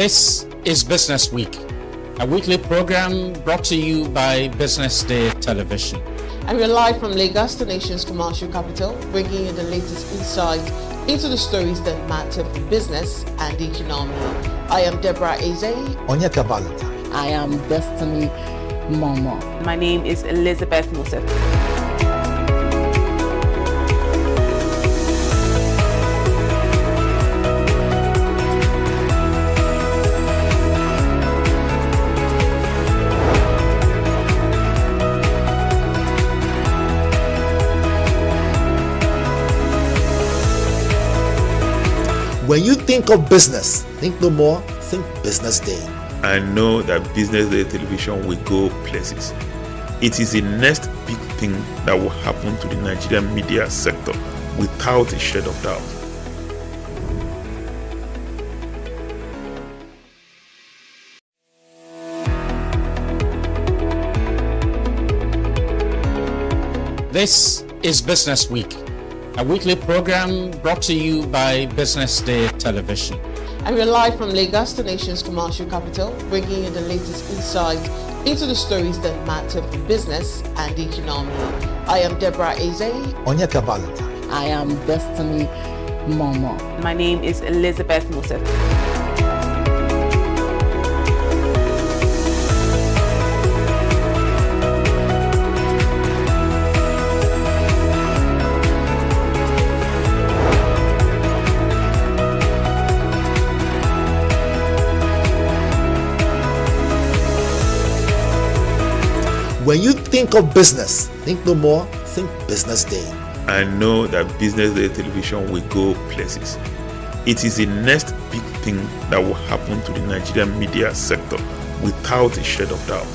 This is Business Week, a weekly program brought to you by BusinessDay television. And we're live from Lagos, the nation's commercial capital, bringing you the latest insight into the stories that matter for business and the economy. I am Deborah Eze. Onyeka Valentine. I am Destiny Momo. My name is Elizabeth Musa. When you think of business, think no more, think Business Day. I know that Business Day television will go places. It is the next big thing that will happen to the Nigerian media sector without a shade of doubt. This is Business Week, a weekly program brought to you by BusinessDay television. And we're live from Lagos, the nation's commercial capital, bringing you the latest insight into the stories that matter for business and the economy. I am Deborah Eze. Onyeka Valentine. I am Destiny Momo. My name is Elizabeth Musa. When you think of business, think no more, think Business Day. I know that Business Day television will go places. It is the next big thing that will happen to the Nigerian media sector without a shade of doubt.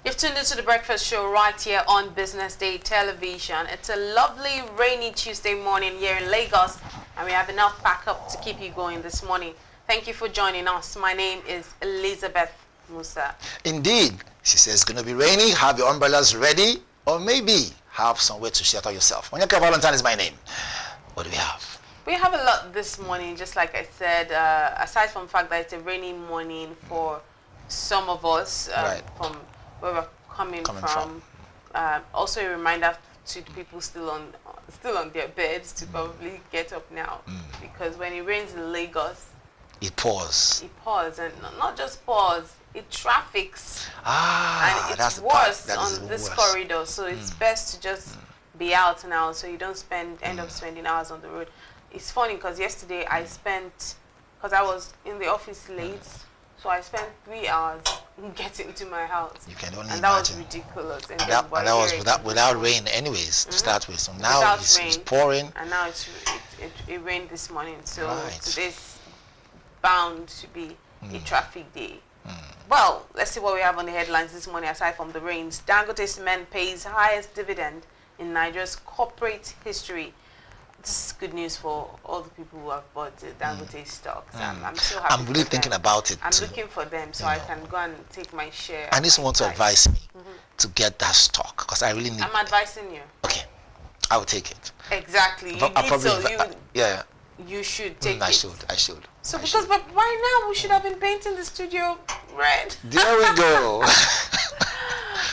You've tuned into the breakfast show right here on Business Day television. It's a lovely rainy Tuesday morning here in Lagos, and we have enough backup to keep you going this morning. Thank you for joining us. My name is Elizabeth Musa. Indeed, she says it's going to be rainy, have your umbrellas ready, or maybe have somewhere to shelter yourself. Onyeka Valentine is my name. What do we have? We have a lot this morning, just like I said, aside from the fact that it's a rainy morning for some of us, Right. from where we're coming from. Also a reminder to the people still on their beds to probably get up now, because when it rains in Lagos, It pours. and not just pours, it traffics, and that's it's the part worse that is on even this worse. corridor. So it's best to just be out now, so you don't end up spending hours on the road. It's funny because yesterday because I was in the office late, so I spent 3 hours getting to my house. You can only and that was imagine. ridiculous. And that was without rain anyways to start with. So now it's pouring. And now it rained this morning. So Right. today's bound to be a traffic day. Well, let's see what we have on the headlines this morning aside from the rains. Dangote Cement pays highest dividend in Nigeria's corporate history. This is good news for all the people who have bought the Dangote stocks. I'm so happy. I'm really for thinking them. about it I'm too. looking for them so I can go and take my share. I need someone to my advise me to get that stock because I really need. I'm advising you. Okay, I will take it. Exactly. You But I'll need probably so you should take I it. should. So I because should. but by now we should have been painting the studio red. There we go.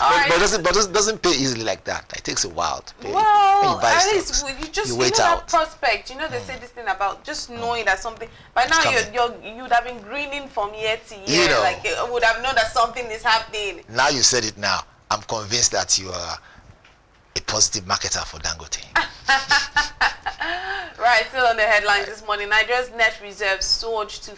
All right. But it doesn't pay easily like that. It takes a while to pay. When Well, you buy at least stocks, you wait know out. that prospect. You know they say this thing about just knowing that something. By now you would have been grinning from year to year. You know. Like you would have known that something is happening. Now you said it. Now I'm convinced that you are a positive marketer for Dangote. Right, still on the headlines this morning. Nigeria's net reserves soared to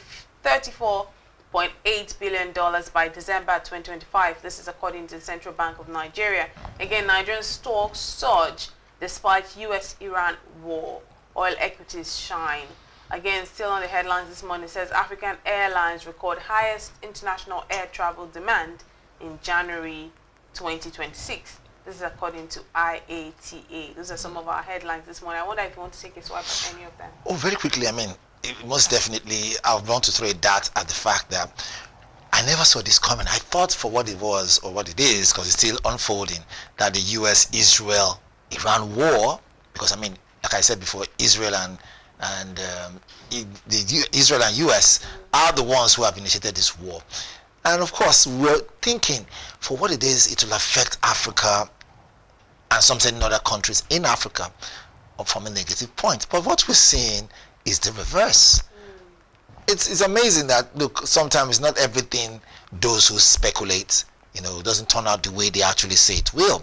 $34.8 billion by December 2025. This is according to the Central Bank of Nigeria. Again, Nigerian stocks surge despite US-Iran war. Oil equities shine. Again, still on the headlines this morning, it says African airlines record highest international air travel demand in January 2026. This is according to IATA. Those are some of our headlines this morning. I wonder if you want to take a swipe at any of them. Oh, very quickly. I mean, most definitely, I want to throw a dart at the fact that I never saw this coming. I thought for what it was or what it is, because it's still unfolding, that the U.S.-Israel-Iran war, because I mean, like I said before, Israel and Israel and U.S. are the ones who have initiated this war. And of course, we're thinking for what it is, it will affect Africa and some certain other countries in Africa from a negative point. But what we're seeing is the reverse. It's amazing that, look, sometimes not everything those who speculate, doesn't turn out the way they actually say it will.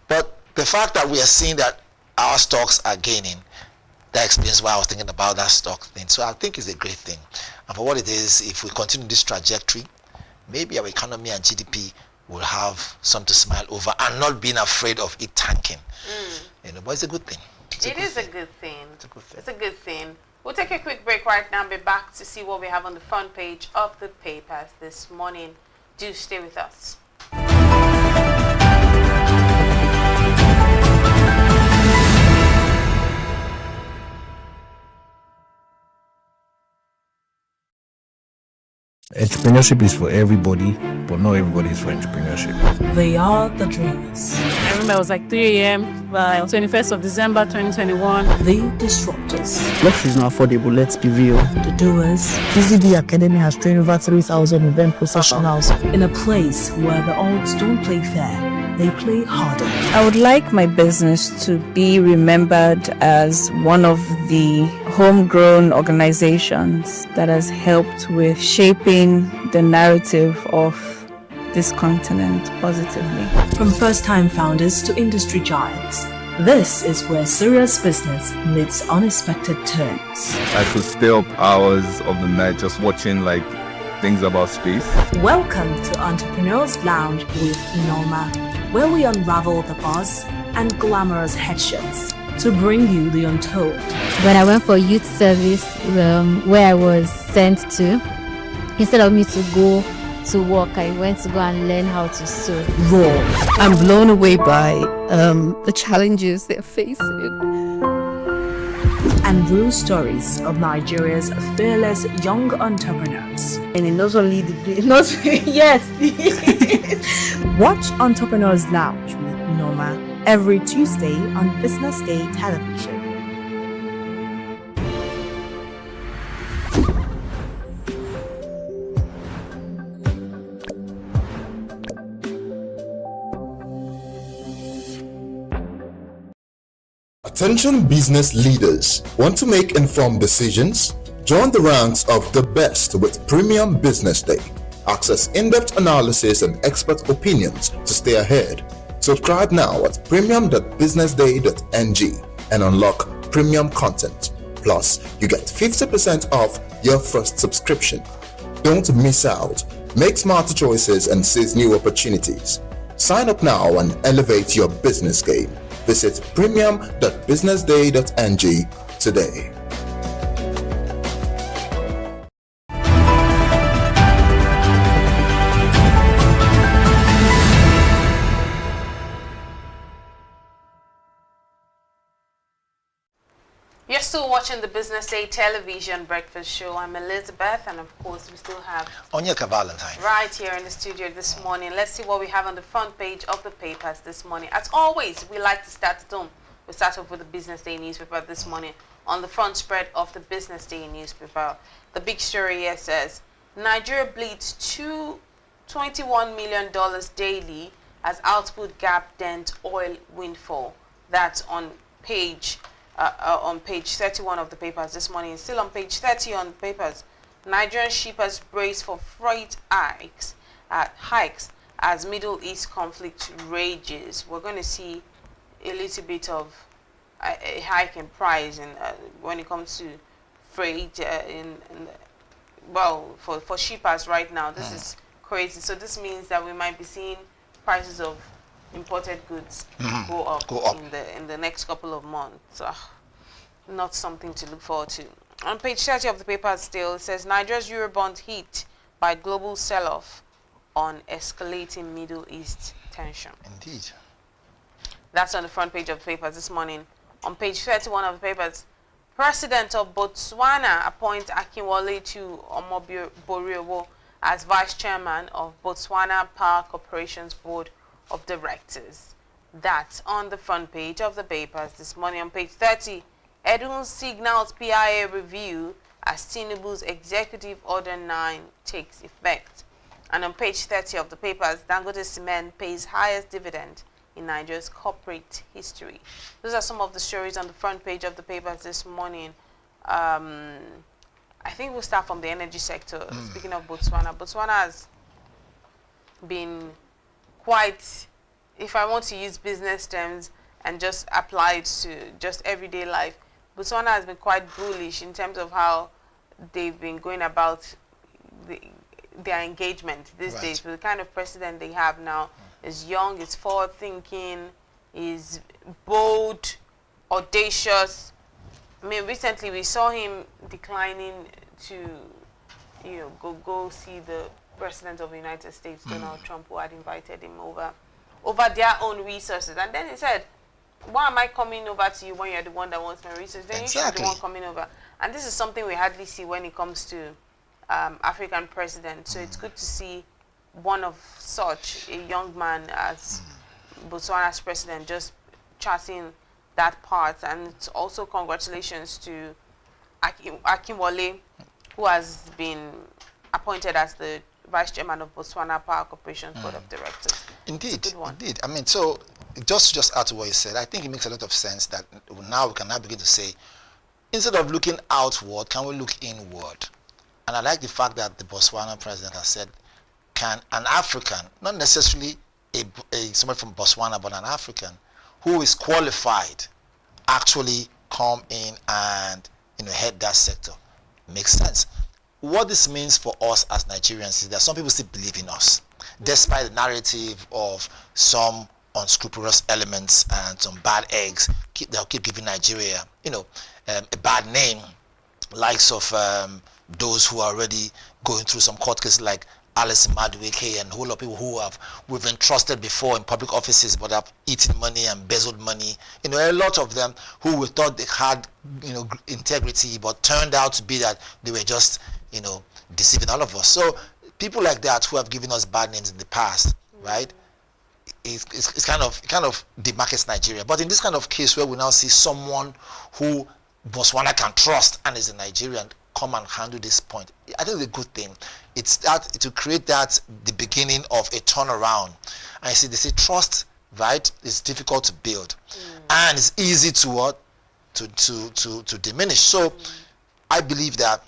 But the fact that we are seeing that our stocks are gaining, that explains why I was thinking about that stock thing. So I think it's a great thing. And for what it is, if we continue this trajectory, maybe our economy and GDP will have something to smile over and not being afraid of it tanking. But it's a good thing. It is a good thing. It's a good thing. We'll take a quick break right now and be back to see what we have on the front page of the papers this morning. Do stay with us. Entrepreneurship is for everybody, but not everybody is for entrepreneurship. They are the dreamers. I remember it was like 3 a.m. by 21st of December 2021. The disruptors. Life is not affordable, let's be real. The doers. BusinessDay Academy has trained over 3,000 event professionals. In a place where the odds don't play fair, they play harder. I would like my business to be remembered as one of the homegrown organizations that has helped with shaping the narrative of this continent positively. From first-time founders to industry giants, this is where serious business meets unexpected turns. I could stay up hours of the night just watching things about space. Welcome to Entrepreneurs Lounge with Norma, where we unravel the buzz and glamorous headshots to bring you the untold. When I went for youth service, where I was sent to, instead of me to go to work, I went to go and learn how to sew. Raw. I'm blown away by the challenges they're facing. And real stories of Nigeria's fearless young entrepreneurs. And it not only yes. Watch Entrepreneurs Lounge with Norma every Tuesday on BusinessDay television. Attention business leaders. Want to make informed decisions? Join the ranks of the best with Premium Business Day. Access in-depth analysis and expert opinions to stay ahead. Subscribe now at premium.businessday.ng and unlock premium content. Plus, you get 50% off your first subscription. Don't miss out. Make smarter choices and seize new opportunities. Sign up now and elevate your business game. Visit premium.businessday.ng today. You're still watching the Business Day television breakfast show. I'm Elizabeth, and of course we still have Onyeka Valentine right here in the studio this morning. Let's see what we have on the front page of the papers this morning. As always, we like to start at home. We start off with the Business Day newspaper this morning. On the front spread of the Business Day newspaper, the big story here says Nigeria bleeds $21 million daily as output gap dent oil windfall. That's on page 31 of the papers this morning. Still on page 30 on the papers, Nigerian shippers brace for freight hikes as Middle East conflict rages. We're going to see a little bit of a hike in price when it comes to freight for shippers right now. This is crazy. So this means that we might be seeing prices of imported goods go up in the next couple of months. Not something to look forward to. On page 30 of the paper still, it says Nigeria's Eurobond hit by global sell-off on escalating Middle East tension. That's on the front page of the papers this morning. On page 31 of the papers, President of Botswana appoints Akinwale to Omoboriowo as Vice Chairman of Botswana Power Corporation's Board of Directors. That's on the front page of the papers this morning. On page 30, Edun signals PIA review as Tinubu's Executive Order 9 takes effect. And on page 30 of the papers, Dangote Cement pays highest dividend in Nigeria's corporate history. Those are some of the stories on the front page of the papers this morning. I think we'll start from the energy sector. Speaking of Botswana, Botswana has been quite, if I want to use business terms and just apply it to just everyday life, Botswana has been quite bullish in terms of how they've been going about their engagement these days. With the kind of president they have now, is young, is forward-thinking, is bold, audacious. I mean, recently we saw him declining to, go see the President of the United States, Donald Trump, who had invited him over their own resources. And then he said, why am I coming over to you when you're the one that wants my resources? Then you should be the one coming over. And this is something we hardly see when it comes to African presidents. So it's good to see one of such a young man as Botswana's president just charting that part. And it's also congratulations to Akinwale, who has been appointed as the Vice Chairman of Botswana Power Corporation's Board of Directors. Indeed, indeed. I mean, so just add to what you said, I think it makes a lot of sense that now we can now begin to say, instead of looking outward, can we look inward? And I like the fact that the Botswana president has said, can an African, not necessarily somebody from Botswana, but an African who is qualified, actually come in and head that sector? Makes sense. What this means for us as Nigerians is that some people still believe in us, despite the narrative of some unscrupulous elements and some bad eggs they'll keep giving Nigeria, a bad name, likes of those who are already going through some court cases like Alice Madueke and a whole lot of people we've entrusted before in public offices but have eaten money and embezzled money. A lot of them who we thought they had, integrity, but turned out to be that they were just, deceiving all of us. So people like that who have given us bad names in the past, right? It's kind of demarcates Nigeria. But in this kind of case where we now see someone who Botswana can trust and is a Nigerian come and handle this point, I think it's a good thing. It's that to create the beginning of a turnaround. And you see, they say trust, right, is difficult to build, and it's easy to diminish. So I believe that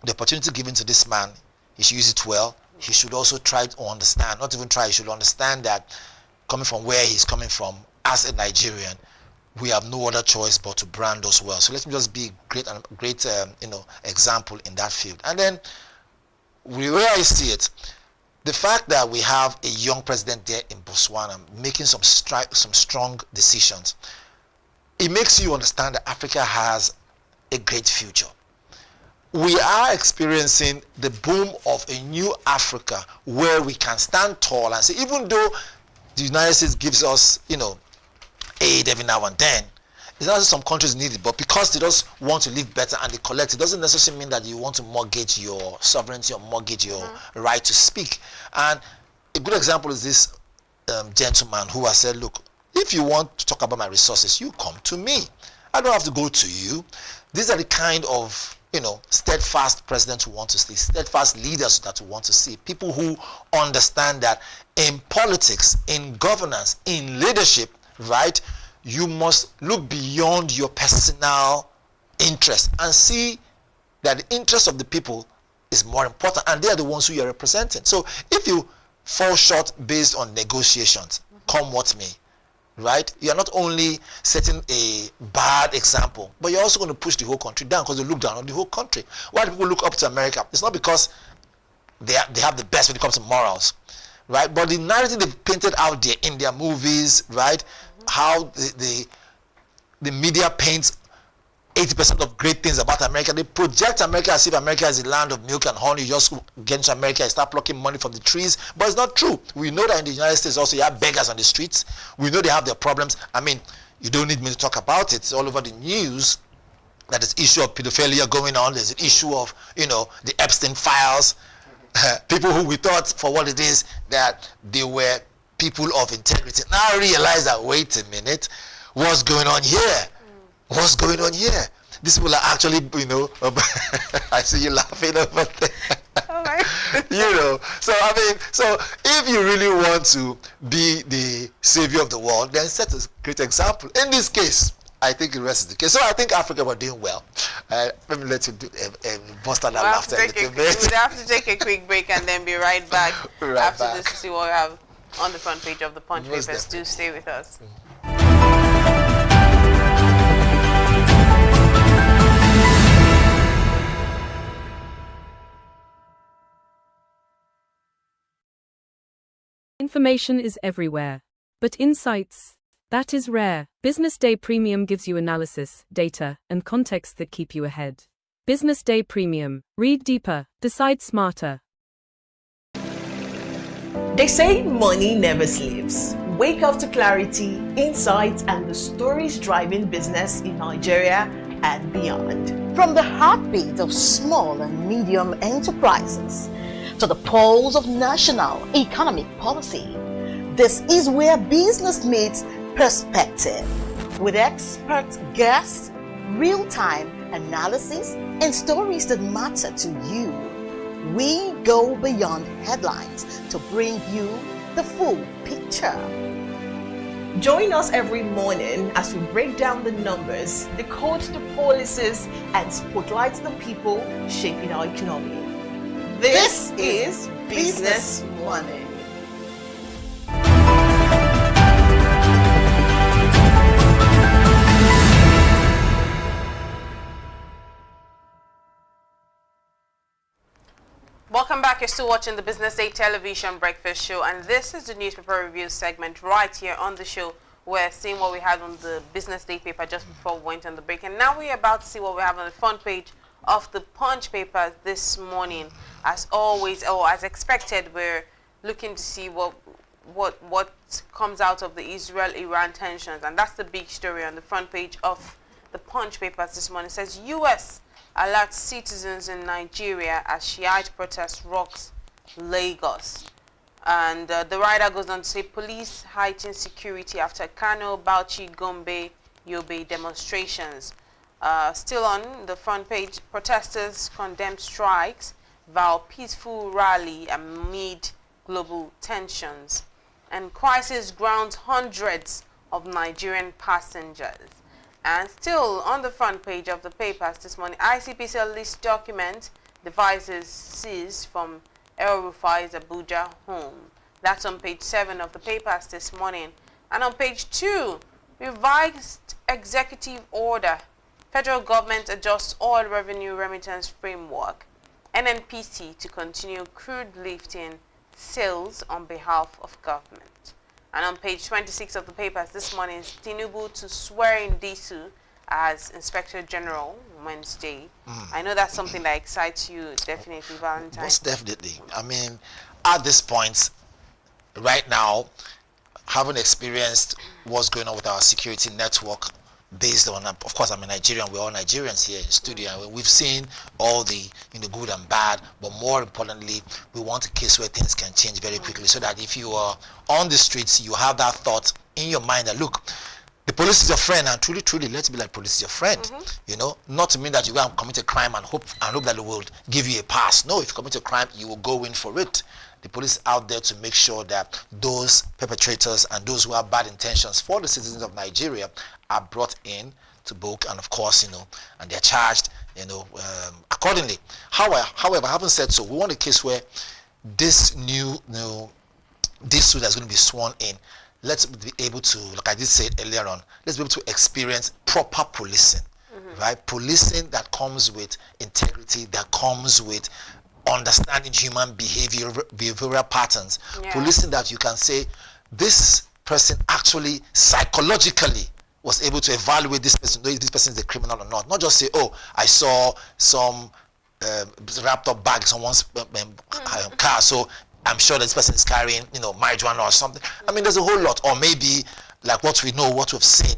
the opportunity given to this man, he should use it well. He should also try to understand, not even try, he should understand that coming from where he's coming from as a Nigerian, we have no other choice but to brand us well. So let me just be a great example in that field. And then where I see it, the fact that we have a young president there in Botswana making some strong decisions, it makes you understand that Africa has a great future. We are experiencing the boom of a new Africa where we can stand tall and say, even though the United States gives us, aid every now and then, it's not that some countries need it, but because they just want to live better and they collect, it doesn't necessarily mean that you want to mortgage your sovereignty or mortgage your right to speak. And a good example is this gentleman who has said, look, if you want to talk about my resources, you come to me. I don't have to go to you. These are the kind of steadfast presidents who want to see, steadfast leaders that we want to see, people who understand that in politics, in governance, in leadership, right, you must look beyond your personal interest and see that the interest of the people is more important, and they are the ones who you are representing. So if you fall short based on negotiations, come what may, right, you are not only setting a bad example, but you're also going to push the whole country down, because they look down on the whole country. Why do people look up to America? It's not because they have the best when it comes to morals, right, but the narrative they've painted out there in their movies, right, how the media paints 80% of great things about America. They project America as if America is a land of milk and honey. You just get into America and start plucking money from the trees. But it's not true. We know that in the United States also you have beggars on the streets. We know they have their problems. I mean, you don't need me to talk about it. It's all over the news. that is issue of pedophilia going on. There's an issue of, the Epstein files. People who we thought for what it is that they were people of integrity. Now I realize that, wait a minute, what's going on here? What's going on here? These people are actually, I see you laughing over there. So if you really want to be the savior of the world, then set a great example. In this case, I think the rest is the case. So I think Africa were doing well. Let me let you bust out that laughter a little bit. We'd have to take a quick break and then be right back after this to see what we have on the front page of the Punch papers. Definitely. Do stay with us. Information is everywhere, but insights, that is rare. Business Day Premium gives you analysis, data, and context that keep you ahead. Business Day Premium. Read deeper, decide smarter. They say money never sleeps. Wake up to clarity, insights, and the stories driving business in Nigeria and beyond. From the heartbeat of small and medium enterprises to the pulse of national economic policy, this is where business meets perspective. With expert guests, real-time analysis, and stories that matter to you, we go beyond headlines to bring you the full picture. Join us every morning as we break down the numbers, decode the policies, and spotlight the people shaping our economy. This is Business Money. Welcome back. You're still watching the Business Day Television Breakfast Show, and this is the newspaper review segment right here on the show. We're seeing what we had on the Business Day paper just before we went on the break, and now we're about to see what we have on the front page of the Punch paper this morning. As always, as expected, we're looking to see what comes out of the Israel-Iran tensions, and that's the big story on the front page of the Punch papers this morning. It says U.S. alerts citizens in Nigeria as Shiite protest rocks Lagos. And the writer goes on to say police heighten security after Kano, Bauchi, Gombe, Yobe demonstrations. Still on the front page, protesters condemn strikes, vow peaceful rally amid global tensions. And crisis grounds hundreds of Nigerian passengers. And still on the front page of the papers this morning, ICPC list document devices seized from El Rufai's Abuja home. That's on page 7 of the papers this morning. And on page 2, revised executive order. Federal government adjusts oil revenue remittance framework. NNPC to continue crude lifting sales on behalf of government. And on page 26 of the papers this morning is Tinubu to swear in Disu as Inspector General Wednesday. I know that's something that excites you, definitely, Valentine. Most definitely. I mean, at this point, right now, having experienced what's going on with our security network, based on, of course, I'm a Nigerian, we're all Nigerians here in the studio, and we've seen all the good and bad, but more importantly, we want a case where things can change very quickly, so that if you are on the streets, you have that thought in your mind that, look, the police is your friend, and truly, let's be like police is your friend. Not to mean that you go and commit a crime and hope that they will give you a pass. No, if you commit a crime, you will go in for it. The police out there to make sure that those perpetrators and those who have bad intentions for the citizens of Nigeria are brought in to book, and of course, and they're charged, accordingly. However, having said so, we want a case where this this suit that's going to be sworn in, let's be able to, like I did say earlier on, let's be able to experience proper policing, right? Policing that comes with integrity, that comes with understanding human behavioral patterns. Policing that you can say, this person actually psychologically was able to evaluate this person, whether this person is a criminal or not. Not just say, oh, I saw some wrapped up bag in someone's car, so I'm sure this person is carrying, marijuana or something. I mean, there's a whole lot. Or maybe, like what we know, what we've seen.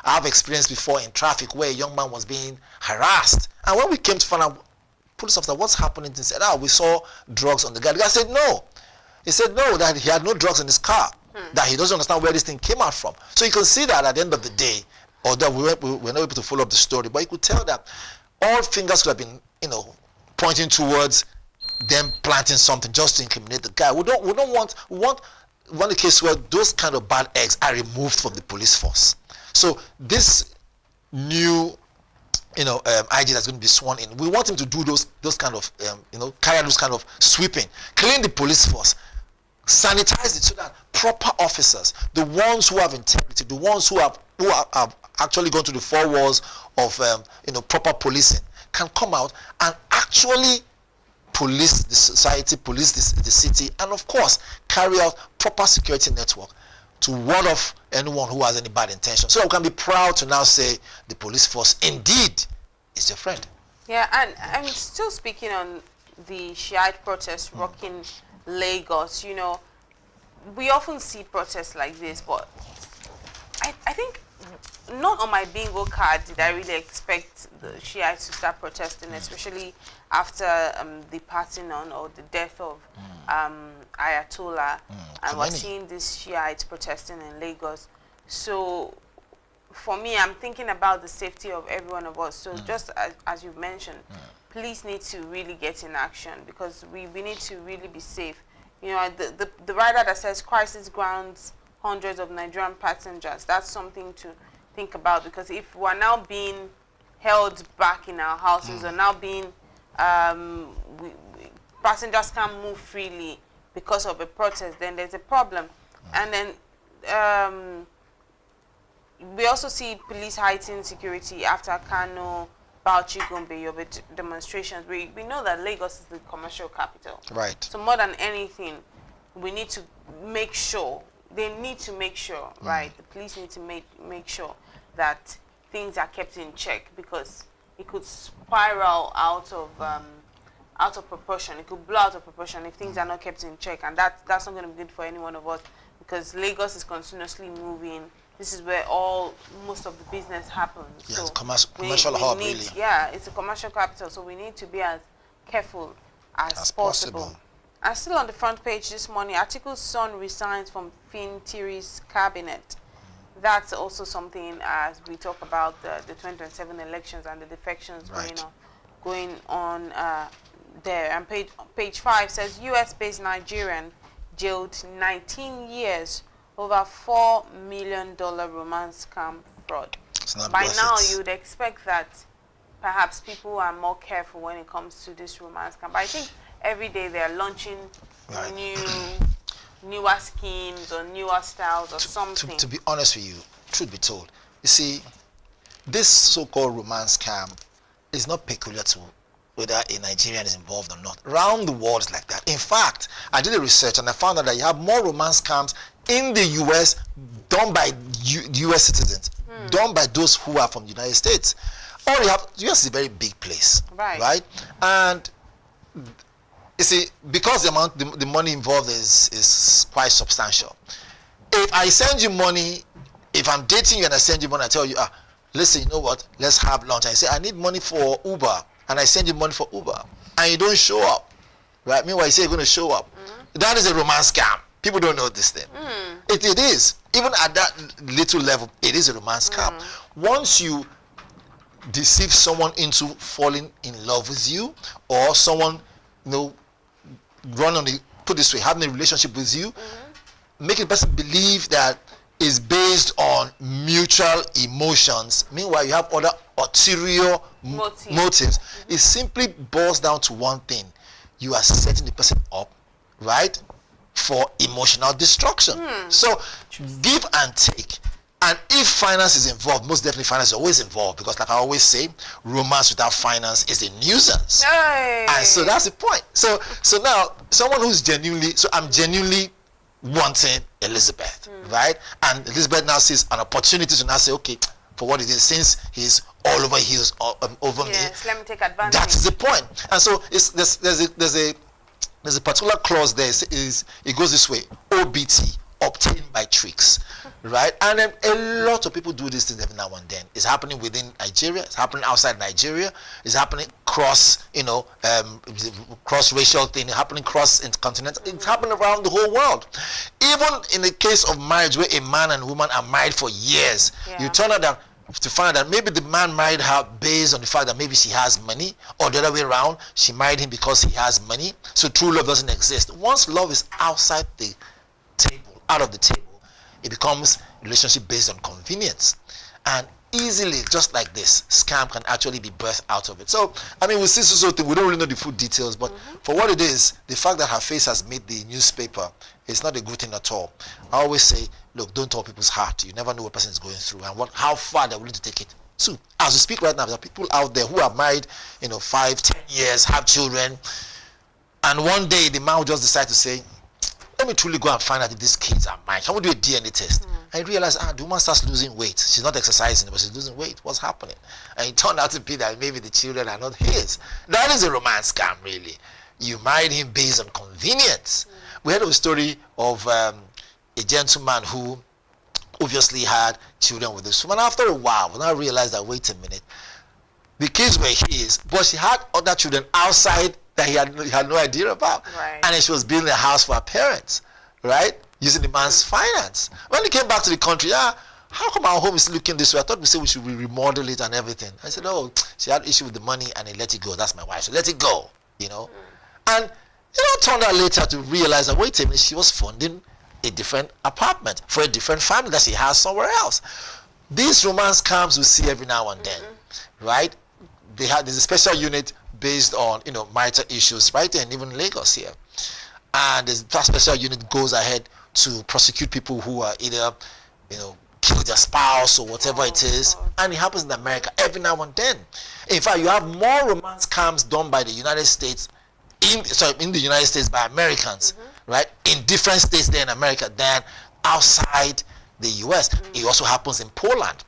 I've experienced before in traffic where a young man was being harassed. And when we came to find out, police officer, what's happening? He said, we saw drugs on the guy. The guy said, no. He said, no, that he had no drugs in his car, that he doesn't understand where this thing came out from. So you can see that at the end of the day, although we were not able to follow up the story, but you could tell that all fingers could have been, pointing towards them planting something just to incriminate the guy. We want a case where those kind of bad eggs are removed from the police force. So this new IG that's going to be sworn in, we want him to do those kind of carry out those kind of sweeping, clean the police force, sanitize it so that proper officers, the ones who have integrity, the ones who have actually gone to the four walls of proper policing, can come out and actually police the society, police the city, and of course carry out proper security network to ward off anyone who has any bad intention. So we can be proud to now say the police force indeed is your friend. Yeah, and I'm still speaking on the Shiite protests rocking Lagos. We often see protests like this, but I think not on my bingo card did I really expect the Shiites to start protesting, especially after the passing on or the death of Ayatollah, and we're seeing these Shiites protesting in Lagos. So for me, I'm thinking about the safety of every one of us. So just as you've mentioned, police need to really get in action, because we need to really be safe. The rider that says crisis grounds hundreds of Nigerian passengers, that's something to think about, because if we're now being held back in our houses, or now being passengers can't move freely because of a protest, then there's a problem. And then we also see police heightening security after Kano, Bauchi, Gombe, Yobe demonstrations. We know that Lagos is the commercial capital. Right. So more than anything, we need to make sure, they need to make sure, right? The police need to make sure that things are kept in check, because it could spiral out of proportion. It could blow out of proportion if things are not kept in check, and that's not going to be good for any one of us, because Lagos is continuously moving. This is where most of the business happens. Yeah, so commercial hub, really. Yeah, it's a commercial capital, so we need to be as careful as possible. And still on the front page this morning, Atiku's son resigns from Fintiri's cabinet. That's also something as we talk about the 2027 elections and the defections going on there. And page 5 says US-based Nigerian jailed 19 years over $4 million romance scam fraud. By now, you would expect that perhaps people are more careful when it comes to this romance scam. But I think every day they are launching newer schemes or newer styles or something. To be honest with you, truth be told, you see, this so-called romance scam is not peculiar to whether a Nigerian is involved or not. Around the world is like that. In fact, I did a research and I found out that you have more romance scams in the US done by US citizens, done by those who are from the United States. Or you have, US is a very big place, right? And you see, because the money involved is quite substantial. If I send you money, if I'm dating you and I send you money, I tell you, listen, you know what, let's have lunch. I say, I need money for Uber, and I send you money for Uber, and you don't show up, right? Meanwhile, you say you're going to show up. That is a romance scam. People don't know this thing. It is. Even at that little level, it is a romance scam. Once you deceive someone into falling in love with you, or someone, put this way, having a relationship with you, make the person believe that is based on mutual emotions. Meanwhile, you have other ulterior motives. It simply boils down to one thing. You are setting the person up, right, for emotional destruction. So, give and take. And if finance is involved, most definitely finance is always involved, because like I always say, romance without finance is a nuisance. And so that's the point. So now, someone who's I'm genuinely wanting Elizabeth, right? And Elizabeth now sees an opportunity to now say, okay, for what it is, since he's all over, he's over me. Yes, let me take advantage. That is the point. And so there's a particular clause there. It goes this way: OBT, obtained by tricks, right? And then a lot of people do these things every now and then. It's happening within Nigeria. It's happening outside Nigeria. It's happening cross racial thing. It's happening cross intercontinental. It's happening around the whole world. Even in the case of marriage, where a man and woman are married for years, you turn out that to find out that maybe the man married her based on the fact that maybe she has money, or the other way around, she married him because he has money. So true love doesn't exist. Once love is outside the table, out of the table, it becomes a relationship based on convenience. And easily, just like this, scam can actually be birthed out of it. So, I mean, we see we don't really know the full details, but for what it is, the fact that her face has made the newspaper, it's not a good thing at all. I always say, look, don't tell people's heart. You never know what person is going through and how far they're willing to take it to. As we speak right now, there are people out there who are married, 5, 10 years, have children, and one day the man will just decide to say, let me truly go and find out if these kids are mine. Can we do a DNA test? And you realize, the woman starts losing weight. She's not exercising, but she's losing weight. What's happening? And it turned out to be that maybe the children are not his. That is a romance scam, really. You married him based on convenience. We heard of a story of a gentleman who obviously had children with this woman. After a while, when I realized that, wait a minute, the kids were his, but she had other children outside that he had no idea about. Right. And then she was building a house for her parents, right? Using the man's finance. When he came back to the country, how come our home is looking this way? I thought we said we should remodel it and everything. I said, oh, she had issue with the money and he let it go. That's my wife. So let it go, And turned out later to realize that, wait a minute, she was funding a different apartment for a different family that she has somewhere else. These romance scams we see every now and then, right? There's a special unit based on marital issues right there, and even in Lagos here. And that special unit goes ahead to prosecute people who are either killed their spouse or whatever it is, and it happens in America every now and then. In fact, you have more romance scams done by the United States in the United States by Americans, right, in different states there in America than outside the US. It also happens in Poland.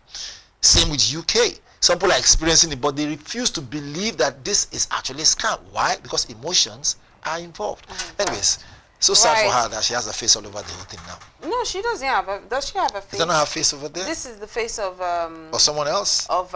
Same with UK. Some people are experiencing it, but they refuse to believe that this is actually a scam. Why? Because emotions are involved. Anyways, so sad for her that she has a face all over the whole thing now. No, she doesn't have a. Does she have a face? Is that not her face over there? This is the face of. Or someone else? Of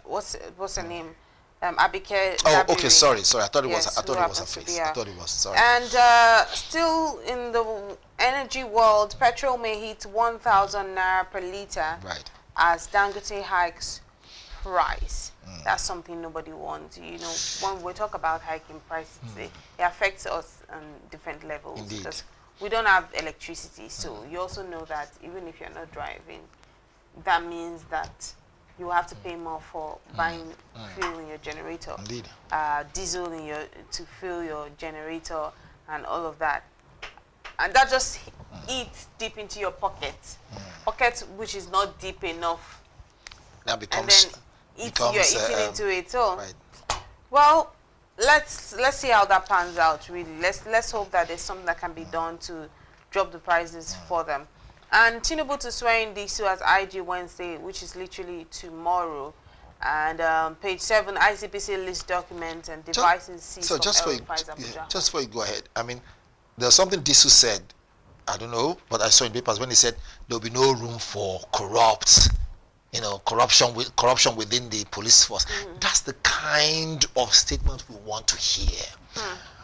what's her name? Abike. Oh, okay. Sorry. I thought it was. I thought it was her face. I thought it was. Sorry. And still in the energy world, petrol may hit 1,000 naira per liter. Right. As Dangote hikes price. That's something nobody wants. When we talk about hiking prices, it affects us on different levels. Indeed. Because we don't have electricity. So you also know that even if you're not driving, that means that you have to pay more for buying fuel in your generator. Indeed. Diesel to fuel your generator and all of that. And that just eats deep into your pocket. Pocket which is not deep enough. That becomes, you're eating into it. So, right. Well, let's see how that pans out. Really, let's hope that there's something that can be done to drop the prices for them. And Tinubu to swear in DC as IG Wednesday, which is literally tomorrow. And page 7, ICPC list documents and devices seized from just before you go ahead, I mean, there's something Disu said, I don't know, but I saw in papers when he said there'll be no room for corruption within the police force. That's the kind of statement we want to hear.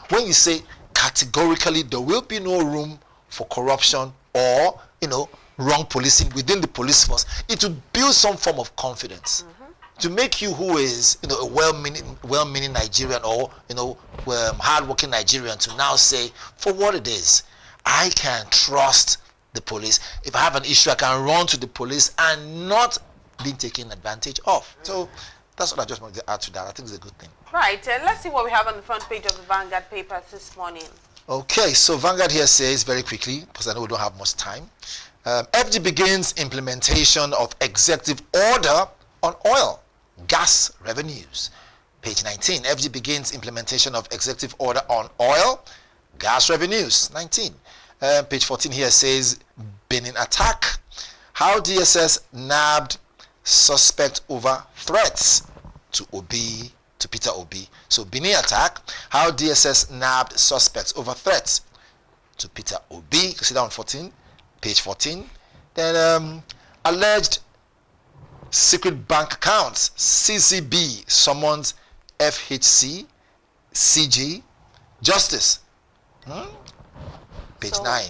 When you say categorically there will be no room for corruption or wrong policing within the police force, it will build some form of confidence to make you, who is a well-meaning Nigerian or hard-working Nigerian, to now say, for what it is, I can trust the police. If I have an issue, I can run to the police and not be taken advantage of. So that's what I just wanted to add to that. I think it's a good thing. Right, and let's see what we have on the front page of the Vanguard papers this morning. Okay, so Vanguard here says very quickly, because I know we don't have much time, FG begins implementation of executive order on oil, gas revenues. Page 19, FG begins implementation of executive order on oil, gas revenues. 19. Page 14 here says Benin attack. How DSS nabbed suspect over threats to Peter Obi. So Benin attack. How DSS nabbed suspects over threats to Peter Obi. You can see that on 14, page 14. Then alleged secret bank accounts, CCB summons FHC, CG, justice. Page 9.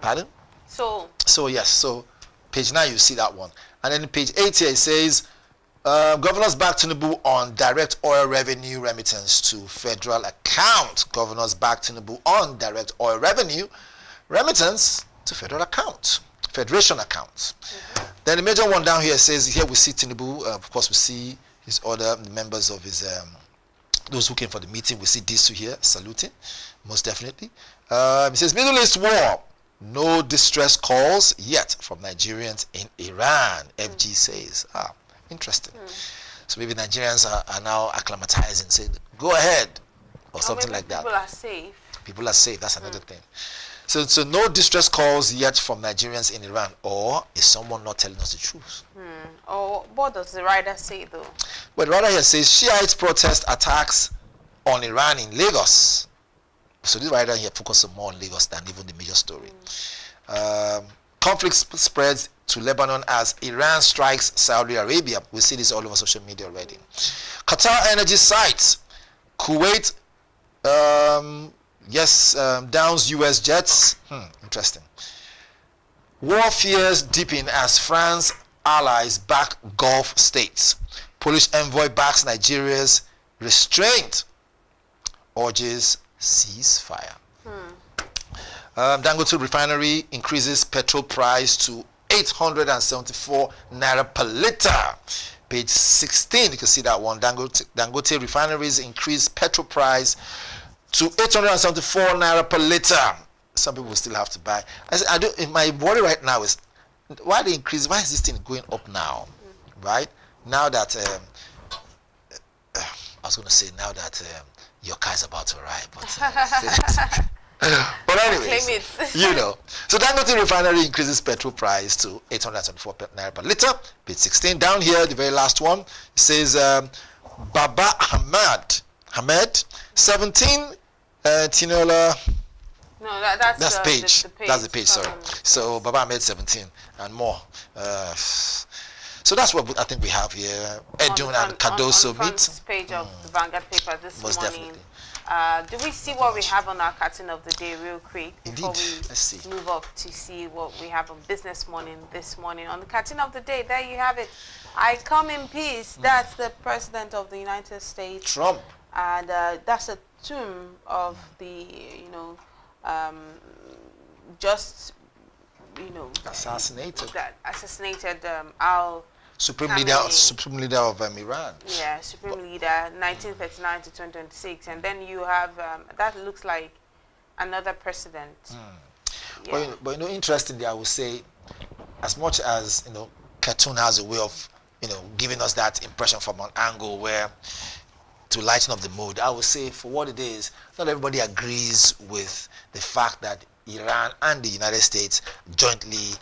Pardon? So yes, so page 9 you see that one. And then page 8 here it says, governors back Tinubu on direct oil revenue remittance to federal account. Governors back Tinubu on direct oil revenue remittance to federal account, federation account. Then the major one down here says, here we see Tinubu, of course we see his other members of his, those who came for the meeting. We see these two here saluting, most definitely. It says, Middle East war, no distress calls yet from Nigerians in Iran, FG says. Interesting. So maybe Nigerians are now acclimatized and say, go ahead, or something like that. People are safe. People are safe, that's another thing. So no distress calls yet from Nigerians in Iran, or is someone not telling us the truth? Or what does the writer say though? Well, the writer here says Shiites protest attacks on Iran in Lagos. So this writer here focuses more on Lagos than even the major story. Conflict spreads to Lebanon as Iran strikes Saudi Arabia. We see this all over social media already. Qatar energy sites. Kuwait downs US jets. Interesting. War fears deepen as France allies back Gulf states. Polish envoy backs Nigeria's restraint. Urges ceasefire. Dangote refinery increases petrol price to 874 naira per liter. Page 16, you can see that one. Dangote refineries increase petrol price to 874 naira per liter. Some people still have to buy. My worry right now is why they increase. Why is this thing going up now? Right now that I was going to say now that your car is about to arrive, but anyways, you know. So Dangote refinery increases petrol price to 874 naira per liter. Page 16 down here, the very last one, it says Baba Hamed 17 Tinola. No, that's page. The page. That's the page. Sorry. So Baba Hamed 17 and more. So that's what I think we have here. Edun and Cardoso meet. Page of the Vanguard paper this Most morning. Definitely. Do we see what we have on our cartoon of the day real quick before Indeed. Let's see. Move up to see what we have on Business Morning this morning? On the cartoon of the day, there you have it. I come in peace. That's the President of the United States. Trump. And that's a tomb of the, assassinated Supreme leader of Iran. Yeah, Supreme Leader, 1939 to 2026. And then you have, that looks like another president. Yeah. But interestingly, I would say, as much as, cartoon has a way of, giving us that impression from an angle where to lighten up the mood, I would say for what it is, not everybody agrees with the fact that Iran and the United States jointly,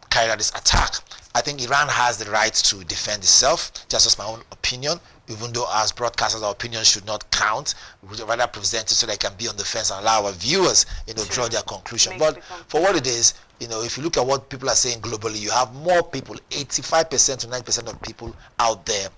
carried out this attack. I think Iran has the right to defend itself, just as my own opinion, even though as broadcasters our opinion should not count. We would rather present it so they can be on the fence and allow our viewers, draw their conclusion. But for what it is, if you look at what people are saying globally, you have more people, 85% to 90% of people out there,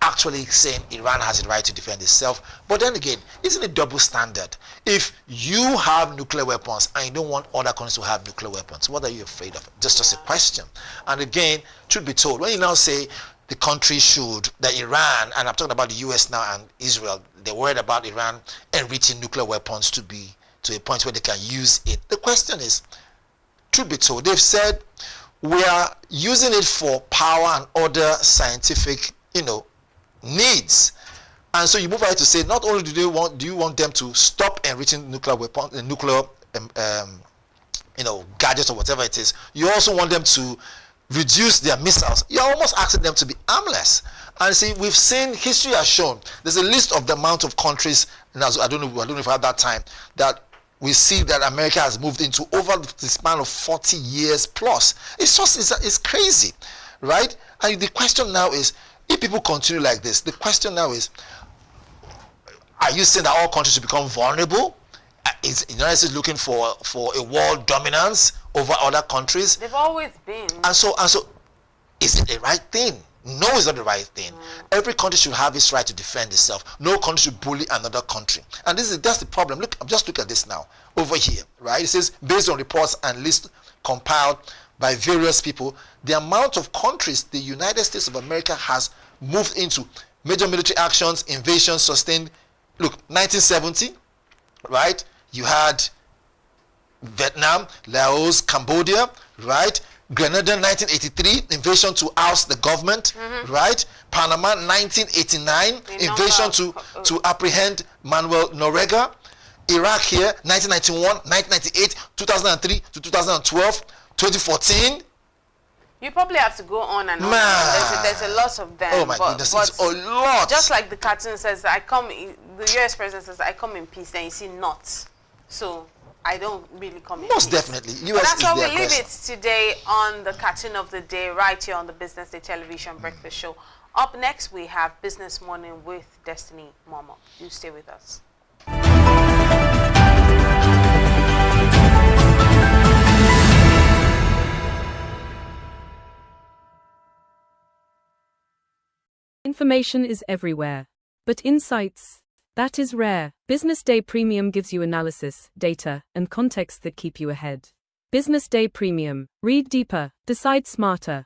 actually saying Iran has the right to defend itself. But then again, isn't it double standard? If you have nuclear weapons and you don't want other countries to have nuclear weapons, what are you afraid of? Just a question. And again, truth be told, when you now say the country should, that Iran, and I'm talking about the US now and Israel, they're worried about Iran enriching nuclear weapons to a point where they can use it. The question is, truth be told, they've said we are using it for power and other scientific, needs. And so you move ahead to say, not only do you want them to stop enriching nuclear weapons, gadgets or whatever it is, you also want them to reduce their missiles. You're almost asking them to be armless. And see, we've seen, history has shown, there's a list of the amount of countries, and I don't know if I have that time, that we see that America has moved into over the span of 40 years plus. It's crazy, right? And the question now is, if people continue like this, the question now is, are you saying that all countries should become vulnerable? Is the United States looking for a world dominance over other countries? They've always been. And so, is it the right thing? No, it's not the right thing. Every country should have its right to defend itself. No country should bully another country. And that's the problem. Look, just look at this now. Over here, right? It says, based on reports and lists compiled by various people, the amount of countries the United States of America has moved into major military actions, invasions, sustained. Look, 1970, right? You had Vietnam, Laos, Cambodia, right? Grenada 1983, invasion to oust the government, right? Panama 1989, invasion to apprehend Manuel Noriega. Iraq here, 1991, 1998, 2003 to 2012, 2014. You probably have to go on and on. There's a lot of them. Oh my goodness, it's a lot. Just like the cartoon says, the US president says, I come in peace, then you see not. So I don't really come in peace. Most definitely. But that's how we leave it today on the cartoon of the day, right here on the Business Day Television Breakfast Show. Up next, we have Business Morning with Destiny Momo. You stay with us. Information is everywhere. But insights, that is rare. Business Day Premium gives you analysis, data, and context that keep you ahead. Business Day Premium. Read deeper, decide smarter.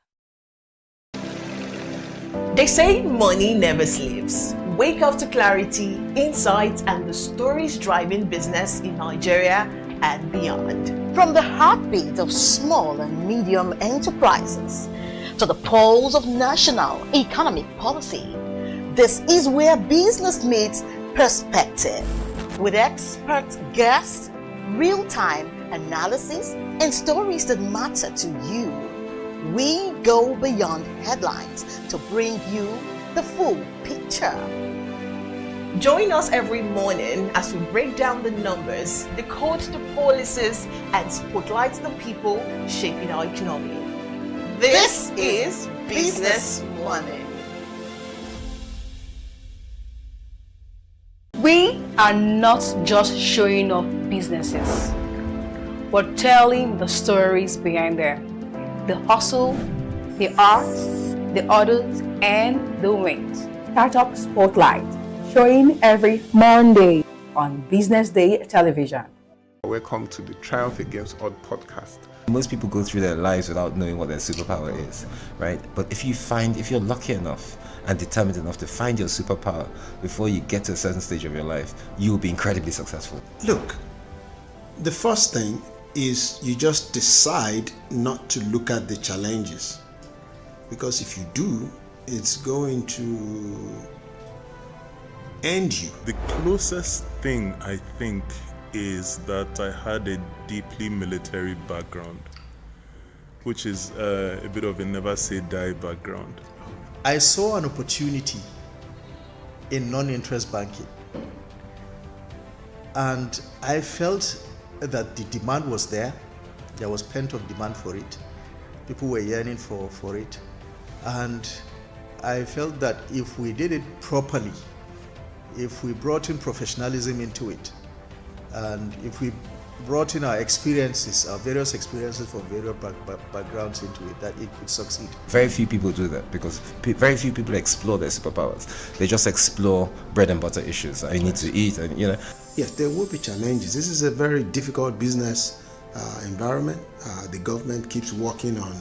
They say money never sleeps. Wake up to clarity, insights, and the stories driving business in Nigeria and beyond. From the heartbeat of small and medium enterprises to the pulse of national economic policy, this is where business meets perspective. With expert guests, real-time analysis, and stories that matter to you, we go beyond headlines to bring you the full picture. Join us every morning as we break down the numbers, decode the policies, and spotlight the people shaping our economy. This is Business Morning. We are not just showing off businesses, but telling the stories behind them. The hustle, the art, the orders, and the wins. Startup Spotlight, showing every Monday on Business Day Television. Welcome to the Triumph Against Odd podcast. Most people go through their lives without knowing what their superpower is, right? But if you're lucky enough and determined enough to find your superpower before you get to a certain stage of your life, you will be incredibly successful. Look, the first thing is you just decide not to look at the challenges, because if you do, it's going to end you. The closest thing I think is that I had a deeply military background, which is a bit of a never say die background. I saw an opportunity in non-interest banking, and I felt that the demand was there. There was pent-up demand for it. People were yearning for it, and I felt that if we did it properly, if we brought in professionalism into it, and if we brought in our experiences, our various experiences from various backgrounds into it, that it could succeed. Very few people do that because very few people explore their superpowers. They just explore bread and butter issues. I need to eat, and Yes, there will be challenges. This is a very difficult business environment. The government keeps working on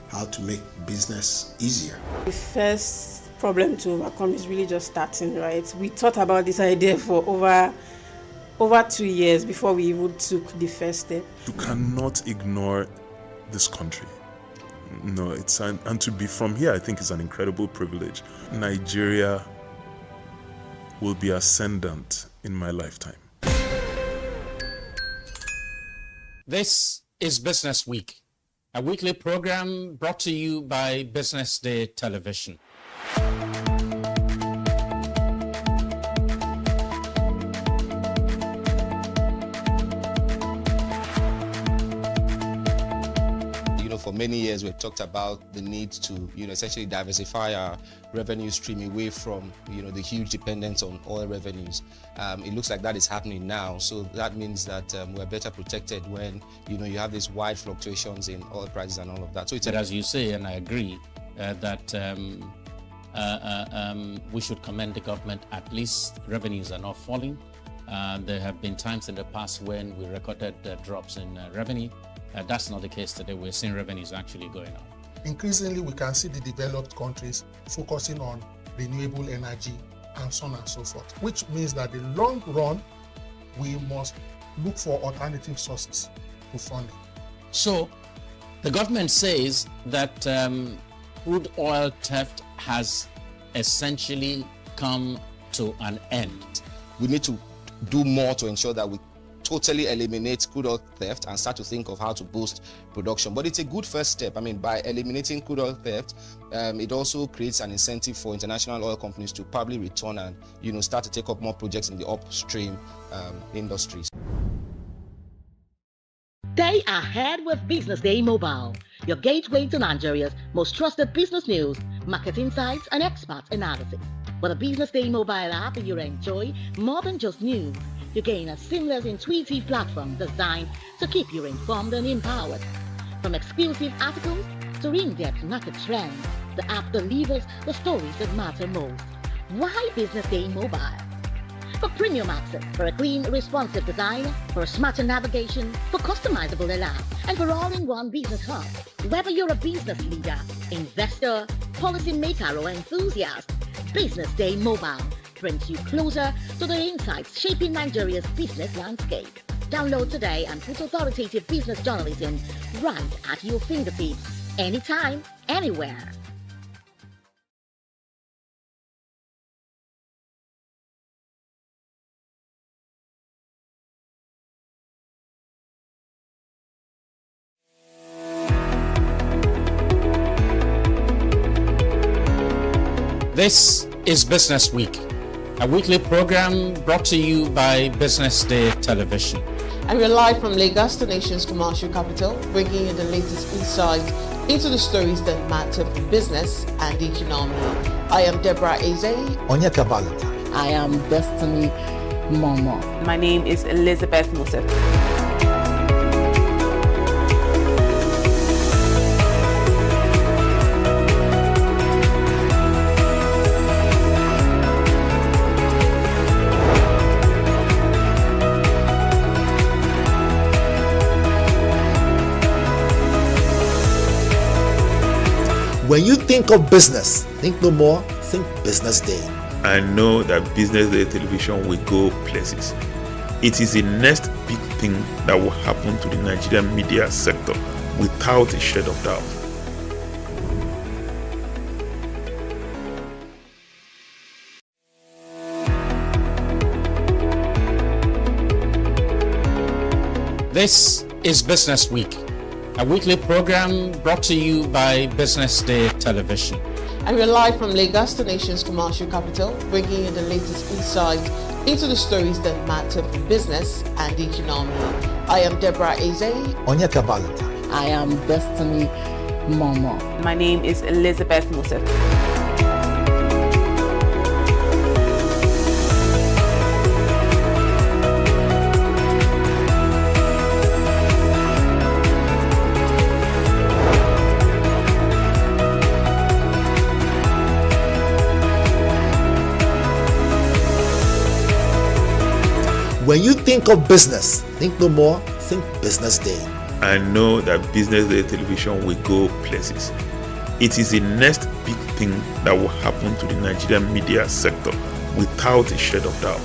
how to make business easier. The first problem to overcome is really just starting, right? We thought about this idea for over 2 years before we even took the first step. You cannot ignore this country. No, and to be from here, I think is an incredible privilege. Nigeria will be ascendant in my lifetime. This is Business Week, a weekly program brought to you by Business Day Television. for many years we've talked about the need to, essentially diversify our revenue stream away from, the huge dependence on oil revenues. It looks like that is happening now. So that means that we're better protected when, you have these wide fluctuations in oil prices and all of that. So it's but as you say, and I agree, that we should commend the government. At least revenues are not falling. There have been times in the past when we recorded drops in revenue. That's not the case today. We're seeing revenues actually going up. Increasingly, we can see the developed countries focusing on renewable energy and so on and so forth, which means that in the long run, we must look for alternative sources to funding. So the government says that crude oil theft has essentially come to an end. We need to do more to ensure that we totally eliminate crude oil theft and start to think of how to boost production. But it's a good first step. I mean, by eliminating crude oil theft, it also creates an incentive for international oil companies to probably return and, start to take up more projects in the upstream industries. Stay ahead with Business Day Mobile, your gateway to Nigeria's most trusted business news, market insights, and expert analysis. With a Business Day Mobile app, you enjoy more than just news. You gain a seamless, intuitive platform designed to keep you informed and empowered. From exclusive articles to in-depth market trends, the app delivers the stories that matter most. Why Business Day Mobile? For premium access, for a clean, responsive design, for a smarter navigation, for customizable allow, and for all-in-one business hub. Whether you're a business leader, investor, policymaker, or enthusiast, Business Day Mobile brings you closer to the insights shaping Nigeria's business landscape. Download today and put authoritative business journalism right at your fingertips, anytime, anywhere. This is Business Week, a weekly program brought to you by BusinessDay Television. And we're live from Lagos, the nation's commercial capital, bringing you the latest insight into the stories that matter for business and the economy. I am Deborah Eze. Onyeka Valentine. I am Destiny Momo. My name is Elizabeth Moses. When you think of business, think no more, think Business Day. I know that Business Day television will go places. It is the next big thing that will happen to the Nigerian media sector without a shade of doubt. This is Business Week, a weekly program brought to you by BusinessDay Television. And we're live from Lagos, the nation's commercial capital, bringing you the latest insight into the stories that matter for business and the economy. I am Deborah Eze. Onyeka Valentine. I am Destiny Momo. My name is Elizabeth Moses. When you think of business, think no more, think Business Day. I know that Business Day television will go places. It is the next big thing that will happen to the Nigerian media sector without a shade of doubt.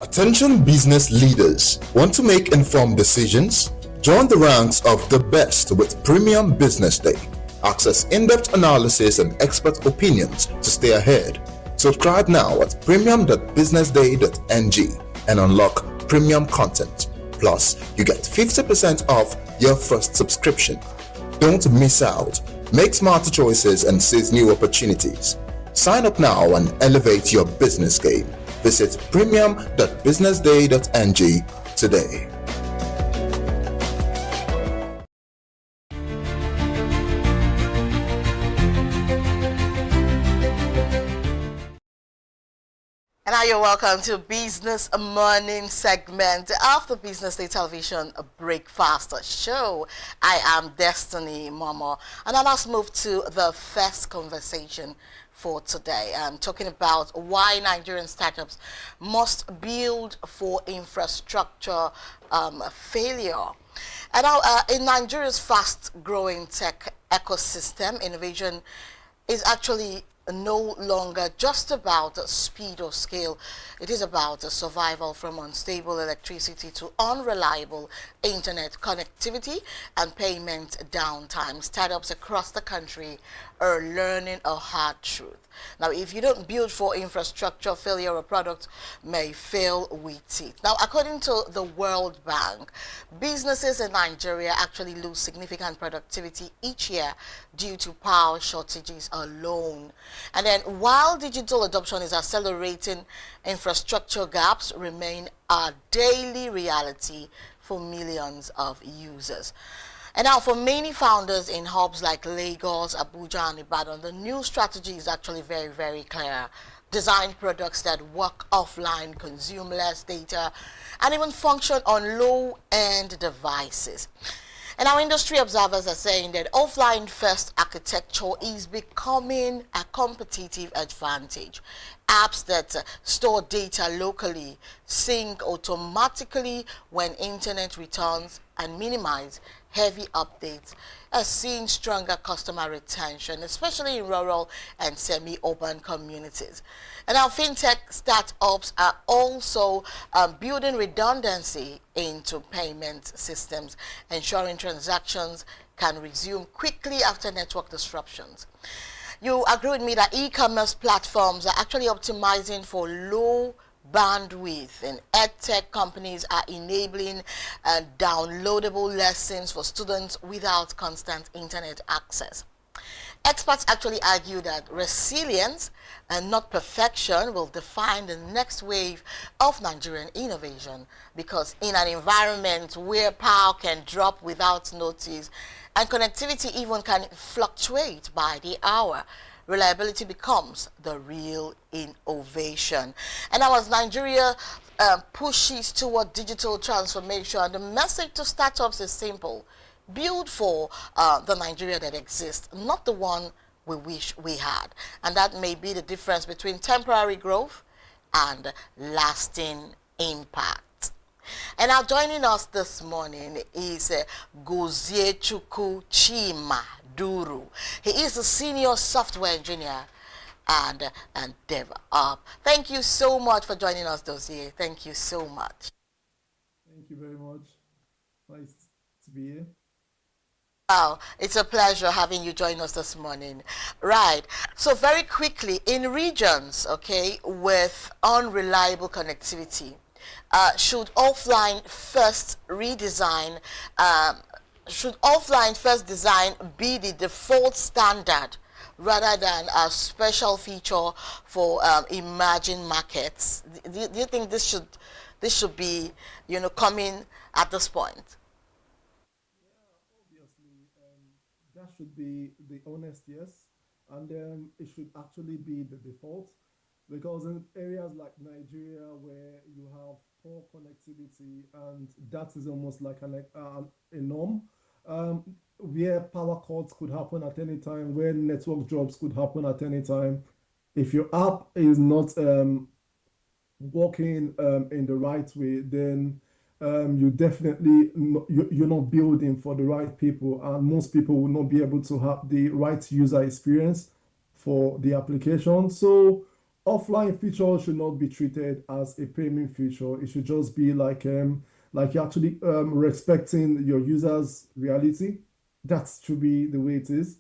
Attention business leaders. Want to make informed decisions? Join the ranks of the best with Premium Business Day. Access in-depth analysis and expert opinions to stay ahead. Subscribe now at premium.businessday.ng and unlock premium content. Plus, you get 50% off your first subscription. Don't miss out. Make smarter choices and seize new opportunities. Sign up now and elevate your business game. Visit premium.businessday.ng today. And now you're welcome to Business Morning segment of the Business Day Television Breakfast Show. I am Destiny Momo, and now let's move to the first conversation for today. I'm talking about why Nigerian startups must build for infrastructure failure. And now, in Nigeria's fast-growing tech ecosystem, innovation is actually no longer just about speed or scale. It is about survival from unstable electricity to unreliable internet connectivity and payment downtime. Startups across the country are learning a hard truth. Now, if you don't build for infrastructure failure, a product may fail with it. Now, according to the World Bank, businesses in Nigeria actually lose significant productivity each year due to power shortages alone. And then while digital adoption is accelerating, infrastructure gaps remain a daily reality for millions of users. And now for many founders in hubs like Lagos, Abuja, and Ibadan, the new strategy is actually very, very clear. Design products that work offline, consume less data, and even function on low-end devices. And our industry observers are saying that offline-first architecture is becoming a competitive advantage. Apps that store data locally, sync automatically when internet returns, and minimize heavy updates are seeing stronger customer retention, especially in rural and semi-urban communities. And our fintech startups are also building redundancy into payment systems, ensuring transactions can resume quickly after network disruptions. You agree with me that e-commerce platforms are actually optimizing for low bandwidth, and edtech companies are enabling downloadable lessons for students without constant internet access. Experts actually argue that resilience and not perfection will define the next wave of Nigerian innovation, because in an environment where power can drop without notice and connectivity even can fluctuate by the hour, reliability becomes the real innovation. And now as Nigeria pushes toward digital transformation, the message to startups is simple. Build for the Nigeria that exists, not the one we wish we had. And that may be the difference between temporary growth and lasting impact. And now joining us this morning is Goziechukwu Chima Duru. He is a senior software engineer and DevOps. Thank you so much for joining us, Dozie. Thank you so much. Thank you very much. Nice to be here. Wow, it's a pleasure having you join us this morning. Right, so very quickly, in regions, okay, with unreliable connectivity, should offline first design be the default standard rather than a special feature for emerging markets? Do you think this should be, coming at this point? That should be the honest yes, and it should actually be the default, because in areas like Nigeria where you have poor connectivity, and that is almost like a norm, where power cuts could happen at any time, where network drops could happen at any time. If your app is not working in the right way, then you definitely you're not building for the right people, and most people will not be able to have the right user experience for the application. So offline feature should not be treated as a premium feature. It should just be like you're actually respecting your users' reality. That should be the way it is.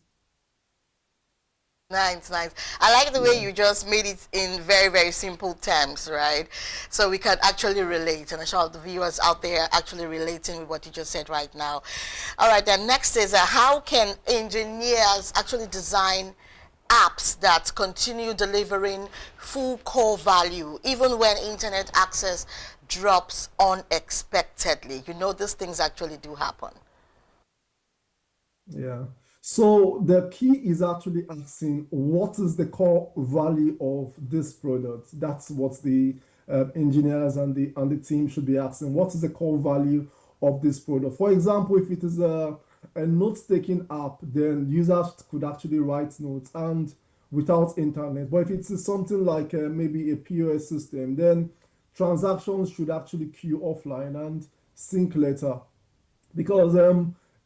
Nice, nice. I like the way you just made it in very, very simple terms, right? So we can actually relate, and I'm sure the viewers out there are actually relating with what you just said right now. All right, then next is how can engineers actually design apps that continue delivering full core value even when internet access drops unexpectedly? You know, these things actually do happen. Yeah. So the key is actually asking what is the core value of this product. That's what the engineers and the team should be asking. What is the core value of this product? For example, if it is a note-taking app, then users could actually write notes and without internet. But if it's something like maybe a POS system, then transactions should actually queue offline and sync later. Because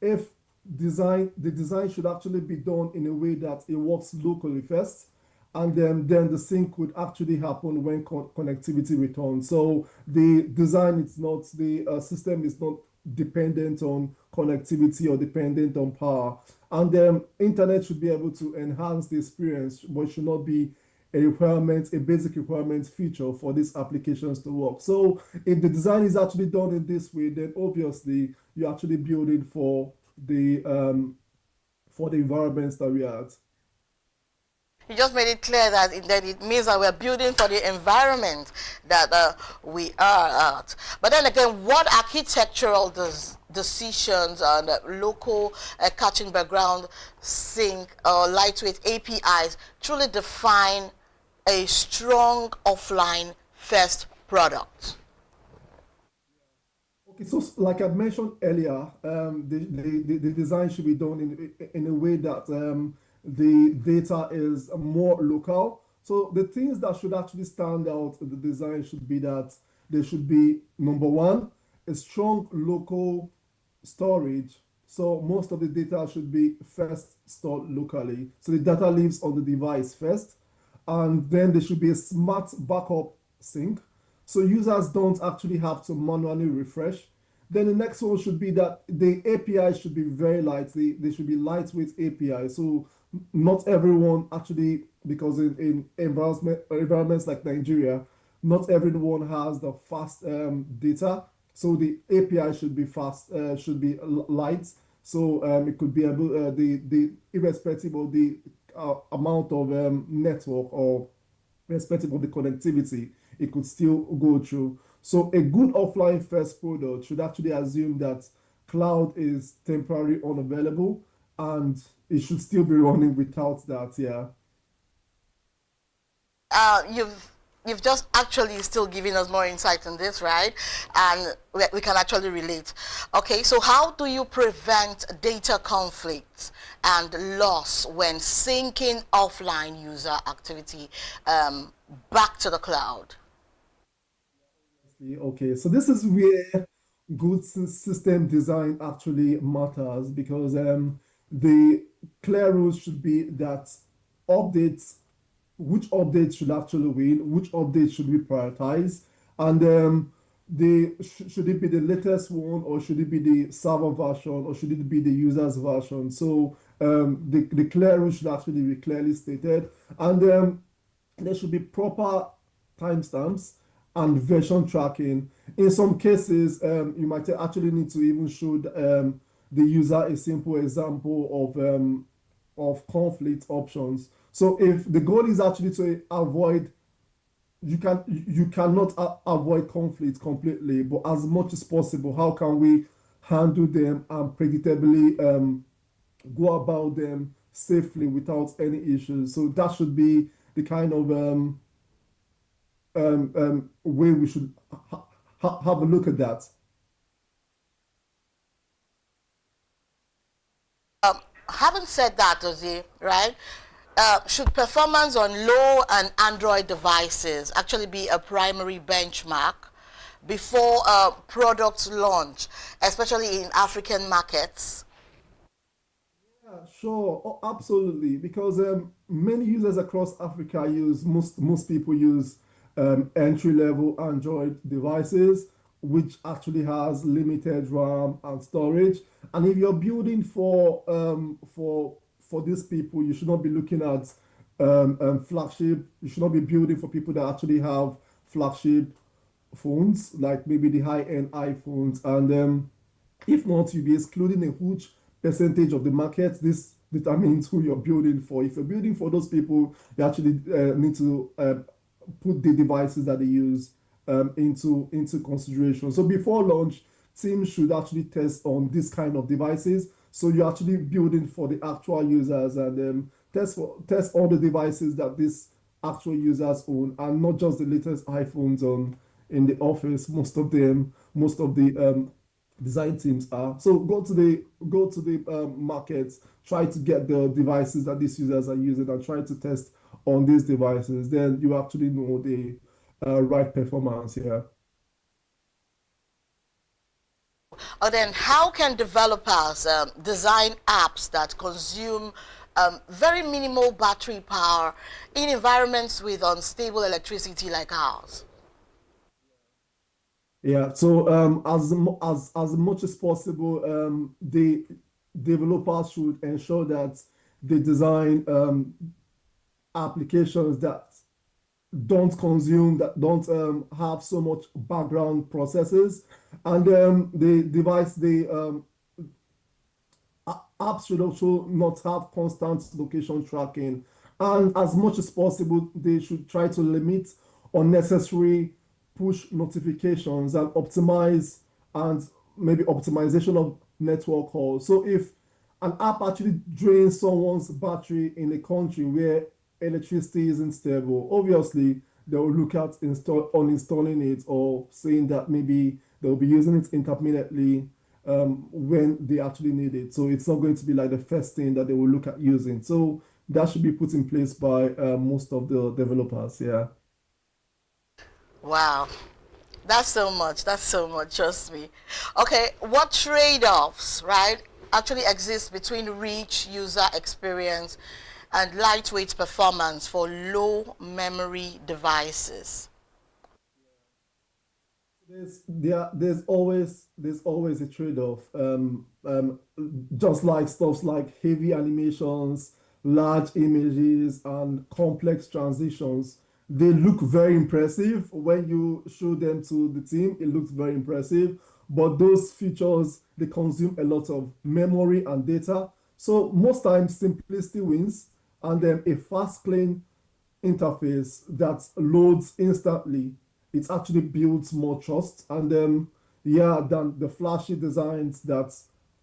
if the design should actually be done in a way that it works locally first, and then the sync would actually happen when connectivity returns. So the design is not, the system is not dependent on connectivity or dependent on power. And then internet should be able to enhance the experience, but it should not be a requirement, a basic requirement feature for these applications to work. So if the design is actually done in this way, then obviously you're actually building for the environments that we are at. You just made it clear that it means that we're building for the environment that we are at. But then again, what architectural decisions and local caching background sync or lightweight APIs truly define a strong offline first product? Okay, so like I mentioned earlier, the design should be done in a way that the data is more local. So the things that should actually stand out in the design should be that there should be, number one, a strong local storage. So most of the data should be first stored locally. So the data lives on the device first, and then there should be a smart backup sync. So users don't actually have to manually refresh. Then the next one should be that the API should be very light. They should be lightweight API. So not everyone actually, because in environments like Nigeria, not everyone has the fast data. So the API should be fast, should be light. So it could be able, the irrespective of the amount of network or irrespective of the connectivity, it could still go through. So a good offline first product should actually assume that cloud is temporarily unavailable and it should still be running without that. Yeah. You've just actually still giving us more insight on this, right? And we can actually relate. Okay, so how do you prevent data conflicts and loss when syncing offline user activity back to the cloud? Okay, so this is where good system design actually matters, because the clear rules should be that which updates should actually win, which updates should we prioritize, and should it be the latest one, or should it be the server version, or should it be the user's version? So the clear rules should actually be clearly stated, and there should be proper timestamps and version tracking. In some cases, you might actually need to even show the user a simple example of conflict options. So if the goal is actually to avoid, you cannot avoid conflict completely, but as much as possible, how can we handle them and predictably go about them safely without any issues? So that should be the kind of way we should have a look at that. Having said that, Ozzy, right? Should performance on low and Android devices actually be a primary benchmark before products launch, especially in African markets? Sure, absolutely. Because many users across Africa use most people use entry level Android devices, which actually has limited RAM and storage. And if you're building for these people, you should not be looking at flagship. You should not be building for people that actually have flagship phones, like maybe the high end iPhones, and if not, you'll be excluding a huge percentage of the market. This determines who you're building for. If you're building for those people, you actually need to put the devices that they use into consideration. So before launch, teams should actually test on this kind of devices. So you're actually building for the actual users, and test all the devices that these actual users own, and not just the latest iPhones on in the office. Most of the design teams are. So go to the markets, try to get the devices that these users are using, and try to test on these devices. Then you actually know the right performance here. Then how can developers design apps that consume very minimal battery power in environments with unstable electricity like ours? Yeah, so as much as possible, the developers should ensure that they design applications that don't have so much background processes, and the apps should also not have constant location tracking, and as much as possible they should try to limit unnecessary push notifications and maybe optimization of network calls. So if an app actually drains someone's battery in a country where electricity isn't stable, obviously they'll look at uninstalling it, or saying that maybe they'll be using it intermittently when they actually need it. So it's not going to be like the first thing that they will look at using. So that should be put in place by most of the developers. Yeah. Wow. That's so much. That's so much. Trust me. Okay. What trade-offs, right, actually exist between rich user experience and lightweight performance for low memory devices? There's always a trade-off. Just like stuff like heavy animations, large images, and complex transitions, they look very impressive when you show them to the team. It looks very impressive, but those features, they consume a lot of memory and data. So most times simplicity wins, and then a fast, clean interface that loads instantly, it actually builds more trust, and than the flashy designs that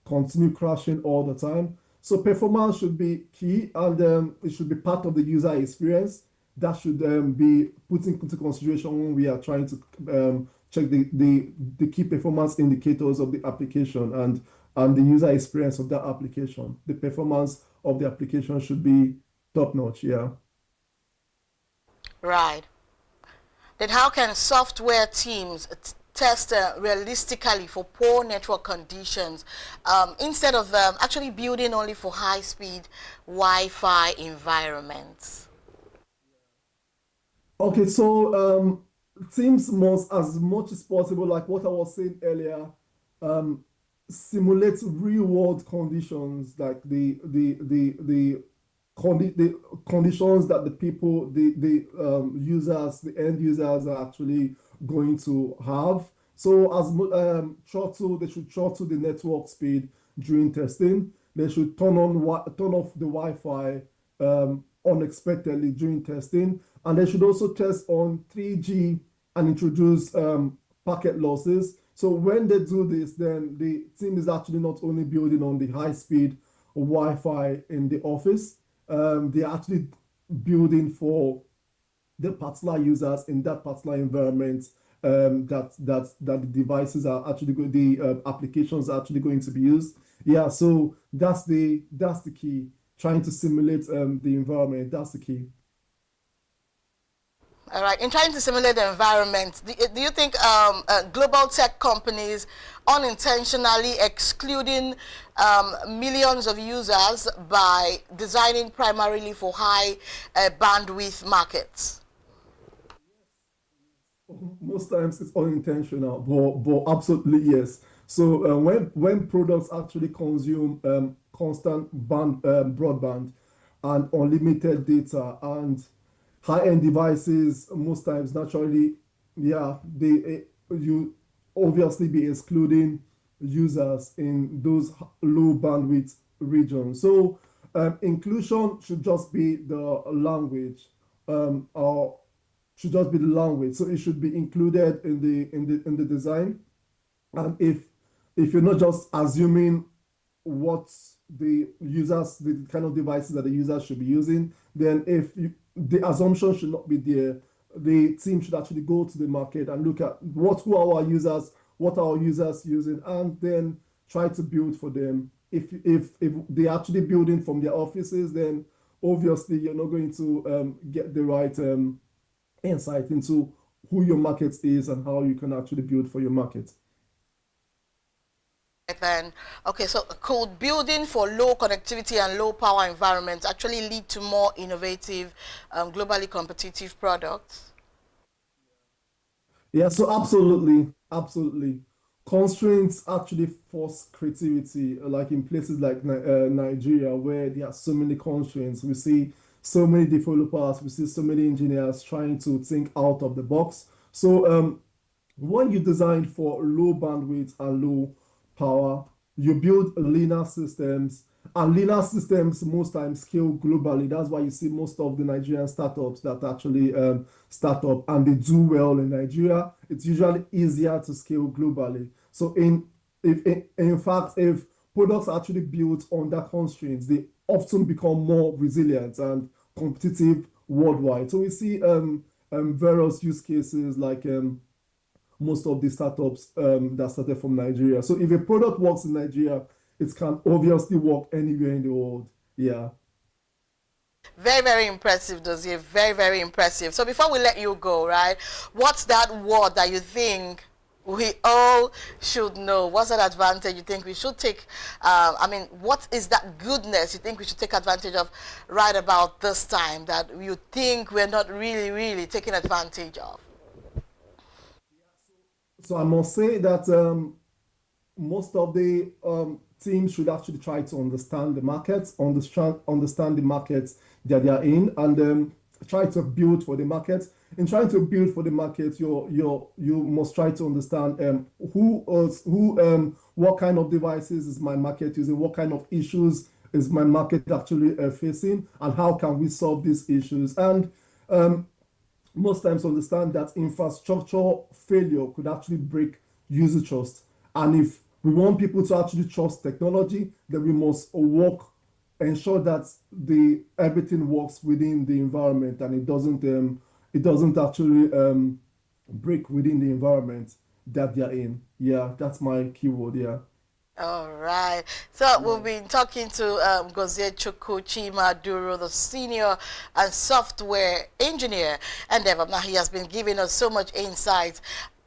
continue crashing all the time. So performance should be key, and it should be part of the user experience. That should be put into consideration when we are trying to check the key performance indicators of the application, and the user experience of that application. The performance of the application should be top notch. Yeah. Right. Then how can software teams test realistically for poor network conditions instead of actually building only for high-speed Wi-Fi environments? Okay, so teams must, as much as possible, like what I was saying earlier, simulate real-world conditions, like the conditions that the people, the users, the end users are actually going to have. So they should throttle the network speed during testing. They should turn off the Wi-Fi unexpectedly during testing, and they should also test on 3G and introduce packet losses. So when they do this, then the team is actually not only building on the high-speed Wi-Fi in the office, they're actually building for the particular users in that particular environment, that the devices are actually the applications are actually going to be used. Yeah, so that's the key. Trying to simulate the environment. That's the key. All right. In trying to simulate the environment, do you think global tech companies unintentionally excluding millions of users by designing primarily for high bandwidth markets? Most times it's unintentional, but absolutely yes. So when products actually consume constant broadband and unlimited data and high-end devices, most times naturally, yeah, you obviously be excluding users in those low bandwidth regions. So inclusion should just be the language, or should just be the language. So it should be included in the design. And if you're not just assuming what the kind of devices that the users should be using, then the assumption should not be there. The team should actually go to the market and look at what are our users using, and then try to build for them. If they're actually building from their offices, then obviously you're not going to get the right insight into who your market is and how you can actually build for your market. Then, okay, so could building for low connectivity and low power environments actually lead to more innovative, globally competitive products? Yeah, so absolutely. Constraints actually force creativity, like in places like Nigeria, where there are so many constraints. We see so many developers, we see so many engineers trying to think out of the box. So when you design for low bandwidth and low power, you build linear systems, and linear systems most times scale globally. That's why you see most of the Nigerian startups that actually start up and they do well in Nigeria. It's usually easier to scale globally. So in fact, if products are actually built under constraints, they often become more resilient and competitive worldwide. So we see various use cases like most of the startups that started from Nigeria. So if a product works in Nigeria, it can obviously work anywhere in the world. Yeah. Very, very impressive, Dozie. Very, very impressive. So before we let you go, right, what's that word that you think we all should know? What's that advantage you think we should take? What is that goodness you think we should take advantage of right about this time that you think we're not really taking advantage of? So I must say that most of the teams should actually try to understand the markets, understand the markets that they are in, and try to build for the markets. In trying to build for the market, you must try to understand what kind of devices is my market using, what kind of issues is my market actually facing, and how can we solve these issues. And most times understand that infrastructure failure could actually break user trust. And if we want people to actually trust technology, then we must ensure that everything works within the environment and it doesn't actually break within the environment that they're in. Yeah, that's my keyword. Yeah. All right. So we've been talking to Gozie Chukwu Duro, the senior and software engineer, and now he has been giving us so much insight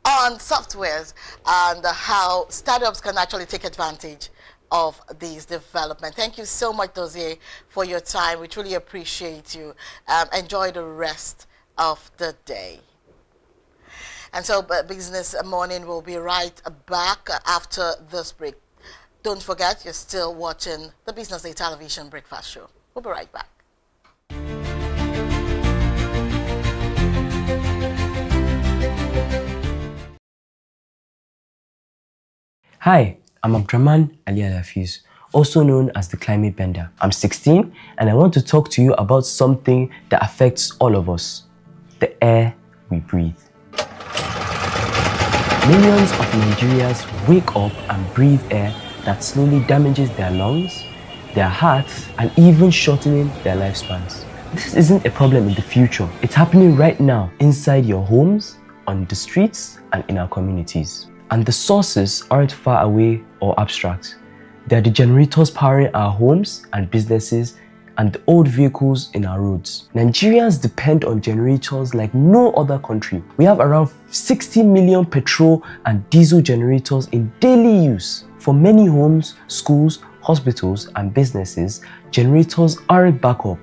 on softwares and how startups can actually take advantage of these development. Thank you so much, Dozie, for your time. We truly appreciate you. Enjoy the rest of the day. And so Business Morning will be right back after this break. Don't forget, you're still watching the Business Day Television Breakfast Show. We'll be right back. Hi, I'm Abdraman Ali Alafiz, also known as the Climate Bender. I'm 16 and I want to talk to you about something that affects all of us, the air we breathe. Millions of Nigerians wake up and breathe air that slowly damages their lungs, their hearts, and even shortening their lifespans. This isn't a problem in the future. It's happening right now, inside your homes, on the streets, and in our communities. And the sources aren't far away or abstract. They're the generators powering our homes and businesses and the old vehicles in our roads. Nigerians depend on generators like no other country. We have around 60 million petrol and diesel generators in daily use. For many homes, schools, hospitals, and businesses, generators aren't backup,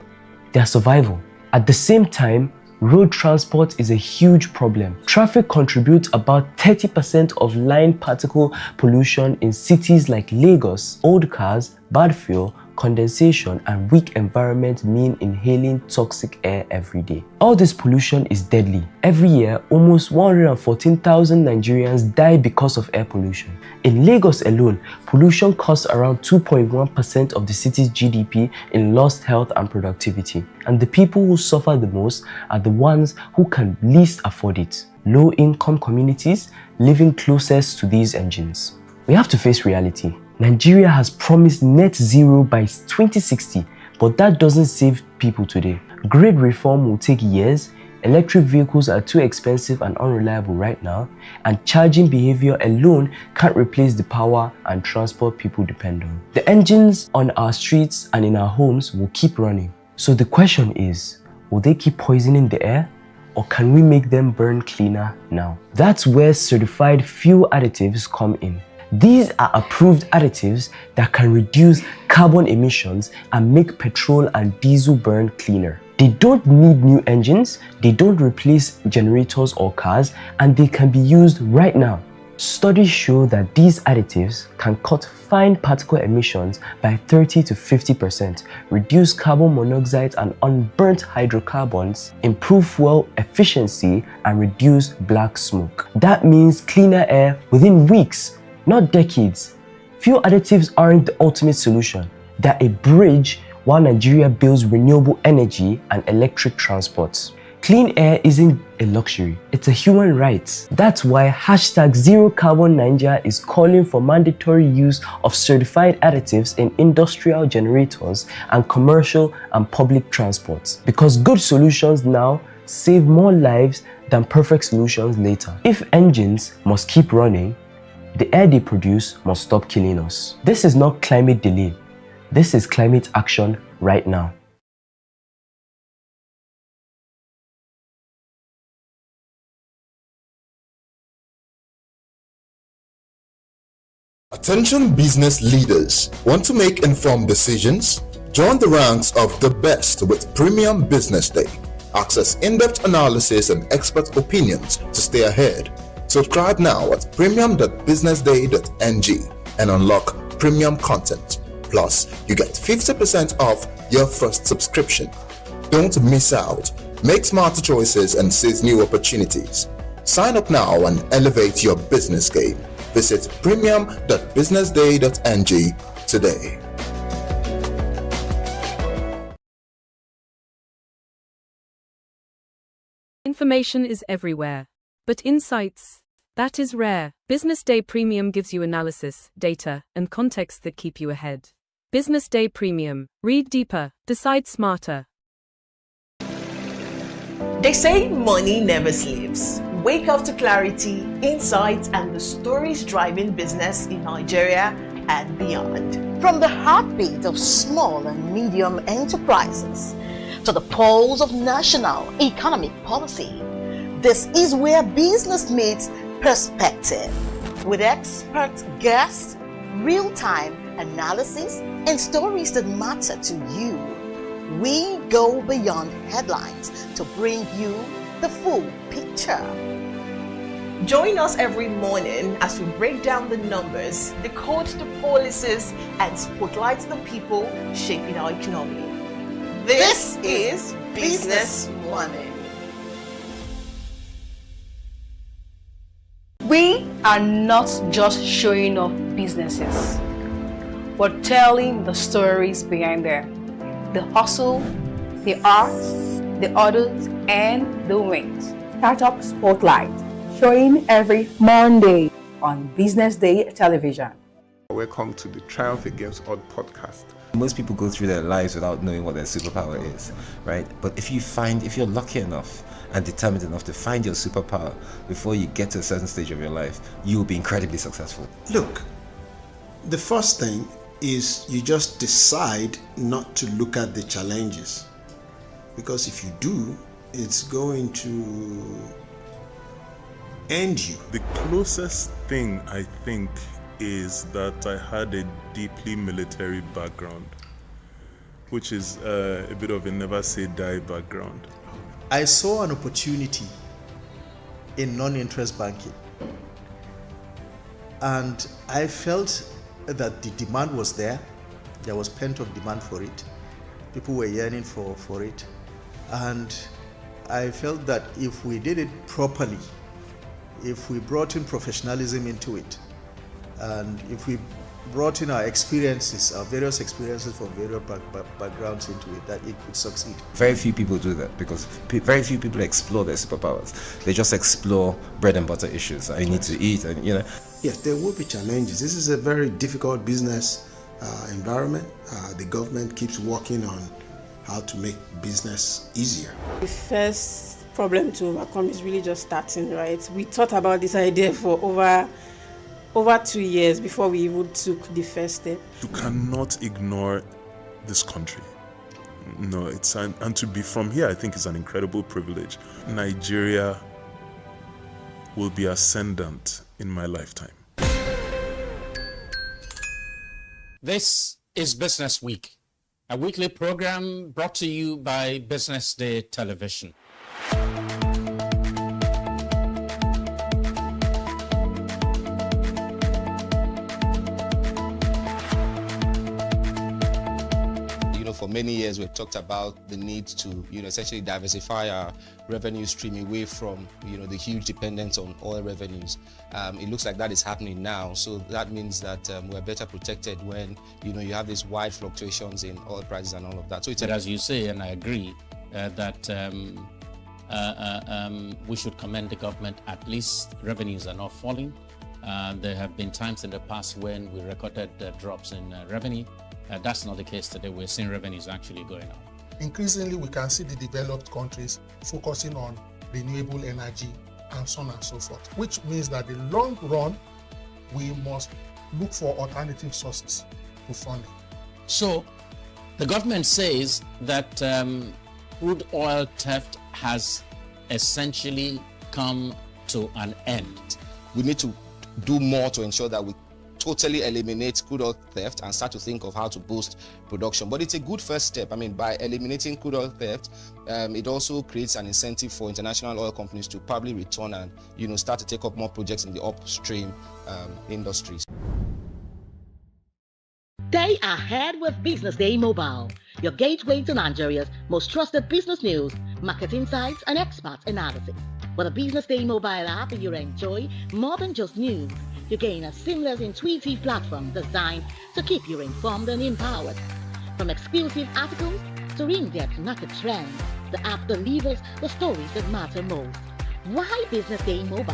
they are survival. At the same time, road transport is a huge problem. Traffic contributes about 30% of line particle pollution in cities like Lagos. Old cars, bad fuel, condensation, and weak environment mean inhaling toxic air every day. All this pollution is deadly. Every year, almost 114,000 Nigerians die because of air pollution. In Lagos alone, pollution costs around 2.1% of the city's GDP in lost health and productivity. And the people who suffer the most are the ones who can least afford it. Low-income communities living closest to these engines. We have to face reality. Nigeria has promised net zero by 2060, but that doesn't save people today. Grid reform will take years, electric vehicles are too expensive and unreliable right now, and charging behavior alone can't replace the power and transport people depend on. The engines on our streets and in our homes will keep running. So the question is, will they keep poisoning the air? Or can we make them burn cleaner now? That's where certified fuel additives come in. These are approved additives that can reduce carbon emissions and make petrol and diesel burn cleaner. They don't need new engines, they don't replace generators or cars, and they can be used right now. Studies show that these additives can cut fine particle emissions by 30 to 50%, reduce carbon monoxide and unburnt hydrocarbons, improve fuel efficiency, and reduce black smoke. That means cleaner air within weeks, not decades. Fuel additives aren't the ultimate solution. They're a bridge while Nigeria builds renewable energy and electric transports. Clean air isn't a luxury, it's a human right. That's why #ZeroCarbonNigeria is calling for mandatory use of certified additives in industrial generators and commercial and public transports. Because good solutions now save more lives than perfect solutions later. If engines must keep running, the air they produce must stop killing us. This is not climate delay. This is climate action right now. Attention business leaders. Want to make informed decisions? Join the ranks of the best with Premium Business Day. Access in-depth analysis and expert opinions to stay ahead. Subscribe now at premium.businessday.ng and unlock premium content. Plus, you get 50% off your first subscription. Don't miss out. Make smarter choices and seize new opportunities. Sign up now and elevate your business game. Visit premium.businessday.ng today. Information is everywhere, but insights, that is rare. Business Day Premium gives you analysis, data, and context that keep you ahead. Business Day Premium. Read deeper, decide smarter. They say money never sleeps. Wake up to clarity, insights, and the stories driving business in Nigeria and beyond. From the heartbeat of small and medium enterprises to the pulse of national economic policy, this is where business meets perspective. With expert guests, real-time analysis, and stories that matter to you, we go beyond headlines to bring you the full picture. Join us every morning as we break down the numbers, decode the policies, and spotlight the people shaping our economy. This is Business Money. We are not just showing off businesses, but telling the stories behind them. The hustle, the art, the orders, and the wins. Startup Spotlight, showing every Monday on Business Day television. Welcome to the Triumph Against Odd podcast. Most people go through their lives without knowing what their superpower is, right? But if you're lucky enough and determined enough to find your superpower before you get to a certain stage of your life, you will be incredibly successful. Look, the first thing is you just decide not to look at the challenges, because if you do, it's going to end you. The closest thing I think is that I had a deeply military background, which is a bit of a never say die background. I saw an opportunity in non-interest banking, and I felt that the demand was there. There was pent-up demand for it. People were yearning for it, and I felt that if we did it properly, if we brought in professionalism into it, and if we brought in our experiences, our various experiences from various backgrounds into it, that it could succeed. Very few people do that because very few people explore their superpowers. They just explore bread and butter issues. I need to eat, and Yes, there will be challenges. This is a very difficult business environment. The government keeps working on how to make business easier. The first problem to overcome is really just starting, right? We thought about this idea for over 2 years before we even took the first step. You cannot ignore this country. No, and to be from here, I think is an incredible privilege. Nigeria will be ascendant in my lifetime. This is Business Week, a weekly program brought to you by BusinessDay Television. For many years, we've talked about the need to, essentially diversify our revenue stream away from, the huge dependence on oil revenues. It looks like that is happening now. So that means that we're better protected when, you have these wide fluctuations in oil prices and all of that. So it's as you say, and I agree, that we should commend the government. At least revenues are not falling. There have been times in the past when we recorded drops in revenue. That's not the case today. We're seeing revenues actually going up. Increasingly, we can see the developed countries focusing on renewable energy and so on and so forth, which means that in the long run, we must look for alternative sources to funding. So, the government says that crude oil theft has essentially come to an end. We need to do more to ensure that we totally eliminate crude oil theft and start to think of how to boost production. But it's a good first step. By eliminating crude oil theft, it also creates an incentive for international oil companies to probably return and start to take up more projects in the upstream industries. Stay ahead with Business Day Mobile, your gateway to Nigeria's most trusted business news, market insights, and expert analysis. With a Business Day Mobile app, you'll enjoy more than just news. You gain a seamless, intuitive platform designed to keep you informed and empowered. From exclusive articles to in-depth market trends, the app delivers the stories that matter most. Why Business Day Mobile?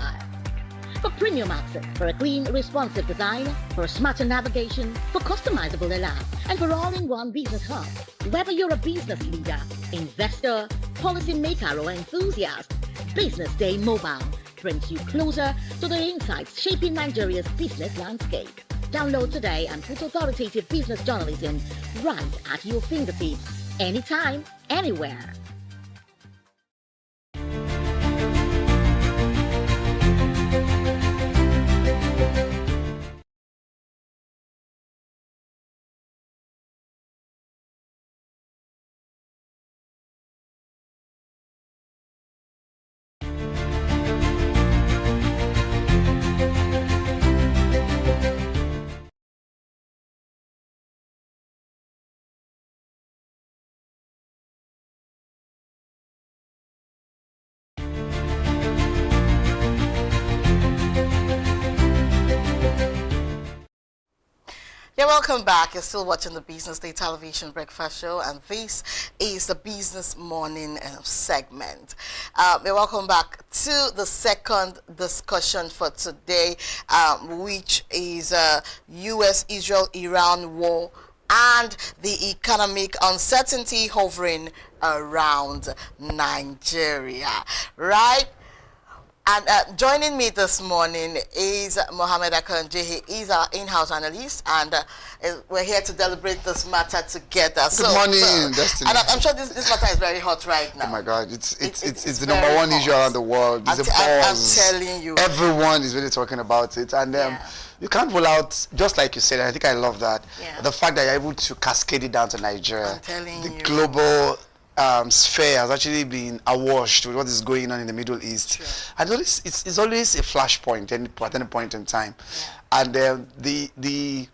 For premium access, for a clean, responsive design, for smarter navigation, for customizable alerts, and for all-in-one business hub. Whether you're a business leader, investor, policymaker, or enthusiast, Business Day Mobile brings you closer to the insights shaping Nigeria's business landscape. Download today and put authoritative business journalism right at your fingertips, anytime, anywhere. Yeah, welcome back. You're still watching the Business Day Television Breakfast Show, and this is the Business Morning segment. Welcome back to the second discussion for today, which is U.S.-Israel-Iran war and the economic uncertainty hovering around Nigeria, right? And joining me this morning is Mohammed Akanji. He is our in-house analyst, and we're here to deliberate this matter together. Good morning, Destiny. And I'm sure this matter is very hot right now. Oh my God, it's the number one issue around the world. It's a buzz. I'm telling you. Everyone is really talking about it, and you can't rule out, just like you said, and I think I love that, the fact that you're able to cascade it down to Nigeria. I'm telling you. The global sphere has actually been awash with what is going on in the Middle East. Sure. And it's always a flashpoint at any point in time. Yeah. And the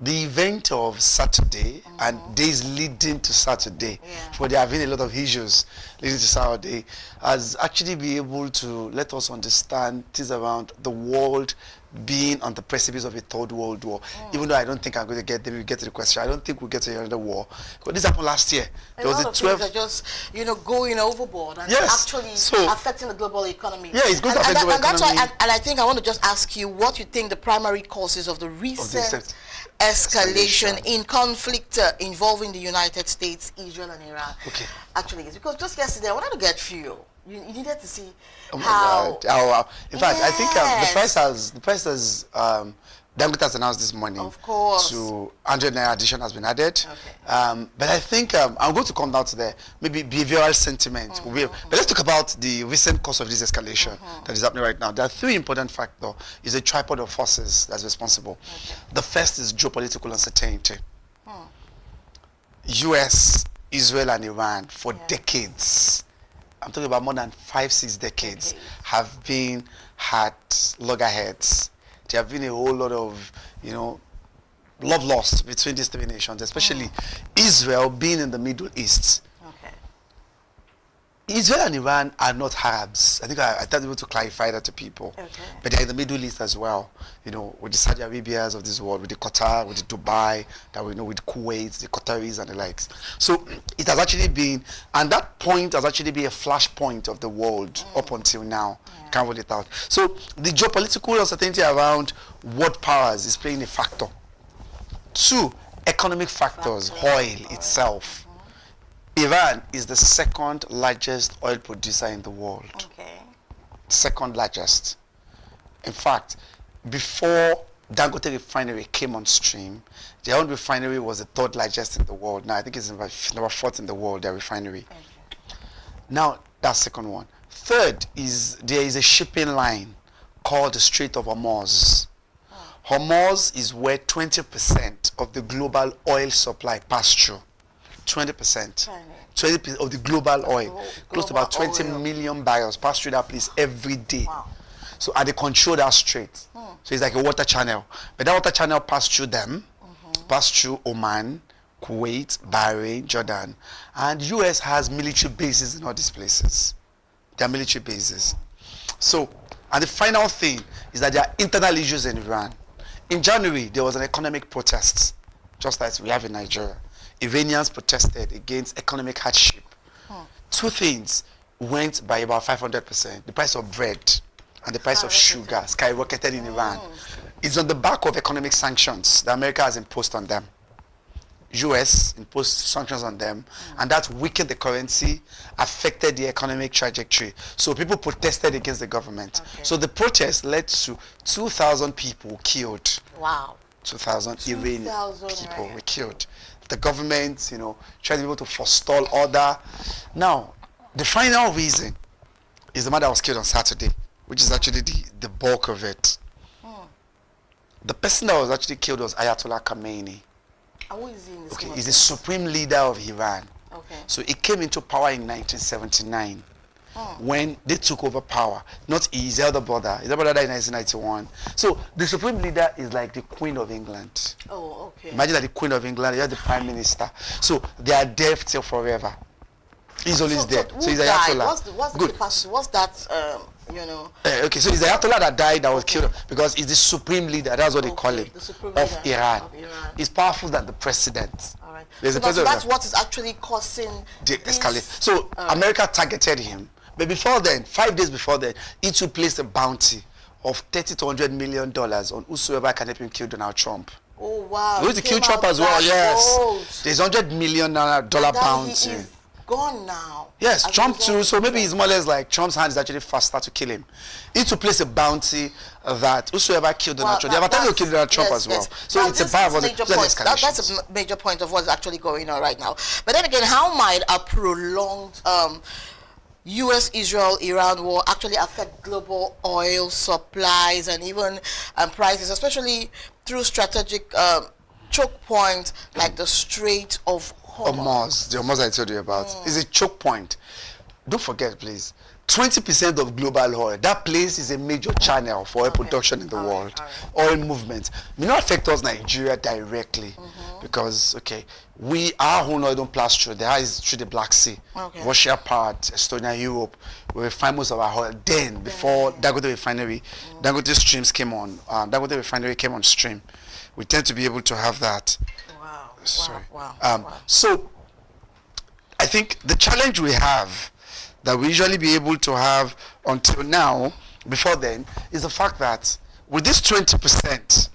event of Saturday and days leading to Saturday, where there have been a lot of issues leading to Saturday, has actually been able to let us understand things around the world being on the precipice of a third world war. Even though I don't think I'm going to get there, we get to the question. I don't think we'll get to another war. But this happened last year. There was a 12. Are just going overboard and actually affecting the global economy. Yeah, it's going to affect the global economy. That's why, and I think I want to just ask you what you think the primary causes of the recent escalation in conflict involving the United States, Israel, and Iran. Okay. Actually, it's because just yesterday I wanted to get fuel. You needed to see how. In fact, I think the price has Dangote has announced this morning. Of course. To 100 naira addition has been added. Okay. But I think I'm going to come down to the maybe behavioral sentiment. But let's talk about the recent cause of this escalation that is happening right now. There are three important factors. It's a tripod of forces that's responsible. Okay. The first is geopolitical uncertainty. US, Israel, and Iran for decades, I'm talking about more than 5-6 decades, have been at loggerheads. There have been a whole lot of, love lost between these three nations, especially Israel being in the Middle East. Okay. Israel and Iran are not Arabs. I think I tried to clarify that to people. Okay. But they're in the Middle East as well. With the Saudi Arabias of this world, with the Qatar, with the Dubai, that we know, with Kuwait, the Qataris and the likes. So it has actually been, and that point has actually been a flashpoint of the world up until now. Yeah. Can't rule it out. So the geopolitical uncertainty around world powers is playing a factor. 2, economic factors, oil itself. Iran is the second largest oil producer in the world. Okay. Second largest. In fact, before Dangote refinery came on stream, their own refinery was the third largest in the world. Now I think it's number 4th in the world, their refinery. Okay. Now that's second one. Third is there is a shipping line called the Strait of Hormuz. Hormuz is where 20% of the global oil supply pass through. 20%. 20% of the global oil. Close to about 20 million barrels pass through that place every day. Wow. So, and they control that strait. So it's like a water channel. But that water channel passed through them, passed through Oman, Kuwait, Bahrain, Jordan. And US has military bases in all these places. They are military bases. So, and the final thing is that there are internal issues in Iran. In January, there was an economic protest, just like we have in Nigeria. Iranians protested against economic hardship. 2 things went by about 500%. The price of bread and the price of sugar skyrocketed in Iran. It's on the back of economic sanctions that America has imposed on them. US imposed sanctions on them, and that weakened the currency, affected the economic trajectory. So people protested against the government. Okay. So the protest led to 2,000 people killed. Wow. 2,000 Iranian people were killed. The government, tried to be able to forestall order. Now, the final reason is the man that was killed on Saturday, which is actually the bulk of it. The person that was actually killed was Ayatollah Khamenei. Who is he in this he's the supreme leader of Iran. Okay. So he came into power in 1979 when they took over power. Not his elder brother. His elder brother died in 1991. So the supreme leader is like the Queen of England. Oh, okay. Imagine that the Queen of England, you're the Prime Minister. So they are there till forever. He's always there. So he's Ayatollah. What's that? Okay, so it's the Ayatollah that died, that was killed, because he's the supreme leader, that's what they call him, of Iran. He's powerful than the president. All right. So that's what is actually causing the escalation. So America targeted him, but before then, 5 days before then, he too placed a bounty of $30 to $100 million on whosoever can help him kill Donald Trump. Oh wow! He to kill Trump as well. Yes, there's $100 million bounty. gone now. Yes, As a Trump result too. So of maybe that. it's more or less like Trump's hand is actually faster to kill him. He to place a bounty that whosoever killed Donald Trump, they have attempted to kill Donald Trump as well. So Now, it's a this power major point. That's a major point of what's actually going on right now. But then again, how might a prolonged U.S., Israel, Iran war actually affect global oil supplies and even prices, especially through strategic choke points like the Strait of Hormuz? The Hormuz I told you about is a choke point. Don't forget, please. 20% of global oil. That place is a major channel for oil production in the world. Oil movement may not affect us Nigeria directly because our own oil don't pass through. There is through the Black Sea, Russia part, Estonia, Europe. We refine most of our oil. Then before Dangote refinery, Dangote streams came on. Dangote refinery came on stream. We tend to be able to have that. Wow. Sorry. Wow. So I think the challenge we have that we usually be able to have until now, before then, is the fact that with this 20%,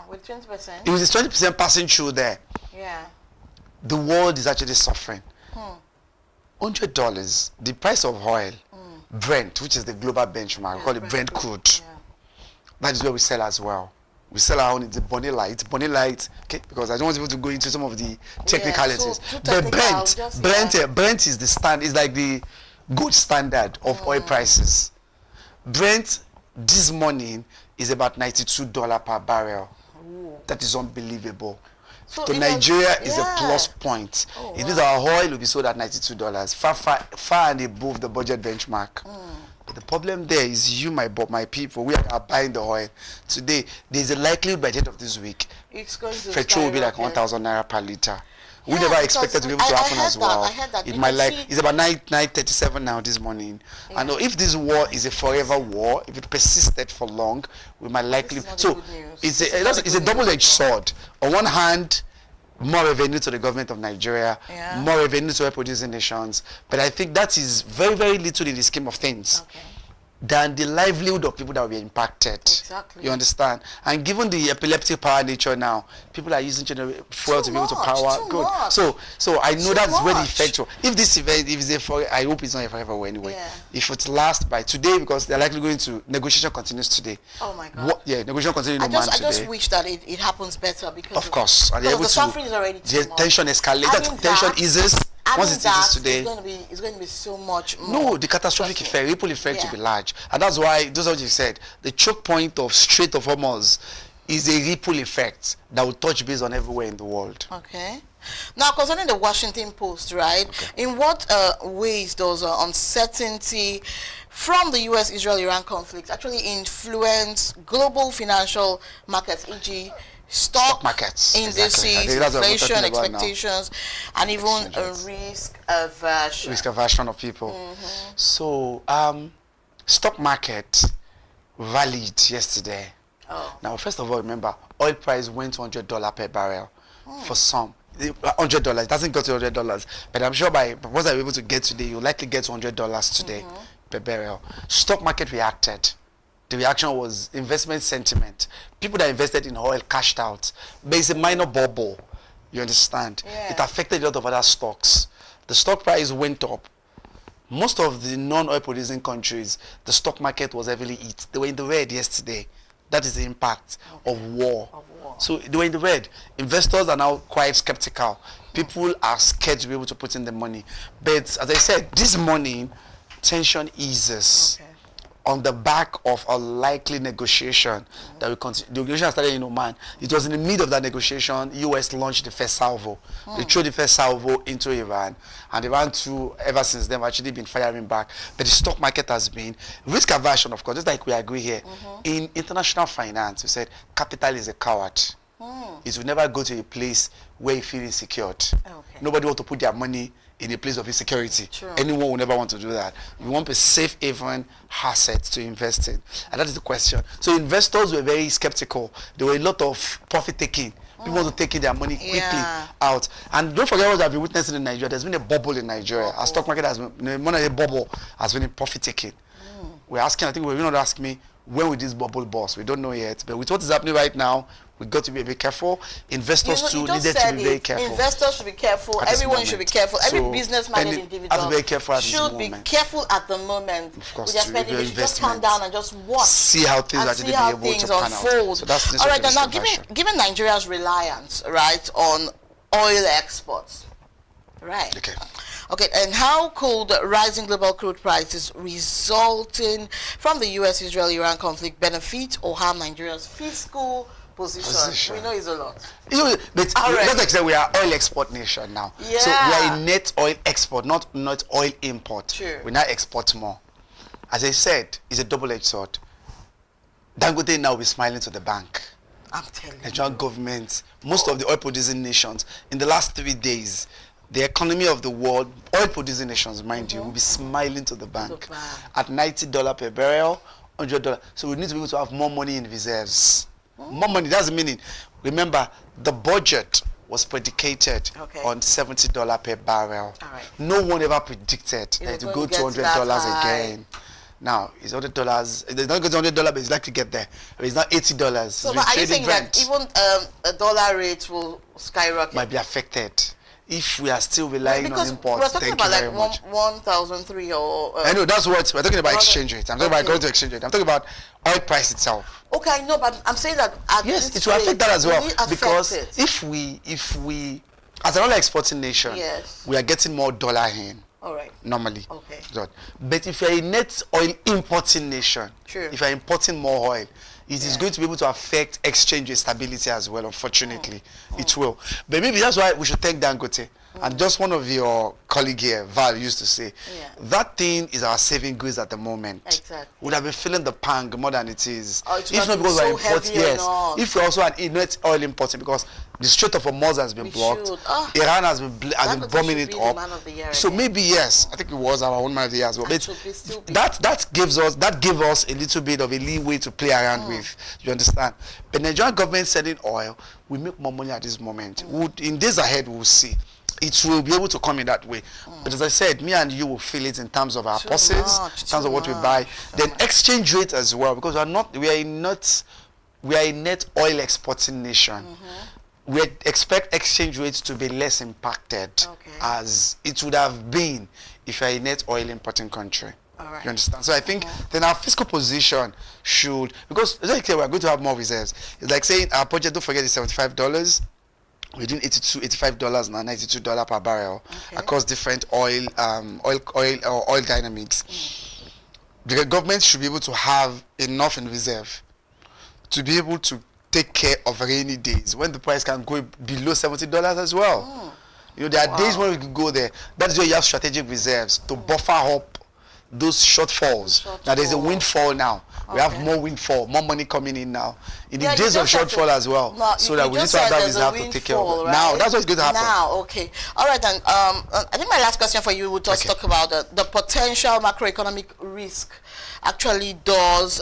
with 20%, it was this 20% passing through there, the world is actually suffering. $100, the price of oil, Brent, which is the global benchmark, we call it Brent crude. That is where we sell as well. We sell our own, it's Bonnie Light, okay, because I don't want people to go into some of the technicalities. But Brent is the stand, is like the gold standard of oil prices. Brent this morning is about $92 per barrel. That is unbelievable. So to Nigeria is a plus point. It means our oil will be sold at $92, far and above the budget benchmark. But the problem there is you, my people, we are buying the oil. Today, there's a likelihood by the end of this week, petrol will be like 1,000 naira per liter. We never expected to be able to happen as well. It might it's about 9:37 now this morning. I know if this war is a forever war, if it persisted for long, we might likely. So it's a double-edged sword. On one hand, more revenue to the government of Nigeria, more revenue to oil producing nations. But I think that is very, very little in the scheme of things than the livelihood of people that will be impacted. Exactly. You understand? And given the epileptic power nature now, people are using fuel to be able to power. Good. So I know that's where the effect. If this event, I hope it's not a forever war anyway. If it lasts by today, because they're likely going to negotiation continues today. Oh my God. Negotiation continues today. I just wish that it happens better because of course, and the suffering is already too much. Tension escalates. Tension eases. Once it is today, it's going to be so much more. No, the catastrophic effect, ripple effect will be large, and that's why those are what you said. The choke point of Strait of Hormuz is a ripple effect that will touch base on everywhere in the world. Okay. Now, concerning the Washington Post, right? In what ways does uncertainty from the U.S., Israel, Iran conflict actually influence global financial markets, e.g., stock markets, indices, inflation expectations, and even a risk aversion. Risk aversion of people. So, stock market rallied yesterday. Now, first of all, remember, oil price went to $100 per barrel for some. $100, it doesn't go to $100, but I'm sure by what I'm able to get today, you'll likely get to $100 today per barrel. Stock market reacted. The reaction was investment sentiment. People that invested in oil cashed out. But it's a minor bubble. You understand? It affected a lot of other stocks. The stock price went up. Most of the non-oil producing countries, the stock market was heavily hit. They were in the red yesterday. That is the impact of war. So they were in the red. Investors are now quite skeptical. People are scared to be able to put in the money. But as I said, this morning, tension eases. On the back of a likely negotiation that we continue. The negotiation started in Oman. It was in the middle of that negotiation, US launched the first salvo. They threw the first salvo into Iran. And Iran too, ever since then, have actually been firing back. But the stock market has been risk aversion, of course, just like we agree here. In international finance, we said capital is a coward. It will never go to a place where you feel insecure. Nobody wants to put their money in a place of insecurity. Anyone will never want to do that. You want a safe haven asset to invest in. And that is the question. So investors were very skeptical. There were a lot of profit taking. People want to take in their money quickly out. And don't forget what I've been witnessing in Nigeria. There's been a bubble in Nigeria. Our stock market has been, one of the bubble has been in profit taking. We're asking, I think we're not asking me, when will this bubble burst? We don't know yet. But with what is happening right now, We got to be a bit careful. Investors you too just needed to said be very it. careful. Investors should be careful. At this Everyone should be moment. careful. Every So, business-minded and individual have to be very careful at this should be moment. careful at the moment. Of course, with their to spending. your They should just calm investments. down and just watch. See how things and actually see be how able things to pan unfold. out. So that's all right. the Now, given Nigeria's reliance, right, on oil exports, right? Okay, and how could rising global crude prices resulting from the U.S.-Israel-Iran conflict benefit or harm Nigeria's fiscal position? We know it's a lot. But let's like say we are oil export nation now. Yeah. So we are a net oil export, not oil import. Sure. We now export more. As I said, it's a double-edged sword. Dangote now will be smiling to the bank. I'm telling you. Nigerian government, most of the oil-producing nations, in the last 3 days, the economy of the world, oil-producing nations, mind you, will be smiling to the bank at $90 per barrel, $100. So we need to be able to have more money in reserves. More money, that's the meaning. Remember, the budget was predicated on $70 per barrel. No one ever predicted that it would go to $100 again. Now, it's $100. It's not going to $100, but it's likely to get there. It's not $80. So, but are you saying that even a dollar rate will skyrocket? Might be affected if we are still relying on imports. We're talking about like 1,003 or... I know, that's what we're talking about. Exchange rate. I'm talking about going to exchange rate. I'm talking about oil price itself. Okay, I know, but I'm saying that yes, it will affect that as well, because if we as an oil exporting nation, we are getting more dollar in. All right. Normally. Okay. But if you're a net oil importing nation, if you're importing more oil, it is going to be able to affect exchange rate stability as well, unfortunately. It will. But maybe that's why we should thank Dangote. And just one of your colleague here, Val, used to say, that thing is our saving grace at the moment. Exactly. Would have been feeling the pang more than it is. If not because we're importing, if we also had net oil importing, because the Strait of Hormuz has been blocked, Iran has been bombing it up. So maybe yes, I think it was our own man of the year as well. But that gave us a little bit of a leeway to play around with. You understand? But Nigerian government selling oil, we make more money at this moment. In days ahead, we'll see. It will be able to come in that way. But as I said, me and you will feel it in terms of our purses, in terms of what we buy. Then exchange rate as well, because we are a net oil exporting nation. We expect exchange rates to be less impacted as it would have been if you're a net oil importing country. You understand? So I think then our fiscal position should, because it's like we're going to have more reserves. It's like saying our budget, don't forget, is $75. We're doing $85 now, $92 per barrel across different oil dynamics. The government should be able to have enough in reserve to be able to take care of rainy days when the price can go below $70 as well. You know, there are days when we can go there. That's where you have strategic reserves to buffer up those shortfalls. Now there's a windfall now. We have more windfall, more money coming in now. In the days of shortfall as well. So that we need to have that reserve to take care of it. Right? Now, that's what's going to happen. Now, okay. All right, then. I think my last question for you would just talk about the potential macroeconomic risk actually does.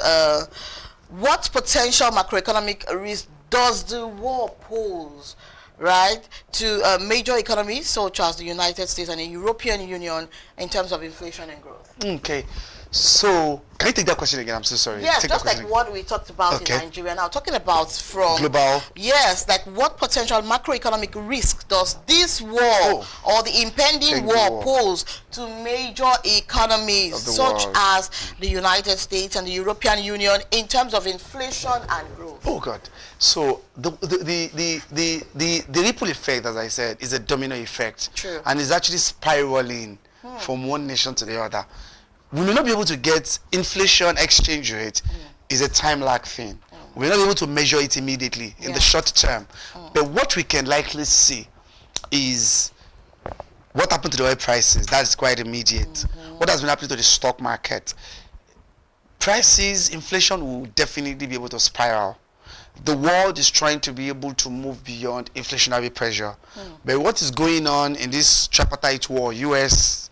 What potential macroeconomic risk does the war pose, right, to major economies such as the United States and the European Union in terms of inflation and growth? Okay. So, can you take that question again? I'm so sorry. Yes, just like what we talked about in Nigeria now. Talking about from... global. Yes, like what potential macroeconomic risk does this war or the impending war pose to major economies such as the United States and the European Union in terms of inflation and growth? Oh, God. So, the ripple effect, as I said, is a domino effect. True. And it's actually spiraling from one nation to the other. We may not be able to get inflation exchange rate is a time lag thing. We're not able to measure it immediately in the short term. But what we can likely see is what happened to the oil prices. That's quite immediate. What has been happening to the stock market. Prices, inflation will definitely be able to spiral. The world is trying to be able to move beyond inflationary pressure. But what is going on in this tripartite war, US,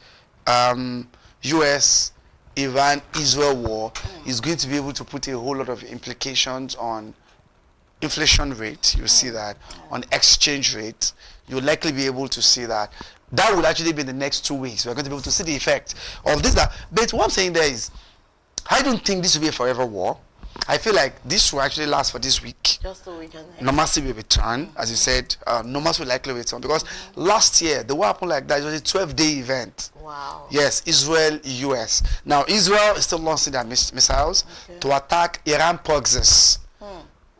Iran, Israel war is going to be able to put a whole lot of implications on inflation rate. You see that. On exchange rate, you'll likely be able to see that. That will actually be in the next 2 weeks. We're going to be able to see the effect of this. But what I'm saying there is, I don't think this will be a forever war. I feel like this will actually last for this week. Just the weekend. Normalcy will return, as you said. Normalcy will likely return because last year the war happened like that. It was a 12-day event. Wow. Yes, Israel, US. Now Israel is still launching their missiles to attack Iran proxies.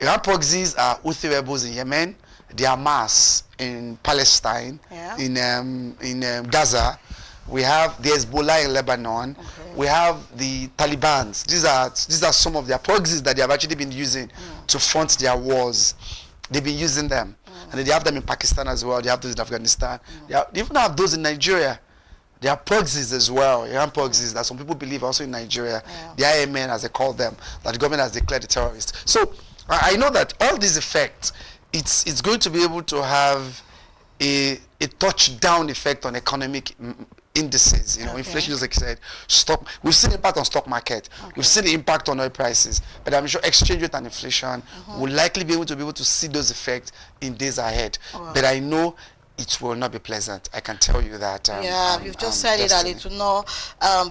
Iran proxies are Houthi rebels in Yemen. They are Hamas in Palestine, in Gaza. We have the Hezbollah in Lebanon. We have the Taliban. These are some of their proxies that they have actually been using to front their wars. They've been using them. And they have them in Pakistan as well. They have those in Afghanistan. They even have those in Nigeria. There are proxies as well, Iran proxies that some people believe also in Nigeria. The IMN, as they call them, that the government has declared the terrorists. So I know that all these effects, it's going to be able to have a touchdown effect on economic indices. Inflation, just like I said, we've seen impact on stock market. We've seen the impact on oil prices, but I'm sure exchange rate and inflation will likely be able to see those effects in days ahead. But I know it will not be pleasant. I can tell you that. You've just said it, that it will not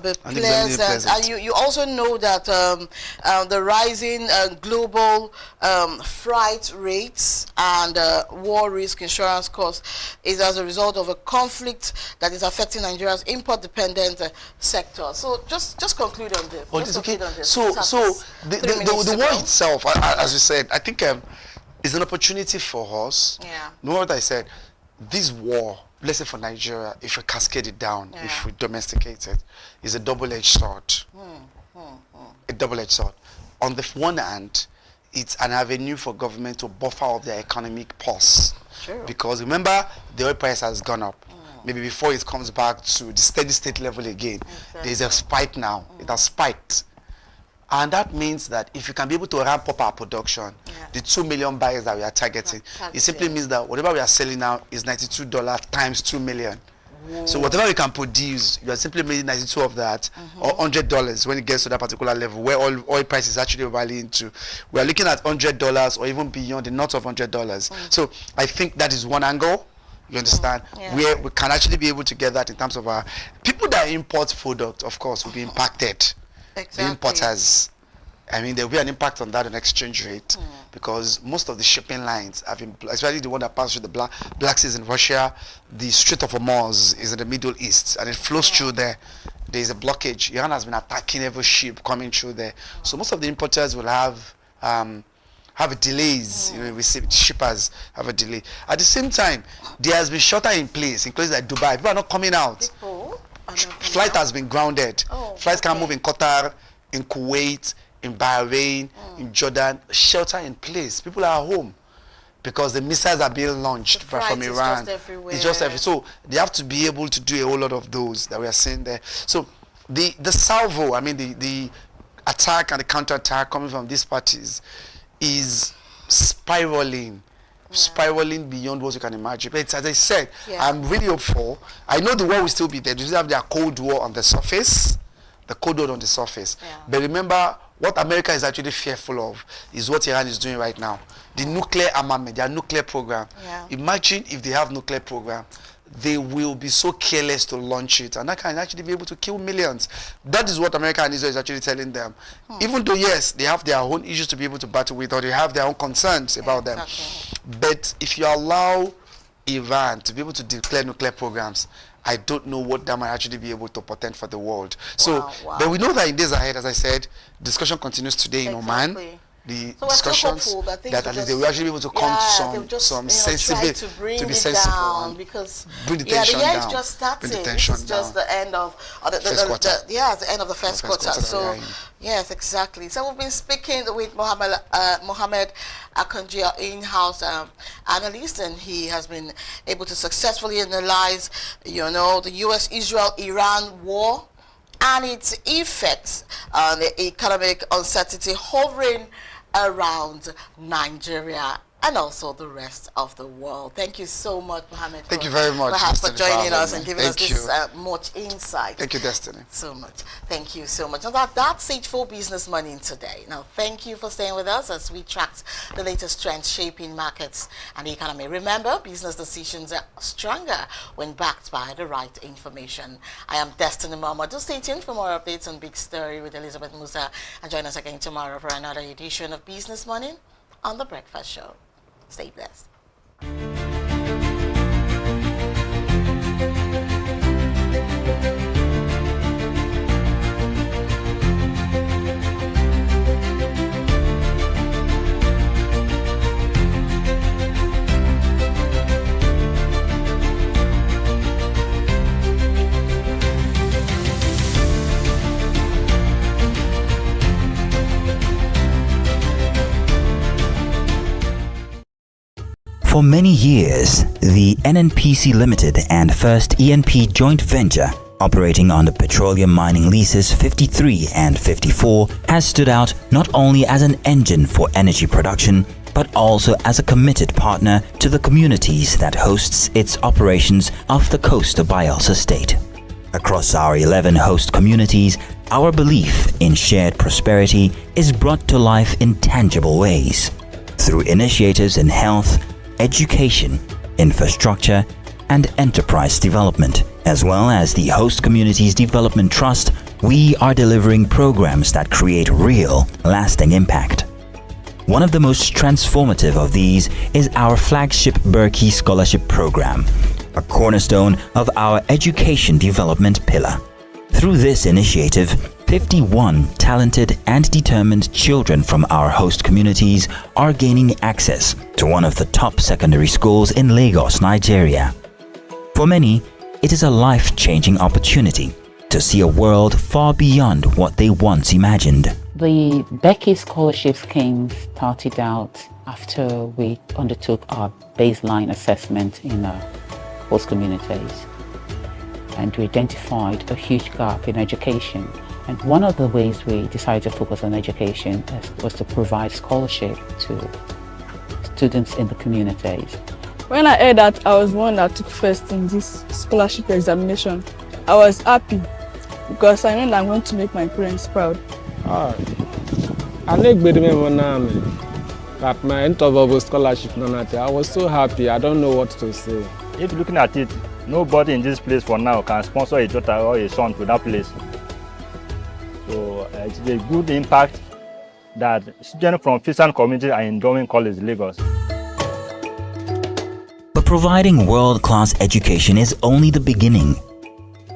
be pleasant. And you also know that the rising global freight rates and war risk insurance costs is as a result of a conflict that is affecting Nigeria's import-dependent sector. So just conclude on this. So the war itself, as you said, I think is an opportunity for us. You know what I said? This war, let's say for Nigeria, if we cascade it down, if we domesticate it, is a double-edged sword. A double-edged sword. On the one hand, it's an avenue for government to buffer up their economic pulse. Because remember, the oil price has gone up. Maybe before it comes back to the steady state level again, there's a spike now. It has spiked. And that means that if you can be able to ramp up our production, the 2 million barrels that we are targeting, it simply means that whatever we are selling now is $92 times 2 million. So whatever we can produce, you are simply making 92 of that, or $100 when it gets to that particular level, where oil price is actually rallying to. We are looking at $100 or even beyond, the north of $100. So I think that is one angle. You understand? Where we can actually be able to get that in terms of our people that import product, of course, will be impacted. The importers, I mean, there will be an impact on that on exchange rate because most of the shipping lines have been, especially the one that passes through the Black Sea in Russia, the Strait of Hormuz is in the Middle East, and it flows through there. There is a blockage. Iran has been attacking every ship coming through there. So most of the importers will have delays. Shippers have a delay. At the same time, there has been shelter in place in places like Dubai. People are not coming out. Flight has been grounded. Flights can't move in Qatar, in Kuwait, in Bahrain, in Jordan. Shelter in place. People are at home because the missiles are being launched from Iran. It's just everywhere. So they have to be able to do a whole lot of those that we are seeing there. So the salvo, I mean the attack and the counterattack coming from these parties is spiraling beyond what you can imagine. But as I said, I'm really hopeful. I know the war will still be there. They still have their Cold War on the surface. But remember, what America is actually fearful of is what Iran is doing right now. The nuclear armament, their nuclear program. Imagine if they have nuclear program, they will be so careless to launch it, and that can actually be able to kill millions. That is what America and Israel is actually telling them. Even though, yes, they have their own issues to be able to battle with, or they have their own concerns about them. But if you allow Iran to be able to declare nuclear programs, I don't know what that might actually be able to portend for the world. So, but we know that in days ahead, as I said, discussion continues today in Oman. The discussions that at least they will actually be able to come to some sensible, to be sensible, and because bring the tension down. The year is just starting. It's just the end of the end of the first quarter. So yes, exactly. So we've been speaking with Mohammed Akanji, our in-house analyst, and he has been able to successfully analyze, the U.S.-Israel-Iran war and its effects on the economic uncertainty hovering around Nigeria and also the rest of the world. Thank you so much, Mohammed. Thank you very much, for Destiny, joining for us having and me. giving us Thank this you. much insight. Thank you, Destiny. So much. Thank you so much. Now that's it for Business Money today. Now, thank you for staying with us as we tracked the latest trends shaping markets and the economy. Remember, business decisions are stronger when backed by the right information. I am Destiny Mama. Do stay tuned for more updates on Big Story with Elizabeth Musa, and join us again tomorrow for another edition of Business Money on The Breakfast Show. Stay blessed. For many years, the NNPC Limited and First ENP joint venture operating on the petroleum mining leases 53 and 54 has stood out not only as an engine for energy production, but also as a committed partner to the communities that hosts its operations off the coast of Bayelsa State. Across our 11 host communities, our belief in shared prosperity is brought to life in tangible ways. Through initiatives in health, education, infrastructure, and enterprise development, as well as the Host Communities Development Trust, we are delivering programs that create real, lasting impact. One of the most transformative of these is our flagship Berkey Scholarship Program, a cornerstone of our education development pillar. Through this initiative, 51 talented and determined children from our host communities are gaining access to one of the top secondary schools in Lagos, Nigeria. For many, it is a life-changing opportunity to see a world far beyond what they once imagined. The Becky Scholarship Scheme started out after we undertook our baseline assessment in our host communities, and we identified a huge gap in education. And one of the ways we decided to focus on education was to provide scholarship to students in the communities. When I heard that I was one that took first in this scholarship examination, I was happy because I know that I'm going to make my parents proud. I like that my interval scholarship, I was so happy, I don't know what to say. If looking at it, nobody in this place for now can sponsor a daughter or a son to that place. So it's a good impact that students from Fisan community are enjoying College Lagos. But providing world-class education is only the beginning.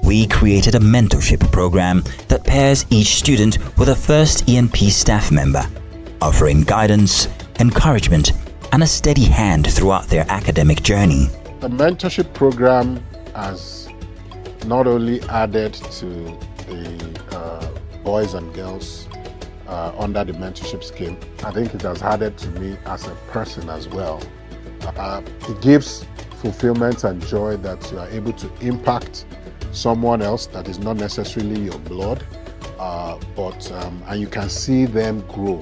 We created a mentorship program that pairs each student with a First ENP staff member, offering guidance, encouragement, and a steady hand throughout their academic journey. The mentorship program has not only added to the boys and girls under the mentorship scheme, I think it has added to me as a person as well. It gives fulfillment and joy that you are able to impact someone else that is not necessarily your blood, and you can see them grow.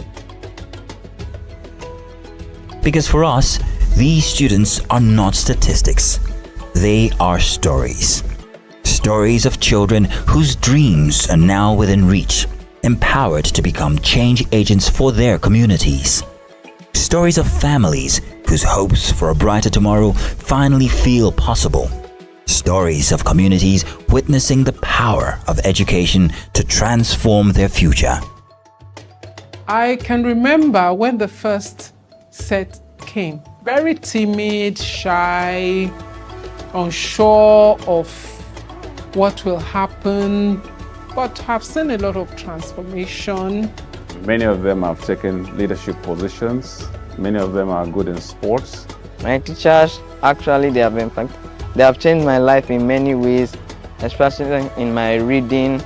Because for us, these students are not statistics. They are stories. Stories of children whose dreams are now within reach, empowered to become change agents for their communities. Stories of families whose hopes for a brighter tomorrow finally feel possible. Stories of communities witnessing the power of education to transform their future. I can remember when the first set came. Very timid, shy, unsure of what will happen, but have seen a lot of transformation. Many of them have taken leadership positions. Many of them are good in sports. My teachers, actually, they have changed my life in many ways, especially in my reading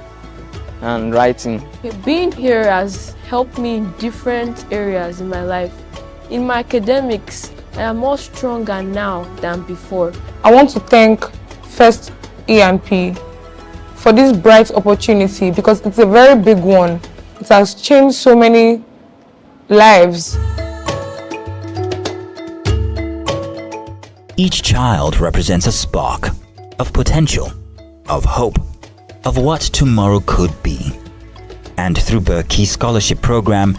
and writing. Being here has helped me in different areas in my life. In my academics, I am more stronger now than before. I want to thank First ENP for this bright opportunity because it's a very big one. It has changed so many lives. Each child represents a spark of potential, of hope, of what tomorrow could be. And through Berkey's scholarship program,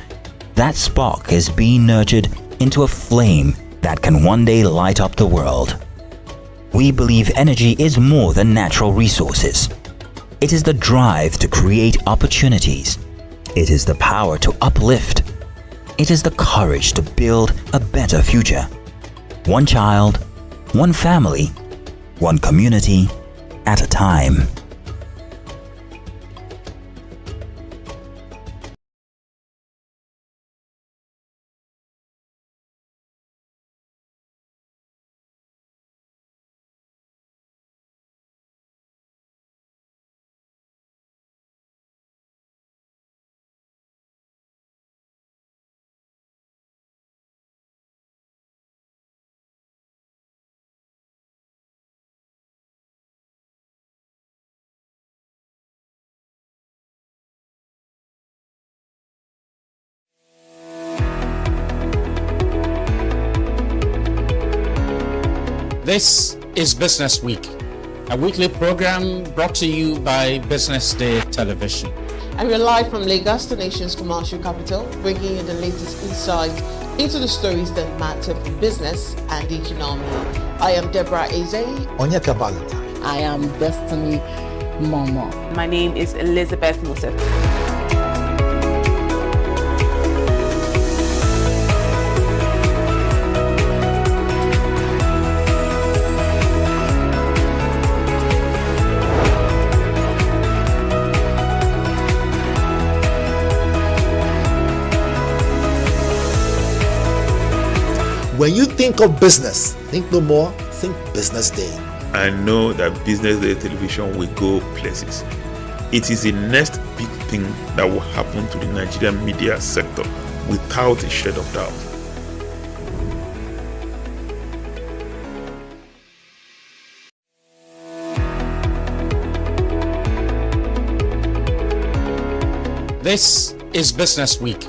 that spark is being nurtured into a flame that can one day light up the world. We believe energy is more than natural resources. It is the drive to create opportunities. It is the power to uplift. It is the courage to build a better future. One child, one family, one community at a time. This is Business Week, a weekly program brought to you by BusinessDay Television. And we're live from Lagos, the nation's commercial capital, bringing you the latest insight into the stories that matter for business and the economy. I am Deborah Eze. Onyeka Valentine. I am Destiny Momo. My name is Elizabeth Musa. When you think of business, think no more, think Business Day. I know that Business Day Television will go places. It is the next big thing that will happen to the Nigerian media sector without a shade of doubt. This is Business Week,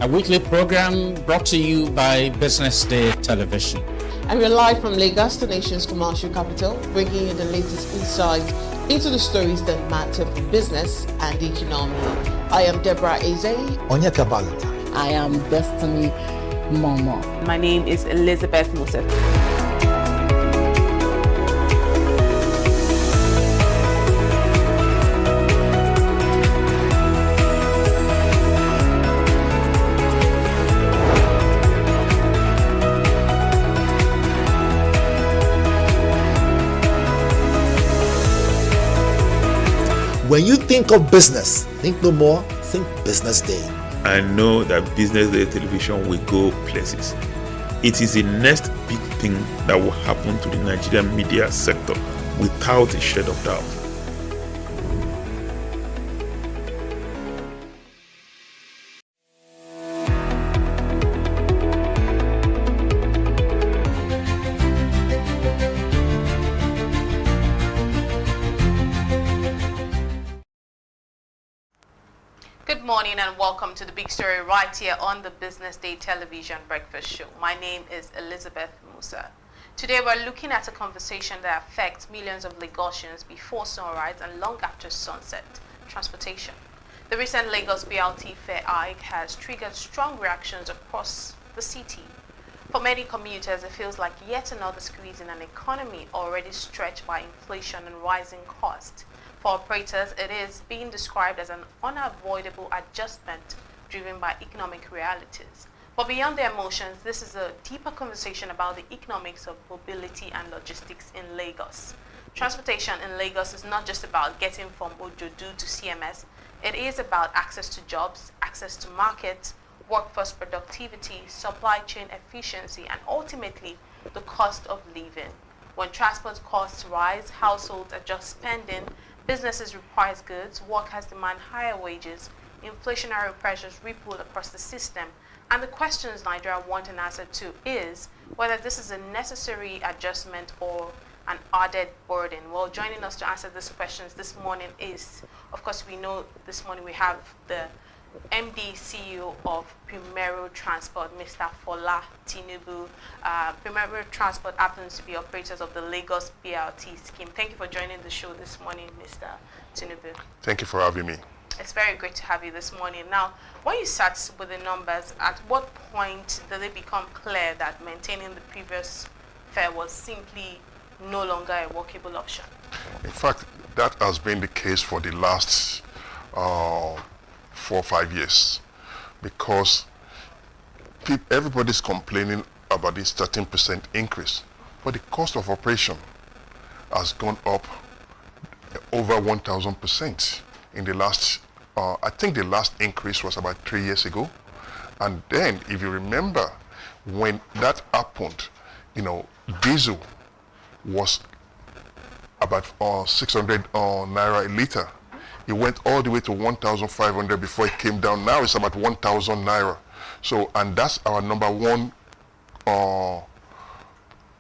a weekly program brought to you by BusinessDay Television. And we're live from Lagos, the nation's commercial capital, bringing you the latest insight into the stories that matter for business and the economy. I am Deborah Eze. Onyeka Valentine. I am Destiny Momo. My name is Elizabeth Musa. When you think of business, think no more, think Business Day. I know that Business Day Television will go places. It is the next big thing that will happen to the Nigerian media sector without a shade of doubt. Good morning and welcome to the big story right here on the Business Day Television Breakfast Show. My name is Elizabeth Musa. Today we're looking at a conversation that affects millions of Lagosians before sunrise and long after sunset: transportation. The recent Lagos BLT fare hike has triggered strong reactions across the city. For many commuters, it feels like yet another squeeze in an economy already stretched by inflation and rising costs. For operators, it is being described as an unavoidable adjustment driven by economic realities. But beyond the emotions, this is a deeper conversation about the economics of mobility and logistics in Lagos. Transportation in Lagos is not just about getting from Ojodu to CMS. It is about access to jobs, access to markets, workforce productivity, supply chain efficiency, and ultimately the cost of living. When transport costs rise, households adjust spending, businesses require goods, workers demand higher wages, inflationary pressures ripple across the system, and the questions Nigeria want an answer to is whether this is a necessary adjustment or an added burden. Well, joining us to answer these questions this morning is, of course, we know this morning we have the MD CEO of Primero Transport, Mr. Fola Tinubu. Primero Transport happens to be operators of the Lagos BRT scheme. Thank you for joining the show this morning, Mr. Tinubu. Thank you for having me. It's very great to have you this morning. Now, when you sat with the numbers, at what point did it become clear that maintaining the previous fare was simply no longer a workable option? In fact, that has been the case for the last 4 or 5 years, because everybody's complaining about this 13% increase, but the cost of operation has gone up over 1,000% in the last, I think the last increase was about 3 years ago. And then, if you remember, when that happened, diesel was about 600 naira a liter. It went all the way to 1,500 before it came down. Now it's about 1,000 naira. So, and that's our number one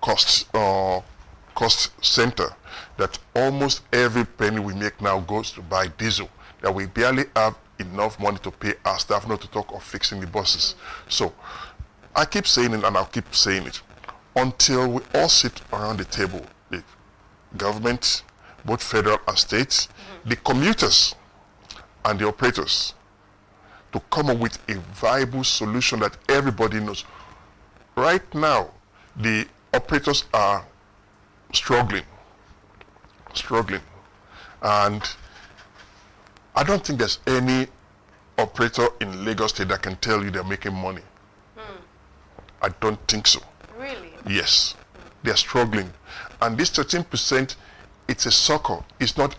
cost center. That almost every penny we make now goes to buy diesel. That we barely have enough money to pay our staff, not to talk of fixing the buses. So, I keep saying it, and I'll keep saying it until we all sit around the table, the government, both federal and states, the commuters and the operators, to come up with a viable solution that everybody knows. Right now, the operators are struggling. And I don't think there's any operator in Lagos State that can tell you they're making money. I don't think so. Really? Yes. They're struggling. And this 13%, it's a sucker. It's not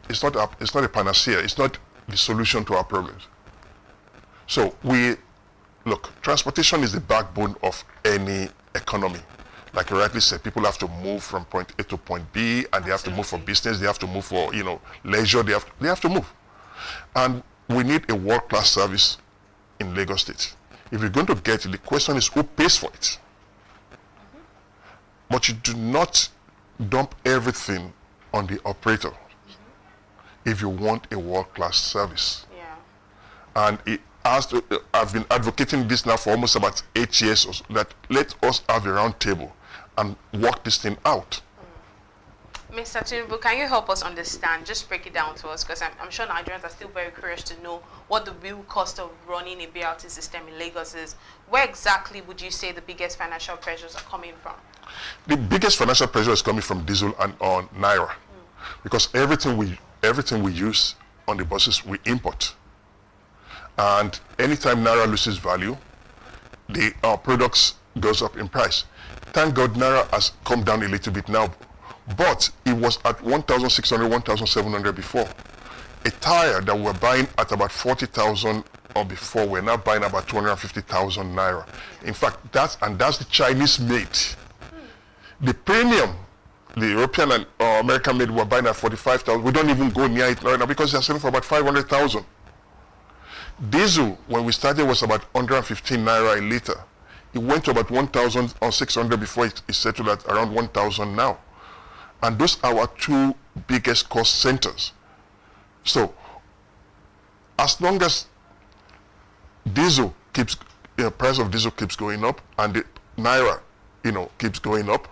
a panacea. It's not the solution to our problems. So look, transportation is the backbone of any economy. Like you rightly said, people have to move from point A to point B, and they have to move for business, they have to move for, leisure, they have to move. And we need a world-class service in Lagos State. If you're going to get it, the question is who pays for it? But you do not dump everything on the operator if you want a world-class service. And I've been advocating this now for almost about 8 years, or so, that let us have a round table and work this thing out. Mr. Tinubu, can you help us understand, just break it down to us, because I'm sure Nigerians are still very curious to know what the real cost of running a BRT system in Lagos is. Where exactly would you say the biggest financial pressures are coming from? The biggest financial pressure is coming from diesel and on Naira, because everything we use on the buses we import. And anytime Naira loses value, our products goes up in price. Thank God Naira has come down a little bit now, but it was at 1,600, 1,700 before. A tire that we're buying at about 40,000 or before, we're now buying about 250,000 Naira. In fact, that's the Chinese made. The premium, the European and American made, we're buying at 45,000. We don't even go near it right now because they're selling for about 500,000. Diesel, when we started, was about 115 Naira a liter. It went to about 1,600 before it settled at around 1,000 now. And those are our two biggest cost centers. So, as long as diesel keeps, price of diesel keeps going up, and the Naira, keeps going up,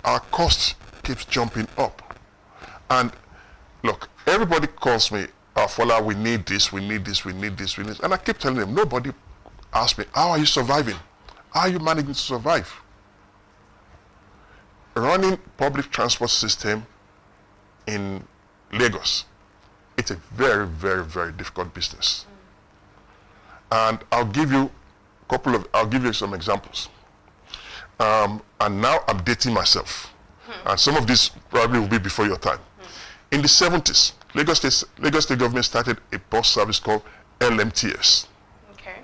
our cost keeps jumping up. And look, everybody calls me, Fola, we need this, we need this, we need this, we need this. And I keep telling them, nobody asks me, how are you surviving? How are you managing to survive? Running public transport system in Lagos, it's a very, very, very difficult business. And I'll give you some examples. And now I'm dating myself. And some of this probably will be before your time. In the 70s, Lagos State government started a bus service called LMTS. Okay.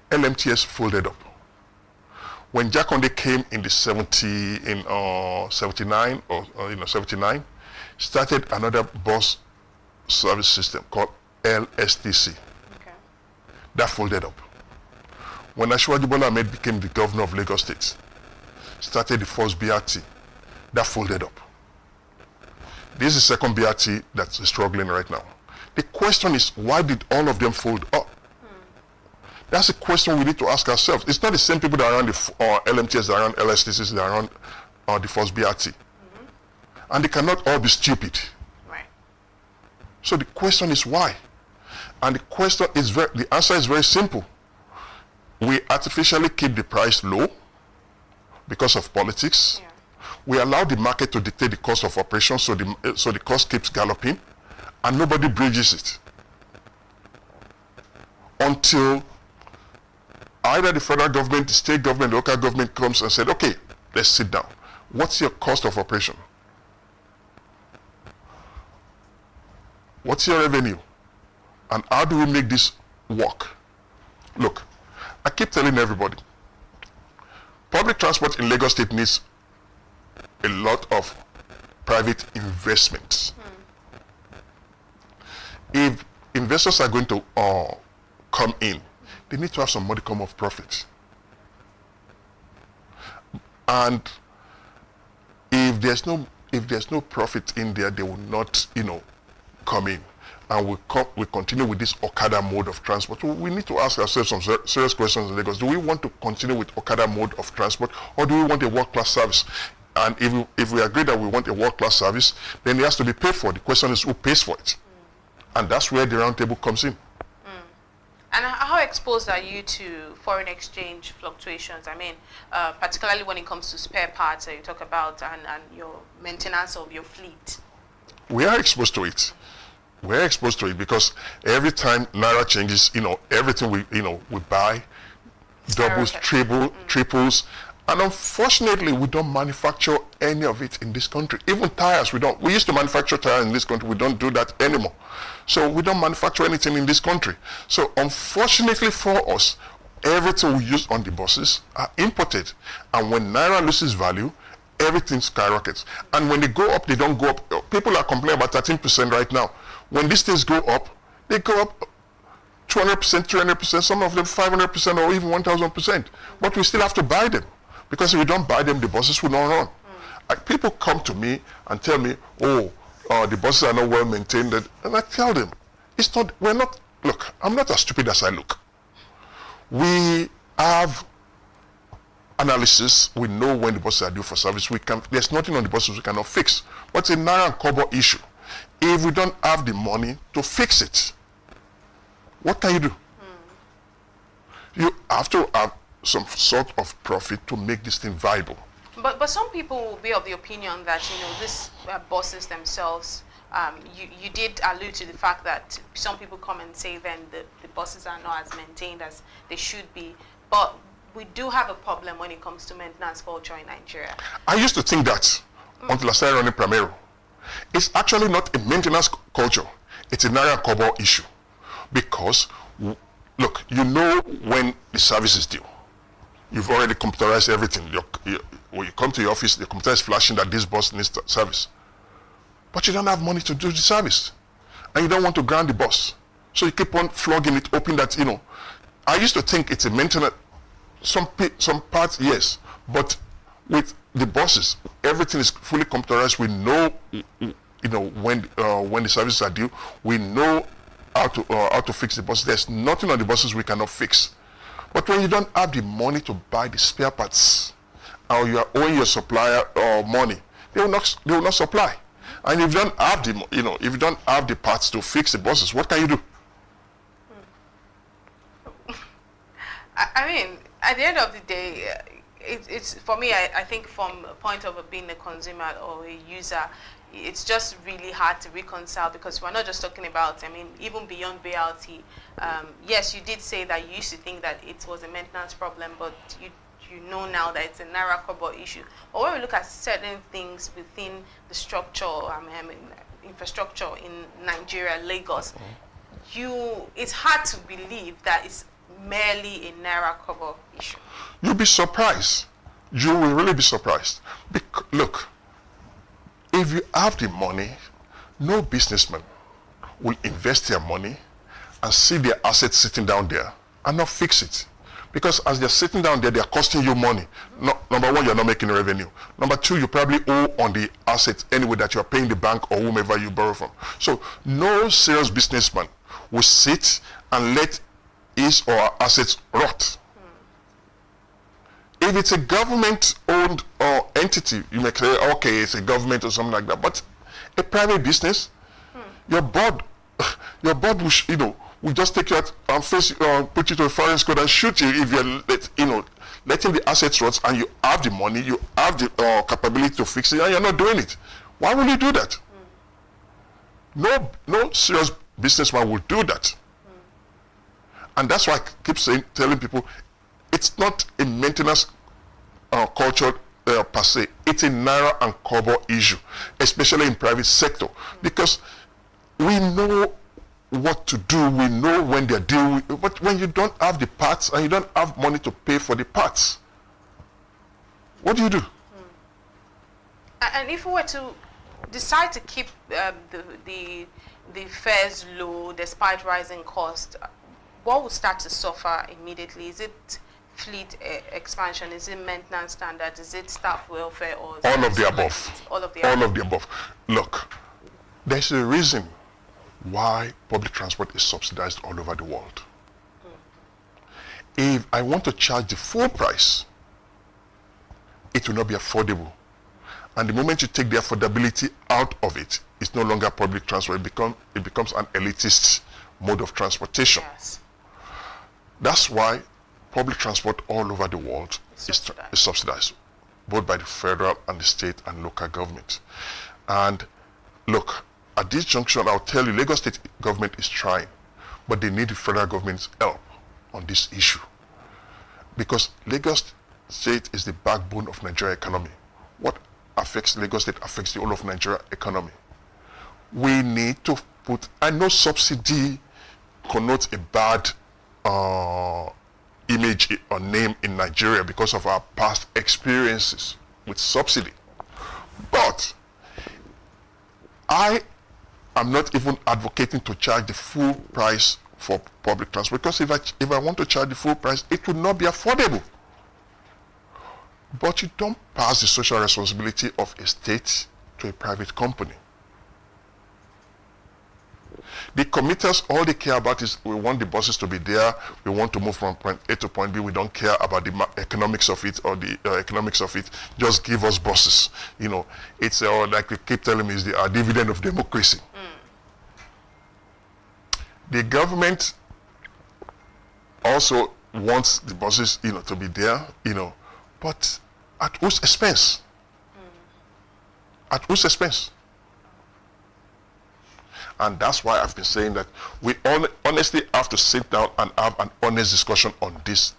LMTS folded up. When Jakonde came in the 79, started another bus service system called LSTC. Okay. That folded up. When Asiwaju Bola Ahmed became the governor of Lagos State, started the first BRT. That folded up. This is the second BRT that's struggling right now. The question is, why did all of them fold up? That's a question we need to ask ourselves. It's not the same people that are around the LMTS, that are around LSTCs, that are around the first BRT. And they cannot all be stupid. Right. So the question is why? And the answer is very simple. We artificially keep the price low because of politics. Yeah. We allow the market to dictate the cost of operation, so the cost keeps galloping, and nobody bridges it. Until either the federal government, the state government, the local government comes and said, okay, let's sit down. What's your cost of operation? What's your revenue? And how do we make this work? Look, I keep telling everybody, public transport in Lagos State needs a lot of private investments. If investors are going to come in, they need to have some modicum of profit. And if there's no profit in there, they will not, come in. And we continue with this Okada mode of transport. So we need to ask ourselves some serious questions in Lagos. Do we want to continue with Okada mode of transport, or do we want a world-class service? And if we agree that we want a world-class service, then it has to be paid for. The question is, who pays for it? And that's where the roundtable comes in. And how exposed are you to foreign exchange fluctuations? I mean, particularly when it comes to spare parts that you talk about and your maintenance of your fleet. We are exposed to it. We're exposed to it because every time Naira changes, everything we buy doubles, triples. And unfortunately, we don't manufacture any of it in this country. Even tires, we don't. We used to manufacture tires in this country. We don't do that anymore. So we don't manufacture anything in this country. So unfortunately for us, everything we use on the buses are imported. And when Naira loses value, everything skyrockets. And when they go up, they don't go up. People are complaining about 13% right now. When these things go up, they go up 200%, 300%, some of them 500% or even 1,000%. But we still have to buy them. Because if we don't buy them, the buses will not run. Like, people come to me and tell me, the buses are not well maintained. And I tell them, look, I'm not as stupid as I look. We have analysis. We know when the buses are due for service. There's nothing on the buses we cannot fix. But it's a Naira and Kobo issue. If we don't have the money to fix it, what can you do? You have to have some sort of profit to make this thing viable. But some people will be of the opinion that, these buses themselves, you did allude to the fact that some people come and say then the buses are not as maintained as they should be. But we do have a problem when it comes to maintenance culture in Nigeria. I used to think that until I started running Primero. It's actually not a maintenance culture. It's a Naira Kobo issue. Because, look, when the service is due. You've already computerized everything. When you come to your office, the computer is flashing that this bus needs service. But you don't have money to do the service. And you don't want to ground the bus. So you keep on flogging it, hoping that, I used to think it's a maintenance, some parts, yes. But with the buses, everything is fully computerized. We know, when the services are due. We know how to fix the buses. There's nothing on the buses we cannot fix. But when you don't have the money to buy the spare parts, or you are owing your supplier money, they will not supply. And if you don't have if you don't have the parts to fix the buses, what can you do? I mean, at the end of the day, it's for me. I think from a point of being a consumer or a user, it's just really hard to reconcile, because we're not just talking about, even beyond BLT. Yes, you did say that you used to think that it was a maintenance problem, but you know now that it's a Naira Kobo issue. But when we look at certain things within the structure, infrastructure in Nigeria, Lagos, it's hard to believe that it's merely a Naira Kobo issue. You'll be surprised. You will really be surprised. Look, if you have the money, no businessman will invest their money and see their assets sitting down there and not fix it. Because as they're sitting down there, they're costing you money. No, number one, you're not making revenue. Number two, you probably owe on the assets anyway that you're paying the bank or whomever you borrow from. So no serious businessman will sit and let his or her assets rot. If it's a government-owned entity, you may say, okay, it's a government or something like that. But a private business, your board will, will just take you out and put you to a foreign squad and shoot you if you're, letting the assets rot and you have the money, you have the capability to fix it, and you're not doing it. Why would you do that? No serious businessman will do that. And that's why I keep telling people, it's not a maintenance culture per se. It's a naira and kobo issue, especially in private sector, because we know what to do. We know when they're due. But when you don't have the parts and you don't have money to pay for the parts, what do you do? And if we were to decide to keep the fares low despite rising costs, what would start to suffer immediately? Is it fleet expansion? Is it maintenance standards? Is it staff welfare? Or all of the above. All of the all above. Of the above. Look, there's a reason why public transport is subsidized all over the world. If I want to charge the full price, it will not be affordable. And the moment you take the affordability out of it, it's no longer public transport. It becomes an elitist mode of transportation. Yes. That's why public transport all over the world is subsidized, both by the federal and the state and local government. And look, at this junction, I'll tell you, Lagos State government is trying, but they need the federal government's help on this issue. Because Lagos State is the backbone of Nigeria economy. What affects Lagos State affects the whole of Nigeria economy. We need to put, I know subsidy connotes a bad image or name in Nigeria because of our past experiences with subsidy. But I am not even advocating to charge the full price for public transport, because if I want to charge the full price, it would not be affordable. But you don't pass the social responsibility of a state to a private company. The commuters, all they care about is we want the buses to be there, we want to move from point A to point B, we don't care about the economics of it or the economics of it, just give us buses. It's like we keep telling me, it's the dividend of democracy. The government also wants the buses, to be there, but at whose expense? At whose expense? And that's why I've been saying that we honestly have to sit down and have an honest discussion on this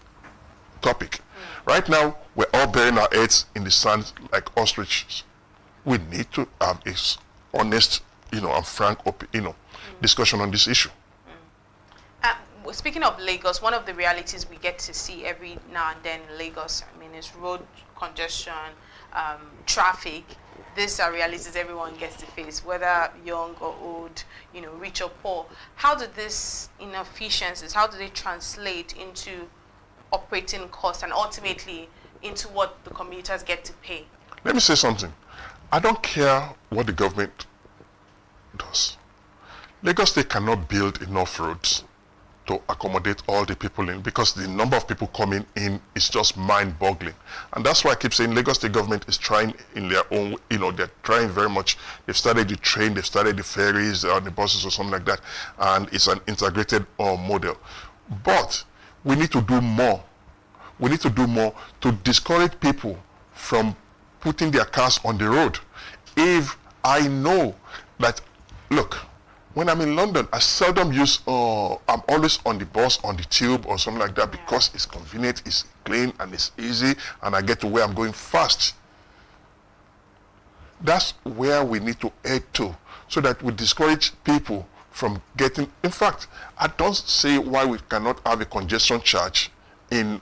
topic. Right now, we're all burying our heads in the sand like ostriches. We need to have a honest, and frank, discussion on this issue. Speaking of Lagos, one of the realities we get to see every now and then in Lagos, is road congestion, traffic. These are realities everyone gets to face, whether young or old, rich or poor. How do these inefficiencies, how do they translate into operating costs and ultimately into what the commuters get to pay? Let me say something. I don't care what the government does. Lagos State cannot build enough roads to accommodate all the people in, because the number of people coming in is just mind-boggling. And that's why I keep saying Lagos State government is trying in their own, they're trying very much. They've started the train, they've started the ferries, or the buses or something like that, and it's an integrated model. But we need to do more. We need to do more to discourage people from putting their cars on the road. If I know that, look, when I'm in London, I seldom use, I'm always on the bus, on the tube or something like that, because it's convenient, it's clean, and it's easy, and I get to where I'm going fast. That's where we need to head to, so that we discourage people from getting, in fact, I don't see why we cannot have a congestion charge in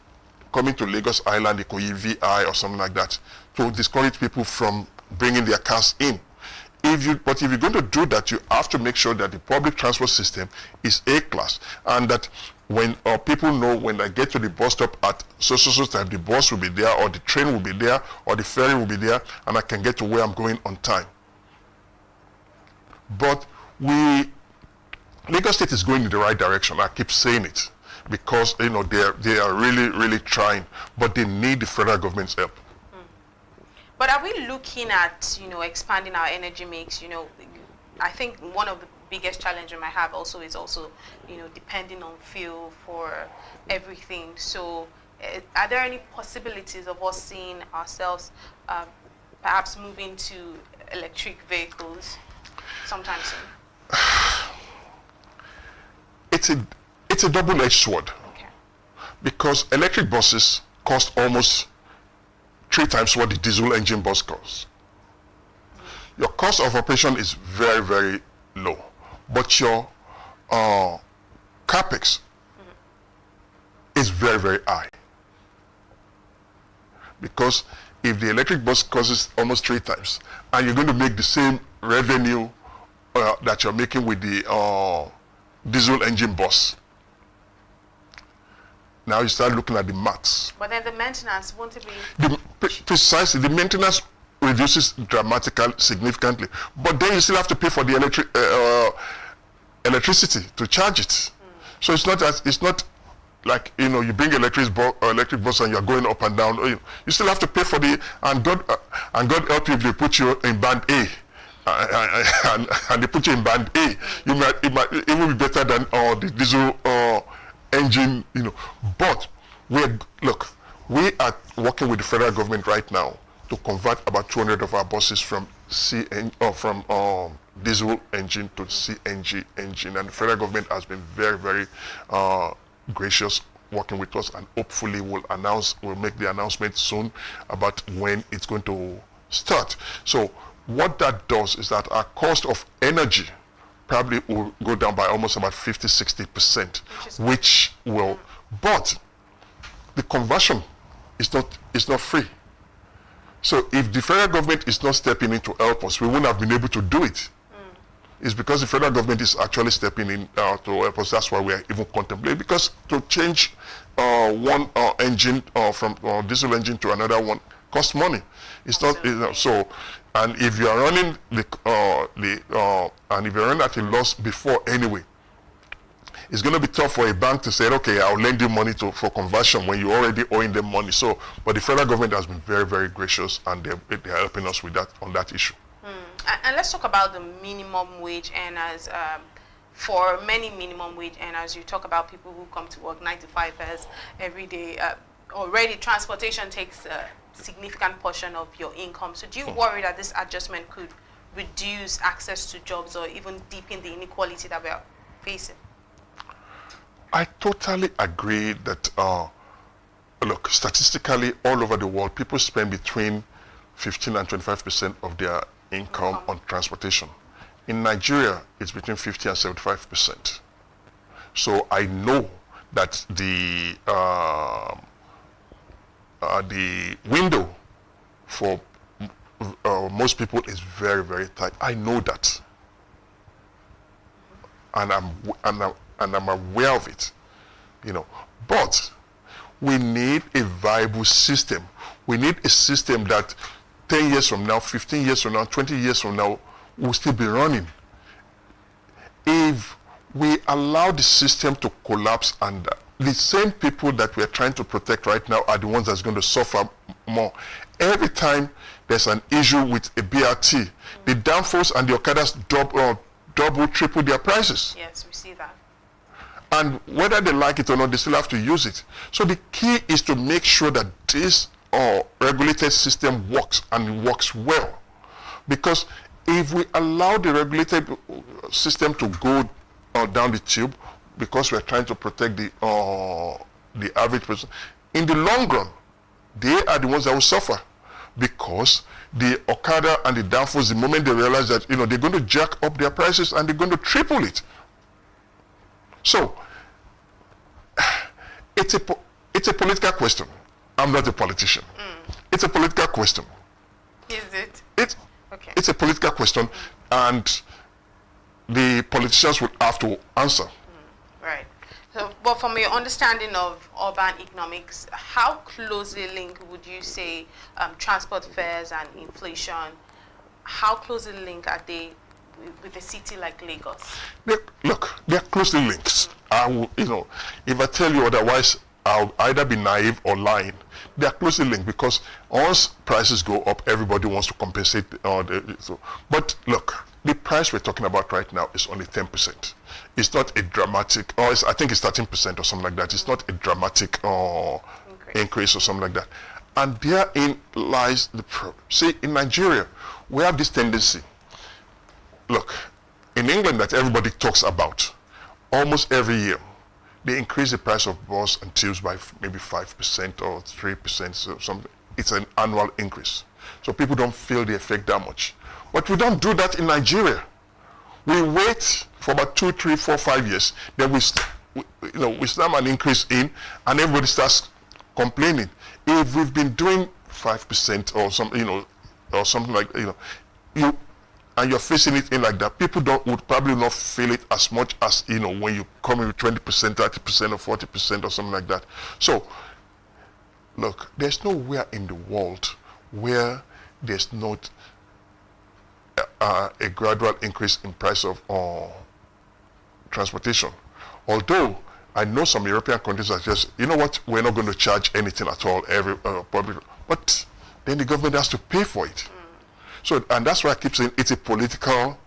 coming to Lagos Island, Ikoyi VI or something like that, to discourage people from bringing their cars in. But if you're going to do that, you have to make sure that the public transport system is A-class, and that when people know when I get to the bus stop at so time, the bus will be there, or the train will be there, or the ferry will be there, and I can get to where I'm going on time. But Lagos State is going in the right direction. I keep saying it because they are really trying, but they need the federal government's help. But are we looking at expanding our energy mix? I think one of the biggest challenge we might have also is depending on fuel for everything. So are there any possibilities of us seeing ourselves perhaps moving to electric vehicles sometime soon? It's a double-edged sword. Okay. Because electric buses cost almost 3 times what the diesel engine bus costs. Your cost of operation is very, very low, but your capex is very, very high. Because if the electric bus costs almost 3 times, and you're going to make the same revenue that you're making with the diesel engine bus, now you start looking at the maths. But then the maintenance, won't it be? Precisely, the maintenance reduces dramatically, significantly. But then you still have to pay for the electricity to charge it. So it's not like you bring electric bus and you're going up and down. You still have to pay for and God help you if they put you in band A. And they put you in band A. It will be better than the diesel engine, But we are working with the federal government right now to convert about 200 of our buses from diesel engine to CNG engine, and the federal government has been very, very gracious working with us, and hopefully we'll make the announcement soon about when it's going to start. So what that does is that our cost of energy probably will go down by almost about 50-60%, which will, but the conversion is not free. So if the federal government is not stepping in to help us, we wouldn't have been able to do it. It's because the federal government is actually stepping in to help us. That's why we are even contemplating. Because to change one engine from diesel engine to another one costs money. It's not so. And if you are running and if you're running at a loss before anyway, it's going to be tough for a bank to say, okay, I'll lend you money for conversion when you're already owing them money. So, but the federal government has been very, very gracious, and they're helping us with that on that issue. And let's talk about the minimum wage earners. For many minimum wage earners, you talk about people who come to work 9 to 5 hours every day. Already, transportation takes a significant portion of your income. So do you worry that this adjustment could reduce access to jobs or even deepen the inequality that we are facing? I totally agree that, look, statistically, all over the world, people spend between 15 and 25% of their income on transportation. In Nigeria, it's between 50 and 75%. So I know that the window for most people is very, very tight. I know that, and I'm aware of it, But we need a viable system. We need a system that 10 years from now, 15 years from now, 20 years from now will still be running. If we allow the system to collapse, and the same people that we're trying to protect right now are the ones that's going to suffer more. Every time there's an issue with a BRT, the downforce and the Okadas double, triple their prices. Yes, we see that. And whether they like it or not, they still have to use it. So the key is to make sure that this regulated system works, and works well. Because if we allow the regulated system to go down the tube, because we're trying to protect the average person, in the long run, they are the ones that will suffer. Because the Okada and the downforce, the moment they realize that they're going to jack up their prices and they're going to triple it. So it's a political question. I'm not a politician. It's a political question. Is it? It's a political question, and the politicians will have to answer. Right. So, but from your understanding of urban economics, how closely linked would you say transport fares and inflation, how closely linked are they with a city like Lagos? Look, they're closely linked. If I tell you otherwise, I'll either be naive or lying. They're closely linked because once prices go up, everybody wants to compensate. But look, the price we're talking about right now is only 10%. It's not a dramatic, I think it's 13% or something like that. It's not a dramatic increase or something like that. And therein lies the problem. See, in Nigeria, we have this tendency. Look, in England that everybody talks about, almost every year, they increase the price of bus and tubes by maybe 5% or 3%, so something. It's an annual increase. So people don't feel the effect that much. But we don't do that in Nigeria. We wait for about 2, 3, 4, 5 years, then we slam an increase in, and everybody starts complaining. If we've been doing 5% or something, or something like, and you're facing it in like that, people would probably not feel it as much as, when you come in with 20%, 30% or 40% or something like that. So, look, there's nowhere in the world where there's not a gradual increase in price of transportation. Although, I know some European countries are just, you know what, we're not going to charge anything at all, but then the government has to pay for it. So, and that's why I keep saying it's a political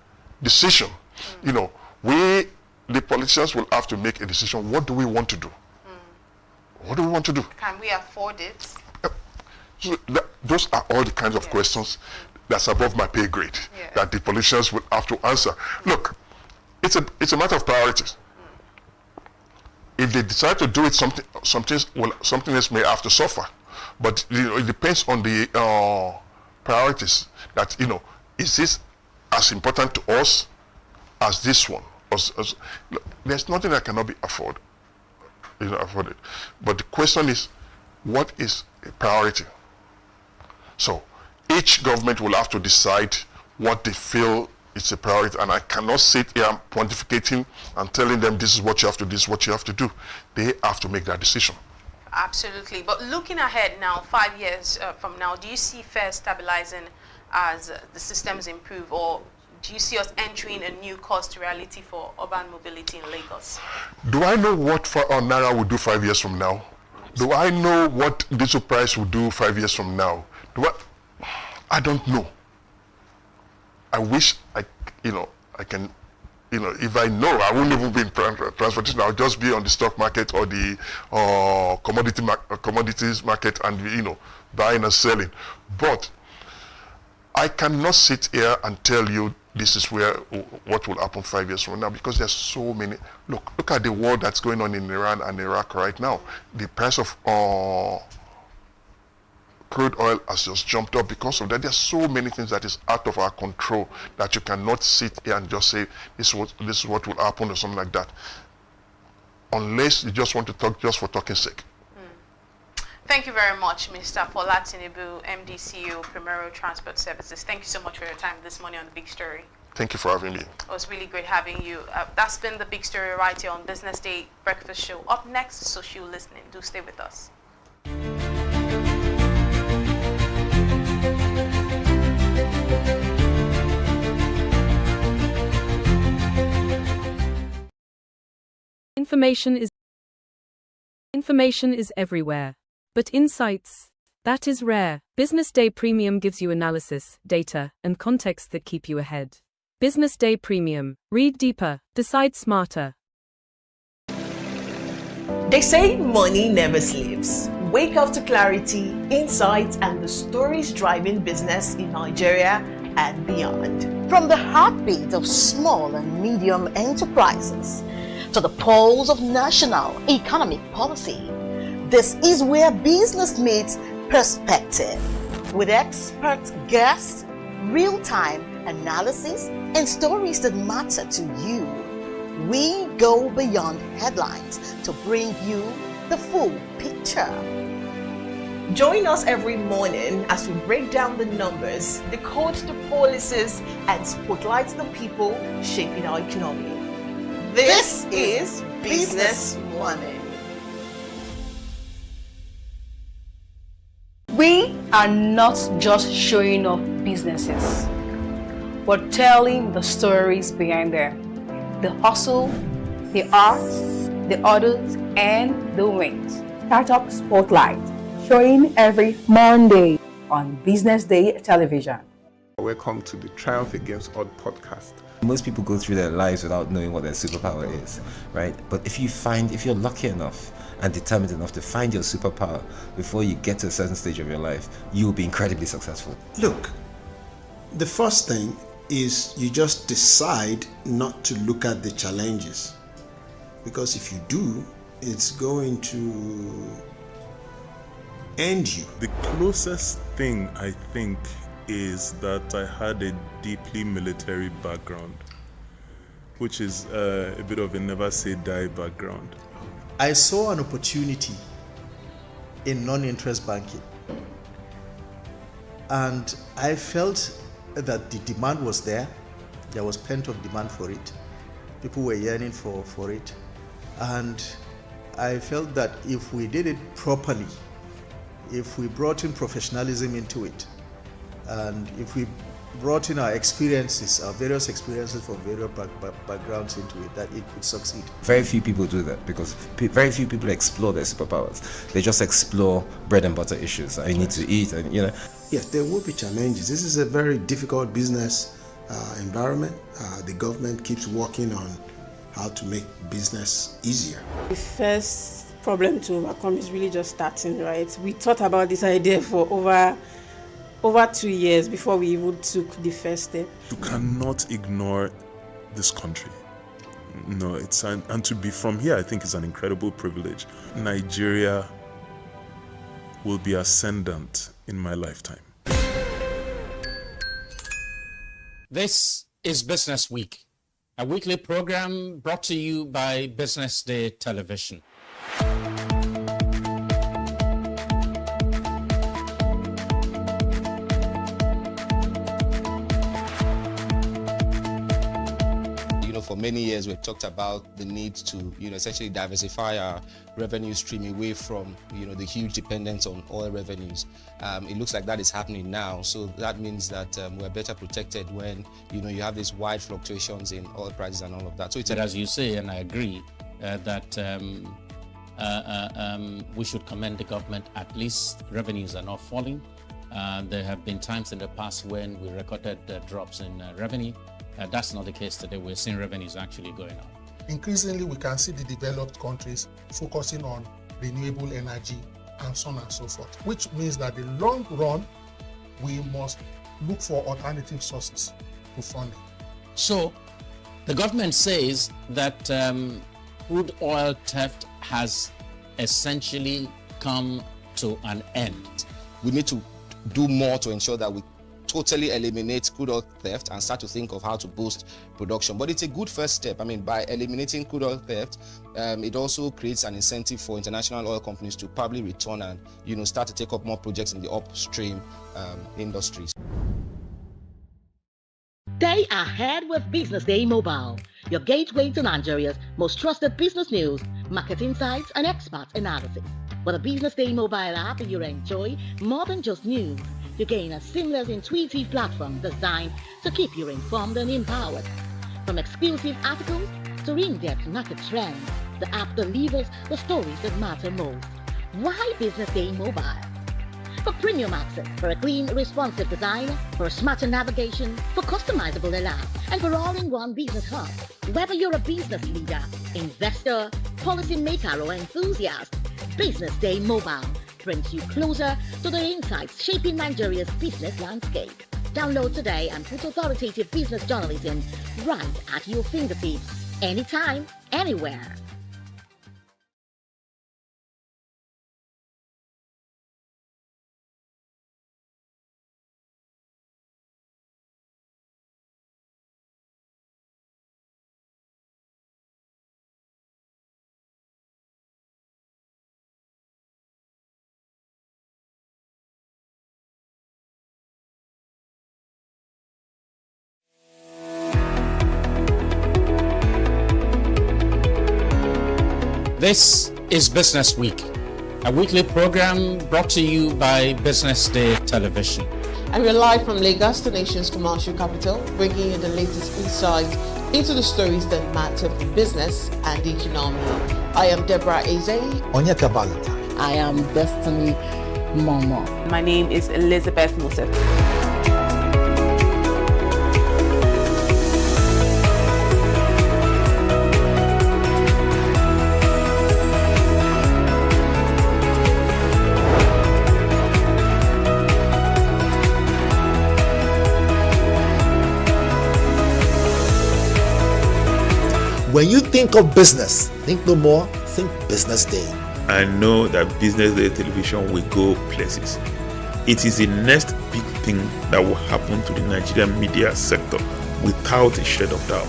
decision. We, the politicians, will have to make a decision. What do we want to do? What do we want to do? Can we afford it? So those are all the kinds of questions that's above my pay grade that the politicians will have to answer. Look, it's a matter of priorities. If they decide to do it, something else may have to suffer. But it depends on the priorities. That is this as important to us as this one? Look, there's nothing that cannot be afforded. But the question is, what is a priority? So each government will have to decide what they feel is a priority, and I cannot sit here pontificating and telling them this is what you have to do, this is what you have to do. They have to make that decision. Absolutely. But looking ahead now, 5 years from now, do you see fares stabilizing as the systems improve, or do you see us entering a new cost reality for urban mobility in Lagos? Do I know what Naira will do 5 years from now? Do I know what diesel price will do 5 years from now? I don't know. I wish I can, if I know, I wouldn't even be in transportation. I'll just be on the stock market or the commodities market and, buying and selling. But I cannot sit here and tell you this is what will happen 5 years from now, because there's so many. Look at the war that's going on in Iran and Iraq right now. The price of crude oil has just jumped up because of that. There's so many things that is out of our control that you cannot sit here and just say this is what will happen or something like that, unless you just want to talk just for talking sake. Thank you very much, Mr. Fola Tinubu, MD CEO, Primero Transport Services. Thank you so much for your time this morning on The Big Story. Thank you for having me. It was really great having you. That's been The Big Story right here on Business Day Breakfast Show. Up next, social listening. Do stay with us. Information is everywhere. But insights, that is rare. Business Day Premium gives you analysis, data, and context that keep you ahead. Business Day Premium. Read deeper, decide smarter. They say money never sleeps. Wake up to clarity, insights, and the stories driving business in Nigeria and beyond. From the heartbeat of small and medium enterprises to the pulse of national economic policy, this is where business meets perspective. With expert guests, real-time analysis, and stories that matter to you. We go beyond headlines to bring you the full picture. Join us every morning as we break down the numbers, decode the policies, and spotlight the people shaping our economy. This is Business money. We are not just showing off businesses, but telling the stories behind them. The hustle, the art, the orders, and the wins. Startup Spotlight, showing every Monday on Business Day television. Welcome to the Triumph Against Odd podcast. Most people go through their lives without knowing what their superpower is, right? But if you're lucky enough and determined enough to find your superpower before you get to a certain stage of your life, you will be incredibly successful. Look, the first thing is you just decide not to look at the challenges, because if you do, it's going to end you. The closest thing I think is that I had a deeply military background, which is a bit of a never say die background. I saw an opportunity in non-interest banking, and I felt that the demand was there. There was pent-up demand for it. People were yearning for it, and I felt that if we did it properly, if we brought in professionalism into it, and if we brought in our experiences, our various experiences from various backgrounds into it, that it could succeed. Very few people do that because very few people explore their superpowers. They just explore bread and butter issues. I need to eat, and Yes, there will be challenges. This is a very difficult business environment. The government keeps working on how to make business easier. The first problem to overcome is really just starting, right? We thought about this idea for over 2 years before we even took the first step. You cannot ignore this country. No, and to be from here, I think is an incredible privilege. Nigeria will be ascendant in my lifetime. This is Business Week, a weekly program brought to you by Business Day Television. For many years, we've talked about the need to, essentially diversify our revenue stream away from, the huge dependence on oil revenues. It looks like that is happening now. So that means that we're better protected when, you have these wide fluctuations in oil prices and all of that. So it's as you say, and I agree, that we should commend the government. At least revenues are not falling. There have been times in the past when we recorded drops in revenue. That's not the case today. We're seeing revenues actually going up. Increasingly, we can see the developed countries focusing on renewable energy and so on and so forth, which means that in the long run, we must look for alternative sources to funding. So, the government says that crude oil theft has essentially come to an end. We need to do more to ensure that we totally eliminate crude oil theft and start to think of how to boost production. But it's a good first step. By eliminating crude oil theft, it also creates an incentive for international oil companies to probably return and start to take up more projects in the upstream industries. Stay ahead with Business Day Mobile, your gateway to Nigeria's most trusted business news, market insights, and expert analysis. With a Business Day Mobile app, you enjoy more than just news. You gain a seamless, intuitive platform designed to keep you informed and empowered. From exclusive articles to in-depth market trends, the app delivers the stories that matter most. Why Business Day Mobile? For premium access, for a clean, responsive design, for smarter navigation, for customizable alarm, and for all-in-one business hub. Whether you're a business leader, investor, policymaker, or enthusiast, Business Day Mobile brings you closer to the insights shaping Nigeria's business landscape. Download today and put authoritative business journalism right at your fingertips, anytime, anywhere. This is Business Week, a weekly program brought to you by BusinessDay Television. And we're live from Lagos, the nation's commercial capital, bringing you the latest insight into the stories that matter for business and the economy. I am Deborah Eze. Onyeka Valentine. I am Destiny Momo. My name is Elizabeth Musa. When you think of business, think no more, think Business Day. I know that Business Day television will go places. It is the next big thing that will happen to the Nigerian media sector without a shred of doubt.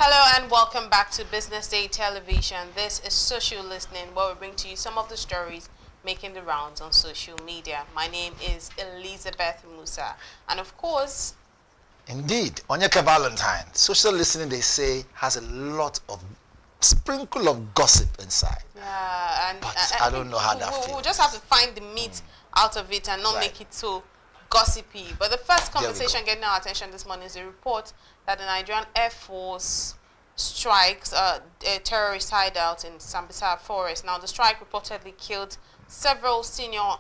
Hello and welcome back to Business Day Television. This is Social Listening, where we bring to you some of the stories making the rounds on social media. My name is Elizabeth Musa, and of course, Indeed, Onyeka Valentine. Social listening, they say, has a lot of sprinkle of gossip inside. yeah, and I don't know how that feels. We'll just have to find the meat out of it and not make it so gossipy. But the first conversation getting our attention this morning is a report that the Nigerian Air Force strikes a terrorist hideout in Sambisa Forest. Now, the strike reportedly killed several senior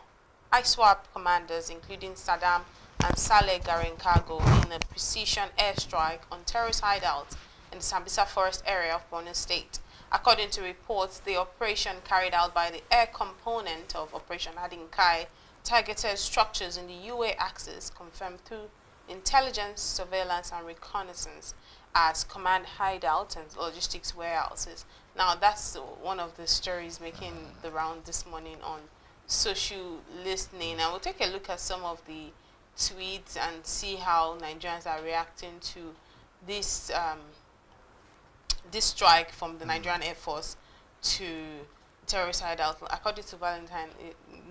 ISWAP commanders, including Saddam and Saleh Garenkago, in a precision airstrike on terrorist hideouts in the Sambisa Forest area of Borno State. According to reports, the operation carried out by the air component of Operation Adinkai targeted structures in the UA axis, confirmed through intelligence, surveillance, and reconnaissance as command hideout and logistics warehouses. Now, that's one of the stories making the round this morning on social listening. And we'll take a look at some of the tweets and see how Nigerians are reacting to this this strike from the Nigerian Air Force to terrorist hideout. According to Valentine,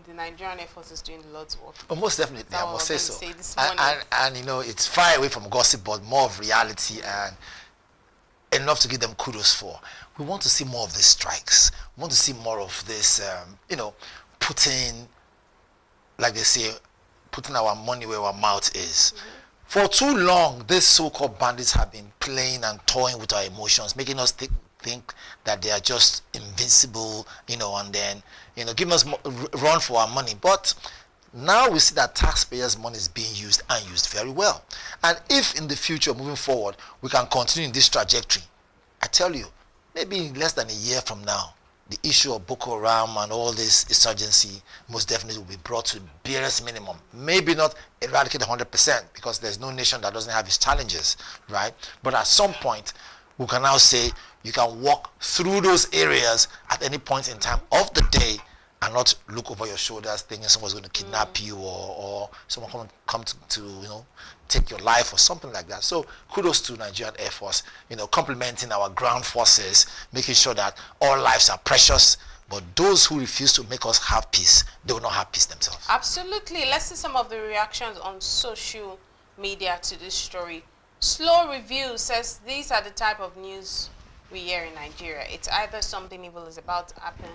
the Nigerian Air Force is doing the Lord's work. But most definitely, I must say so. And you know, it's far away from gossip, but more of reality, and enough to give them kudos for. We want to see more of these strikes. We want to see more of this, you know, putting, like they say, putting our money where our mouth is. For too long, these so-called bandits have been playing and toying with our emotions, making us think that they are just invincible, you know, and then, you know, giving us run for our money. But now we see that taxpayers' money is being used and used very well. And if in the future, moving forward, we can continue in this trajectory, I tell you, maybe in less than a year from now, the issue of Boko Haram and all this insurgency most definitely will be brought to barest minimum. Maybe not eradicate 100%, because there's no nation that doesn't have its challenges, right? But at some point, we can now say you can walk through those areas at any point in time of the day and not look over your shoulders thinking someone's going to kidnap you or someone come to you know, take your life or something like that. So kudos to Nigerian Air Force, you know, complimenting our ground forces, making sure that all lives are precious, but those who refuse to make us have peace, they will not have peace themselves. Absolutely. Let's see some of the reactions on social media to this story. Slow Review says these are the type of news we hear in Nigeria. It's either something evil is about to happen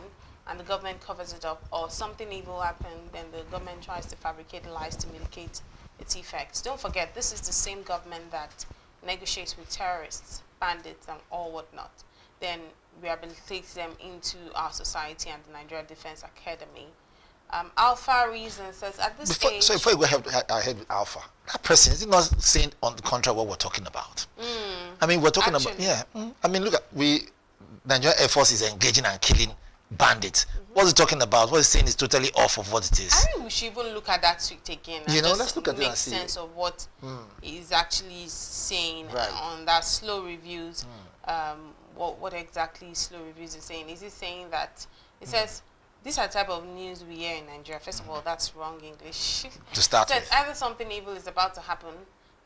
and the government covers it up, or something evil happened and the government tries to fabricate lies to mitigate its effects. Don't forget, this is the same government that negotiates with terrorists, bandits, and all whatnot, then rehabilitates them into our society and the Nigeria Defense Academy. Alpha Reason says at this stage... So before you go ahead with Alpha, that person, is it not saying on the contrary what we're talking about? I mean, we're talking about... Yeah. I mean, look, Nigerian Air Force is engaging and killing bandit. What's he talking about? What he's saying is totally off of what it is. I think we should even look at that tweet again. And let's look at it and make see. sense of what he's actually saying Right. on that slow reviews. What exactly slow reviews is saying? Is he saying that it says these are the type of news we hear in Nigeria? First of all, that's wrong English. To start it says with. either something evil is about to happen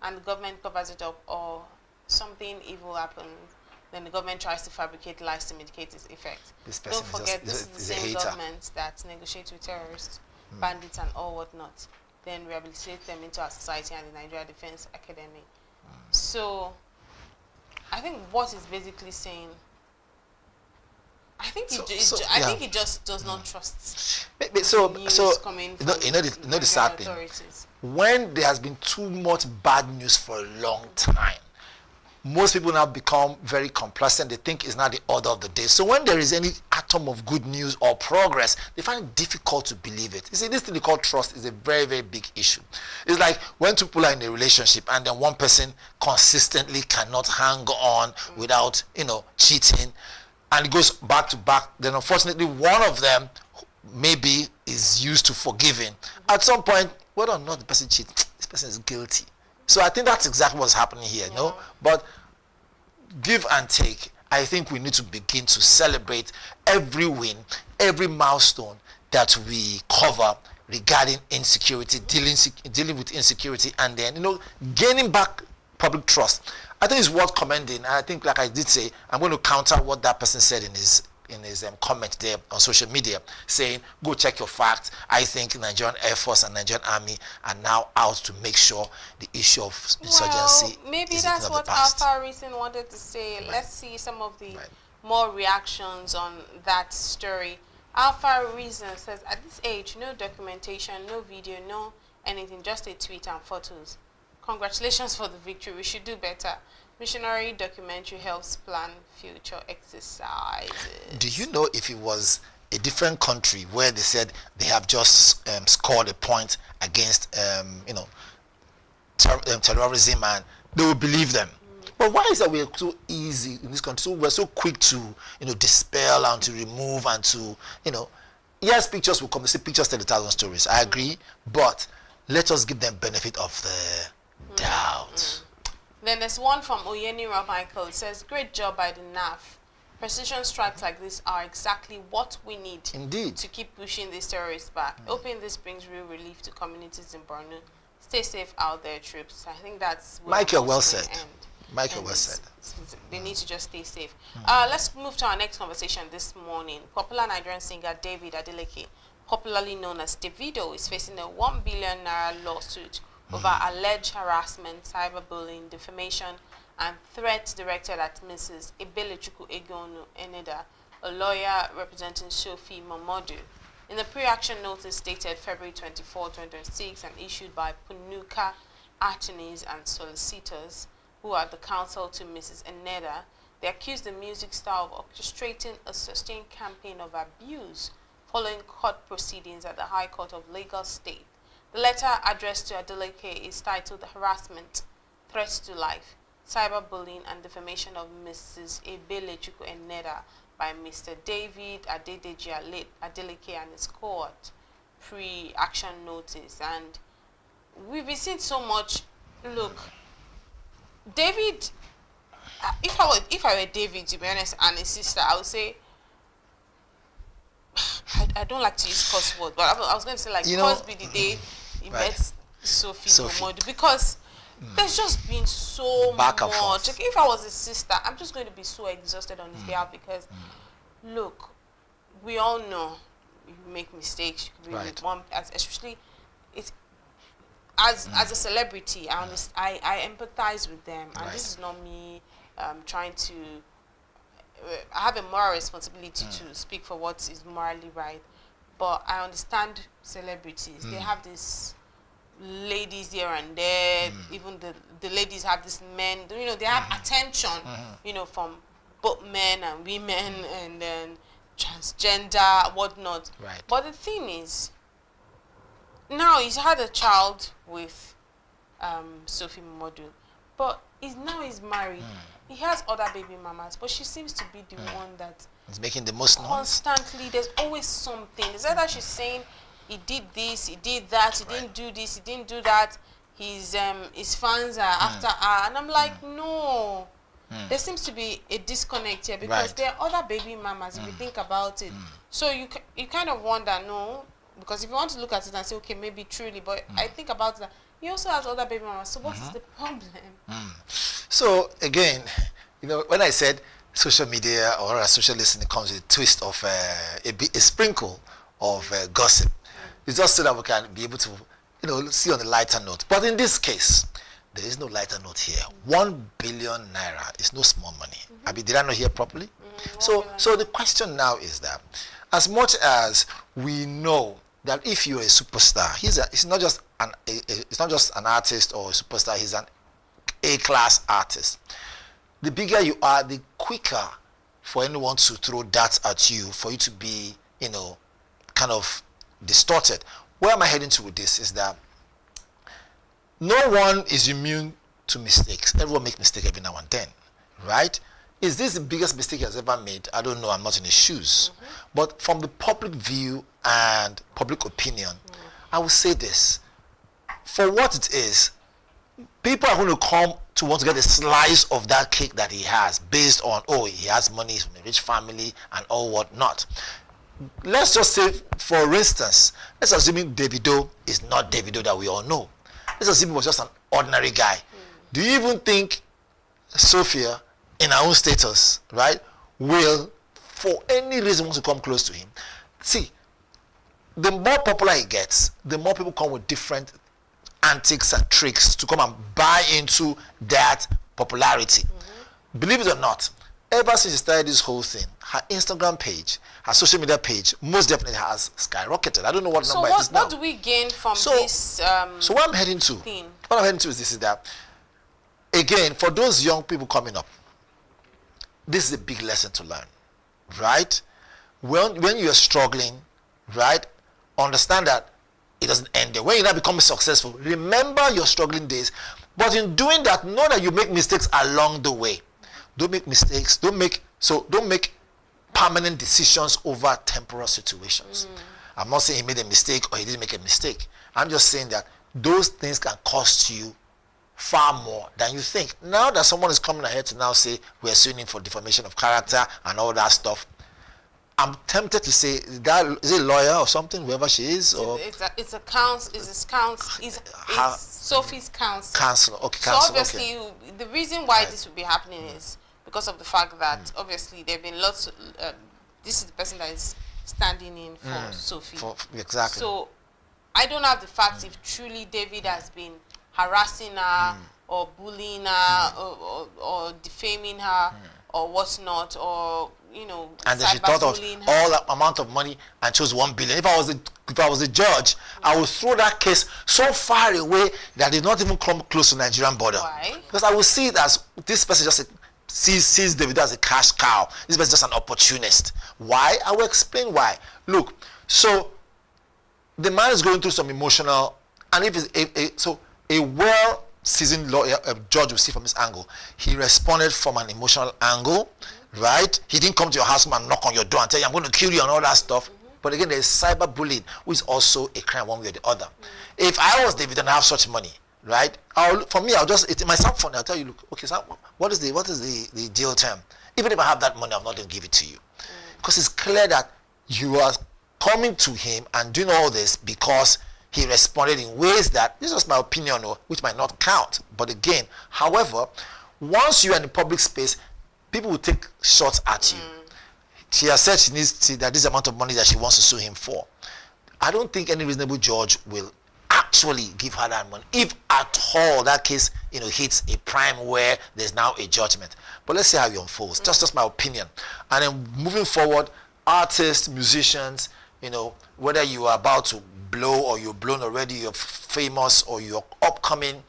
and the government covers it up, or something evil happens. Then the government tries to fabricate lies to mitigate its effect. Don't forget, this is the same government that negotiates with terrorists, bandits, and all whatnot. Then rehabilitate them into our society and the Nigeria Defense Academy. So, I think what he's basically saying, I think he just does not trust. So coming you know the sad thing. When there has been too much bad news for a long time, most people now become very complacent. They think it's not the order of the day. So when there is any atom of good news or progress, they find it difficult to believe it. You see, this thing they call trust is a very, very big issue. It's like when two people are in a relationship and then one person consistently cannot hang on without, cheating, and it goes back to back. Then unfortunately, one of them maybe is used to forgiving. At some point, whether or not the person cheats, this person is guilty. So I think that's exactly what's happening here, no? But give and take, I think we need to begin to celebrate every win, every milestone that we cover regarding insecurity, dealing with insecurity, and then, gaining back public trust. I think it's worth commending. And I think, like I did say, I'm going to counter what that person said in his comment there on social media, saying, go check your facts. I think Nigerian Air Force and Nigerian Army are now out to make sure the issue of insurgency maybe is that's of what the past. Alpha Reason wanted to say. Let's see some of the more reactions on that story. Alpha Reason says, at this age, no documentation, no video, no anything, just a tweet and photos. Congratulations for the victory. We should do better. Missionary documentary helps plan future exercises. Do you know if it was a different country where they said they have just scored a point against terrorism, and they will believe them? But why is that we're so easy in this country? So we're so quick to dispel and to remove and to yes, pictures will come. They say pictures tell 1,000 stories. I agree, but let us give them benefit of the doubt. Then there's one from Oyenira Michael. It says, great job by the NAF. Precision strikes like this are exactly what we need to keep pushing these terrorists back. Hoping this brings real relief to communities in Borno. Stay safe out there, troops. I think that's where Michael well said. Michael well said. They need to just stay safe. Let's move to our next conversation this morning. Popular Nigerian singer David Adeleke, popularly known as Davido, is facing a 1 billion naira lawsuit over alleged harassment, cyberbullying, defamation, and threats directed at Mrs. Ebelechukwu Egonu Eneda, a lawyer representing Sophie Momodu. In the pre-action notice dated February 24, 2026, and issued by Punuka attorneys and solicitors, who are the counsel to Mrs. Eneda, they accused the music star of orchestrating a sustained campaign of abuse following court proceedings at the High Court of Lagos State. The letter addressed to Adeleke is titled Harassment, Threats to Life, Cyberbullying and Defamation of Mrs. Ebelechukwu Eneda by Mr. David Adedeji Adeleke and his court pre-action notice. And we've been seeing so much. Look, David, if I were David, to be honest, and his sister, I would say, I don't like to use curse word, but I was going to say, like, cause be the day he met Sophie Momodu, because there's just been so much. Like, if I was his sister, I'm just going to be so exhausted on his behalf, because look, we all know you make mistakes. You can be one, especially it's as a celebrity. I empathize with them, and this is not me trying to. I have a moral responsibility to speak for what is morally right, but I understand celebrities. They have these ladies here and there. Even the ladies have these men. They have attention. From both men and women, and then transgender, whatnot. Right. But the thing is, now he's had a child with Sophie Momodu, but he's married. He has other baby mamas, but she seems to be the one that He's making the most noise. Constantly, there's always something. It's either she's saying he did this, he did that, he didn't do this, he didn't do that. His fans are after her, and I'm like, no. There seems to be a disconnect here because there are other baby mamas if you think about it. So you kind of wonder, no, because if you want to look at it and say, okay, maybe truly, but I think about that. He also has other baby mamas. So what is the problem? So again, you know, when I said social media or social listening comes with a twist of a sprinkle of gossip, it's just so that we can be able to, you know, see on the lighter note. But in this case, there is no lighter note here. 1 billion naira is no small money. I mean, did I not hear properly? So the question now is that, as much as we know that if you're a superstar, it's not just an artist or a superstar. He's an A-class artist. The bigger you are, the quicker for anyone to throw darts at you, for you to be, you know, kind of distorted. Where am I heading to with this is that no one is immune to mistakes. Everyone makes mistakes every now and then, right? Is this the biggest mistake he has ever made? I don't know. I'm not in his shoes. But from the public view and public opinion, I will say this. For what it is, people are going to come to want to get a slice of that cake that he has based on, oh, he has money, he's from a rich family and all whatnot. Let's just say, for instance, let's assume Davido is not Davido that we all know. Let's assume he was just an ordinary guy. Do you even think Sophia, in her own status, right, will, for any reason, want to come close to him? See, the more popular he gets, the more people come with different antics and tricks to come and buy into that popularity. Believe it or not, ever since she started this whole thing, her Instagram page, her social media page, most definitely has skyrocketed. I don't know what number it is now. So what do we gain from this So what I'm heading to, what I'm heading to is this, is that, again, for those young people coming up, this is a big lesson to learn, right? When you're struggling, right, understand that it doesn't end there. When you now become successful, remember your struggling days. But in doing that, know that you make mistakes along the way. Don't make mistakes. Don't make permanent decisions over temporal situations. I'm not saying he made a mistake or he didn't make a mistake. I'm just saying that those things can cost you far more than you think. Now that someone is coming ahead to now say we're suing him for defamation of character and all that stuff, I'm tempted to say, that is a lawyer or something, whoever she is, or it's Sophie's counsel. Counsel, okay, so counsel. Obviously, the reason why this will be happening is because of the fact that obviously there have been lots. This is the person that is standing in for Sophie. Exactly. So I don't have the facts if truly David has been harassing her or bullying her or defaming her or whatnot, or and then she thought of all that amount of money and chose 1 billion. If I was a judge, I would throw that case so far away that it did not even come close to Nigerian border. Why? Because I will see it as this person just sees David as a cash cow. This person is just an opportunist. Why? I will explain why. Look, so the man is going through some emotional, and if it's a well-seasoned lawyer, judge will see from this angle. He responded from an emotional angle. Right? He didn't come to your house and knock on your door and tell you, I'm going to kill you and all that stuff. But again, there's cyberbullying, which is also a crime one way or the other. If I was David and I have such money, right? It might sound funny. I'll tell you, look, okay, so what is the deal term? Even if I have that money, I'm not going to give it to you. Because it's clear that you are coming to him and doing all this because he responded in ways that, this is just my opinion, which might not count. But again, however, once you're in the public space, people will take shots at you. She has said she needs that this amount of money that she wants to sue him for. I don't think any reasonable judge will actually give her that money, if at all that case hits a prime where there's now a judgment. But let's see how it unfolds. Just my opinion. And then moving forward, artists, musicians, whether you are about to blow or you're blown already, you're famous or you're upcoming,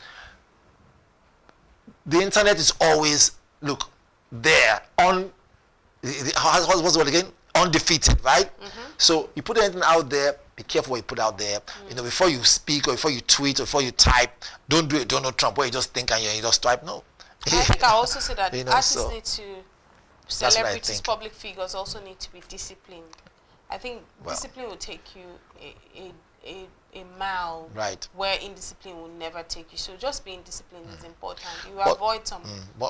the internet is always there what's the word again? Undefeated, right? So you put anything out there, be careful what you put out there. Before you speak or before you tweet or before you type, don't do it Donald Trump where you just think and you just type. No. I think I also say that artists need to celebrities, public figures also need to be disciplined. I think discipline will take you a mile where indiscipline will never take you. So just being disciplined is important. You avoid some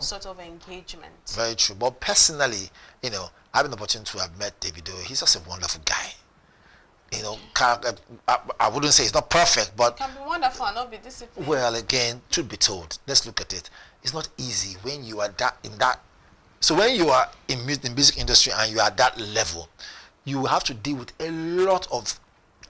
sort of engagement. Very true. But personally, you know, I have an opportunity to have met Davido. He's just a wonderful guy. You know, I wouldn't say he's not perfect, but it can be wonderful and not be disciplined. Well, again, truth be told, let's look at it. It's not easy when you are So when you are in music industry and you are at that level, you have to deal with a lot of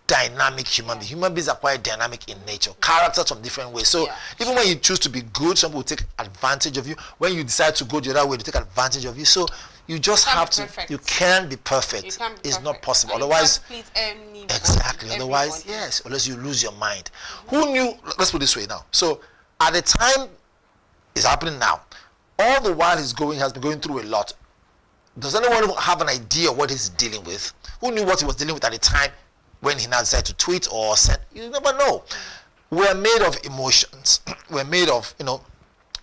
dynamic human beings. Human beings are quite dynamic in nature, characters from different ways. So even when you choose to be good, some people take advantage of you. When you decide to go the other way, they take advantage of you. So you just have to. You can't be perfect. It's not possible. And otherwise, you can't please anyone, exactly. Otherwise, yes. Unless you lose your mind. Who knew? Let's put it this way now. So at the time, it's happening now. All the while has been going through a lot. Does anyone have an idea what he's dealing with? Who knew what he was dealing with at the time when he now decided to tweet or send? You never know. We're made of emotions. We're made of, you know,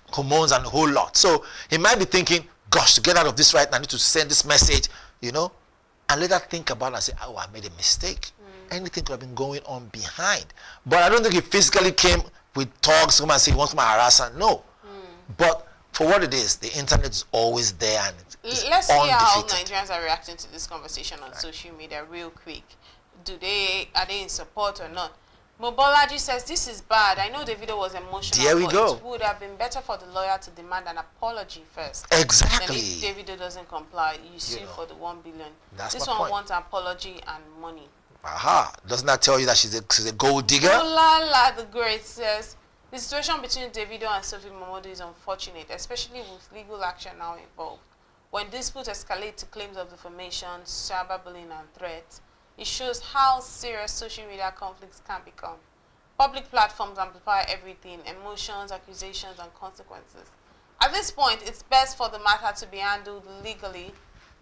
hormones and a whole lot. So he might be thinking, gosh, to get out of this right now, I need to send this message, you know, and later think about it and say, oh, I made a mistake. Anything could have been going on behind. But I don't think he physically came with talks, come and say he wants my harassment. No. But for what it is, the internet is always there and it's let's see how Nigerians are reacting to this conversation on social media real quick. Are they in support or not? Mobolaji says, this is bad. I know Davido was emotional. There we go. It would have been better for the lawyer to demand an apology first. Exactly. Then if Davido doesn't comply, you sue for the 1 billion. This one wants an apology and money. Aha. Doesn't that tell you that she's a gold digger? Olala the Great says, the situation between Davido and Sophie Momodu is unfortunate, especially with legal action now involved. When disputes escalate to claims of defamation, cyberbullying and threats, it shows how serious social media conflicts can become. Public platforms amplify everything, emotions, accusations, and consequences. At this point, it's best for the matter to be handled legally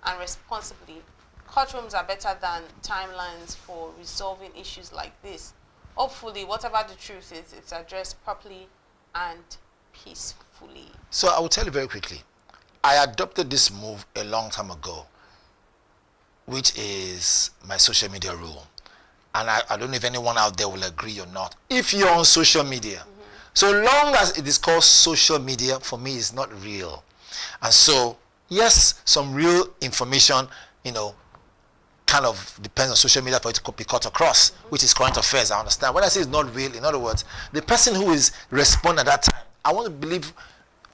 and responsibly. Courtrooms are better than timelines for resolving issues like this. Hopefully, whatever the truth is, it's addressed properly and peacefully. So I will tell you very quickly. I adopted this move a long time ago, which is my social media rule. And I don't know if anyone out there will agree or not. If you're on social media, so long as it is called social media, for me, it's not real. And so, yes, some real information, you know, kind of depends on social media for it to be cut across, which is current affairs, I understand. When I say it's not real, in other words, the person who is responding at that time, I want to believe,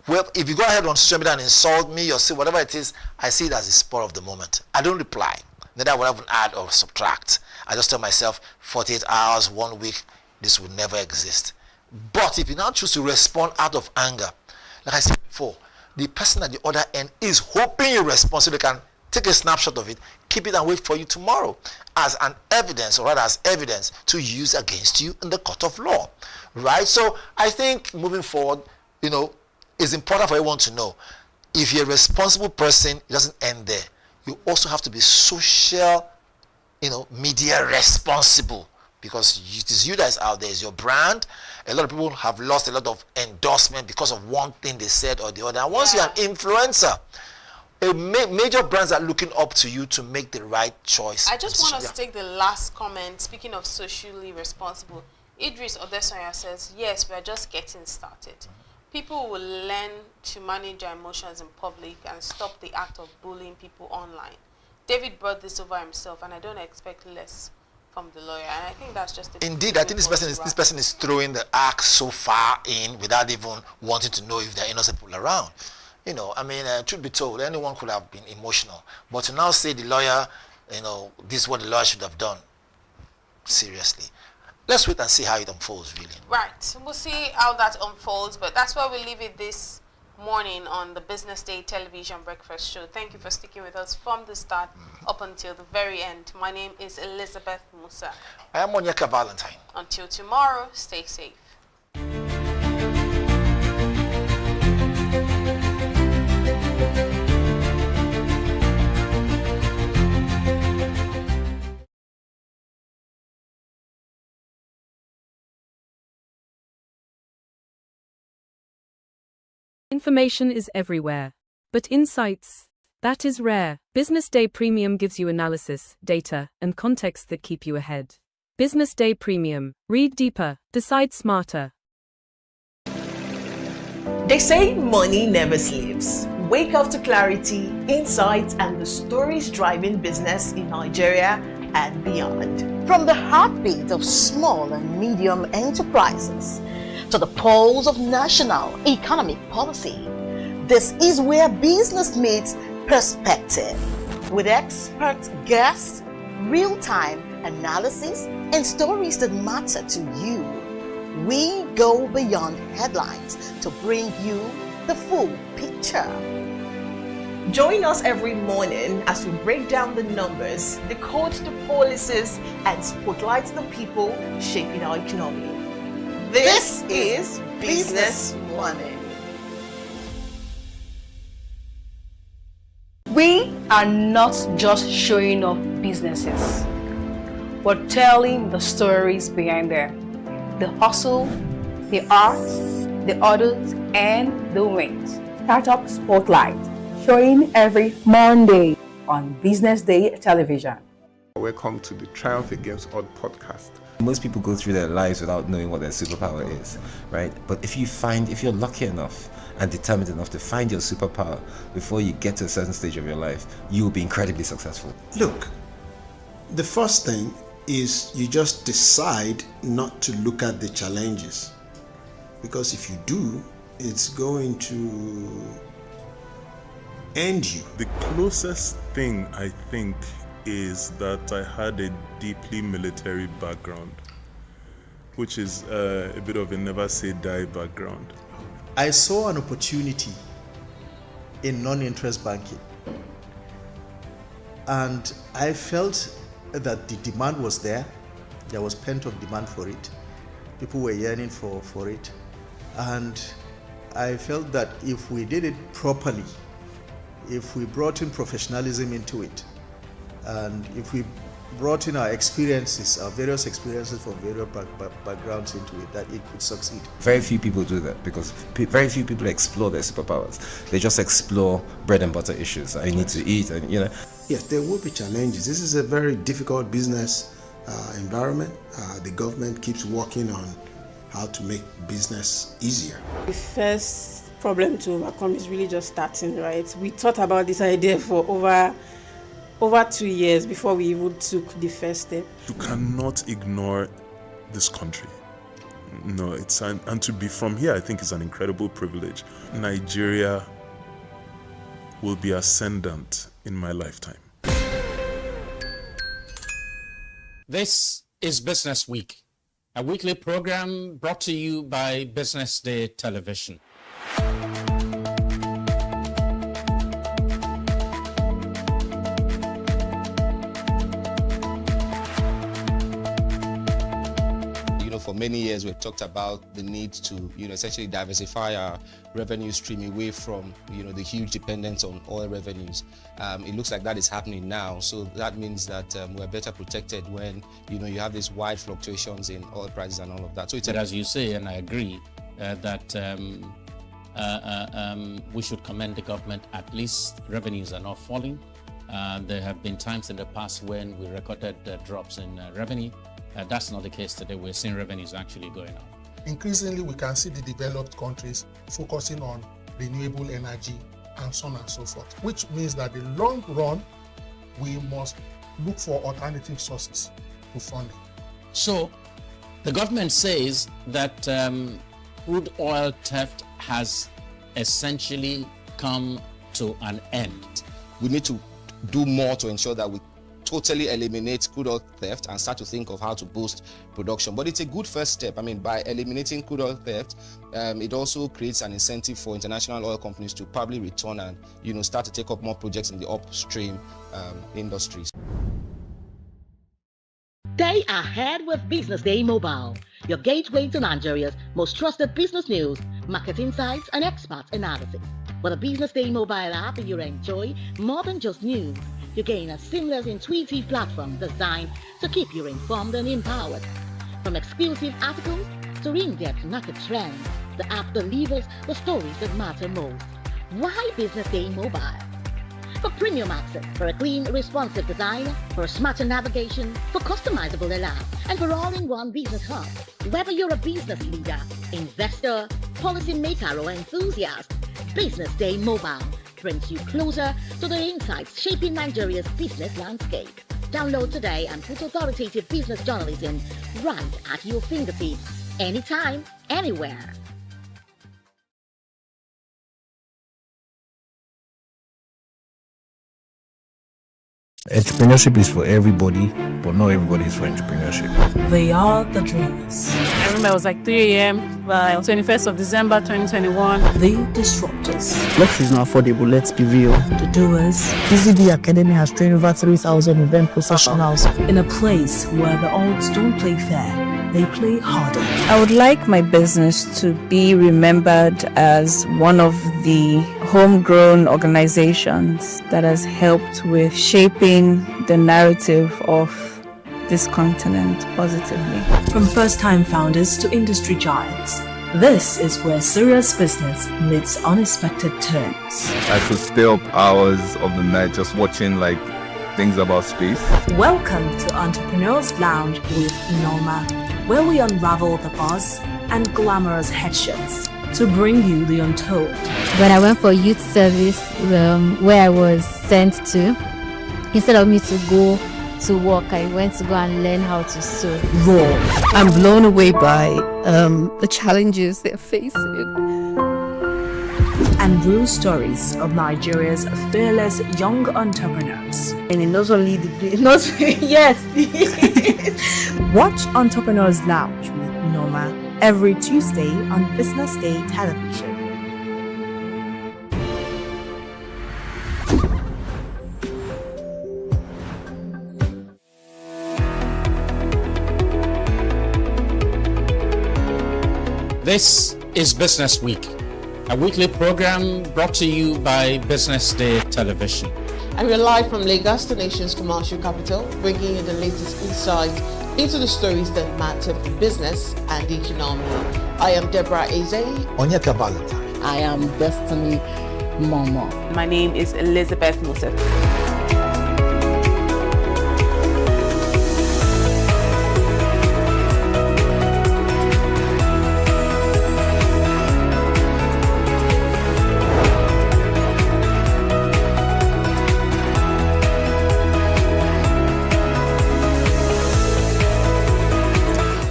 well, if you go ahead on social media and insult me or say whatever it is, I see it as a spur of the moment. I don't reply. Neither will I even add or subtract. I just tell myself 48 hours, 1 week, this will never exist. But if you now choose to respond out of anger, like I said before, the person at the other end is hoping you respond so they can take a snapshot of it, keep it and wait for you tomorrow as an evidence, or rather as evidence to use against you in the court of law, right? So I think moving forward, you know, it's important for everyone to know, if you're a responsible person, it doesn't end there. You also have to be social, you know, media responsible, because it is you that is out there, it's your brand. A lot of people have lost a lot of endorsement because of one thing they said or the other. And once you're an influencer, major brands are looking up to you to make the right choice. I just want us to take the last comment. Speaking of socially responsible, Idris Odesanya says, yes, we are just getting started. People will learn to manage their emotions in public and stop the act of bullying people online. David brought this over himself, and I don't expect less from the lawyer. And I think that's just indeed. I think this person is throwing the axe so far in without even wanting to know if there are innocent people around. You know, I mean, truth be told, anyone could have been emotional. But to now say the lawyer, you know, this is what the lawyer should have done. Seriously. Let's wait and see how it unfolds, really. Right. We'll see how that unfolds, but that's where we leave it this morning on the Business Day television breakfast show. Thank you for sticking with us from the start up until the very end. My name is Elizabeth Musa. I am Onyeka Valentine. Until tomorrow, stay safe. Information is everywhere, but insights, That is rare. Business Day Premium gives you analysis, data, and context that keep you ahead. Business Day Premium. Read deeper, decide smarter. They say money never sleeps. Wake up to clarity, insights, and the stories driving business in Nigeria and beyond. From the heartbeat of small and medium enterprises to the pulse of national economic policy, this is where business meets perspective. With expert guests, real-time analysis, and stories that matter to you, we go beyond headlines to bring you the full picture. Join us every morning as we break down the numbers, decode the policies, and spotlight the people shaping our economy. This is Business Money. We are not just showing off businesses, but telling the stories behind them. The hustle, the art, the orders, and the wins. Startup Spotlight, showing every Monday on Business Day television. Welcome to the Triumph Against Odd podcast. Most people go through their lives without knowing what their superpower is, right? But if you're lucky enough and determined enough to find your superpower before you get to a certain stage of your life, you will be incredibly successful. Look, the first thing is you just decide not to look at the challenges, because if you do, it's going to end you. The closest thing I think is that I had a deeply military background, which is a bit of a never say die background. I saw an opportunity in non-interest banking, and I felt that the demand was there. There was pent-up demand for it. People were yearning for it, and I felt that if we did it properly, if we brought in professionalism into it, and if we brought in our experiences, our various experiences from various backgrounds into it, that it could succeed. Very few people do that because very few people explore their superpowers. They just explore bread and butter issues. I need to eat, and Yes, there will be challenges. This is a very difficult business environment. The government keeps working on how to make business easier. The first problem to overcome is really just starting, right? We thought about this idea for over 2 years before we even took the first step. You cannot ignore this country. No, and to be from here, I think is an incredible privilege. Nigeria will be ascendant in my lifetime. This is Business Week, a weekly program brought to you by Business Day Television. For many years, we've talked about the need to, essentially diversify our revenue stream away from, the huge dependence on oil revenues. It looks like that is happening now. So that means that we're better protected when, you have these wide fluctuations in oil prices and all of that. So But as you say, and I agree, that we should commend the government. At least revenues are not falling. There have been times in the past when we recorded drops in revenue. That's not the case today. We're seeing revenues actually going up. Increasingly, we can see the developed countries focusing on renewable energy and so on and so forth, which means that in the long run, we must look for alternative sources to funding. So the government says that crude oil theft has essentially come to an end. We need to do more to ensure that we totally eliminate crude oil theft and start to think of how to boost production. But it's a good first step. By eliminating crude oil theft, it also creates an incentive for international oil companies to probably return and start to take up more projects in the upstream industries. Stay ahead with Business Day Mobile, your gateway to Nigeria's most trusted business news, market insights, and expert analysis. With a Business Day Mobile app, you enjoy more than just news. You gain a seamless, intuitive platform designed to keep you informed and empowered. From exclusive articles to in-depth market trends, the app delivers the stories that matter most. Why Business Day Mobile? for premium access, for a clean, responsive design, for smarter navigation, for customizable layout, and for all-in-one business hub. Whether you're a business leader, investor, policymaker, or enthusiast, BusinessDay Mobile brings you closer to the insights shaping Nigeria's business landscape. Download today and put authoritative business journalism right at your fingertips, anytime, anywhere. Entrepreneurship is for everybody, but not everybody is for entrepreneurship. They are the dreamers. I remember it was like 3 a.m. by 21st of December 2021. The disruptors. Life is not affordable, let's be real. The doers. BusinessDay Academy has trained over 3,000 event professionals. In a place where the odds don't play fair, they play harder. I would like my business to be remembered as one of the homegrown organizations that has helped with shaping the narrative of this continent positively. From first-time founders to industry giants, this is where serious business meets unexpected terms. I could stay up hours of the night just watching things about space. Welcome to Entrepreneurs Lounge with Norma, where we unravel the buzz and glamorous headshots to bring you the untold. When I went for youth service, where I was sent to, instead of me to go to work, I went to go and learn how to sew. Raw. I'm blown away by the challenges they're facing. And real stories of Nigeria's fearless young entrepreneurs. And not only yes. Watch Entrepreneurs Lounge with Norma every Tuesday on BusinessDay television. This is Business Week, a weekly program brought to you by BusinessDay Television. And we're live from Lagos, the nation's commercial capital, bringing you the latest insight into the stories that matter for business and the economy. I am Deborah Eze. Onyeka Valentine. I am Destiny Momo. My name is Elizabeth Musa.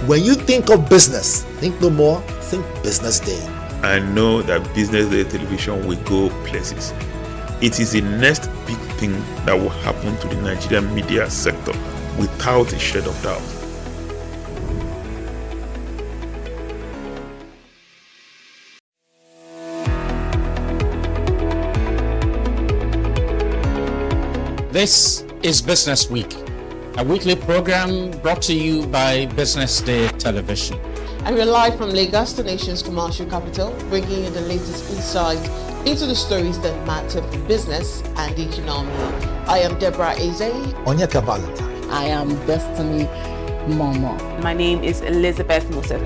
When you think of business, think no more, think BusinessDay. I know that BusinessDay television will go places. It is the next big thing that will happen to the Nigerian media sector without a shade of doubt. This is Business Week, a weekly program brought to you by BusinessDay Television. And we're live from Lagos, the nation's commercial capital, bringing you the latest insight into the stories that matter for business and the economy. I am Deborah Eze. Onyeka Valentine. I am Destiny Momo. My name is Elizabeth Musa.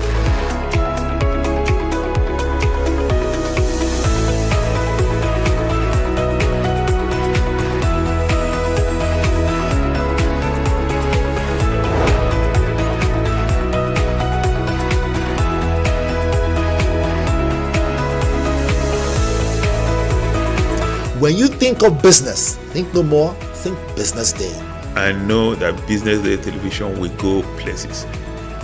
When you think of business, think no more, think BusinessDay. I know that BusinessDay television will go places.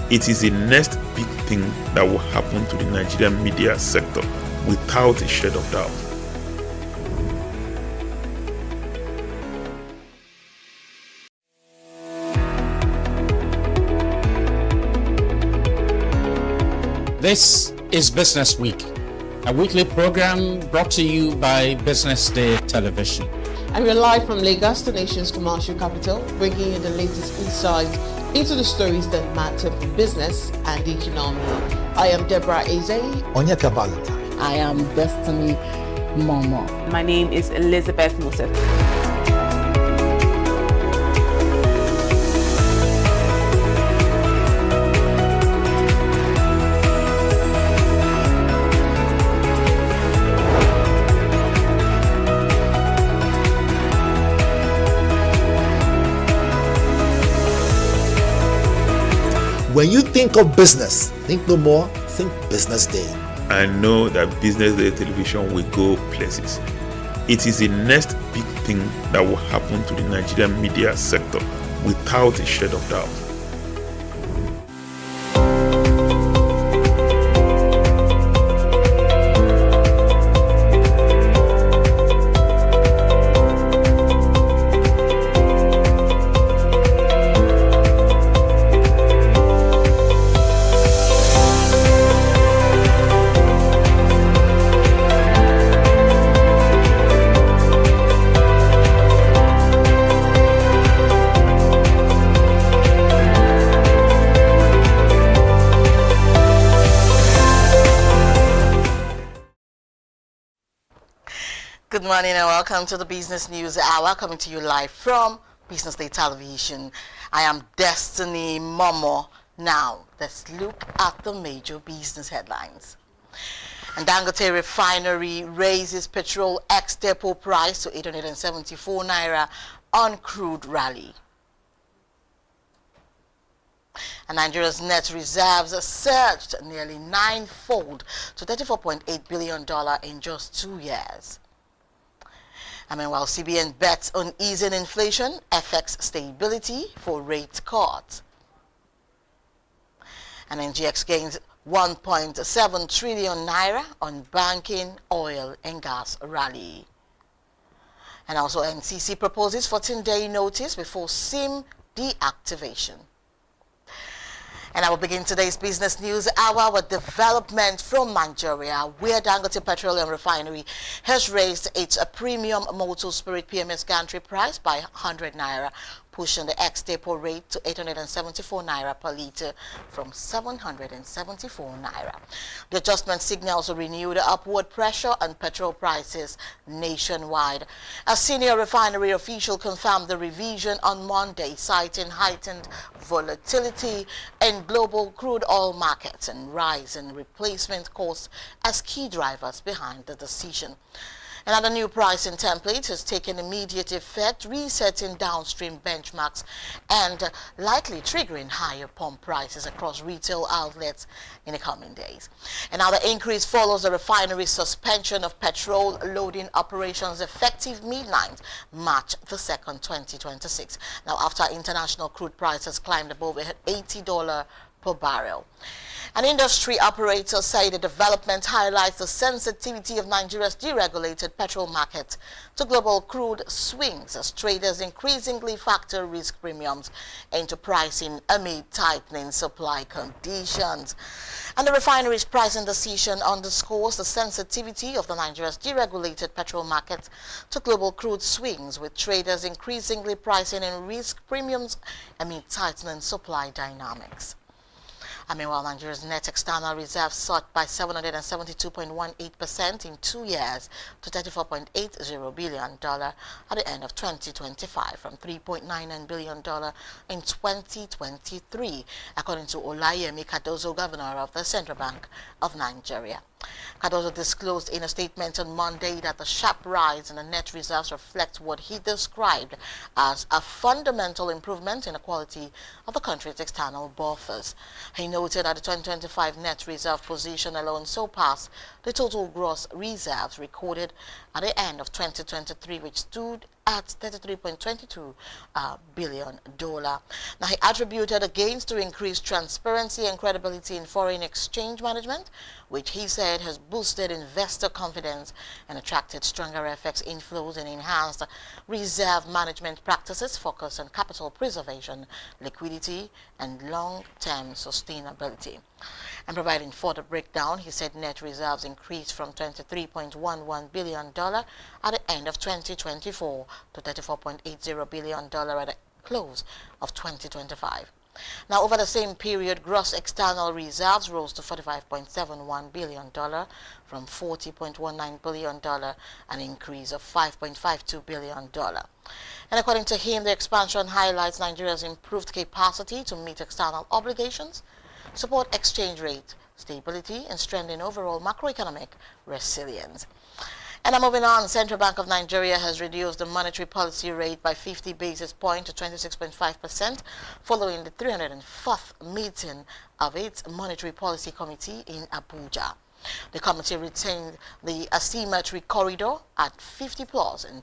It is the next big thing that will happen to the Nigerian media sector without a shade of doubt. This is Business Week, a weekly program brought to you by BusinessDay Television. And we're live from Lagos, the nation's commercial capital, bringing you the latest insight into the stories that matter for business and the economy. I am Deborah Eze. Onyeka Valentine. I am Destiny Momo. My name is Elizabeth Musa. When you think of business, think no more, think Business Day. I know that Business Day television will go places. It is the next big thing that will happen to the Nigerian media sector without a shade of doubt. Good morning and welcome to the Business News Hour, coming to you live from BusinessDay Television. I am Destiny Momo. Now, let's look at the major business headlines. And Dangote Refinery raises petrol ex-depot price to 874 naira on crude rally. And Nigeria's net reserves surged nearly ninefold to $34.8 billion in just 2 years. While CBN bets on easing inflation, FX stability for rate cut. And NGX gains 1.7 trillion naira on banking, oil and gas rally. And also NCC proposes 14-day notice before SIM deactivation. And I will begin today's Business News Hour with development from Nigeria, where Dangote Petroleum Refinery has raised its premium motor spirit PMS gantry price by 100 naira, pushing the ex-depot rate to 874 naira per litre from 774 naira. The adjustment signals a renewed upward pressure on petrol prices nationwide. A senior refinery official confirmed the revision on Monday, citing heightened volatility in global crude oil markets and rise in replacement costs as key drivers behind the decision. Another new pricing template has taken immediate effect, resetting downstream benchmarks and likely triggering higher pump prices across retail outlets in the coming days. And now the increase follows the refinery's suspension of petrol loading operations effective midnight, March the 2nd, 2026. Now, after international crude prices climbed above $80 per barrel. An industry operator say the development highlights the sensitivity of Nigeria's deregulated petrol market to global crude swings as traders increasingly factor risk premiums into pricing amid tightening supply conditions. And the refinery's pricing decision underscores the sensitivity of the Nigeria's deregulated petrol market to global crude swings, with traders increasingly pricing in risk premiums amid tightening supply dynamics. Meanwhile, Nigeria's net external reserves soared by 772.18% in 2 years to $34.80 billion at the end of 2025 from $3.99 billion in 2023, according to Olayemi Cardozo, Governor of the Central Bank of Nigeria. Cardozo disclosed in a statement on Monday that the sharp rise in the net reserves reflects what he described as a fundamental improvement in the quality of the country's external buffers. He noted that the 2025 net reserve position alone surpassed the total gross reserves recorded at the end of 2023, which stood at $33.22 billion. Now, he attributed the gains to increased transparency and credibility in foreign exchange management, which he said has boosted investor confidence and attracted stronger FX inflows and enhanced reserve management practices focused on capital preservation, liquidity, and long-term sustainability. And providing further breakdown, he said net reserves increased from $23.11 billion at the end of 2024 to $34.80 billion at the close of 2025. Now, over the same period, gross external reserves rose to $45.71 billion from $40.19 billion, an increase of $5.52 billion. And according to him, the expansion highlights Nigeria's improved capacity to meet external obligations, support exchange rate stability, and strengthen overall macroeconomic resilience. And now moving on, Central Bank of Nigeria has reduced the monetary policy rate by 50 basis points to 26.5% following the 304th meeting of its Monetary Policy Committee in Abuja. The committee retained the asymmetry corridor at 50 plus and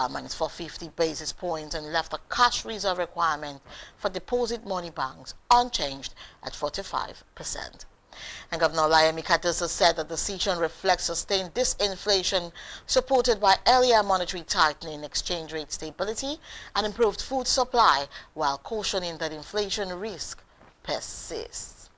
minus 450 basis points and left the cash reserve requirement for deposit money banks unchanged at 45%. And Governor Olayemi Kadaso said the decision reflects sustained disinflation supported by earlier monetary tightening, exchange rate stability, and improved food supply, while cautioning that inflation risk persists.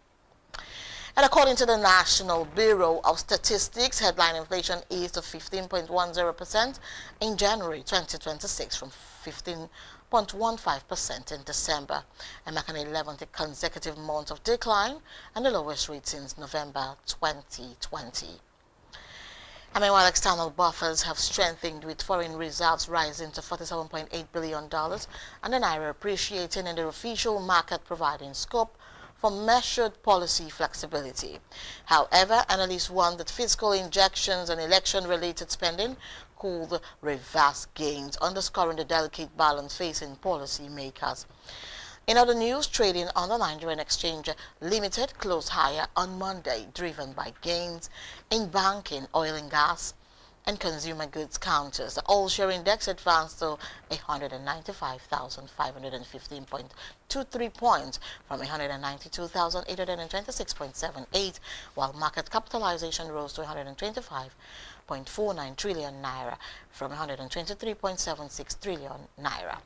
And according to the National Bureau of Statistics, headline inflation eased to 15.10% in January 2026 from 15.15% in December, and marking 11th consecutive month of decline and the lowest rate since November 2020. And meanwhile, external buffers have strengthened with foreign reserves rising to $47.8 billion and the naira appreciating in the official market, providing scope for measured policy flexibility. However, analysts warn that fiscal injections and election-related spending could reverse gains, underscoring the delicate balance facing policymakers. In other news, trading on the Nigerian Exchange Limited closed higher on Monday, driven by gains in banking, oil and gas, and consumer goods counters. The all-share index advanced to 195,515.23 points from 192,826.78, while market capitalization rose to 125.49 trillion naira from 123.76 trillion naira.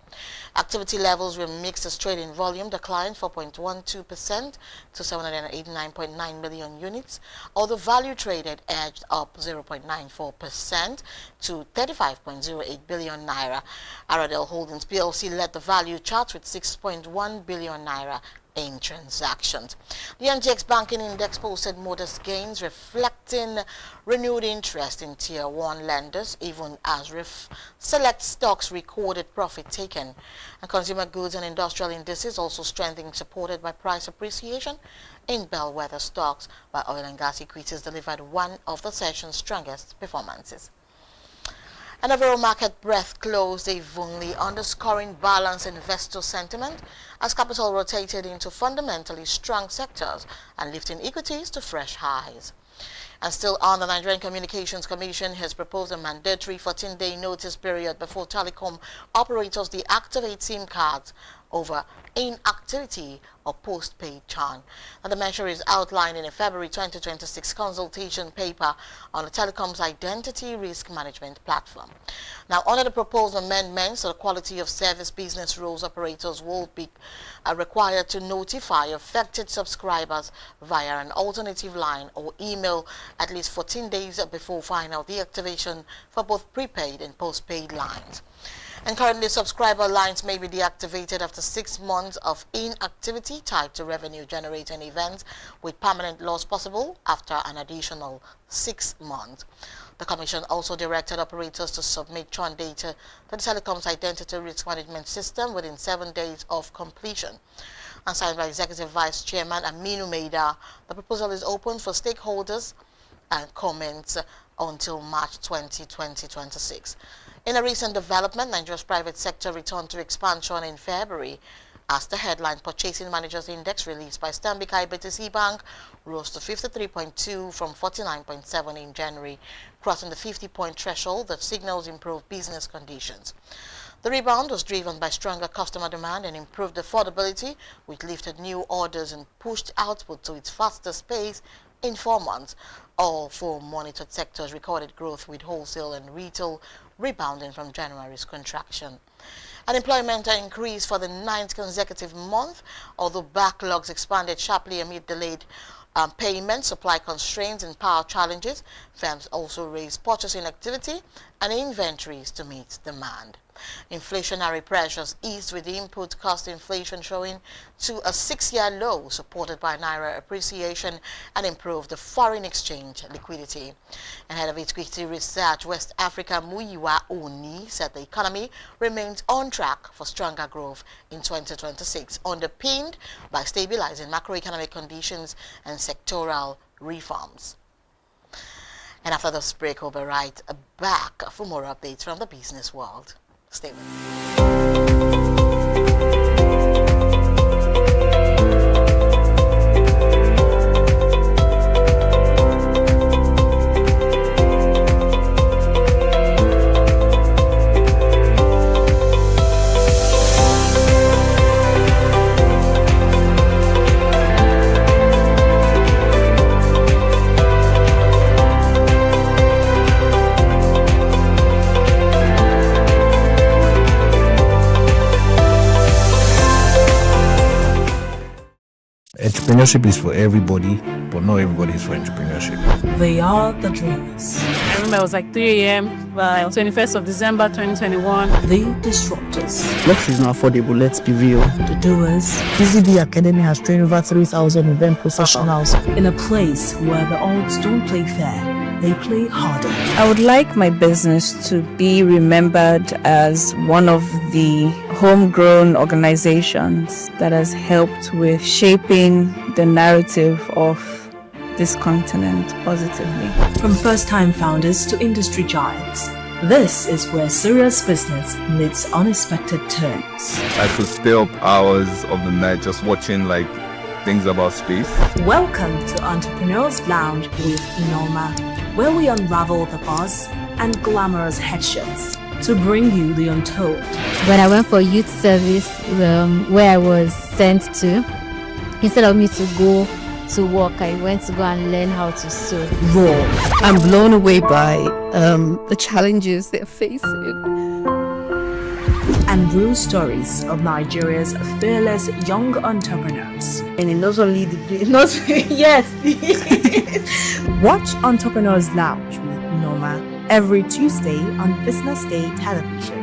Activity levels were mixed as trading volume declined 4.12% to 789.9 million units, although value traded edged up 0.94% to 35.08 billion naira. Aradel Holdings PLC led the value chart with 6.1 billion naira in transactions. The NGX Banking Index posted modest gains, reflecting renewed interest in Tier 1 lenders, even as select stocks recorded profit taken. And consumer goods and industrial indices also strengthened, supported by price appreciation in bellwether stocks, while oil and gas equities delivered one of the session's strongest performances. And overall market breadth closed evenly, underscoring balanced investor sentiment as capital rotated into fundamentally strong sectors and lifting equities to fresh highs. And still on, the Nigerian Communications Commission has proposed a mandatory 14-day notice period before telecom operators deactivate SIM cards over inactivity or post-paid churn. And the measure is outlined in a February 2026 consultation paper on the telecom's identity risk management platform. Now, under the proposed amendments, the quality of service business rules, operators will be required to notify affected subscribers via an alternative line or email at least 14 days before final deactivation for both prepaid and post-paid lines. And currently, subscriber lines may be deactivated after 6 months of inactivity tied to revenue-generating events, with permanent loss possible after an additional 6 months. The Commission also directed operators to submit churn data to the telecom's identity risk management system within 7 days of completion. And signed by Executive Vice Chairman Aminu Maida, the proposal is open for stakeholders and comments until March 2026. In a recent development, Nigeria's private sector returned to expansion in February as the headline Purchasing Managers Index released by Stanbic IBTC Bank rose to 53.2 from 49.7 in January, crossing the 50-point threshold that signals improved business conditions. The rebound was driven by stronger customer demand and improved affordability, which lifted new orders and pushed output to its fastest pace in 4 months. All 4 monitored sectors recorded growth, with wholesale and retail rebounding from January's contraction. Unemployment increased for the 9th consecutive month, although backlogs expanded sharply amid delayed payments, supply constraints, and power challenges. Firms also raised purchasing activity and inventories to meet demand. Inflationary pressures eased, with input cost inflation showing to a 6-year low, supported by naira appreciation and improved foreign exchange liquidity. And head of equity research West Africa, Muyiwa Oni, said the economy remains on track for stronger growth in 2026, underpinned by stabilizing macroeconomic conditions and sectoral reforms. And after this break, we'll be right back for more updates from the business world. Stay with us. Entrepreneurship is for everybody, but not everybody is for entrepreneurship. They are the dreamers. I remember it was like 3 a.m. by 21st of December 2021. The disruptors. Luxury is not affordable, let's be real. The doers. BusinessDay Academy has trained over 3,000 event professionals. In a place where the odds don't play fair, they play harder. I would like my business to be remembered as one of the homegrown organizations that has helped with shaping the narrative of this continent positively. From first-time founders to industry giants, this is where serious business meets unexpected turns. I could stay up hours of the night just watching like things about space. Welcome to Entrepreneurs Lounge with Norma, where we unravel the buzz and glamorous headshots to bring you the untold. When I went for youth service, where I was sent to, instead of me to go to work, I went to go and learn how to sew. Raw. I'm blown away by the challenges they're facing. And real stories of Nigeria's fearless young entrepreneurs. And not only yes. Watch Entrepreneurs Lounge with Norma every Tuesday on BusinessDay television.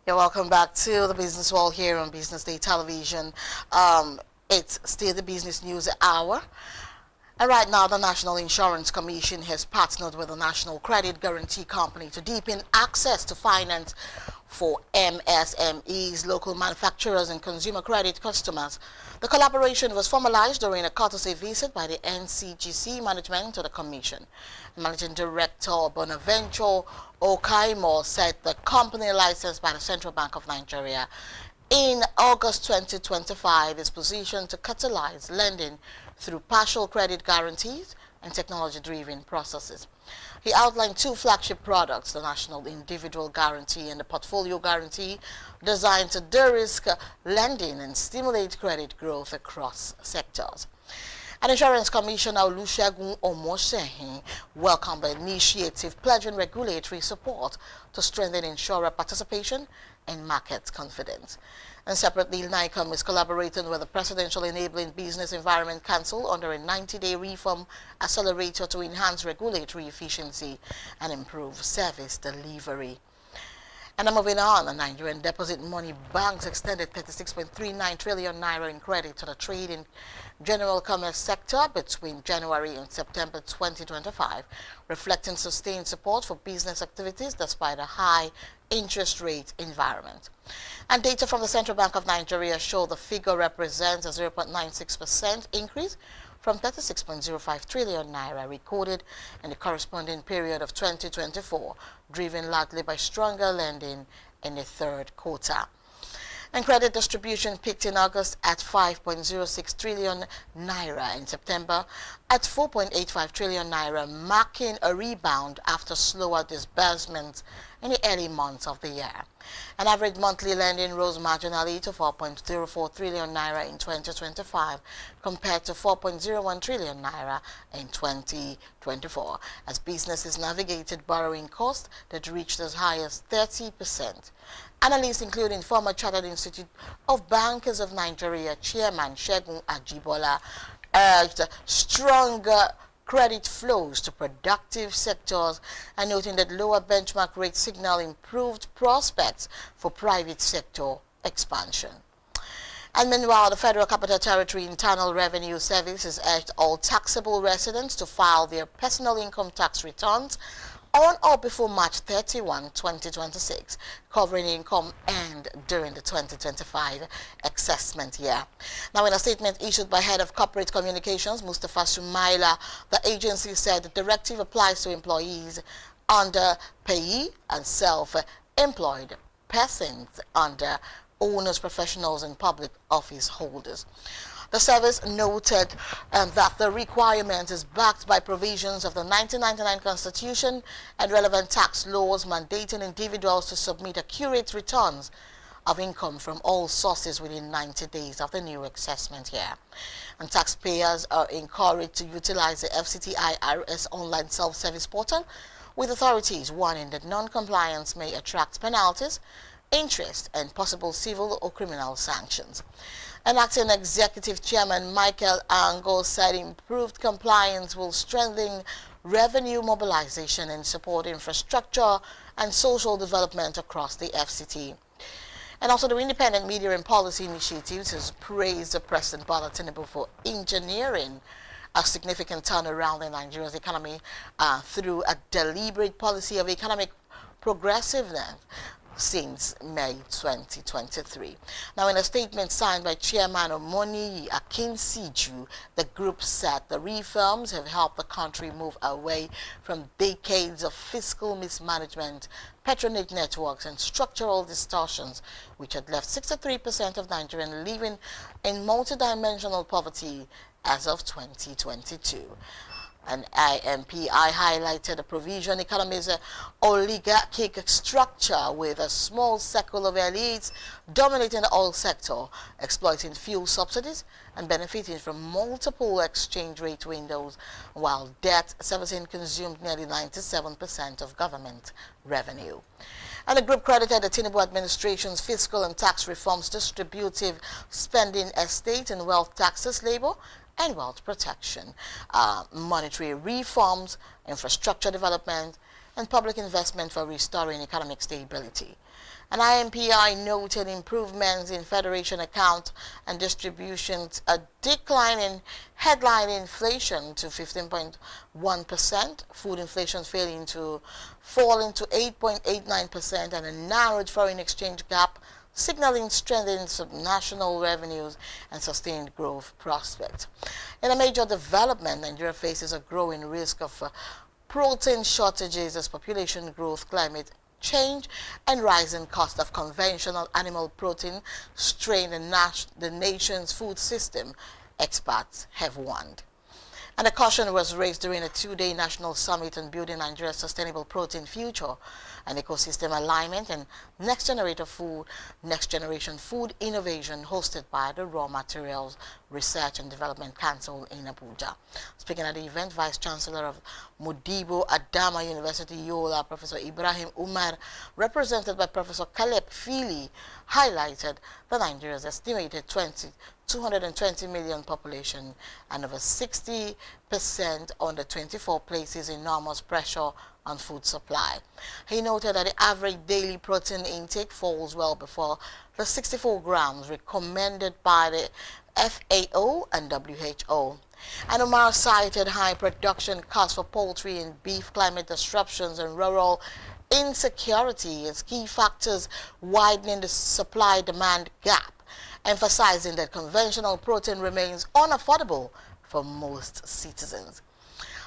Welcome back to the Business World here on BusinessDay television. It's still the business news hour. And right now, the National Insurance Commission has partnered with the National Credit Guarantee Company to deepen access to finance for MSMEs, local manufacturers, and consumer credit customers. The collaboration was formalized during a courtesy visit by the NCGC management to the Commission. Managing Director Bonaventure Okaimo said the company licensed by the Central Bank of Nigeria in August 2025 is positioned to catalyze lending through partial credit guarantees and technology-driven processes. He outlined two flagship products, the National Individual Guarantee and the Portfolio Guarantee, designed to de-risk lending and stimulate credit growth across sectors. And Insurance Commissioner Olusegun Omosehin welcomed the initiative, pledging regulatory support to strengthen insurer participation and market confidence. And separately, NICOM is collaborating with the Presidential Enabling Business Environment Council under a 90-day reform accelerator to enhance regulatory efficiency and improve service delivery. And moving on, the Nigerian Deposit Money Banks extended 36.39 trillion naira in credit to the trade and general commerce sector between January and September 2025, reflecting sustained support for business activities despite a high interest rate environment. And data from the Central Bank of Nigeria show the figure represents a 0.96% increase from 36.05 trillion naira recorded in the corresponding period of 2024, driven largely by stronger lending in the third quarter. And credit distribution peaked in August at 5.06 trillion naira, in September at 4.85 trillion naira, marking a rebound after slower disbursements in the early months of the year. An average monthly lending rose marginally to 4.04 trillion naira in 2025 compared to 4.01 trillion naira in 2024 as businesses navigated borrowing costs that reached as high as 30%. Analysts, including former Chartered Institute of Bankers of Nigeria Chairman Segun Ajibola, urged stronger credit flows to productive sectors and noting that lower benchmark rates signal improved prospects for private sector expansion. And meanwhile, the Federal Capital Territory Internal Revenue Service has urged all taxable residents to file their personal income tax returns on or before March 31, 2026, covering income earned during the 2025 assessment year. Now, in a statement issued by Head of Corporate Communications, Mustafa Sumaila, the agency said the directive applies to employees under payee and self-employed persons under owners, professionals, and public office holders. The service noted that the requirement is backed by provisions of the 1999 Constitution and relevant tax laws mandating individuals to submit accurate returns of income from all sources within 90 days of the new assessment year. And taxpayers are encouraged to utilize the FCTI IRS online self-service portal, with authorities warning that non-compliance may attract penalties, interest, and possible civil or criminal sanctions. An acting executive chairman, Michael Ango, said improved compliance will strengthen revenue mobilization and support infrastructure and social development across the FCT. And also the Independent Media and Policy Initiatives has praised President Bola Tinubu for engineering a significant turnaround in Nigeria's economy through a deliberate policy of economic progressiveness since May 2023. Now, in a statement signed by Chairman Omoni Akinsiju, the group said the reforms have helped the country move away from decades of fiscal mismanagement, patronage networks, and structural distortions, which had left 63% of Nigerians living in multidimensional poverty as of 2022. An IMPI highlighted the provision economy's oligarchic structure with a small circle of elites dominating the oil sector, exploiting fuel subsidies and benefiting from multiple exchange rate windows, while debt servicing consumed nearly 97% of government revenue. And the group credited the Tinubu administration's fiscal and tax reforms, distributive spending, estate and wealth taxes, labor and wealth protection, monetary reforms, infrastructure development, and public investment for restoring economic stability. An IMPI noted improvements in federation account and distributions, a decline in headline inflation to 15.1%, food inflation falling to 8.89%, and a narrowed foreign exchange gap, signaling strengthening subnational revenues and sustained growth prospects. In a major development, Nigeria faces a growing risk of protein shortages as population growth, climate change, and rising cost of conventional animal protein strain the nation's food system, experts have warned. And a caution was raised during a two-day national summit on building Nigeria's sustainable protein future, an ecosystem alignment and next generation food innovation hosted by the Raw Materials Research and Development Council in Abuja. Speaking at the event, Vice Chancellor of Modibo Adama University, Yola, Professor Ibrahim Umar, represented by Professor Caleb Fili, highlighted that Nigeria's estimated 220 million population and over 60% on the 24 places enormous pressure on food supply. He noted that the average daily protein intake falls well before the 64 grams recommended by the FAO and WHO. And Umar cited high production costs for poultry and beef, climate disruptions, and rural insecurity as key factors widening the supply-demand gap, emphasizing that conventional protein remains unaffordable for most citizens.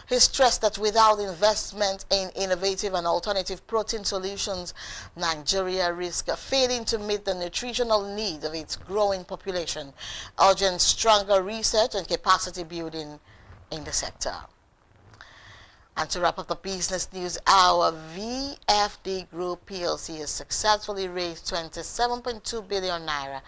He stressed that without investment in innovative and alternative protein solutions, Nigeria risks failing to meet the nutritional needs of its growing population, urging stronger research and capacity building in the sector. And to wrap up the business news hour, VFD Group PLC has successfully raised 27.2 billion naira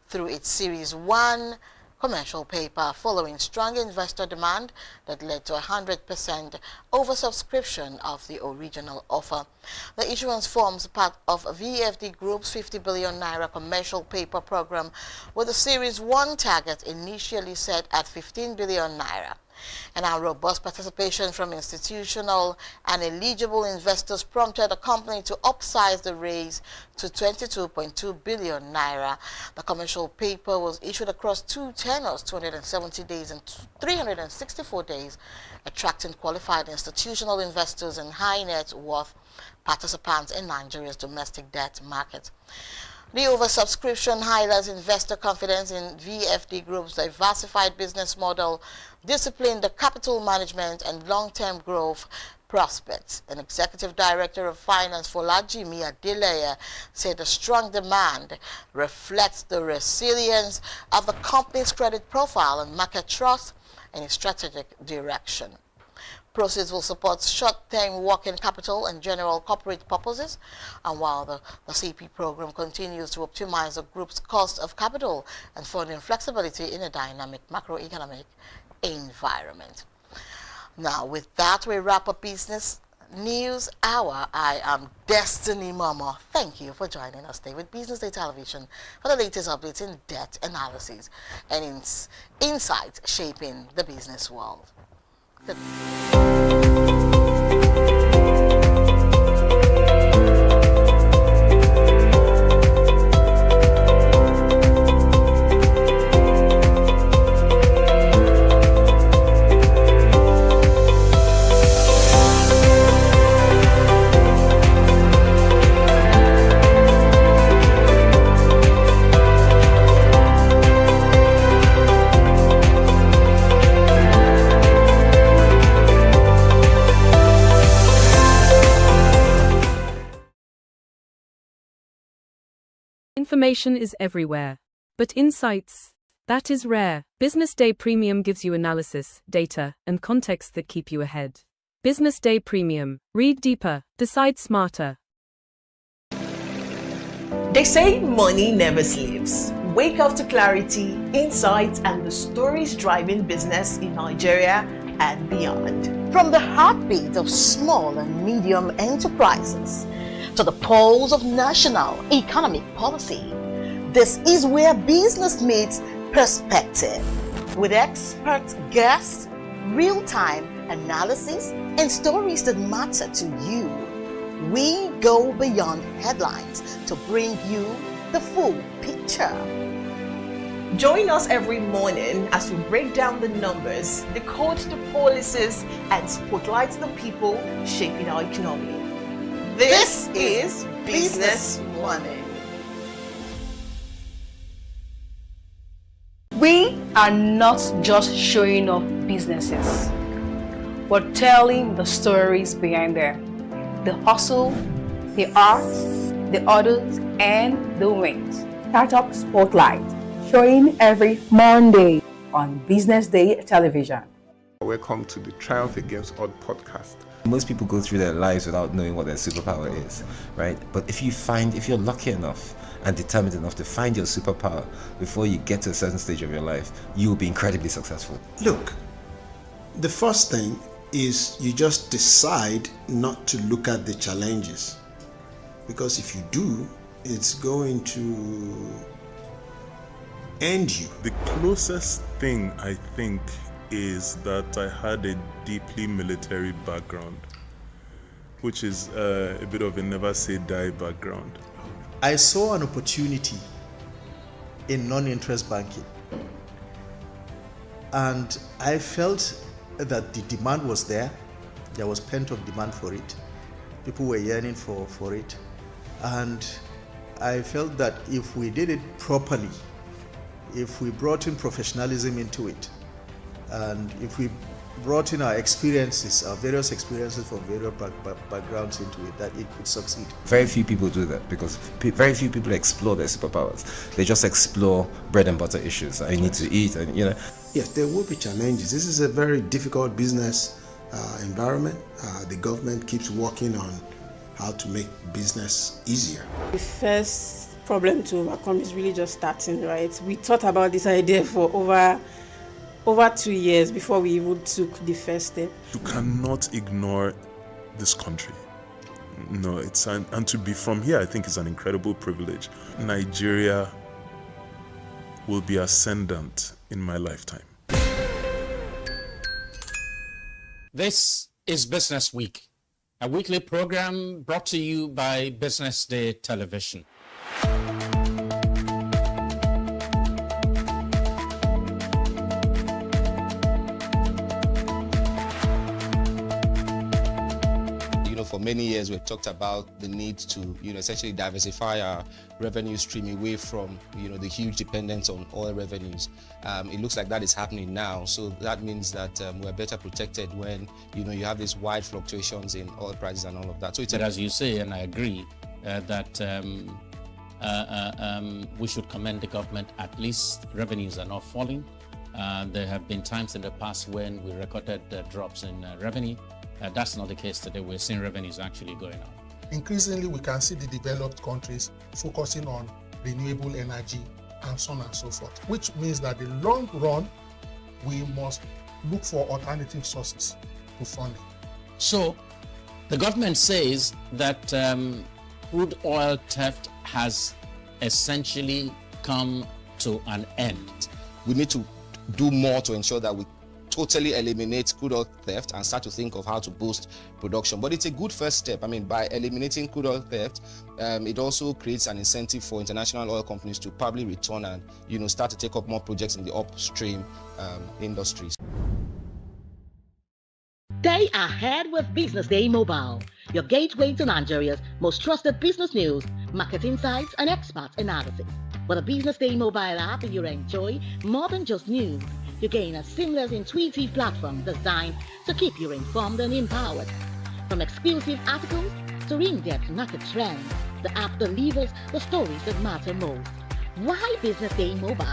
through its Series 1 commercial paper following strong investor demand that led to 100% oversubscription of the original offer. The issuance forms part of VFD Group's 50 billion naira commercial paper program with a Series 1 target initially set at 15 billion naira. And our robust participation from institutional and eligible investors prompted the company to upsize the raise to 22.2 billion naira. The commercial paper was issued across two tenors, 270 days and 364 days, attracting qualified institutional investors and high net worth participants in Nigeria's domestic debt market. The oversubscription highlights investor confidence in VFD Group's diversified business model, disciplined capital management, and long-term growth prospects. An executive director of finance, Folajimi Adeleye, said the strong demand reflects the resilience of the company's credit profile and market trust and its strategic direction. Proceeds will support short-term working capital and general corporate purposes, and while the CP program continues to optimize the group's cost of capital and funding flexibility in a dynamic macroeconomic environment. Now, with that, we wrap up Business News Hour. I am Destiny Mama. Thank you for joining us today with Business Day Television for the latest updates in debt analysis and insights shaping the business world. Good. Information is everywhere, but insights, that is rare. Business Day Premium gives you analysis, data, and context that keep you ahead. Business Day Premium. Read deeper, decide smarter. They say money never sleeps. Wake up to clarity, insights, and the stories driving business in Nigeria and beyond. From the heartbeat of small and medium enterprises to the pulse of national economic policy, this is where business meets perspective. With expert guests, real-time analysis, and stories that matter to you, we go beyond headlines to bring you the full picture. Join us every morning as we break down the numbers, decode the policies, and spotlight the people shaping our economy. This is Business Morning. We are not just showing off businesses, but telling the stories behind them. The hustle, the art, the orders, and the wins. Startup Spotlight, showing every Monday on Business Day Television. Welcome to the Triumph Against Odd podcast. Most people go through their lives without knowing what their superpower is, right? But if you're lucky enough and determined enough to find your superpower before you get to a certain stage of your life, you will be incredibly successful. Look, the first thing is you just decide not to look at the challenges, because if you do, it's going to end you. The closest thing I think is that I had a deeply military background, which is a bit of a never say die background. I saw an opportunity in non-interest banking, and I felt that the demand was there. There was pent-up demand for it. People were yearning for it, and I felt that if we did it properly, if we brought in professionalism into it, and if we brought in our experiences, our various experiences from various backgrounds into it, that it could succeed. Very few people do that because very few people explore their superpowers. They just explore bread and butter issues. I need to eat, and Yes, there will be challenges. This is a very difficult business environment. The government keeps working on how to make business easier. The first problem to overcome is really just starting, right? We thought about this idea for over 2 years before we even took the first step. You cannot ignore this country. No, and to be from here, I think is an incredible privilege. Nigeria will be ascendant in my lifetime. This is Business Week, a weekly program brought to you by Business Day Television. For many years, we've talked about the need to, essentially diversify our revenue stream away from, the huge dependence on oil revenues. It looks like that is happening now. So that means that we're better protected when, you have these wide fluctuations in oil prices and all of that. So it's as you say, and I agree, that we should commend the government. At least revenues are not falling. There have been times in the past when we recorded drops in revenue. That's not the case today. We're seeing revenues actually going up. Increasingly, we can see the developed countries focusing on renewable energy and so on and so forth, which means that in the long run, we must look for alternative sources to funding. So, the government says that crude oil theft has essentially come to an end. We need to do more to ensure that we totally eliminate crude oil theft and start to think of how to boost production. But it's a good first step. I mean, by eliminating crude oil theft, it also creates an incentive for international oil companies to probably return and, start to take up more projects in the upstream industries. Stay ahead with Business Day Mobile, your gateway to Nigeria's most trusted business news, market insights, and expert analysis. With a Business Day Mobile app, you enjoy more than just news. You gain a seamless, intuitive platform designed to keep you informed and empowered. From exclusive articles to in-depth market trends, the app delivers the stories that matter most. Why Business Day Mobile?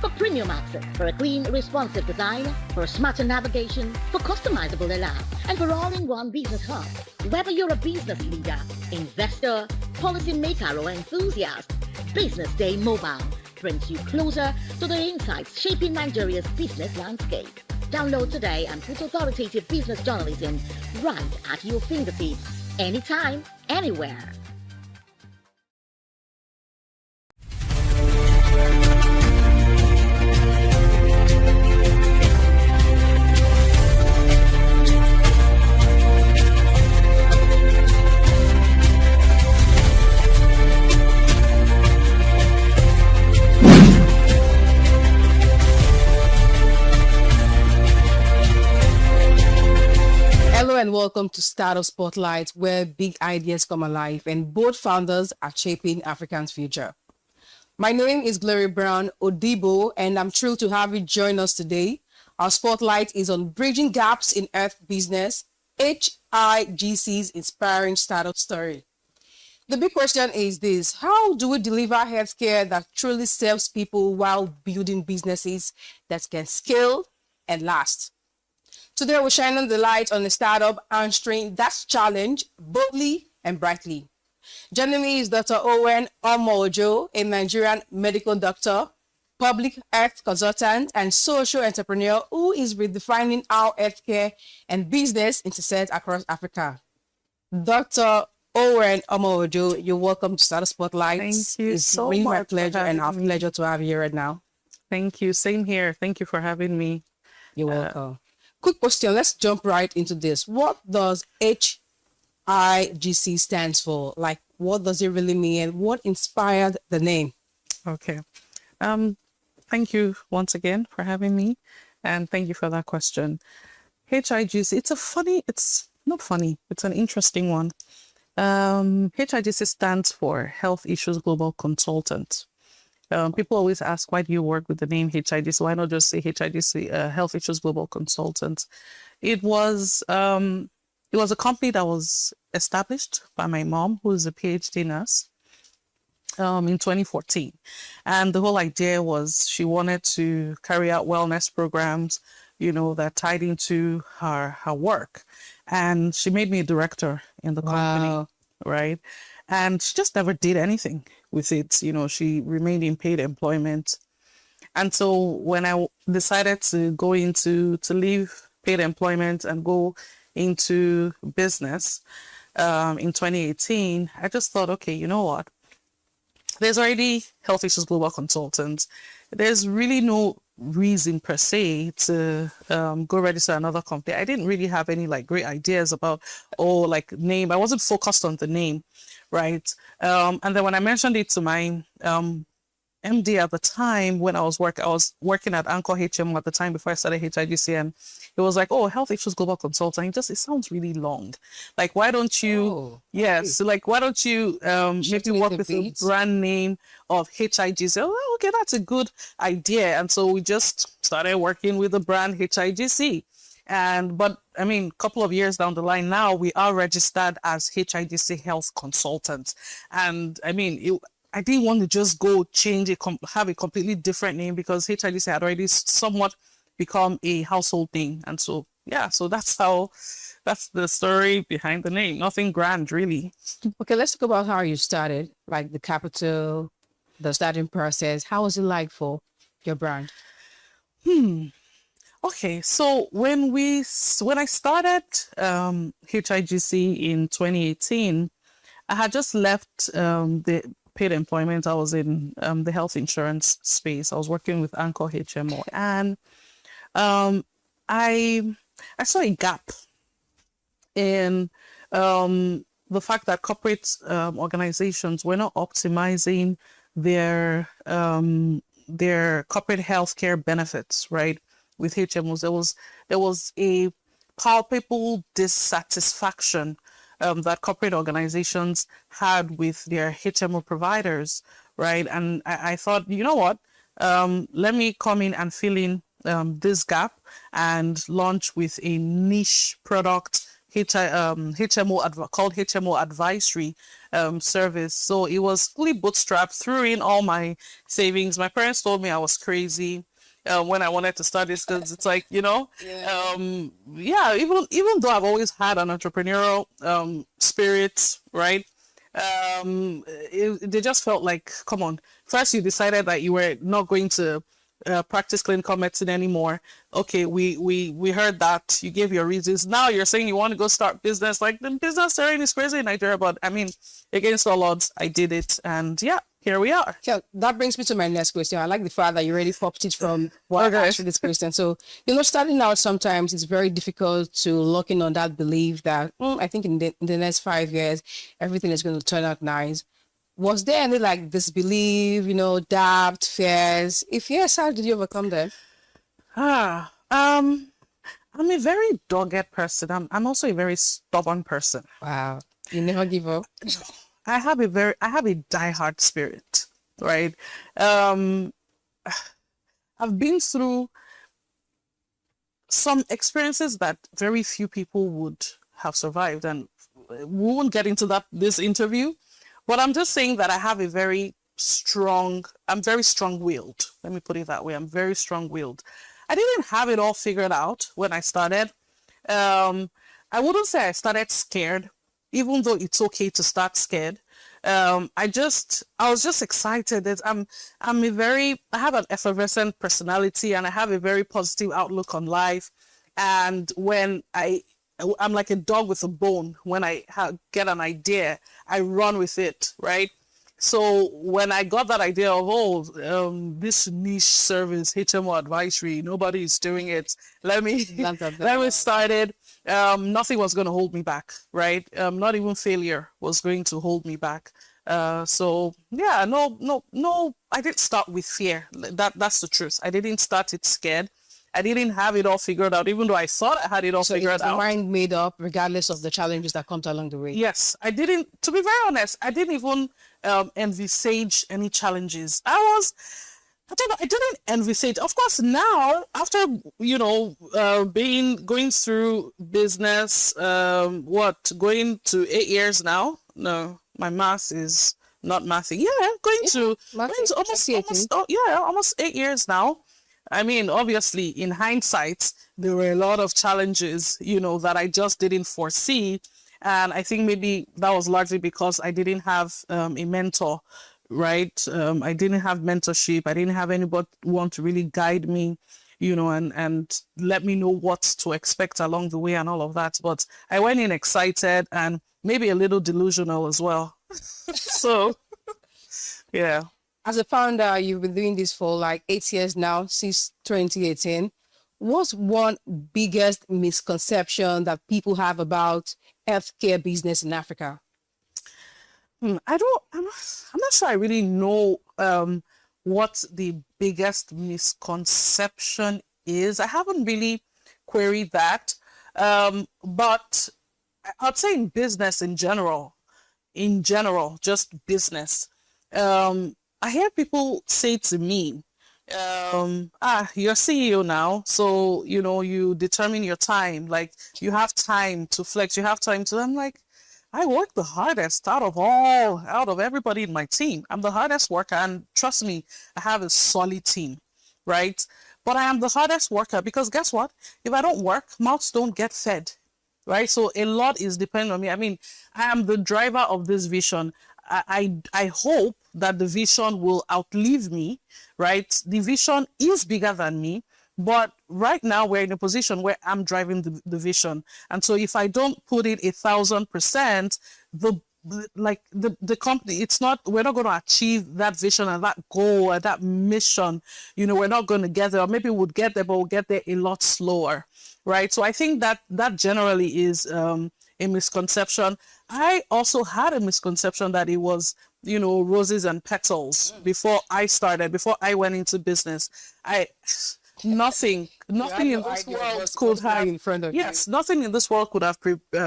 For premium access, for a clean, responsive design, for a smarter navigation, for customizable alerts, and for all-in-one business hub. Whether you're a business leader, investor, policymaker, or enthusiast, Business Day Mobile brings you closer to the insights shaping Nigeria's business landscape. Download today and put authoritative business journalism right at your fingertips, anytime, anywhere. Hello and welcome to Startup Spotlight, where big ideas come alive and bold founders are shaping Africa's future. My name is Glory Brown Odibo, and I'm thrilled to have you join us today. Our spotlight is on bridging gaps in earth business, HIGC's inspiring startup story. The big question is this: how do we deliver healthcare that truly serves people while building businesses that can scale and last? Today, we're shining the light on a startup answering that challenge boldly and brightly. Joining me is Dr. Owen Omojo, a Nigerian medical doctor, public health consultant, and social entrepreneur who is redefining how healthcare and business intersect across Africa. Dr. Owen Omojo, you're welcome to Startup Spotlight. Thank you so much. It's my much pleasure and our pleasure to have you here right now. Thank you. Same here. Thank you for having me. You're welcome. Quick question. Let's jump right into this. What does HIGC stands for? Like, what does it really mean? What inspired the name? Okay. Thank you once again for having me, and thank you for that question. HIGC, it's not funny, it's an interesting one. HIGC stands for Health Issues Global Consultant. People always ask, why do you work with the name HIGC? Why not just say HIGC, Health Issues Global Consultant? It was a company that was established by my mom, who is a PhD nurse, in 2014. And the whole idea was she wanted to carry out wellness programs that tied into her work. And she made me a director in the company, right? And she just never did anything with it. She remained in paid employment. And so when I decided to to leave paid employment and go into business in 2018, I just thought, okay, you know what? There's already Health Issues Global Consultants. There's really no reason per se to go register another company. I didn't really have any great ideas about name. I wasn't focused on the name, right? And then when I mentioned it to my MD at the time, when I was working at Anchor HMO at the time before I started HIGCM, it was like, oh, Health Issues Global Consultant. It sounds really long. Why don't you, why don't you maybe work with the brand name of HIGC? Oh, okay, that's a good idea. And so we just started working with the brand HIGC. But I mean, a couple of years down the line now, we are registered as HIGC Health Consultants. And I mean, I didn't want to just go have a completely different name, because HIGC had already somewhat become a household name. And so, so that's the story behind the name. Nothing grand, really. Okay, let's talk about how you started, like the capital, the starting process. How was it like for your brand? Okay, so when I started HIGC in 2018, I had just left the paid employment. I was in the health insurance space. I was working with Anchor HMO, and I saw a gap in the fact that corporate organizations were not optimizing their corporate healthcare benefits, right? With HMOs, there was a palpable dissatisfaction that corporate organizations had with their HMO providers, right? And I thought, you know what? Let me come in and fill in this gap and launch with a niche product, HMO called HMO Advisory Service. So it was fully bootstrapped, threw in all my savings. My parents told me I was crazy when I wanted to start this, because it's like, even though I've always had an entrepreneurial spirit, right? They just felt like, come on, first you decided that you were not going to practice clinical medicine anymore. Okay, we heard that. You gave your reasons. Now you're saying you want to go start business. Like, the business terrain is crazy in Nigeria, but I mean, against all odds, I did it, and here we are. Yeah, that brings me to my next question. I like the fact that you already popped it from what I asked this question. So, starting out, sometimes it's very difficult to lock in on that belief that I think in the next 5 years, everything is going to turn out nice. Was there any disbelief, doubt, fears? If yes, how did you overcome them? I'm a very dogged person. I'm also a very stubborn person. Wow. You never give up? I have a diehard spirit, right? I've been through some experiences that very few people would have survived, and we won't get into this interview, but I'm just saying that I have I'm very strong-willed. Let me put it that way. I'm very strong-willed. I didn't have it all figured out when I started. I wouldn't say I started scared, even though it's okay to start scared. I was just excited that I have an effervescent personality, and I have a very positive outlook on life. And when I'm like a dog with a bone. When I get an idea, I run with it, right? So when I got that idea of, this niche service, HMO Advisory, nobody is doing it. Let me start it. Nothing was going to hold me back, right? Not even failure was going to hold me back. I didn't start with fear. That's the truth. I didn't start it scared. I didn't have it all figured out, even though I thought I had it all figured out. So mind made up regardless of the challenges that come along the way. Yes, I didn't, to be very honest, I didn't even envisage any challenges. I didn't envisage. Of course, now, after, going through business, going to 8 years now? No, my math is not mathing. Yeah, going to almost 8 years now. I mean, obviously, in hindsight, there were a lot of challenges, that I just didn't foresee. And I think maybe that was largely because I didn't have a mentor, right? I didn't have mentorship. I didn't have anybody want to really guide me, and let me know what to expect along the way and all of that. But I went in excited and maybe a little delusional as well. So, yeah. As a founder, you've been doing this for like 8 years now, since 2018. What's one biggest misconception that people have about healthcare business in Africa? I'm not sure I really know what the biggest misconception is. I haven't really queried that. But I'd say in business in general, just business. I hear people say to me, you're CEO now, so you determine your time. Like you have time to flex, you have time to. I'm like, I work the hardest out of everybody in my team. I'm the hardest worker, and trust me, I have a solid team, right? But I am the hardest worker because guess what? If I don't work, mouths don't get fed, right? So a lot is dependent on me. I mean, I am the driver of this vision. I hope that the vision will outlive me, right? The vision is bigger than me, but right now we're in a position where I'm driving the vision. And so if I don't put it 1,000%, the company, we're not going to achieve that vision and that goal and that mission. We're not going to get there, or maybe we'll get there, but we'll get there a lot slower, right? So I think that generally is a misconception. I also had a misconception that it was, roses and petals before I went into business. Nothing in this world could have in front of yes, nothing in this world could have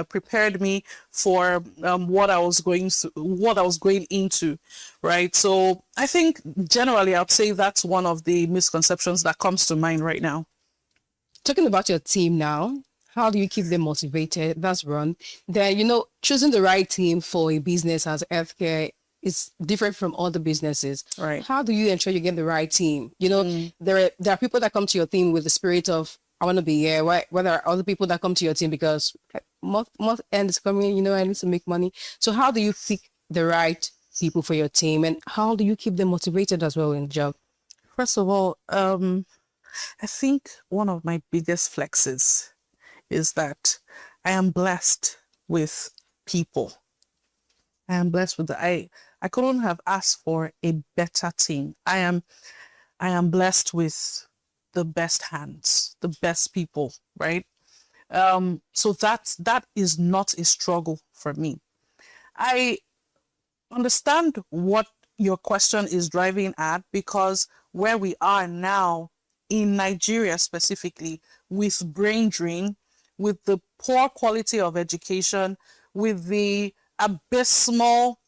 prepared me for what I was going into, right? So I think generally I'd say that's one of the misconceptions that comes to mind right now. Talking about your team now, how do you keep them motivated? That's one. Then, choosing the right team for a business as healthcare is different from other businesses. Right. How do you ensure you get the right team? There are people that come to your team with the spirit of, I want to be here. Whether there are other people that come to your team because month end is coming, I need to make money. So how do you pick the right people for your team, and how do you keep them motivated as well in the job? First of all, I think one of my biggest flexes is that I am blessed with people. I am blessed with I couldn't have asked for a better team. I am blessed with the best hands, the best people, right? So that is not a struggle for me. I understand what your question is driving at, because where we are now in Nigeria specifically, with brain drain, with the poor quality of education, with the abysmal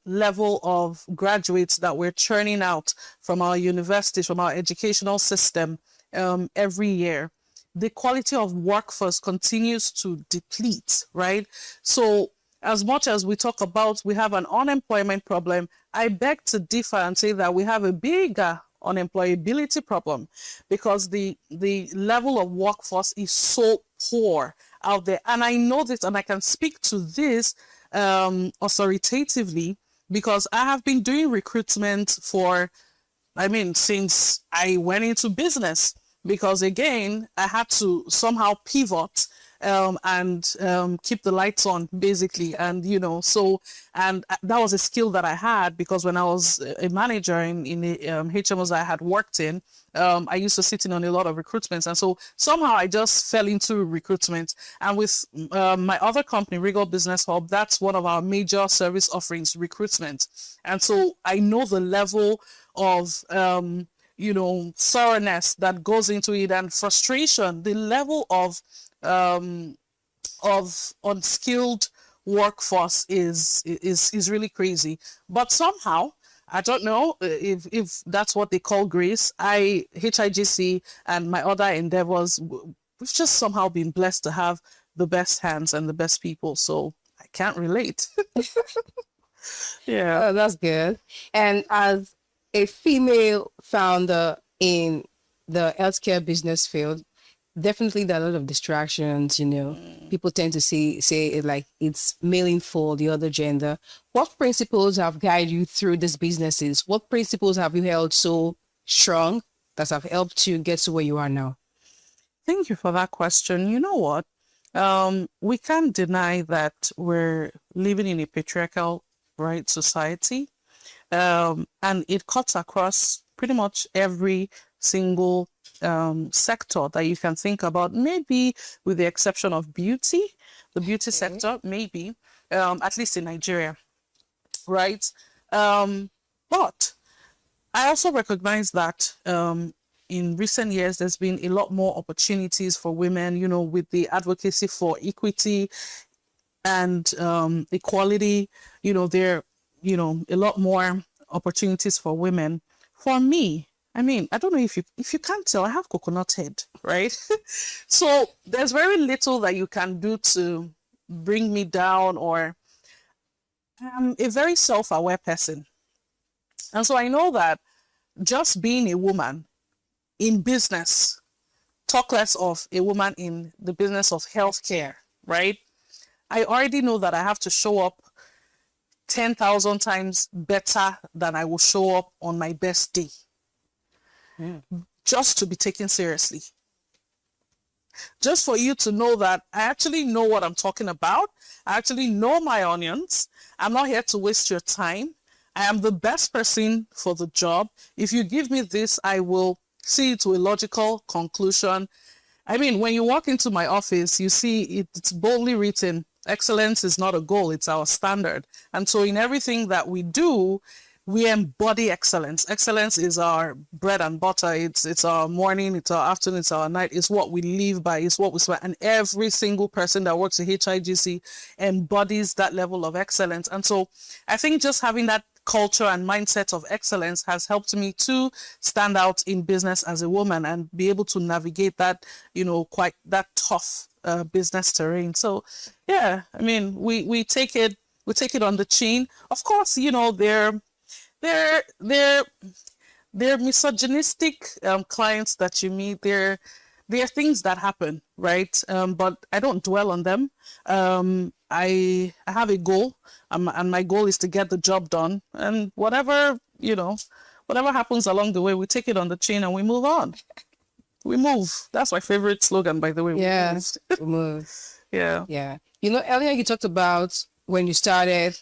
level of graduates that we're churning out from our universities, from our educational system every year, the quality of workforce continues to deplete, right? So as much as we talk about we have an unemployment problem, I beg to differ and say that we have a bigger unemployability problem, because the level of workforce is so poor out there. And I know this, and I can speak to this authoritatively, because I have been doing recruitment since I went into business, because again, I had to somehow pivot and keep the lights on, basically. And, that was a skill that I had, because when I was a manager in the HMOs I had worked in, I used to sit in on a lot of recruitments. And so somehow I just fell into recruitment. And with my other company, Regal Business Hub, that's one of our major service offerings, recruitment. And so I know the level of, thoroughness that goes into it, and frustration, the level of unskilled workforce is really crazy. But somehow, I don't know if that's what they call grace, HIGC and my other endeavors, we've just somehow been blessed to have the best hands and the best people. So I can't relate. Yeah. Oh, that's good. And as a female founder in the healthcare business field, definitely there are a lot of distractions, People tend to say it like it's mailing for the other gender. What principles have guided you through these businesses? What principles have you held so strong that have helped you get to where you are now? Thank you for that question. You know what? We can't deny that we're living in a patriarchal, right, society. And it cuts across pretty much every single sector that you can think about, maybe with the exception of beauty, the beauty sector, maybe, at least in Nigeria, right? But I also recognize that in recent years, there's been a lot more opportunities for women, with the advocacy for equity and equality, there, a lot more opportunities for women. For me, I mean, I don't know if you can't tell, I have coconut head, right? So there's very little that you can do to bring me down, or I'm a very self-aware person. And so I know that just being a woman in business, talk less of a woman in the business of healthcare, right? I already know that I have to show up 10,000 times better than I will show up on my best day. Just to be taken seriously. Just for you to know that I actually know what I'm talking about. I actually know my onions. I'm not here to waste your time. I am the best person for the job. If you give me this, I will see it to a logical conclusion. I mean, when you walk into my office, you see it's boldly written, excellence is not a goal, it's our standard. And so in everything that we do, we embody excellence. Excellence is our bread and butter. It's our morning, it's our afternoon, it's our night. It's what we live by, it's what we swear. And every single person that works at HIGC embodies that level of excellence. And so I think just having that culture and mindset of excellence has helped me to stand out in business as a woman and be able to navigate that, quite that tough business terrain. So yeah, I mean, we take it on the chin. Of course, they're misogynistic clients that you meet. There are things that happen, right? But I don't dwell on them. I have a goal, and my goal is to get the job done. And whatever happens along the way, we take it on the chin and we move on. We move. That's my favorite slogan, by the way. Yeah, we move. Yeah. Yeah. Earlier you talked about when you started,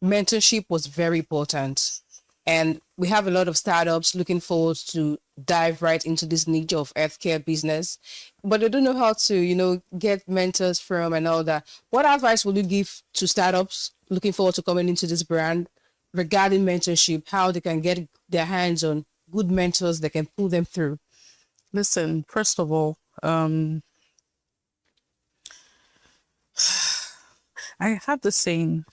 mentorship was very important. And we have a lot of startups looking forward to dive right into this niche of healthcare business, but they don't know how to, get mentors from and all that. What advice would you give to startups looking forward to coming into this brand regarding mentorship, how they can get their hands on good mentors that can pull them through? Listen, first of all, I have the saying,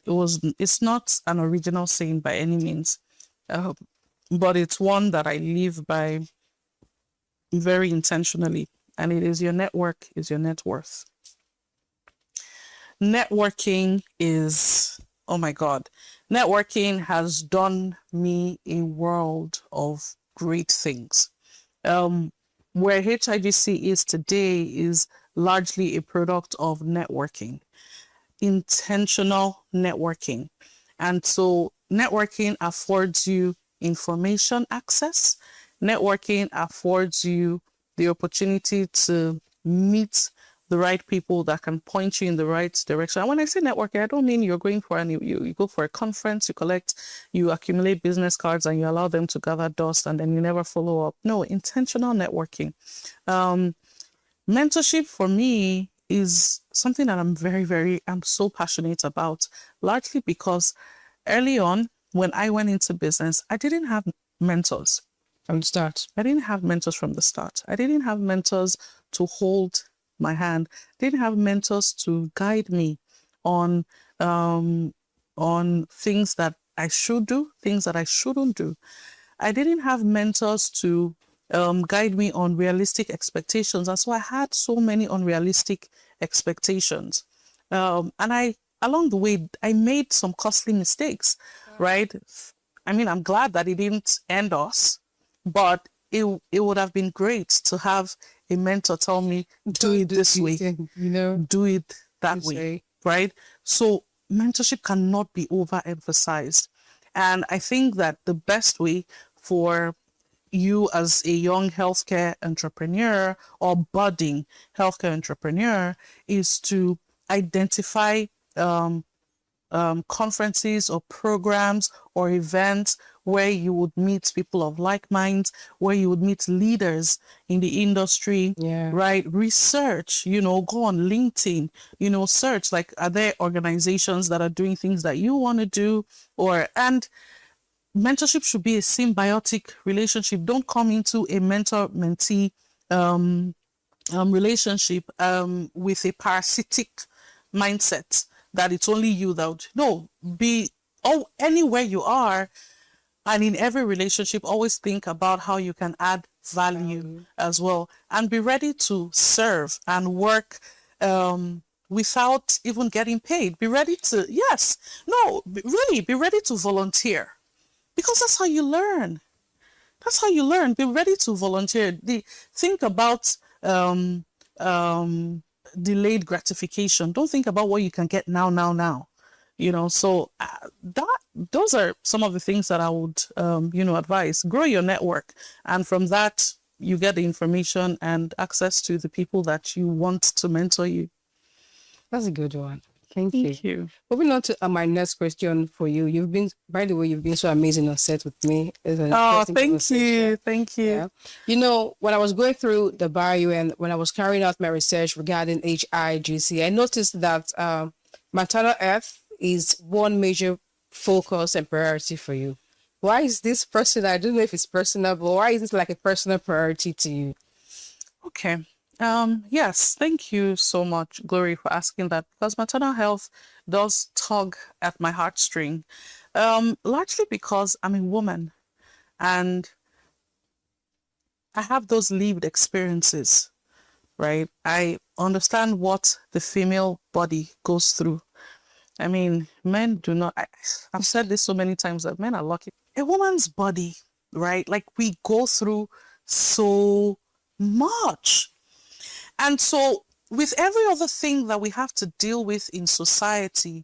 it's not an original saying by any means, but it's one that I live by very intentionally, and it is: your network is your net worth. Networking is, oh my God, networking has done me a world of great things. Where HIGC is today is largely a product of networking, intentional networking. And so networking affords you information access. Networking affords you the opportunity to meet the right people that can point you in the right direction. And when I say networking, I don't mean you're going for you go for a conference, you accumulate business cards and you allow them to gather dust and then you never follow up. No, intentional networking. Mentorship for me is something that I'm so passionate about, largely because early on when I went into business, I didn't have mentors from the start. I didn't have mentors from the start. I didn't have mentors to hold my hand. Didn't have mentors to guide me on things that I should do, things that I shouldn't do. I didn't have mentors to guide me on realistic expectations. And so I had so many unrealistic expectations. And along the way, I made some costly mistakes, right? I mean, I'm glad that it didn't end us. but it would have been great to have a mentor tell me, do it this way, do it that way, right? So mentorship cannot be overemphasized. And I think that the best way for you as a young healthcare entrepreneur or budding healthcare entrepreneur is to identify conferences or programs or events where you would meet people of like minds, where you would meet leaders in the industry, right? Research, go on LinkedIn, search, like, are there organizations that are doing things that you want to do? And mentorship should be a symbiotic relationship. Don't come into a mentor-mentee relationship with a parasitic mindset that it's only you that anywhere you are, and in every relationship, always think about how you can add value as well, and be ready to serve and work without even getting paid. Be ready to be ready to volunteer, because that's how you learn. That's how you learn. Be ready to volunteer. Think about delayed gratification. Don't think about what you can get now. So those are some of the things that I would, advise. Grow your network. And from that, you get the information and access to the people that you want to mentor you. That's a good one. Thank you. Moving on to my next question for you. You've been so amazing on set with me. Thank you. Yeah. When I was going through the bio and when I was carrying out my research regarding HIGC, I noticed that maternal health is one major focus and priority for you. Why is this personal? I don't know if it's personal, but why is this like a personal priority to you? Okay. Yes, thank you so much, Glory, for asking that, because maternal health does tug at my heartstring, largely because I'm a woman and I have those lived experiences, right? I understand what the female body goes through. I mean, men do not, I've said this so many times that men are lucky. A woman's body, right? Like, we go through so much. And so with every other thing that we have to deal with in society,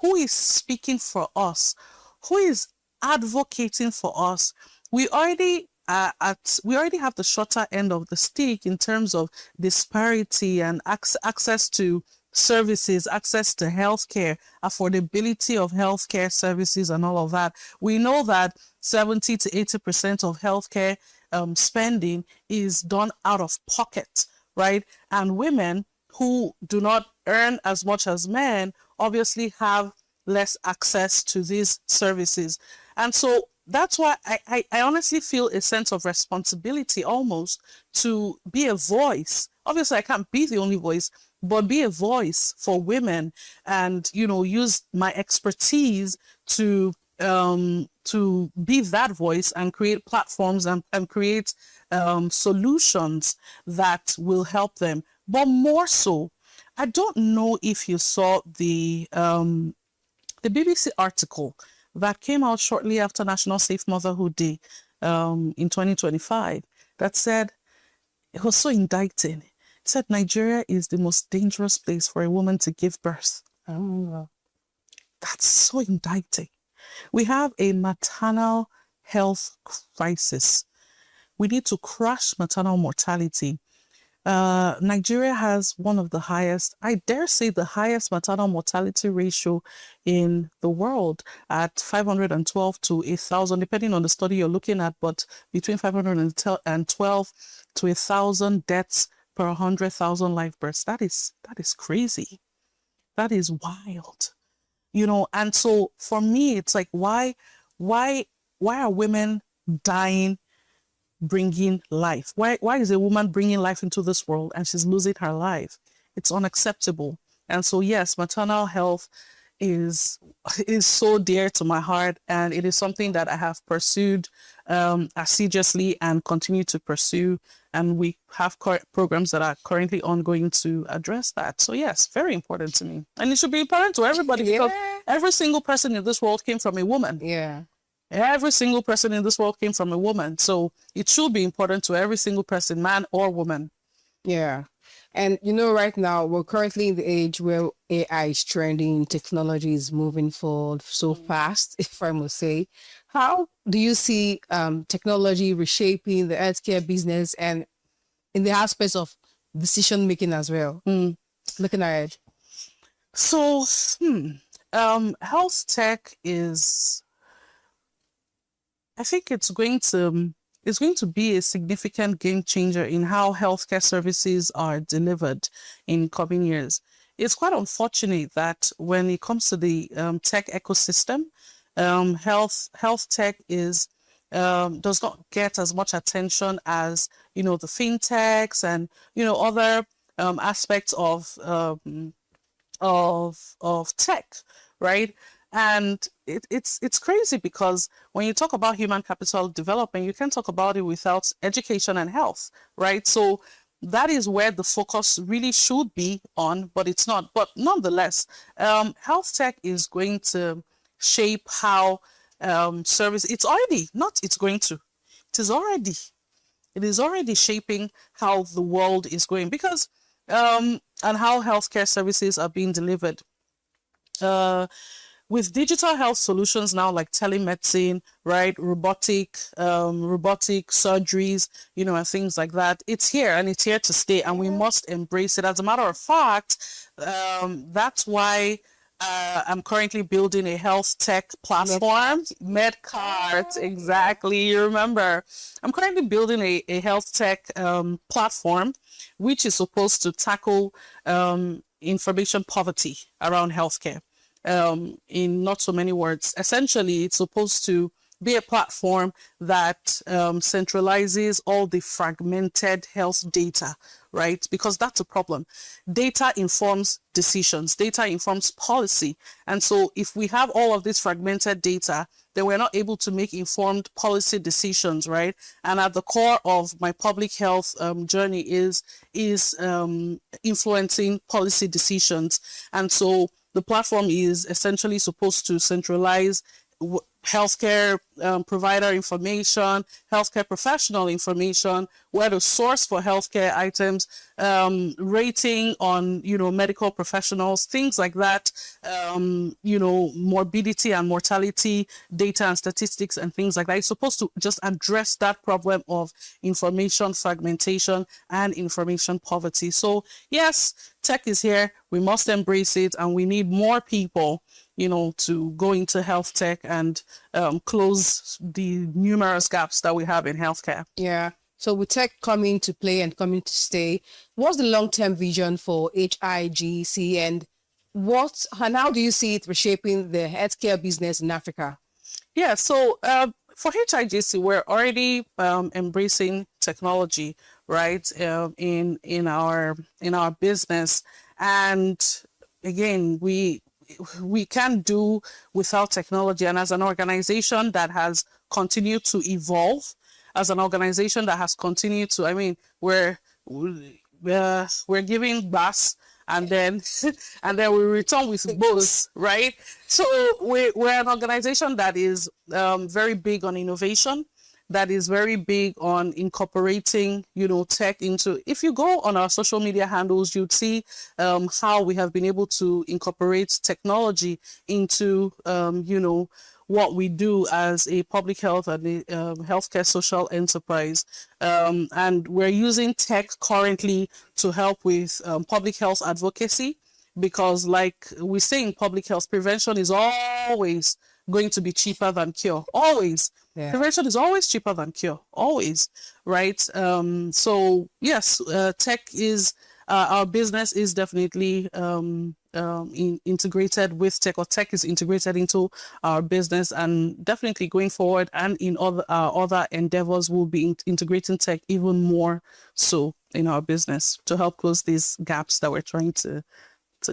who is speaking for us? Who is advocating for us? We already have the shorter end of the stick in terms of disparity and access to services, access to healthcare, affordability of healthcare services and all of that. We know that 70 to 80% of healthcare spending is done out of pocket, right? And women who do not earn as much as men obviously have less access to these services. And so that's why I honestly feel a sense of responsibility almost to be a voice. Obviously, I can't be the only voice, but be a voice for women and, use my expertise to be that voice and create platforms and create solutions that will help them. But more so, I don't know if you saw the BBC article that came out shortly after National Safe Motherhood Day in 2025 that said, it was so indicting. It said Nigeria is the most dangerous place for a woman to give birth. Oh. That's so indicting. We have a maternal health crisis. We need to crush maternal mortality. Nigeria has one of the highest, I dare say the highest maternal mortality ratio in the world at 512 to 1,000, depending on the study you're looking at, but between 512 to 1,000 deaths per 100,000 live births. That is crazy. That is wild. And so for me, it's like, why are women dying bringing life? Why is a woman bringing life into this world and she's losing her life? It's unacceptable. And so yes, maternal health is so dear to my heart, and it is something that I have pursued assiduously and continue to pursue, and we have programs that are currently ongoing to address that. So yes, very important to me, and it should be important to everybody because every single person in this world came from a woman. Yeah. Every single person in this world came from a woman. So it should be important to every single person, man or woman. Yeah. And right now we're currently in the age where AI is trending, technology is moving forward so fast, if I must say. How do you see technology reshaping the healthcare business and in the aspects of decision making as well? Looking ahead. So, health tech is, I think it's going to be a significant game changer in how healthcare services are delivered in coming years. It's quite unfortunate that when it comes to the tech ecosystem, health tech is does not get as much attention as the fintechs and other aspects of tech, right? And it's crazy because when you talk about human capital development, you can't talk about it without education and health, right? So that is where the focus really should be on, but it's not. But nonetheless, health tech is going to shape how service. It's already not. It's going to. It is already. It is already shaping how the world is going because and how healthcare services are being delivered. With digital health solutions now like telemedicine, right, robotic surgeries, and things like that, it's here and it's here to stay, and we must embrace it. As a matter of fact, that's why I'm currently building a health tech platform, MedCart, exactly. You remember, I'm currently building a health tech platform, which is supposed to tackle information poverty around healthcare. In not so many words, essentially, it's supposed to be a platform that centralizes all the fragmented health data, right? Because that's a problem. Data informs decisions, data informs policy. And so if we have all of this fragmented data, then we're not able to make informed policy decisions, right? And at the core of my public health journey is influencing policy decisions. And so the platform is essentially supposed to centralize healthcare provider information, healthcare professional information, where to source for healthcare items, rating on, medical professionals, things like that, morbidity and mortality data and statistics and things like that. It's supposed to just address that problem of information fragmentation and information poverty. So yes, tech is here. We must embrace it, and we need more people to go into health tech and close the numerous gaps that we have in healthcare. Yeah. So with tech coming to play and coming to stay, what's the long-term vision for HIGC and how do you see it reshaping the healthcare business in Africa? Yeah, so for HIGC, we're already embracing technology, right, in our business, and again, we can't do without technology. And as an organization that has continued to evolve, as an organization that has continued to, we're giving baths and then we return with both, right? So we're an organization that is very big on innovation, that is very big on incorporating, tech into. If you go on our social media handles, you'd see how we have been able to incorporate technology into, what we do as a public health and a healthcare social enterprise. And we're using tech currently to help with public health advocacy, because like we say in public health, prevention is always going to be cheaper than cure. Always. Yeah. Prevention is always cheaper than cure. Always. Right? So yes, tech is, our business is definitely integrated with tech, or tech is integrated into our business, and definitely going forward and in other endeavors, we'll be integrating tech even more so in our business to help close these gaps that we're trying to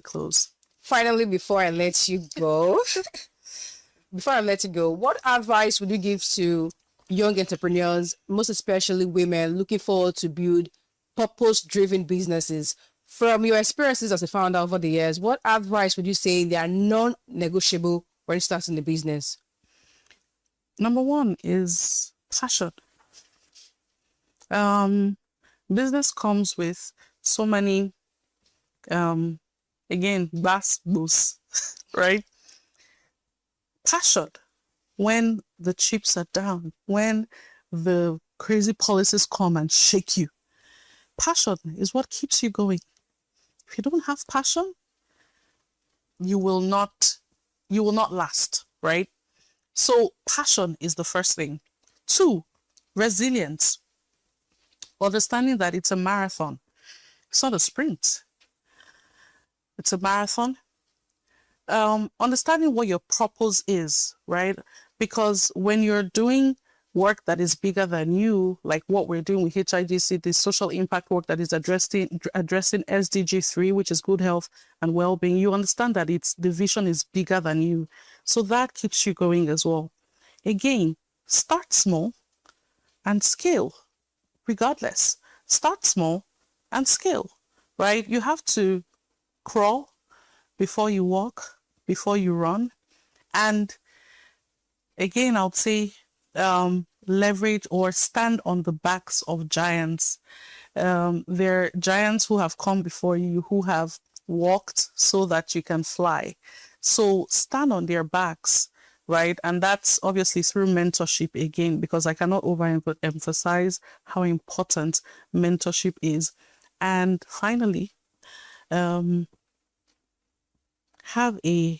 close. Finally, before I let you go, what advice would you give to young entrepreneurs, most especially women looking forward to build purpose-driven businesses? From your experiences as a founder over the years, what advice would you say they are non-negotiable when starting the business? Number one is passion. Business comes with so many, again, boosts, right? Passion. When the chips are down, when the crazy policies come and shake you, passion is what keeps you going. If you don't have passion, you will not last, right? So passion is the first thing. 2, resilience. Understanding that it's a marathon. It's not a sprint. It's a marathon. Understanding what your purpose is, right? Because when you're doing work that is bigger than you, like what we're doing with HIGC, the social impact work that is addressing SDG 3, which is good health and well-being, you understand that the vision is bigger than you. So that keeps you going as well. Again, start small and scale, regardless. Start small and scale, right? You have to crawl before you walk, before you run. And again, I would say leverage or stand on the backs of giants. There are giants who have come before you, who have walked so that you can fly. So stand on their backs, right? And that's obviously through mentorship again, because I cannot overemphasize how important mentorship is. And finally, have a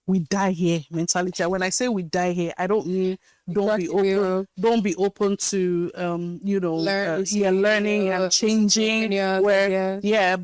we die here mentality. When I say we die here, I don't mean don't be open to learning and changing.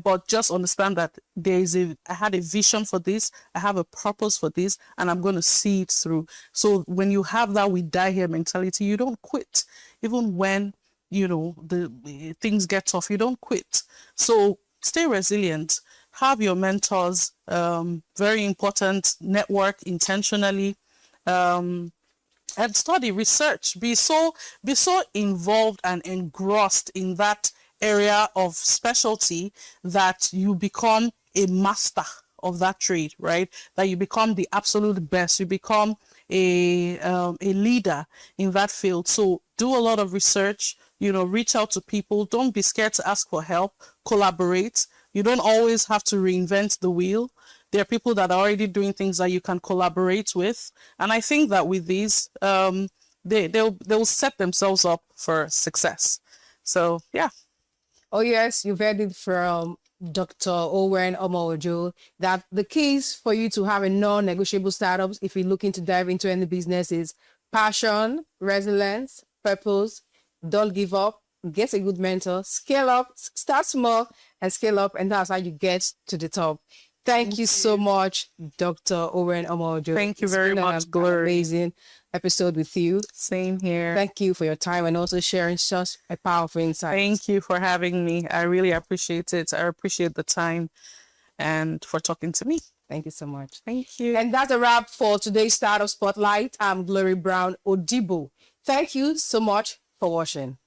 But just understand that I had a vision for this, I have a purpose for this, and I'm going to see it through. So when you have that we die here mentality, you don't quit, even when the things get tough. You don't quit. So stay resilient. Have your mentors, very important, network intentionally, and study, research. Be so involved and engrossed in that area of specialty that you become a master of that trade, right? That you become the absolute best. You become a leader in that field. So do a lot of research, reach out to people. Don't be scared to ask for help, collaborate. You don't always have to reinvent the wheel. There are people that are already doing things that you can collaborate with. And I think that with these, they'll set themselves up for success. So, yeah. Oh, yes, you've heard it from Dr. Owen Omojo that the keys for you to have a non-negotiable startups, if you're looking to dive into any business, is passion, resilience, purpose, don't give up, get a good mentor, scale up, start small and scale up, and that's how you get to the top. Thank you so much, Dr. Owen Omojo. Thank you very much, Glory. Amazing episode with you. Same here. Thank you for your time and also sharing such a powerful insight. Thank you for having me. I really appreciate it. I appreciate the time and for talking to me. Thank you so much. Thank you. And that's a wrap for today's Startup Spotlight. I'm Glory Brown Odibo. Thank you so much for watching.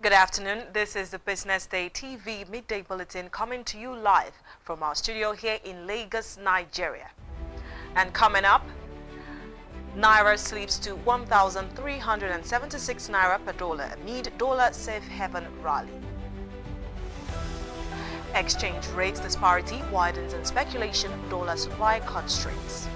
Good afternoon. This is the Business Day TV Midday Bulletin coming to you live from our studio here in Lagos, Nigeria. And coming up, Naira slips to 1,376 Naira per dollar amid dollar safe haven rally. Exchange rate disparity widens and speculation dollar supply constraints.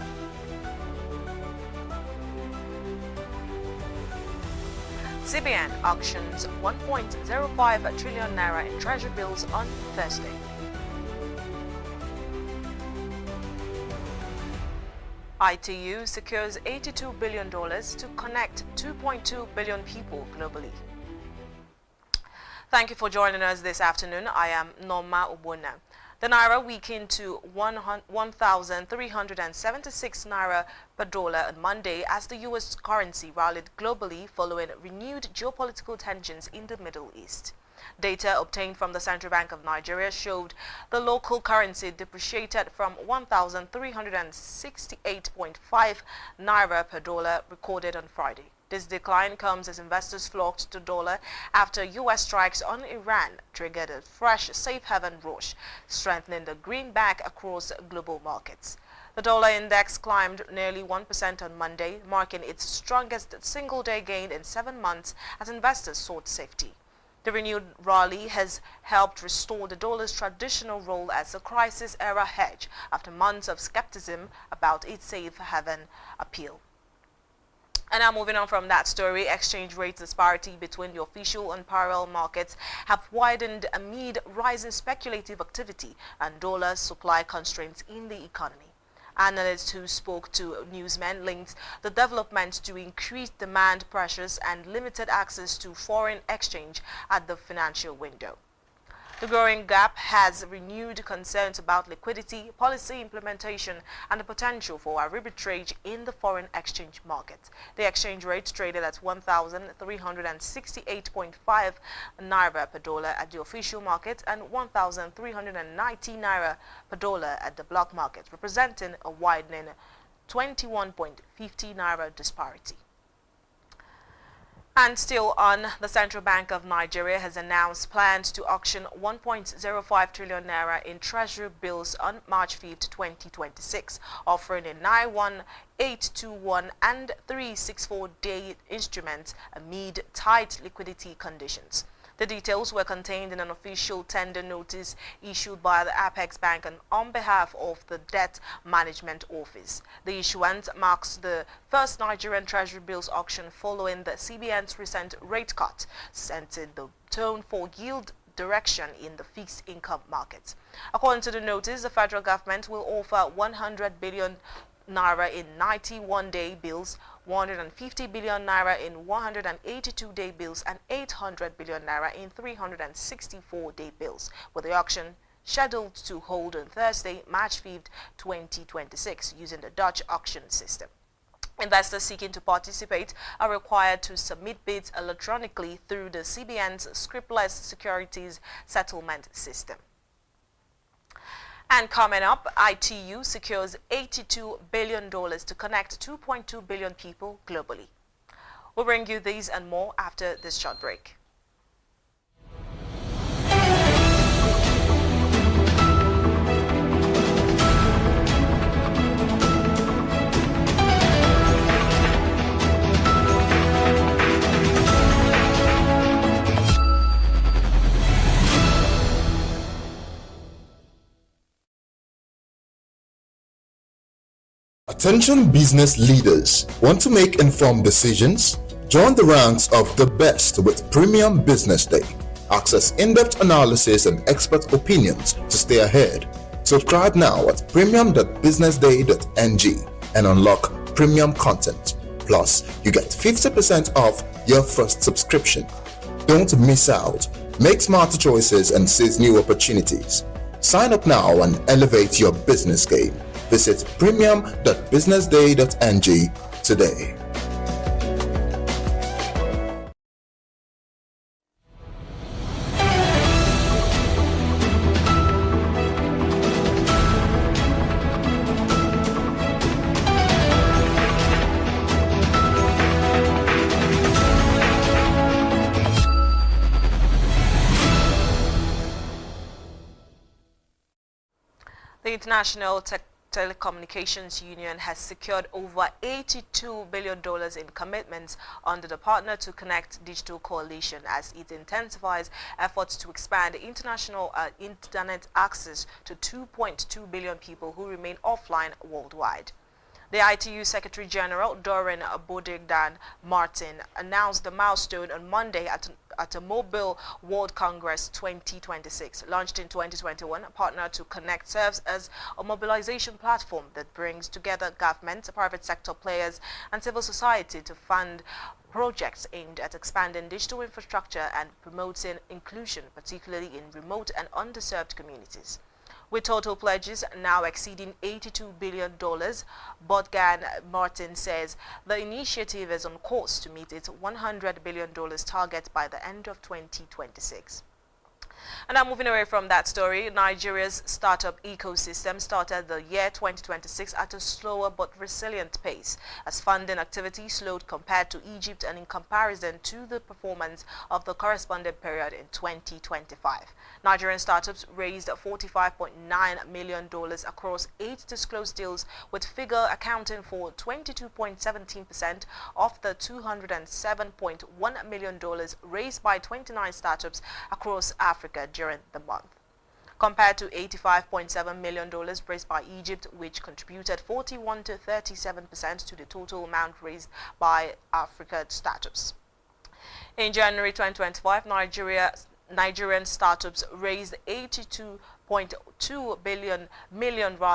CBN auctions 1.05 trillion Naira in treasury bills on Thursday. ITU secures $82 billion to connect 2.2 billion people globally. Thank you for joining us this afternoon. I am Norma Obona. The Naira weakened to 1,376 Naira per dollar on Monday as the U.S. currency rallied globally following renewed geopolitical tensions in the Middle East. Data obtained from the Central Bank of Nigeria showed the local currency depreciated from 1,368.5 Naira per dollar recorded on Friday. This decline comes as investors flocked to dollar after U.S. strikes on Iran triggered a fresh safe haven rush, strengthening the greenback across global markets. The dollar index climbed nearly 1% on Monday, marking its strongest single-day gain in 7 months as investors sought safety. The renewed rally has helped restore the dollar's traditional role as a crisis-era hedge after months of skepticism about its safe haven appeal. And now moving on from that story, exchange rate disparity between the official and parallel markets have widened amid rising speculative activity and dollar supply constraints in the economy. Analysts who spoke to newsmen linked the development to increased demand pressures and limited access to foreign exchange at the financial window. The growing gap has renewed concerns about liquidity, policy implementation, and the potential for arbitrage in the foreign exchange market. The exchange rate traded at 1,368.5 Naira per dollar at the official market and 1,390 Naira per dollar at the block market, representing a widening 21.50 Naira disparity. And still on, the Central Bank of Nigeria has announced plans to auction 1.05 trillion naira in treasury bills on March 5, 2026, offering a 91821 and 364-day instruments amid tight liquidity conditions. The details were contained in an official tender notice issued by the Apex Bank on behalf of the Debt Management Office. The issuance marks the first Nigerian Treasury bills auction following the CBN's recent rate cut, setting the tone for yield direction in the fixed income market. According to the notice, the federal government will offer 100 billion naira in 91-day bills, 150 billion naira in 182-day bills, and 800 billion naira in 364-day bills, with the auction scheduled to hold on Thursday, March 5, 2026, using the Dutch auction system. Investors seeking to participate are required to submit bids electronically through the CBN's scriptless securities settlement system. And coming up, ITU secures $82 billion to connect 2.2 billion people globally. We'll bring you these and more after this short break. Attention business leaders, want to make informed decisions? Join the ranks of the best with Premium Business Day. Access in-depth analysis and expert opinions to stay ahead. Subscribe now at premium.businessday.ng and unlock premium content. Plus, you get 50% off your first subscription. Don't miss out. Make smarter choices and seize new opportunities. Sign up now and elevate your business game. Visit premium.businessday.ng today. The International Telecommunications Union has secured over $82 billion in commitments under the Partner to Connect Digital Coalition as it intensifies efforts to expand international internet access to 2.2 billion people who remain offline worldwide. The ITU Secretary General Dorin Bodigdan Martin announced the milestone on Monday at a Mobile World Congress 2026, launched in 2021. Partner to Connect serves as a mobilization platform that brings together government, private sector players, and civil society to fund projects aimed at expanding digital infrastructure and promoting inclusion, particularly in remote and underserved communities. With total pledges now exceeding $82 billion, Bodgan Martin says the initiative is on course to meet its $100 billion target by the end of 2026. And now moving away from that story, Nigeria's startup ecosystem started the year 2026 at a slower but resilient pace as funding activity slowed compared to Egypt and in comparison to the performance of the corresponding period in 2025. Nigerian startups raised $45.9 million across 8 disclosed deals, with figure accounting for 22.17% of the $207.1 million raised by 29 startups across Africa during the month, compared to $85.7 million raised by Egypt, which contributed 41 to 37% to the total amount raised by Africa startups. In January 2025, Nigerian startups raised $82.2 million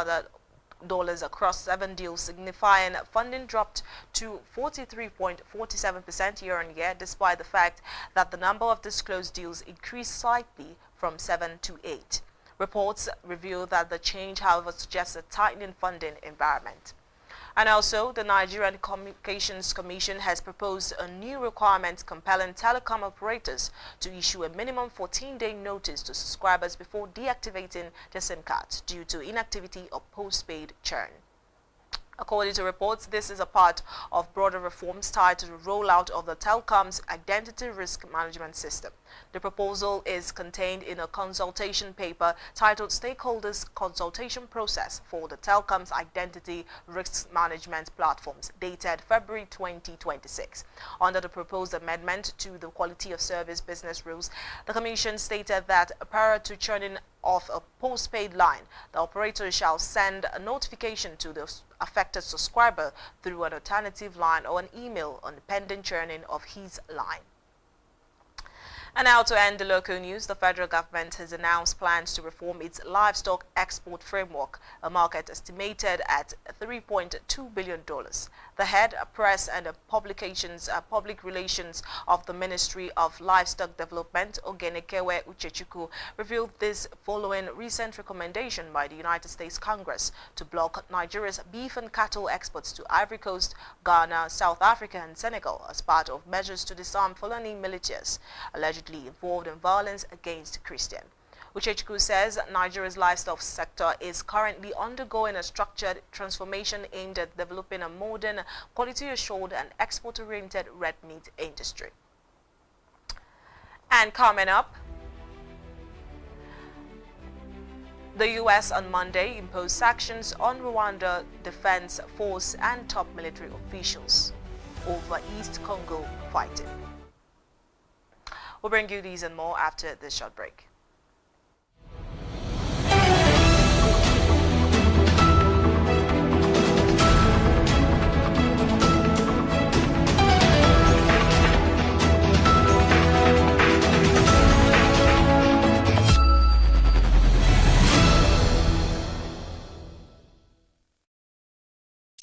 across 7 deals, signifying funding dropped to 43.47% year-on-year, despite the fact that the number of disclosed deals increased slightly from 7 to 8. Reports reveal that the change, however, suggests a tightening funding environment. And also, the Nigerian Communications Commission has proposed a new requirement compelling telecom operators to issue a minimum 14-day notice to subscribers before deactivating their SIM cards due to inactivity or postpaid churn. According to reports, this is a part of broader reforms tied to the rollout of the telecom's identity risk management system. The proposal is contained in a consultation paper titled Stakeholders Consultation Process for the Telecom's Identity Risk Management Platforms, dated February 2026. Under the proposed amendment to the Quality of Service Business Rules, the Commission stated that prior to churning off a postpaid line, the operator shall send a notification to the affected subscriber through an alternative line or an email on the pending churning of his line. And now to end the local news, the federal government has announced plans to reform its livestock export framework, a market estimated at $3.2 billion. The head press and public relations of the Ministry of Livestock Development, Ogenekewe Uchechukwu, revealed this following recent recommendation by the United States Congress to block Nigeria's beef and cattle exports to Ivory Coast, Ghana, South Africa and Senegal as part of measures to disarm Fulani militias allegedly involved in violence against Christians. Uchechukwu says Nigeria's livestock sector is currently undergoing a structured transformation aimed at developing a modern, quality-assured and export-oriented red meat industry. And coming up, the U.S. on Monday imposed sanctions on Rwanda Defense Force and top military officials over East Congo fighting. We'll bring you these and more after this short break.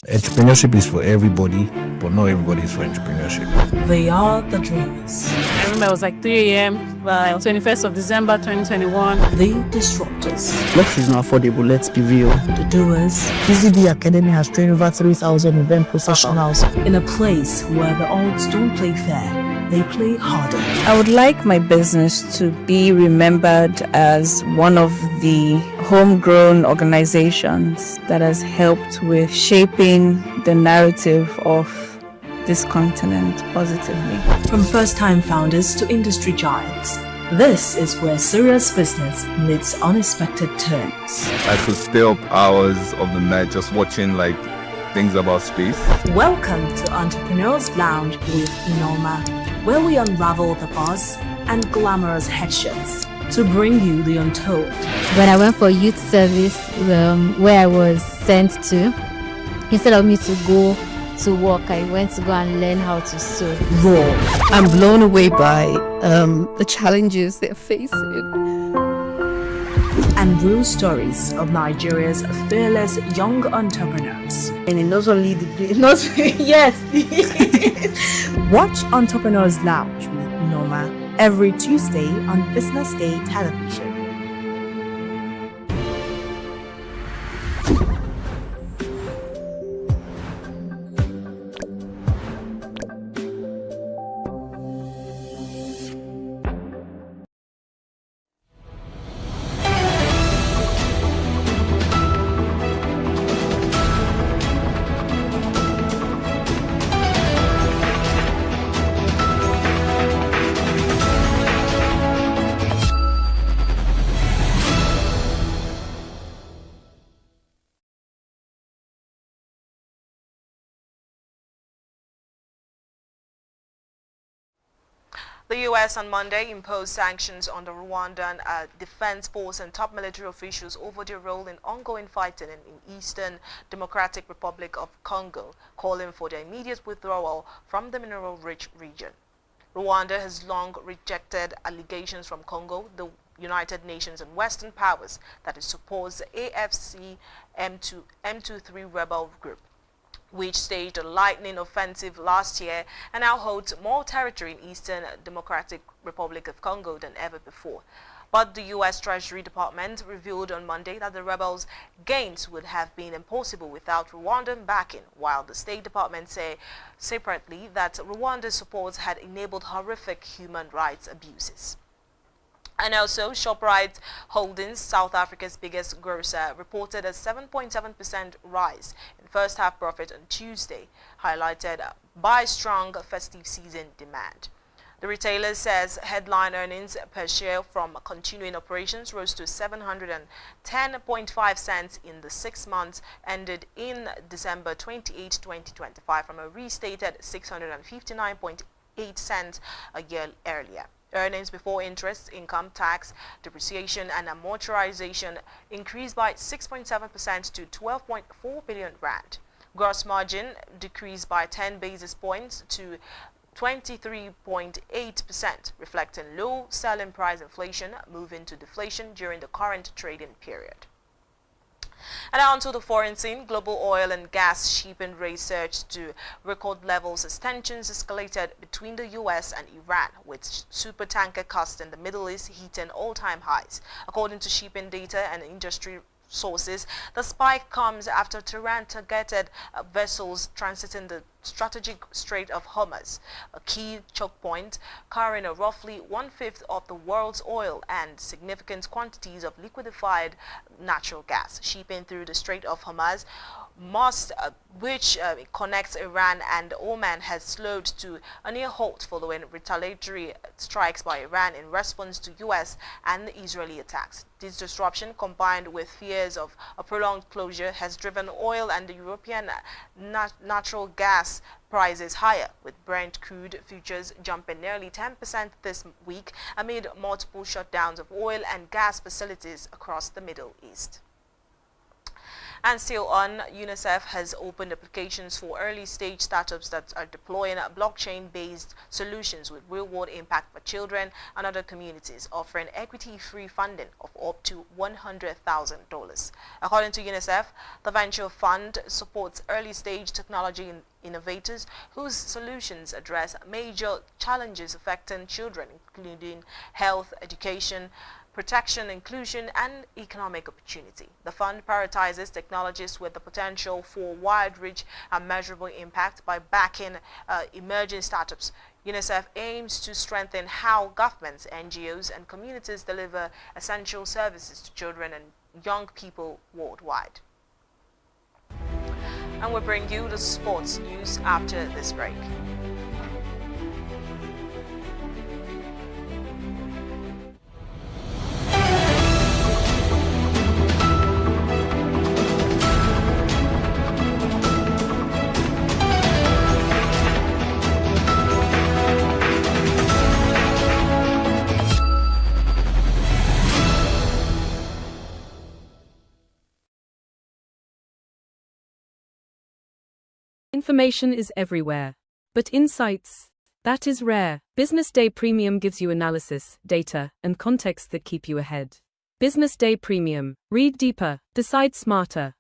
Entrepreneurship is for everybody, but not everybody is for entrepreneurship. They are the dreamers. I remember it was like 3 a.m. by 21st of December 2021. The disruptors. Luxury is not affordable, let's be real. The doers. BusinessDay Academy has trained over 3,000 event professionals. In a place where the odds don't play fair, they play harder. I would like my business to be remembered as one of the homegrown organizations that has helped with shaping the narrative of this continent positively. From first-time founders to industry giants, this is where serious business meets unexpected turns. I could stay up hours of the night just watching things about space. Welcome to Entrepreneurs Lounge with Norma, where we unravel the buzz and glamorous headshots to bring you the untold. When I went for youth service, where I was sent to, Instead of me to go to work, I went to go and learn how to sew. Raw. I'm blown away by the challenges they're facing. And real stories of Nigeria's fearless young entrepreneurs. And not only not yes. Watch Entrepreneurs Lounge with Norma every Tuesday on Business Day television. The U.S. on Monday imposed sanctions on the Rwandan Defense Force and top military officials over their role in ongoing fighting in Eastern Democratic Republic of Congo, calling for their immediate withdrawal from the mineral-rich region. Rwanda has long rejected allegations from Congo, the United Nations and Western powers, that it supports the AFC M23 rebel group, which staged a lightning offensive last year and now holds more territory in Eastern Democratic Republic of Congo than ever before. But the U.S. Treasury Department revealed on Monday that the rebels' gains would have been impossible without Rwandan backing, while the State Department said separately that Rwanda's support had enabled horrific human rights abuses. And also, ShopRite Holdings, South Africa's biggest grocer, reported a 7.7% rise in first-half profit on Tuesday, highlighted by strong festive season demand. The retailer says headline earnings per share from continuing operations rose to 710.5 cents in the 6 months ended in December 28, 2025, from a restated 659.8 cents a year earlier. Earnings before interest, income tax, depreciation and amortization increased by 6.7% to 12.4 billion rand. Gross margin decreased by 10 basis points to 23.8%, reflecting low selling price inflation moving to deflation during the current trading period. And on to the foreign scene, global oil and gas shipping rates surged to record levels as tensions escalated between the U.S. and Iran, with supertanker costs in the Middle East hitting all-time highs. According to shipping data and industry sources, the spike comes after Tehran targeted vessels transiting the strategic Strait of Hormuz, a key choke point carrying roughly one-fifth of the world's oil and significant quantities of liquefied natural gas. Shipping through the Strait of Hormuz, which connects Iran and Oman, has slowed to a near halt following retaliatory strikes by Iran in response to U.S. and Israeli attacks. This disruption, combined with fears of a prolonged closure, has driven oil and the European natural gas prices higher, with Brent crude futures jumping nearly 10% this week amid multiple shutdowns of oil and gas facilities across the Middle East. And still on, UNICEF has opened applications for early-stage startups that are deploying blockchain-based solutions with real-world impact for children and other communities, offering equity-free funding of up to $100,000. According to UNICEF, the venture fund supports early-stage technology innovators whose solutions address major challenges affecting children, including health, education, protection, inclusion, and economic opportunity. The fund prioritizes technologies with the potential for wide reach and measurable impact by backing emerging startups. UNICEF aims to strengthen how governments, NGOs, and communities deliver essential services to children and young people worldwide. And we'll bring you the sports news after this break. Information is everywhere, but insights, that is rare. Business Day Premium gives you analysis, data, and context that keep you ahead. Business Day Premium. Read deeper, decide smarter.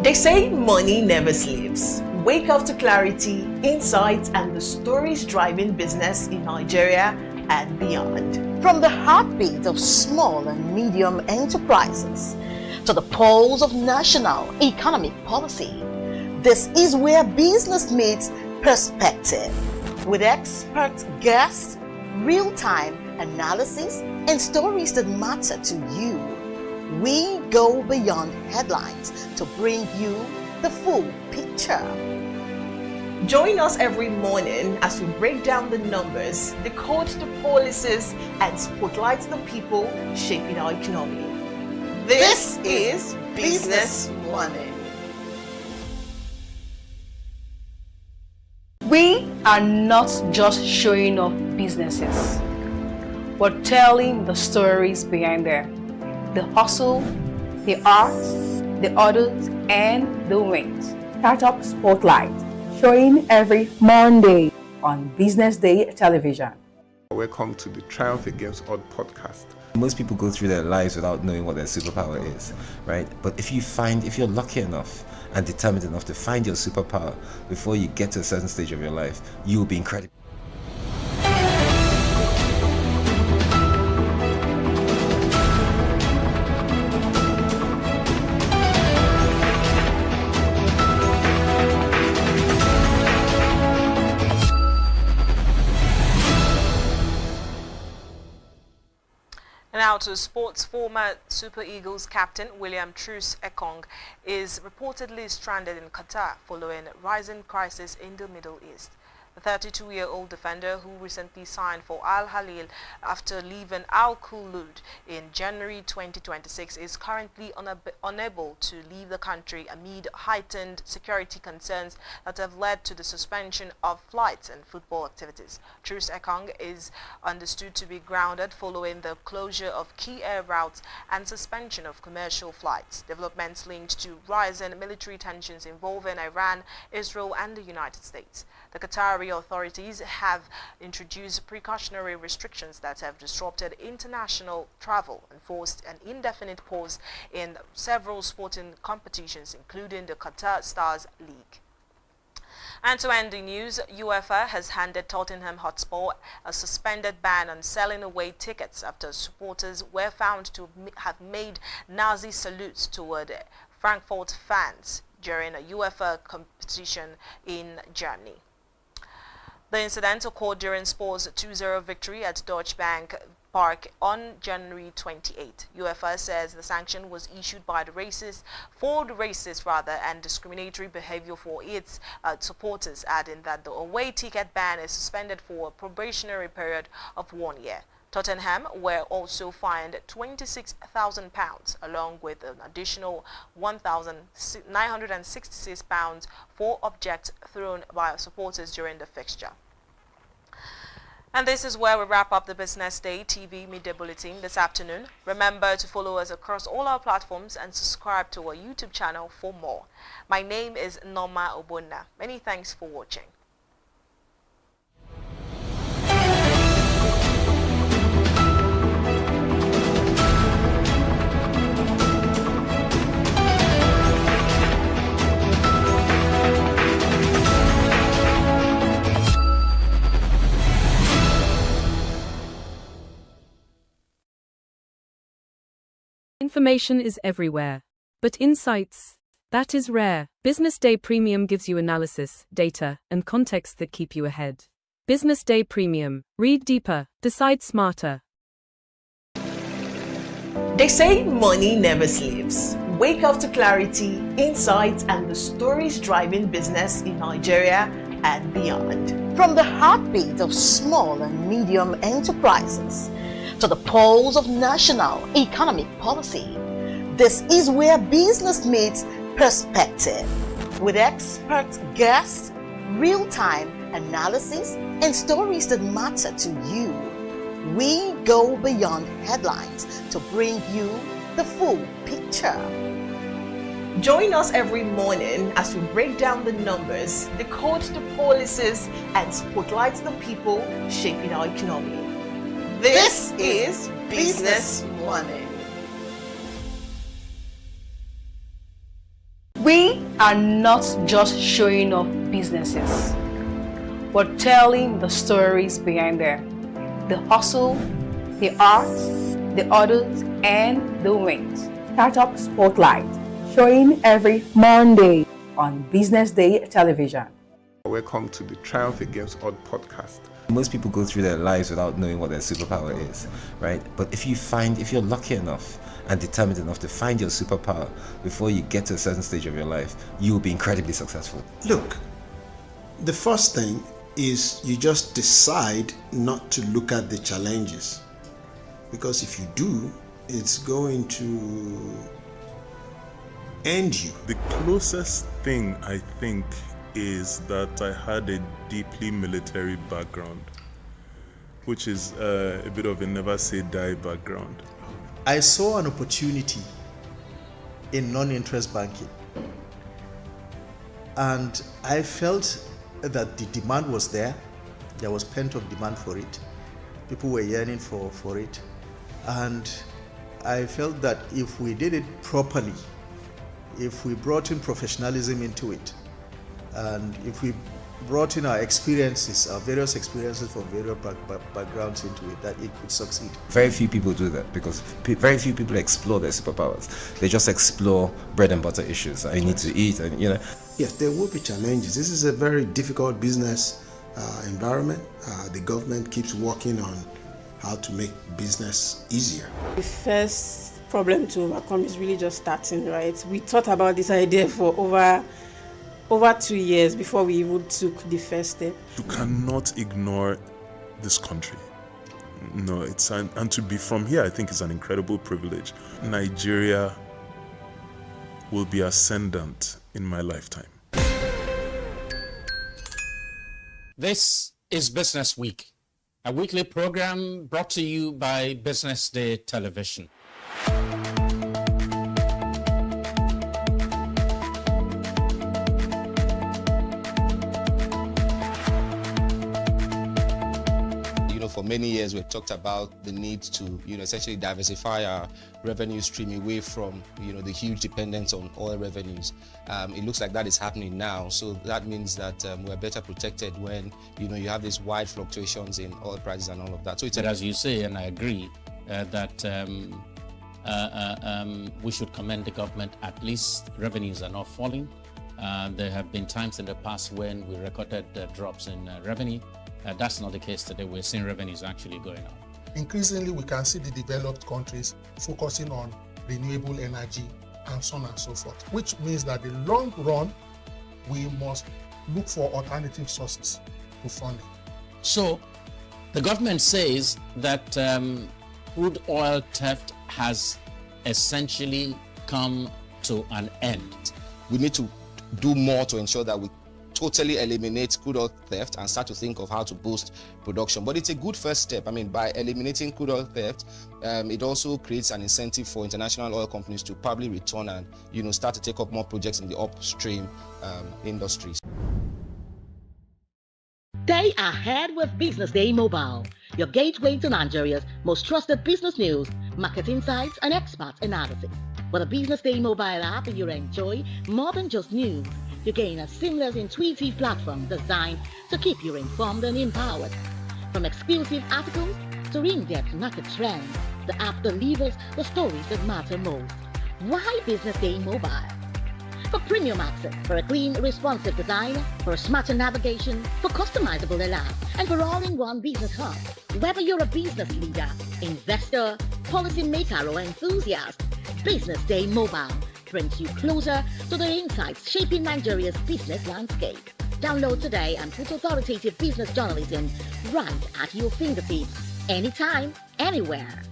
They say money never sleeps. Wake up to clarity, insights, and the stories driving business in Nigeria and beyond. From the heartbeat of small and medium enterprises to the pulse of national economic policy, this is where business meets perspective. With expert guests, real-time analysis, and stories that matter to you, we go beyond headlines to bring you the full picture. Join us every morning as we break down the numbers, decode the policies, and spotlight the people shaping our economy. This is Business Money. We are not just showing off businesses, but telling the stories behind them. The hustle, the art, the orders, and the wins. Startup Spotlight, showing every Monday on Business Day television. Welcome to the Triumph Against Odd podcast. Most people go through their lives without knowing what their superpower is, right? But if you're lucky enough and determined enough to find your superpower before you get to a certain stage of your life, you will be incredible. Now to sports. Former Super Eagles captain William Truce Ekong is reportedly stranded in Qatar following rising crisis in the Middle East. The 32-year-old defender, who recently signed for Al Hilal after leaving Al Khulud in January 2026, is currently unable to leave the country amid heightened security concerns that have led to the suspension of flights and football activities. Truce Ekong is understood to be grounded following the closure of key air routes and suspension of commercial flights. Developments linked to rising military tensions involving Iran, Israel, and the United States. The Qatari authorities have introduced precautionary restrictions that have disrupted international travel and forced an indefinite pause in several sporting competitions, including the Qatar Stars League. And to end the news, UEFA has handed Tottenham Hotspur a suspended ban on selling away tickets after supporters were found to have made Nazi salutes toward Frankfurt fans during a UEFA competition in Germany. The incident occurred during Spor's 2-0 victory at Deutsche Bank Park on January 28. UEFA says the sanction was issued by the racist and discriminatory behavior for its supporters, adding that the away ticket ban is suspended for a probationary period of 1 year. Tottenham were also fined £26,000 along with an additional £1,966 for objects thrown by supporters during the fixture. And this is where we wrap up the Business Day TV Media Bulletin this afternoon. Remember to follow us across all our platforms and subscribe to our YouTube channel for more. My name is Norma Obonna. Many thanks for watching. Information is everywhere, but insights, that is rare. Business Day Premium gives you analysis, data, and context that keep you ahead. Business Day Premium. Read deeper, decide smarter. They say money never sleeps. Wake up to clarity, insights, and the stories driving business in Nigeria and beyond. From the heartbeat of small and medium enterprises to the pulse of national economic policy, this is where business meets perspective. With expert guests, real-time analysis, and stories that matter to you, we go beyond headlines to bring you the full picture. Join us every morning as we break down the numbers, decode the policies, and spotlight the people shaping our economy. This is Business Money. We are not just showing off businesses. We're telling the stories behind them. The hustle, the art, the orders, and the wins. Startup Spotlight, showing every Monday on Business Day television. Welcome to the Triumph Against Odd podcast. Most people go through their lives without knowing what their superpower is, right? But if you're lucky enough and determined enough to find your superpower before you get to a certain stage of your life, you will be incredibly successful. Look, the first thing is you just decide not to look at the challenges, because if you do, it's going to end you. The closest thing I think is that I had a deeply military background, which is a bit of a never say die background. I saw an opportunity in non-interest banking, and I felt that the demand was there. There was pent-up demand for it. People were yearning for it, and I felt that if we did it properly, if we brought in professionalism into it, and if we brought in our experiences, our various experiences from various backgrounds into it, that it could succeed. Very few people do that because very few people explore their superpowers. They just explore bread and butter issues. I need to eat, and Yes, there will be challenges. This is a very difficult business environment. The government keeps working on how to make business easier. The first problem to overcome is really just starting, right? We thought about this idea for over 2 years before we even took the first step. You cannot ignore this country. No, and to be from here, I think is an incredible privilege. Nigeria will be ascendant in my lifetime. This is Business Week, a weekly program brought to you by BusinessDay Television. For many years, we've talked about the need to, essentially diversify our revenue stream away from, the huge dependence on oil revenues. It looks like that is happening now. So that means that we're better protected when, you have these wide fluctuations in oil prices and all of that. So it's as you say, and I agree, that we should commend the government. At least revenues are not falling. There have been times in the past when we recorded drops in revenue. That's not the case today. We're seeing revenues actually going up. Increasingly, we can see the developed countries focusing on renewable energy and so on and so forth, which means that in the long run, we must look for alternative sources to funding. So the government says that crude oil theft has essentially come to an end. We need to do more to ensure that we totally eliminate crude oil theft and start to think of how to boost production. But it's a good first step. By eliminating crude oil theft, it also creates an incentive for international oil companies to probably return and start to take up more projects in the upstream industries. Stay ahead with Business Day Mobile, your gateway to Nigeria's most trusted business news, market insights, and expert analysis. With a Business Day Mobile app, you'll enjoy more than just news. You gain a seamless, intuitive platform designed to keep you informed and empowered. From exclusive articles to in-depth market trends, the app delivers the stories that matter most. Why Business Day Mobile? For premium access, for a clean, responsive design, for a smarter navigation, for customizable alerts, and for all-in-one business hub. Whether you're a business leader, investor, policymaker, or enthusiast, Business Day Mobile brings you closer to the insights shaping Nigeria's business landscape. Download today and put authoritative business journalism right at your fingertips, anytime, anywhere.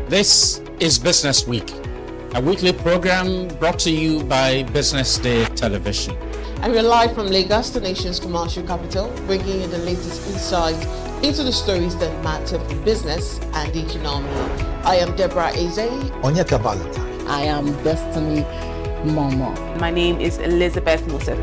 This is Business Week, a weekly program brought to you by BusinessDay Television. And we're live from Lagos, the nation's commercial capital, bringing you the latest insight into the stories that matter for business and the economy. I am Deborah Eze. Onyeka Valentine. I am Destiny Momo. My name is Elizabeth Musef.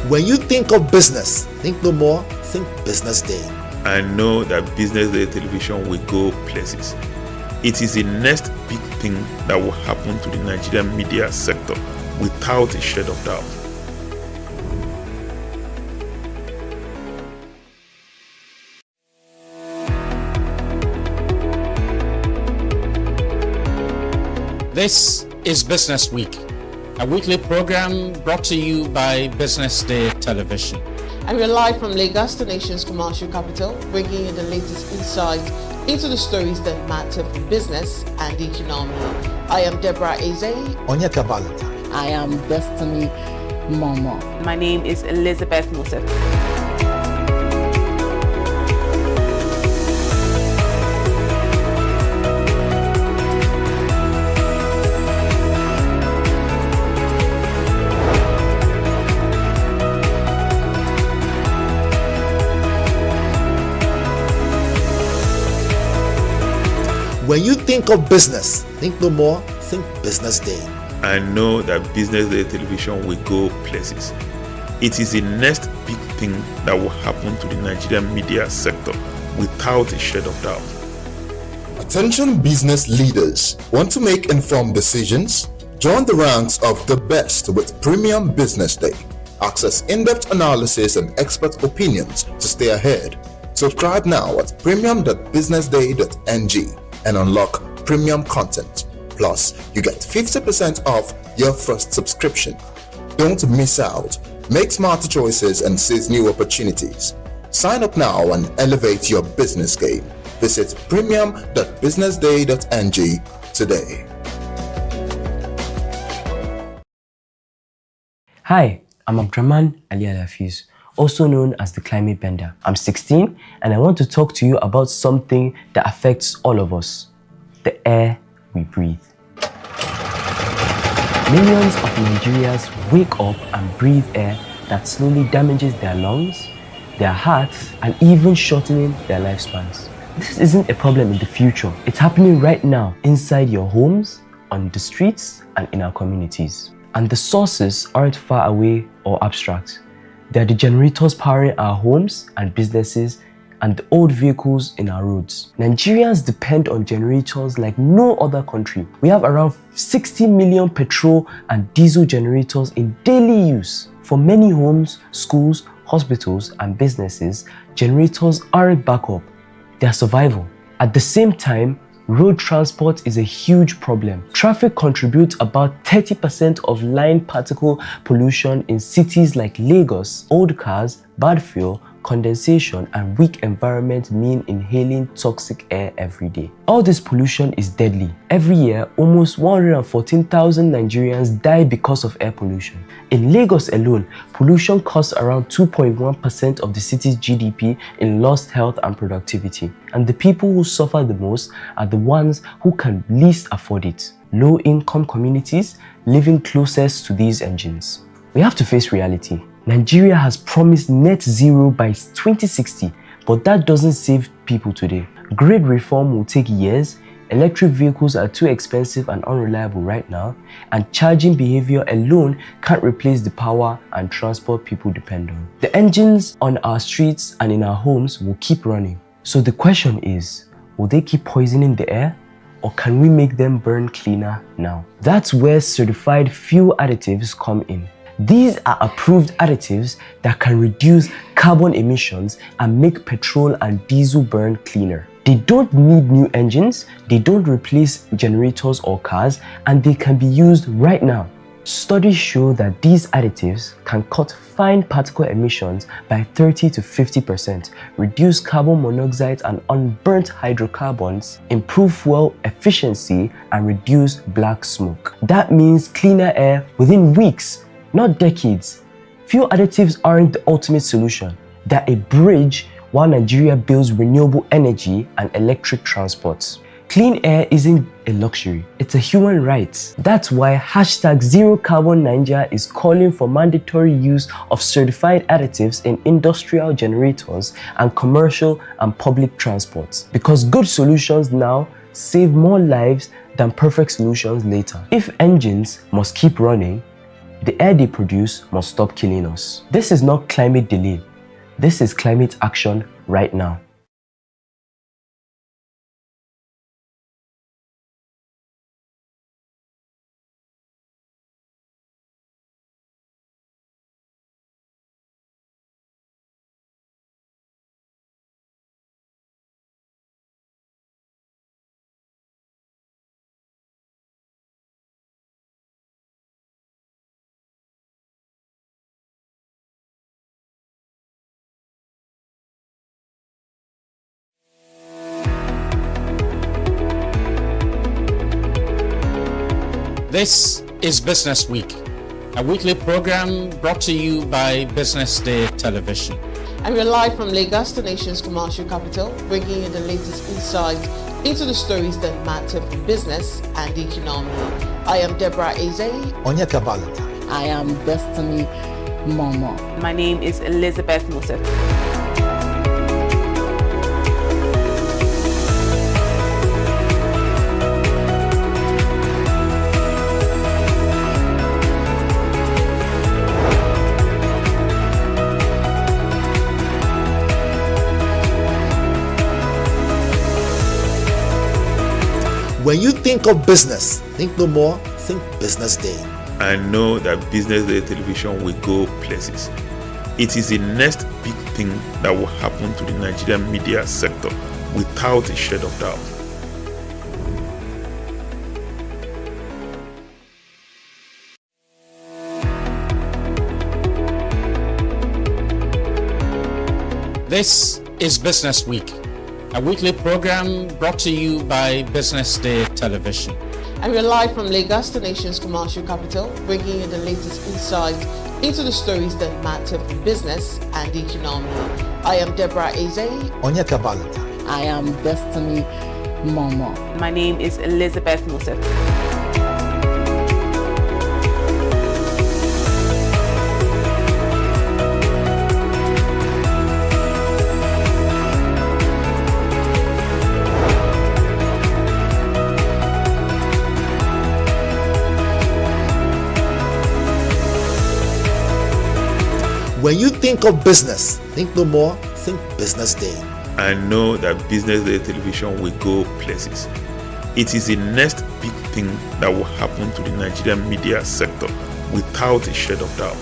When you think of business, think no more, think Business Day. I know that Business Day television will go places. It is the next big thing that will happen to the Nigerian media sector without a shade of doubt. This is Business Week, a weekly program brought to you by BusinessDay Television. And we're live from Lagos, the nation's commercial capital, bringing you the latest insight into the stories that matter for business and the economy. I am Deborah Eze. Onyeka Valentine. I am Destiny Momo. My name is Elizabeth Musef. When you think of business, think no more, think Business Day. I know that Business Day television will go places. It is the next big thing that will happen to the Nigerian media sector without a shade of doubt. Attention business leaders. Want to make informed decisions? Join the ranks of the best with Premium Business Day. Access in-depth analysis and expert opinions to stay ahead. Subscribe now at premium.businessday.ng and unlock premium content. Plus, you get 50% off your first subscription. Don't miss out. Make smarter choices and seize new opportunities. Sign up now and elevate your business game. Visit premium.businessday.ng today. Hi, I'm Abdraman Ali Alafiz, also known as the Climate Bender. I'm 16 and I want to talk to you about something that affects all of us, the air we breathe. Millions of Nigerians wake up and breathe air that slowly damages their lungs, their hearts, and even shortening their lifespans. This isn't a problem in the future. It's happening right now, inside your homes, on the streets, and in our communities. And the sources aren't far away or abstract. They are the generators powering our homes and businesses and the old vehicles in our roads. Nigerians depend on generators like no other country. We have around 60 million petrol and diesel generators in daily use. For many homes, schools, hospitals, and businesses, generators aren't backup, they are survival. At the same time, road transport is a huge problem. Traffic contributes about 30% of line particle pollution in cities like Lagos. Old cars, bad fuel, condensation, and weak environment mean inhaling toxic air every day. All this pollution is deadly. Every year, almost 114,000 Nigerians die because of air pollution. In Lagos alone, pollution costs around 2.1% of the city's GDP in lost health and productivity. And the people who suffer the most are the ones who can least afford it. Low-income communities living closest to these engines. We have to face reality. Nigeria has promised net zero by 2060, but that doesn't save people today. Grid reform will take years, electric vehicles are too expensive and unreliable right now, and charging behavior alone can't replace the power and transport people depend on. The engines on our streets and in our homes will keep running. So the question is, will they keep poisoning the air? Or can we make them burn cleaner now? That's where certified fuel additives come in. These are approved additives that can reduce carbon emissions and make petrol and diesel burn cleaner. They don't need new engines, they don't replace generators or cars, and they can be used right now. Studies show that these additives can cut fine particle emissions by 30 to 50%, reduce carbon monoxide and unburnt hydrocarbons, improve fuel efficiency, and reduce black smoke. That means cleaner air within weeks, not decades. Fuel additives aren't the ultimate solution. They're a bridge while Nigeria builds renewable energy and electric transport. Clean air isn't a luxury, it's a human right. That's why #ZeroCarbonNigeria is calling for mandatory use of certified additives in industrial generators and commercial and public transports. Because good solutions now save more lives than perfect solutions later. If engines must keep running, the air they produce must stop killing us. This is not climate delay. This is climate action right now. This is Business Week, a weekly program brought to you by BusinessDay Television. And we're live from Lagos, the nation's commercial capital, bringing you the latest insight into the stories that matter for business and the economy. I am Deborah Eze. Onyeka Valentine. I am Destiny Momo. My name is Elizabeth Moses. When you think of business, think no more, think Business Day. I know that Business Day television will go places. It is the next big thing that will happen to the Nigerian media sector without a shade of doubt. This is Business Week, a weekly program brought to you by BusinessDay Television. And we're live from Lagos, the nation's commercial capital, bringing you the latest insight into the stories that matter for business and the economy. I am Deborah Eze. Onyeka Valentine. I am Destiny Momo. My name is Elizabeth Moses. When you think of business, think no more, think Business Day. I know that Business Day television will go places. It is the next big thing that will happen to the Nigerian media sector without a shade of doubt.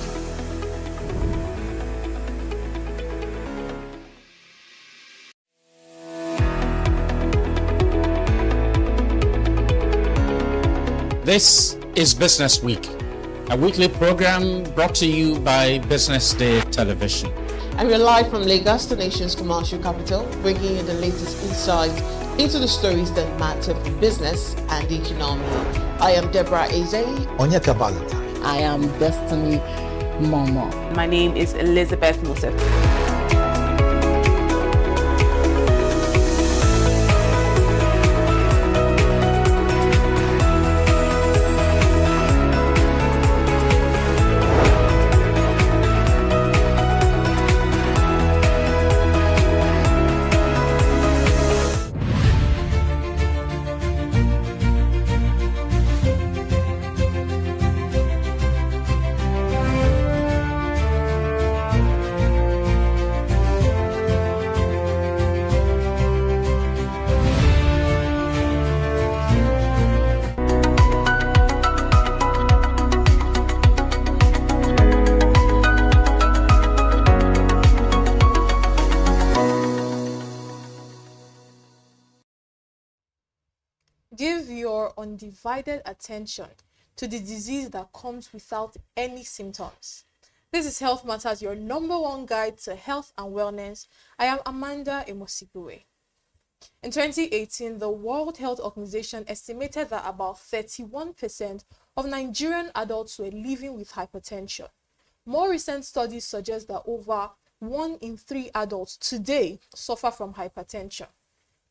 This is Business Week, a weekly program brought to you by BusinessDay Television. And we're live from Lagos, the nation's commercial capital, bringing you the latest insight into the stories that matter for business and the economy. I am Deborah Eze. Onyeka Valentine. I am Destiny Momo. My name is Elizabeth Moses. Give your undivided attention to the disease that comes without any symptoms. This is Health Matters, your number one guide to health and wellness. I am Amanda Emosibuwe. In 2018, the World Health Organization estimated that about 31% of Nigerian adults were living with hypertension. More recent studies suggest that over 1 in 3 adults today suffer from hypertension.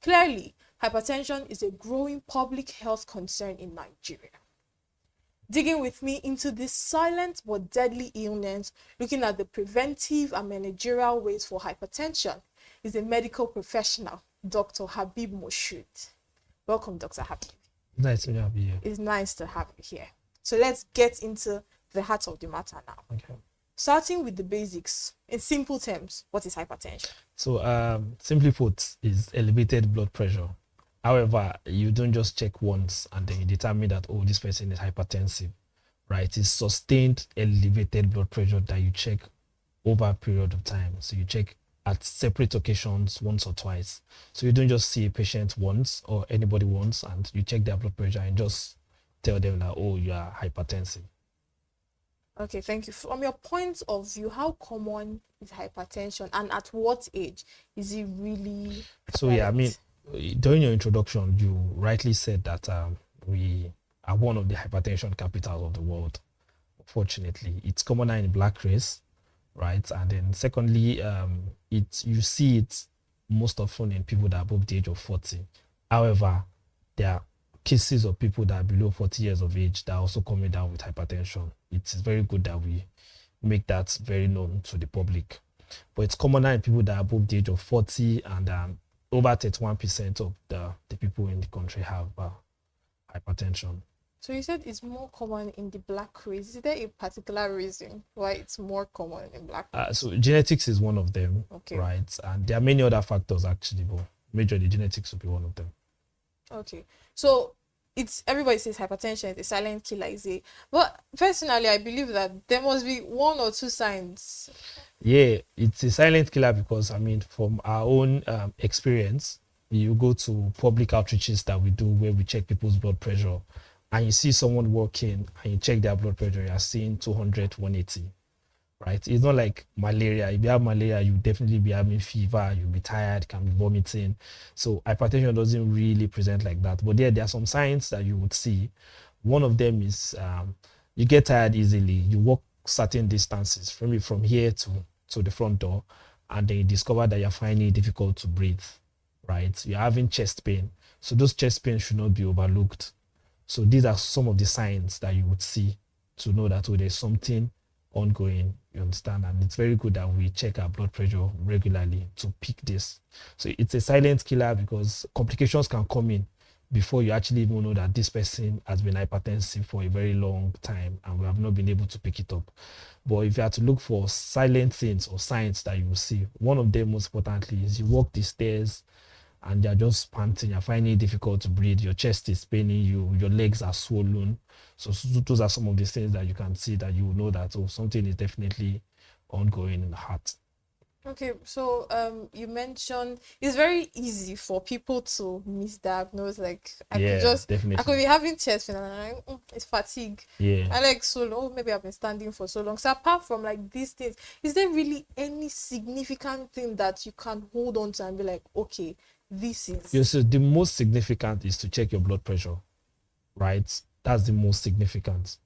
Clearly, hypertension is a growing public health concern in Nigeria. Digging with me into this silent but deadly illness, looking at the preventive and managerial ways for hypertension, is a medical professional, Dr. Habib Moshood. Welcome, Dr. Habib. Nice to have you here. It's nice to have you here. So let's get into the heart of the matter now. Okay. Starting with the basics, in simple terms, what is hypertension? So, simply put, is elevated blood pressure. However, you don't just check once and then you determine that, oh, this person is hypertensive, right? It's sustained elevated blood pressure that you check over a period of time. So you check at separate occasions once or twice. So you don't just see a patient once or anybody once and you check their blood pressure and just tell them that, oh, you are hypertensive. Okay, thank you. From your point of view, how common is hypertension and at what age is it really? So, yeah, I mean, during your introduction, you rightly said that we are one of the hypertension capitals of the world. Fortunately, it's commoner in black race, right? And then secondly, you see it most often in people that are above the age of 40. However, there are cases of people that are below 40 years of age that are also coming down with hypertension. It's very good that we make that very known to the public. But it's commoner in people that are above the age of 40, and over 31% of the people in the country have hypertension. So you said it's more common in the black race. Is there a particular reason why it's more common in black race? So genetics is one of them, okay, right? And there are many other factors actually, but majorly genetics will be one of them. Okay, so everybody says hypertension is a silent killer, but personally I believe that there must be 1 or 2 signs. Yeah, it's a silent killer because, I mean, from our own experience, you go to public outreaches that we do where we check people's blood pressure and you see someone walking and you check their blood pressure, you are seeing 200, 180, right? It's not like malaria. If you have malaria, you definitely be having fever, you'll be tired, can be vomiting. So hypertension doesn't really present like that. But there are some signs that you would see. One of them is you get tired easily. You walk certain distances from here to the front door, and then you discover that you're finding it difficult to breathe, right? You're having chest pain. So those chest pains should not be overlooked. So these are some of the signs that you would see to know that, oh, there's something ongoing, you understand? And it's very good that we check our blood pressure regularly to pick this. So it's a silent killer because complications can come in before you actually even know that this person has been hypertensive for a very long time and we have not been able to pick it up. But if you have to look for silent things or signs that you will see, one of them most importantly is you walk the stairs and you're just panting, you're finding it difficult to breathe, your chest is paining you, your legs are swollen. So those are some of the things that you can see that you will know that, oh, something is definitely ongoing in the heart. Okay, so you mentioned it's very easy for people to misdiagnose. Like I could be having chest pain and it's fatigue. Yeah. I like so long. Maybe I've been standing for so long. So apart from like these things, is there really any significant thing that you can hold on to and be like, okay, this is? Yes, so the most significant is to check your blood pressure, right? That's the most significant.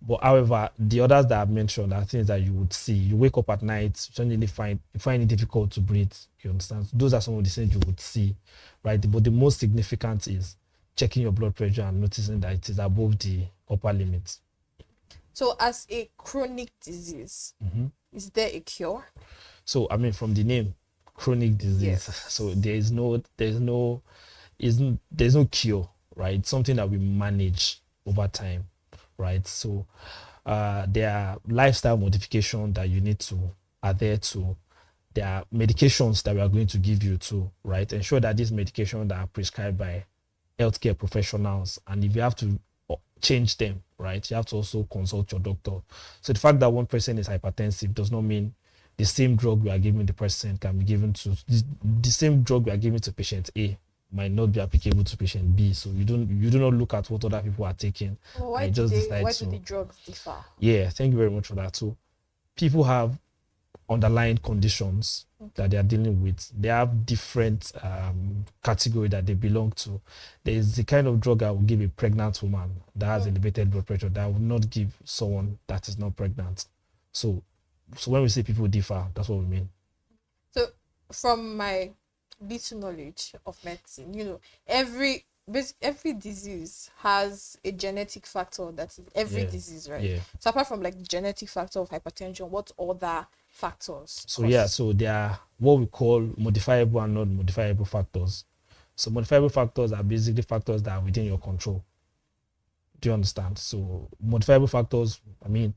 But however, the others that I've mentioned are things that you would see. You wake up at night, you suddenly find it difficult to breathe. You understand? So those are some of the things you would see, right? But the most significant is checking your blood pressure and noticing that it is above the upper limit. So as a chronic disease, is there a cure? So I mean, from the name, chronic disease. Yes. So there's no cure, right? It's something that we manage over time. Right, so there are lifestyle modifications that you need to adhere to. There are medications that we are going to give you to, right? Ensure that these medications are prescribed by healthcare professionals, and if you have to change them, right, you have to also consult your doctor. So the fact that one person is hypertensive does not mean the same drug we are giving the person can be given to the same drug we are giving to patient A might not be applicable to patient B. So you do not look at what other people are taking. Well, and you decide why do the drugs differ? Yeah, thank you very much for that. So people have underlying conditions that they are dealing with. They have different category that they belong to. There is the kind of drug I will give a pregnant woman that has elevated blood pressure that I will not give someone that is not pregnant. So when we say people differ, that's what we mean. So from my little knowledge of medicine, you know, every disease has a genetic factor. That's every disease, right? Yeah. So apart from like the genetic factor of hypertension, what other factors? So there are what we call modifiable and non-modifiable factors. So modifiable factors are basically factors that are within your control. Do you understand? So modifiable factors, I mean,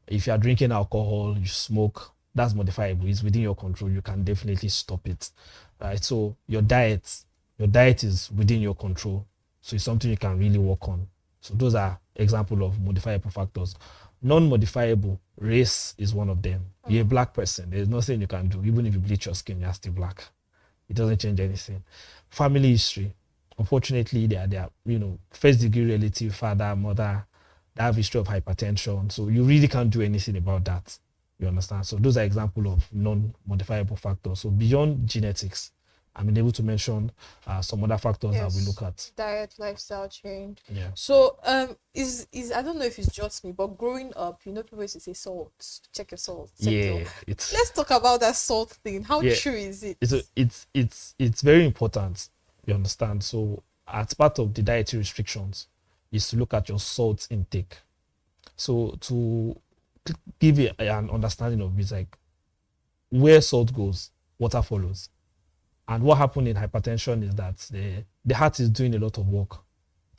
if you are drinking alcohol, you smoke, that's modifiable. It's within your control. You can definitely stop it, right? So your diet is within your control. So it's something you can really work on. So those are example of modifiable factors. Non-modifiable, race is one of them. You're a black person. There's nothing you can do. Even if you bleach your skin, you're still black. It doesn't change anything. Family history. Unfortunately, they are first degree relative, father, mother, they have history of hypertension. So you really can't do anything about that. You understand? So those are examples of non-modifiable factors. So beyond genetics, I'm able to mention some other factors that we look at. Diet, lifestyle change. Yeah. So is I don't know if it's just me, but growing up, you know, people used to say salt. Check your salt. Let's talk about that salt thing. How true is it? It's very important. You understand? So as part of the dietary restrictions, is to look at your salt intake. So to give you an understanding of this, like where salt goes, water follows. And what happened in hypertension is that the heart is doing a lot of work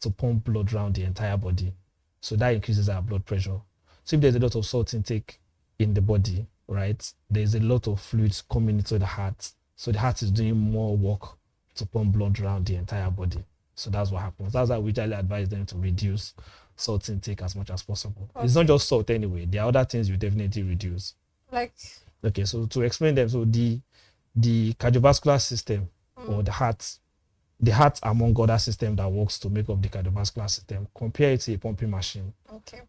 to pump blood around the entire body. So that increases our blood pressure. So if there's a lot of salt intake in the body, right, there's a lot of fluids coming into the heart. So the heart is doing more work to pump blood around the entire body. So that's what happens. That's why we usually advise them to reduce salt intake as much as possible. Okay. It's not just salt anyway. There are other things you definitely reduce. Like? Okay, so to explain them, so the cardiovascular system or the heart among other systems that works to make up the cardiovascular system, compare it to a pumping machine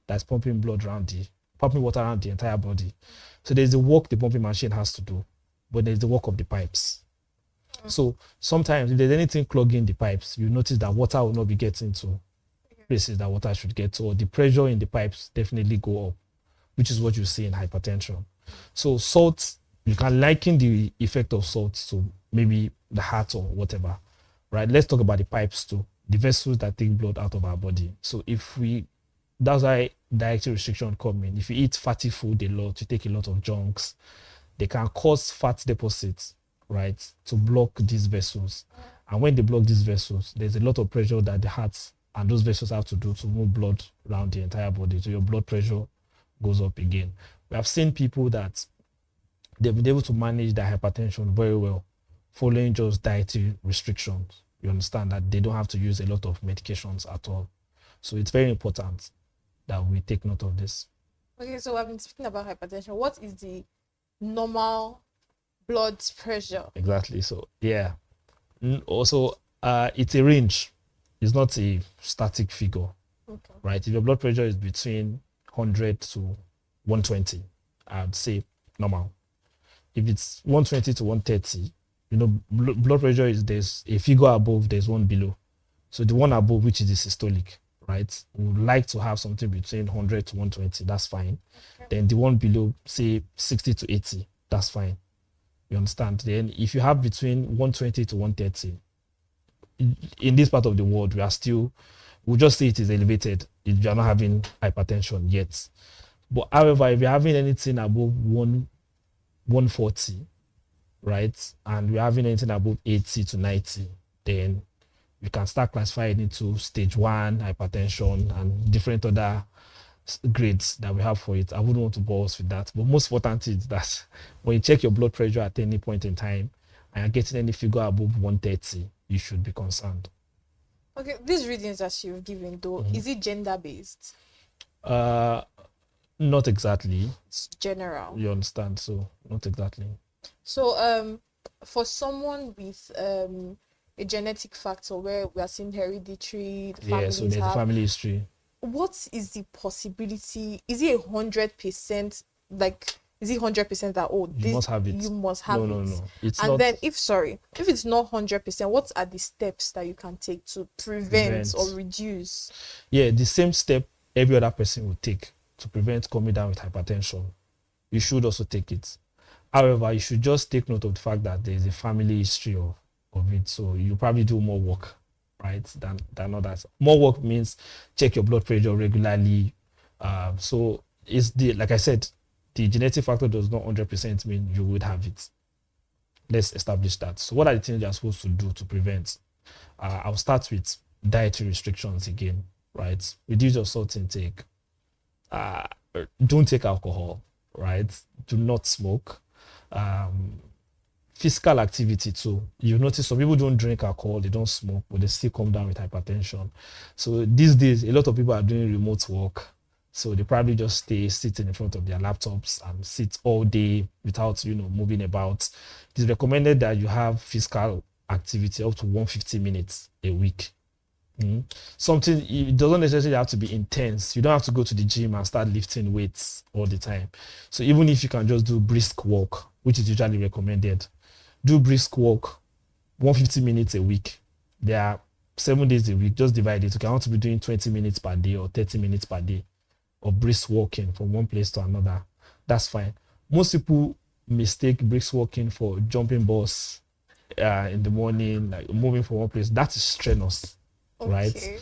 that's pumping water around the entire body. So there's the work the pumping machine has to do, but there's the work of the pipes. So sometimes if there's anything clogging the pipes, you notice that water will not be getting to places that water should get to, or the pressure in the pipes definitely go up, which is what you see in hypertension. So salt, you can liken the effect of salt to maybe the heart or whatever, right? Let's talk about the pipes too, the vessels that take blood out of our body. So that's why dietary restriction come in. If you eat fatty food a lot, you take a lot of junks, they can cause fat deposits, right, to block these vessels. And when they block these vessels, there's a lot of pressure that the heart and those vessels have to do to move blood around the entire body. So your blood pressure goes up again. We have seen people that they've been able to manage their hypertension very well following just dietary restrictions. You understand that they don't have to use a lot of medications at all. So it's very important that we take note of this. Okay, so I've been speaking about hypertension. What is the normal blood pressure? Exactly. So yeah. Also, it's a range. It's not a static figure. Okay. Right? If your blood pressure is between 100 to 120, I'd say normal. If it's 120 to 130, you know, blood pressure there's a figure above, there's one below. So the one above, which is the systolic, right? We would like to have something between 100 to 120, that's fine. Okay. Then the one below, say 60 to 80, that's fine. You understand? Then if you have between 120 to 130, in this part of the world, we'll just say it is elevated if you're not having hypertension yet. But however, if you're having anything above 140, right, and we're having anything above 80 to 90, then you can start classifying into stage 1 hypertension and different other grades that we have for it. I wouldn't want to bore us with that. But most important is that when you check your blood pressure at any point in time and you're getting any figure above 130, you should be concerned. Okay, these readings that you've given, though, is it gender-based? Not exactly. It's general. You understand? So, not exactly. So, for someone with a genetic factor where we are seeing hereditary, the Yeah, families so there's have. family history. What is the possibility? Is it 100%? Like, is it 100% that You must have it? You must have No, it. no. It's and not. then, if it's not 100%, what are the steps that you can take to prevent or reduce? Yeah, the same step every other person would take to prevent coming down with hypertension. You should also take it. However, you should just take note of the fact that there is a family history of it. So you probably do more work, right, than others. More work means check your blood pressure regularly. So it's like I said, the genetic factor does not 100% mean you would have it. Let's establish that. So what are the things you're supposed to do to prevent? I'll start with dietary restrictions again, right? Reduce your salt intake. Don't take alcohol, right? Do not smoke. Physical activity too. You notice some people don't drink alcohol, they don't smoke, but they still come down with hypertension. So these days, a lot of people are doing remote work. So they probably just stay sitting in front of their laptops and sit all day without, moving about. It is recommended that you have physical activity up to 150 minutes a week. Something, it doesn't necessarily have to be intense. You don't have to go to the gym and start lifting weights all the time. So even if you can just do brisk walk, which is usually recommended, do brisk walk 150 minutes a week. There are 7 days a week. Just divide it. You can want to be doing 20 minutes per day or 30 minutes per day of brisk walking from one place to another. That's fine. Most people mistake brisk walking for jumping bus in the morning, like moving from one place. That is strenuous, right?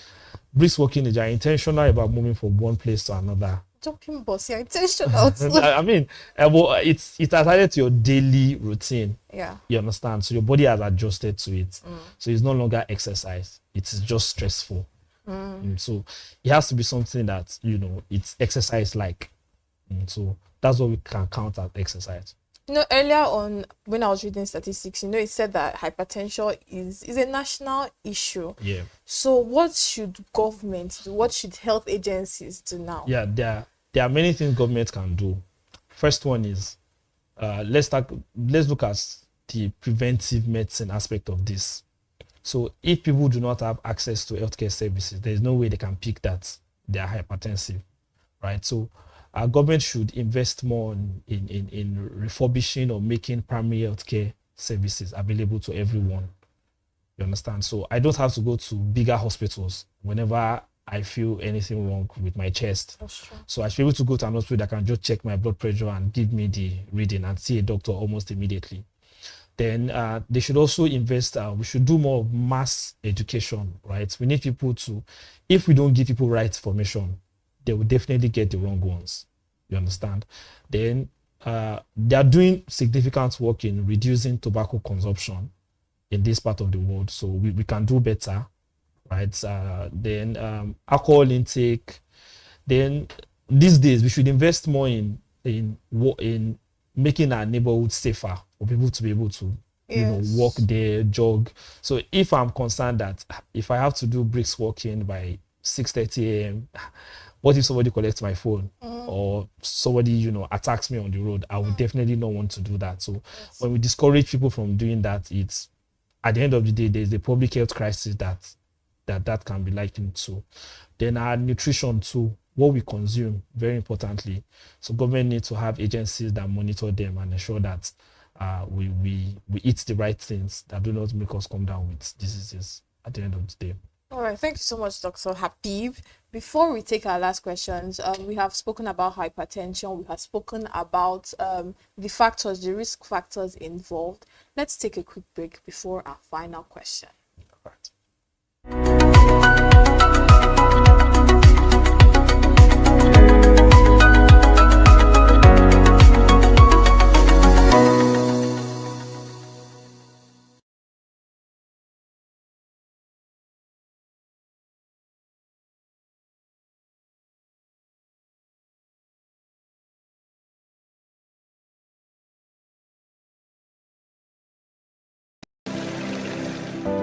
Brisk walking is you're intentional about moving from one place to another. Jumping bus, you're intentional. I mean, it's attached to your daily routine. Yeah. You understand? So your body has adjusted to it. So it's no longer exercise. It's just stressful. So it has to be something that, it's exercise like. So that's what we can count as exercise. Earlier on, when I was reading statistics, it said that hypertension is a national issue. Yeah. So what should government do? What should health agencies do now? Yeah, there are many things government can do. First one is, let's look at the preventive medicine aspect of this. So if people do not have access to healthcare services, there is no way they can pick that they are hypertensive, right? So our government should invest more in refurbishing or making primary healthcare services available to everyone. You understand? So I don't have to go to bigger hospitals whenever I feel anything wrong with my chest. That's true. So I should be able to go to an hospital that can just check my blood pressure and give me the reading and see a doctor almost immediately. Then they should also invest, we should do more mass education, right? We need people to, if we don't give people right information, they will definitely get the wrong ones. You understand? Then they are doing significant work in reducing tobacco consumption in this part of the world. So we can do better, right? Then alcohol intake. Then these days we should invest more in making our neighborhood safer for people to be able to walk there, jog. So if I'm concerned that if I have to do brisk walking by 6:30 a.m., what if somebody collects my phone or somebody attacks me on the road? I would definitely not want to do that. So when we discourage people from doing that, it's at the end of the day there's a public health crisis that can be likened to. Then our nutrition too, what we consume, very importantly. So government needs to have agencies that monitor them and ensure that we eat the right things that do not make us come down with diseases at the end of the day. All right, thank you so much, Dr. Habib. Before we take our last questions, we have spoken about hypertension. We have spoken about the risk factors involved. Let's take a quick break before our final question. All right.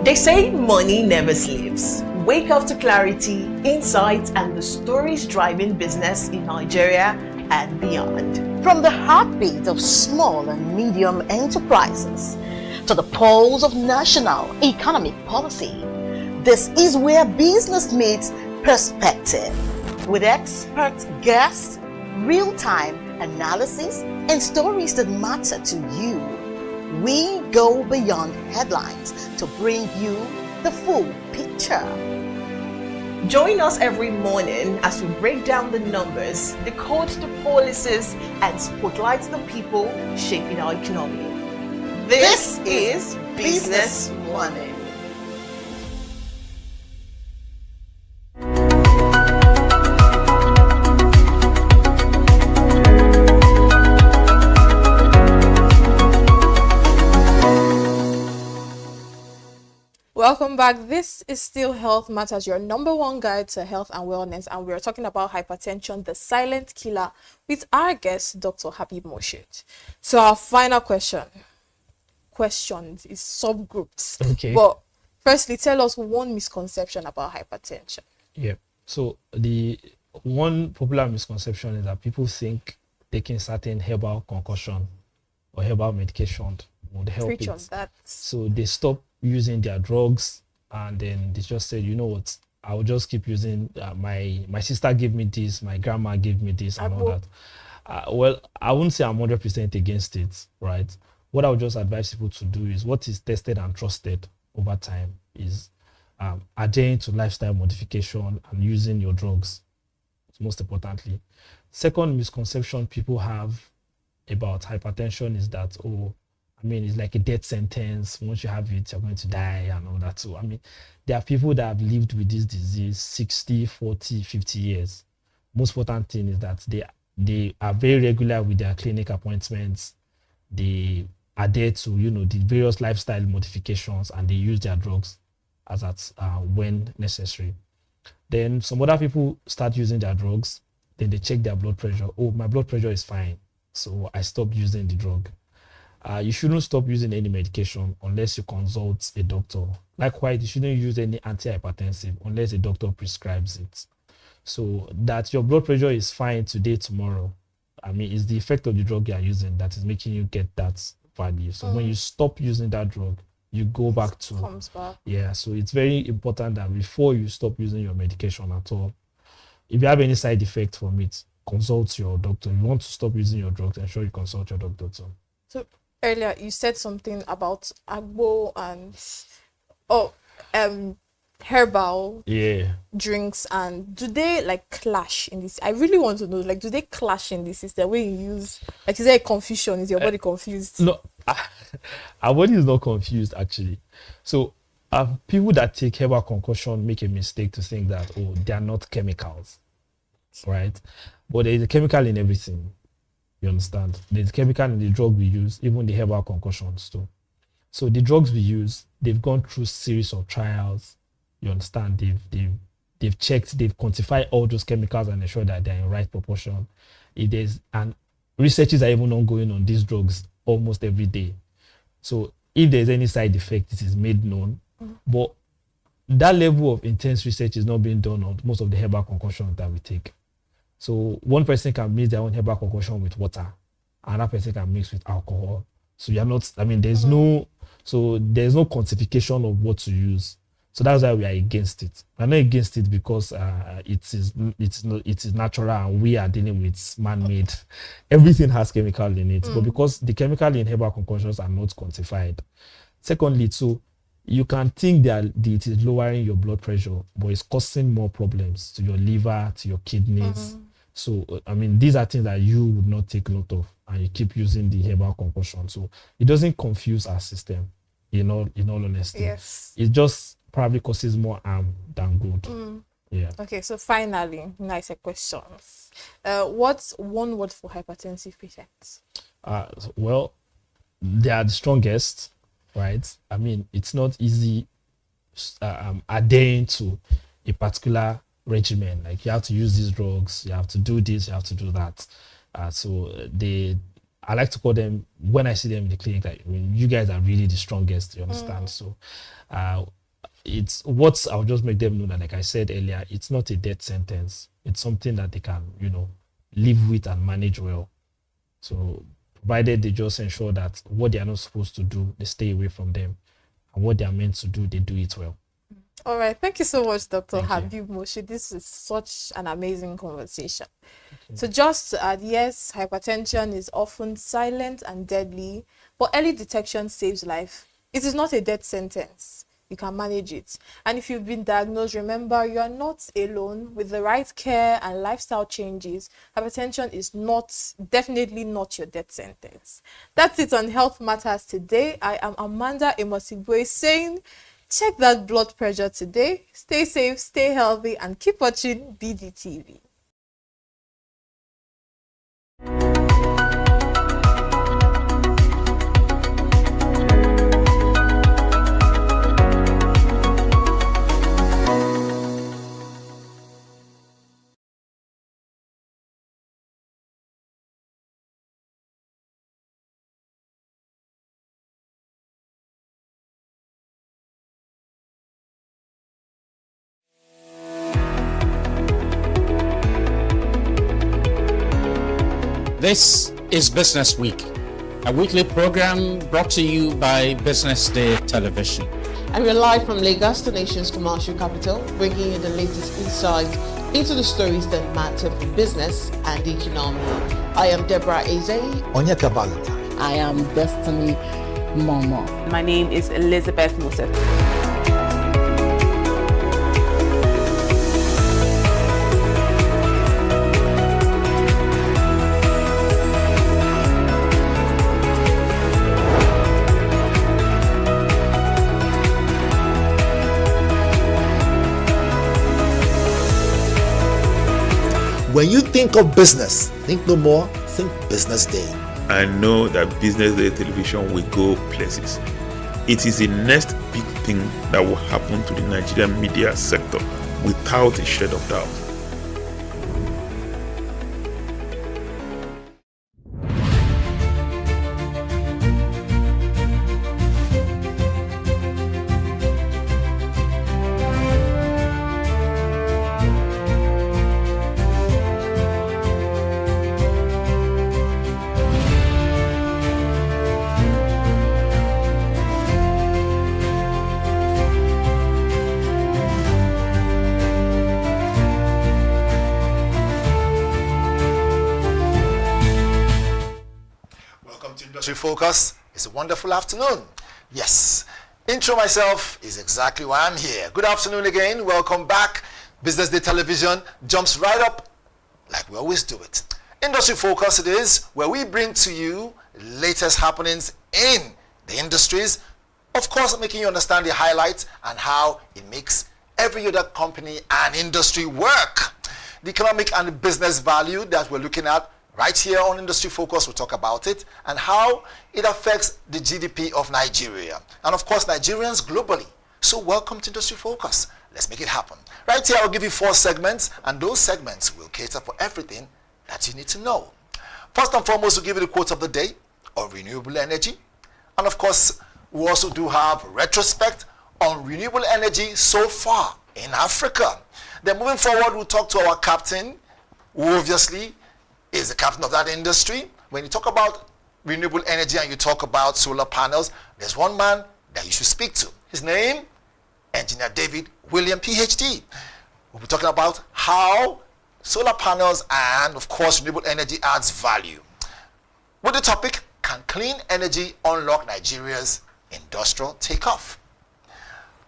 They say money never sleeps. Wake up to clarity, insights, and the stories driving business in Nigeria and beyond. From the heartbeat of small and medium enterprises to the pulse of national economic policy. This is where business meets perspective. With expert guests, real-time analysis, and stories that matter to you. We go beyond headlines to bring you the full picture. Join us every morning as we break down the numbers, decode the policies, and spotlight the people shaping our economy. This is Business Money. Welcome back. This is still Health Matters, your number one guide to health and wellness, and we're talking about hypertension, the silent killer, with our guest, Dr. Habib Morshed. So our final questions is subgroups. Okay. But firstly, tell us one misconception about hypertension. Yeah. So the one popular misconception is that people think taking certain herbal concoction or herbal medication would help Preach it. on that. So they stop using their drugs, and then they just said, you know what, I will just keep using my sister gave me this, my grandma gave me this, and all that. Well, I wouldn't say I'm 100% against it, right? What I would just advise people to do is what is tested and trusted over time is adhering to lifestyle modification and using your drugs, most importantly. Second misconception people have about hypertension is that, it's like a death sentence. Once you have it, you're going to die and all that. So, there are people that have lived with this disease 60, 40, 50 years. Most important thing is that they are very regular with their clinic appointments. They adhere to, the various lifestyle modifications, and they use their drugs as at when necessary. Then some other people start using their drugs. Then they check their blood pressure. Oh, my blood pressure is fine, so I stopped using the drug. You shouldn't stop using any medication unless you consult a doctor. Likewise, you shouldn't use any antihypertensive unless a doctor prescribes it. So that your blood pressure is fine today, tomorrow, it's the effect of the drug you are using that is making you get that value. So when you stop using that drug, you go back to... Comes back. Yeah, so it's very important that before you stop using your medication at all, if you have any side effect from it, consult your doctor. If you want to stop using your drugs, ensure you consult your doctor too. So earlier you said something about agbo and herbal drinks, and do they clash in this? I really want to know, do they clash in this system when you use, is there a confusion? Is your body confused? No, our body is not confused actually. So people that take herbal concoction make a mistake to think that they are not chemicals, right? But there is a chemical in everything. You understand? There's chemical in the drug we use, even the herbal concoctions too. So the drugs we use, they've gone through series of trials. You understand? They've checked, they've quantified all those chemicals and ensure that they're in right proportion. And researches are even ongoing on these drugs almost every day. So if there's any side effect, it is made known. But that level of intense research is not being done on most of the herbal concoctions that we take. So one person can mix their own herbal concoction with water, another person can mix with alcohol. So you're not, there's no quantification of what to use. So that's why we are against it. We're not against it because it is natural and we are dealing with man-made. Everything has chemical in it, but because the chemical in herbal concoctions are not quantified. Secondly, too, you can think that it is lowering your blood pressure, but it's causing more problems to your liver, to your kidneys. So, these are things that you would not take note of, and you keep using the herbal concoction. So it doesn't confuse our system, in all honesty. Yes. It just probably causes more harm than good. Yeah. Okay, so finally, nice questions. What's one word for hypertensive patients? Well, they are the strongest, right? It's not easy adhering to a particular regimen. You have to use these drugs, you have to do this, you have to do that. I like to call them, when I see them in the clinic, you guys are really the strongest, you understand? So it's what I'll just make them know that, like I said earlier, it's not a death sentence. It's something that they can, live with and manage well. So provided they just ensure that what they are not supposed to do, they stay away from them, and what they are meant to do, they do it well. All right. Thank you so much, Dr. Habib Moshe. This is such an amazing conversation. So just to add, yes, hypertension is often silent and deadly, but early detection saves life. It is not a death sentence. You can manage it. And if you've been diagnosed, remember, you are not alone. With the right care and lifestyle changes, hypertension is definitely not your death sentence. That's it on Health Matters today. I am Amanda Emosigwe saying, check that blood pressure today. Stay safe, stay healthy, and keep watching BDTV. This is Business Week, a weekly program brought to you by BusinessDay Television. And we're live from Lagos, the nation's commercial capital, bringing you the latest insight into the stories that matter for business and the economy. I am Deborah Eze. Onyeka Valentine. I am Destiny Momo. My name is Elizabeth Mosef. When you think of business, think no more, think Business Day. I know that Business Day Television will go places. It is the next big thing that will happen to the Nigerian media sector without a shred of doubt. Focus. It's a wonderful afternoon. Yes, intro myself is exactly why I'm here. Good afternoon again. Welcome back. Business Day Television jumps right up like we always do it. Industry Focus it is, where we bring to you latest happenings in the industries, of course making you understand the highlights and how it makes every other company and industry work. The economic and business value that we're looking at right here on Industry Focus, we'll talk about it and how it affects the GDP of Nigeria. And of course, Nigerians globally. So welcome to Industry Focus. Let's make it happen. Right here, I'll give you 4 segments, and those segments will cater for everything that you need to know. First and foremost, we'll give you the quote of the day on renewable energy. And of course, we also do have retrospect on renewable energy so far in Africa. Then moving forward, we'll talk to our captain, who obviously is the captain of that industry. When you talk about renewable energy and you talk about solar panels, there's one man that you should speak to. His name, Engineer David William, PhD. We'll be talking about how solar panels and, of course, renewable energy adds value. With the topic, can clean energy unlock Nigeria's industrial takeoff?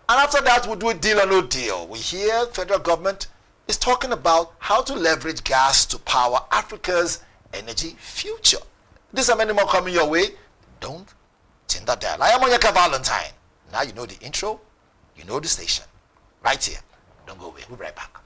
And after that, we'll do a deal or no deal. We hear federal government is talking about how to leverage gas to power Africa's energy future. These and many more coming your way. Don't change that dial. I am Onyeka Valentine. Now you know the intro, you know the station. Right here. Don't go away. We'll be right back.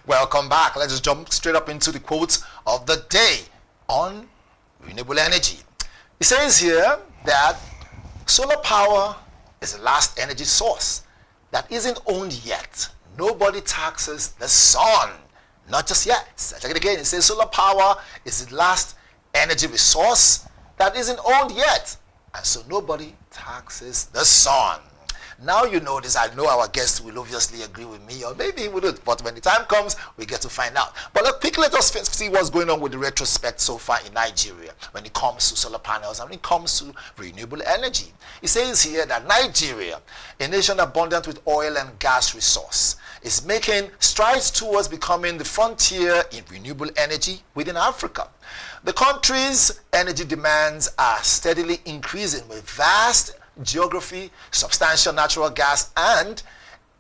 Welcome back. Let's just jump straight up into the quotes of the day on renewable energy. It says here that solar power is the last energy source that isn't owned yet. Nobody taxes the sun. Not just yet. Check it again. It says solar power is the last energy resource that isn't owned yet. And so nobody taxes the sun. Now you know this. I know our guests will obviously agree with me, or maybe he wouldn't. But when the time comes, we get to find out. But let us see what's going on with the retrospect so far in Nigeria when it comes to solar panels and when it comes to renewable energy. It says here that Nigeria, a nation abundant with oil and gas resource, is making strides towards becoming the frontier in renewable energy within Africa. The country's energy demands are steadily increasing with vast geography, substantial natural gas, and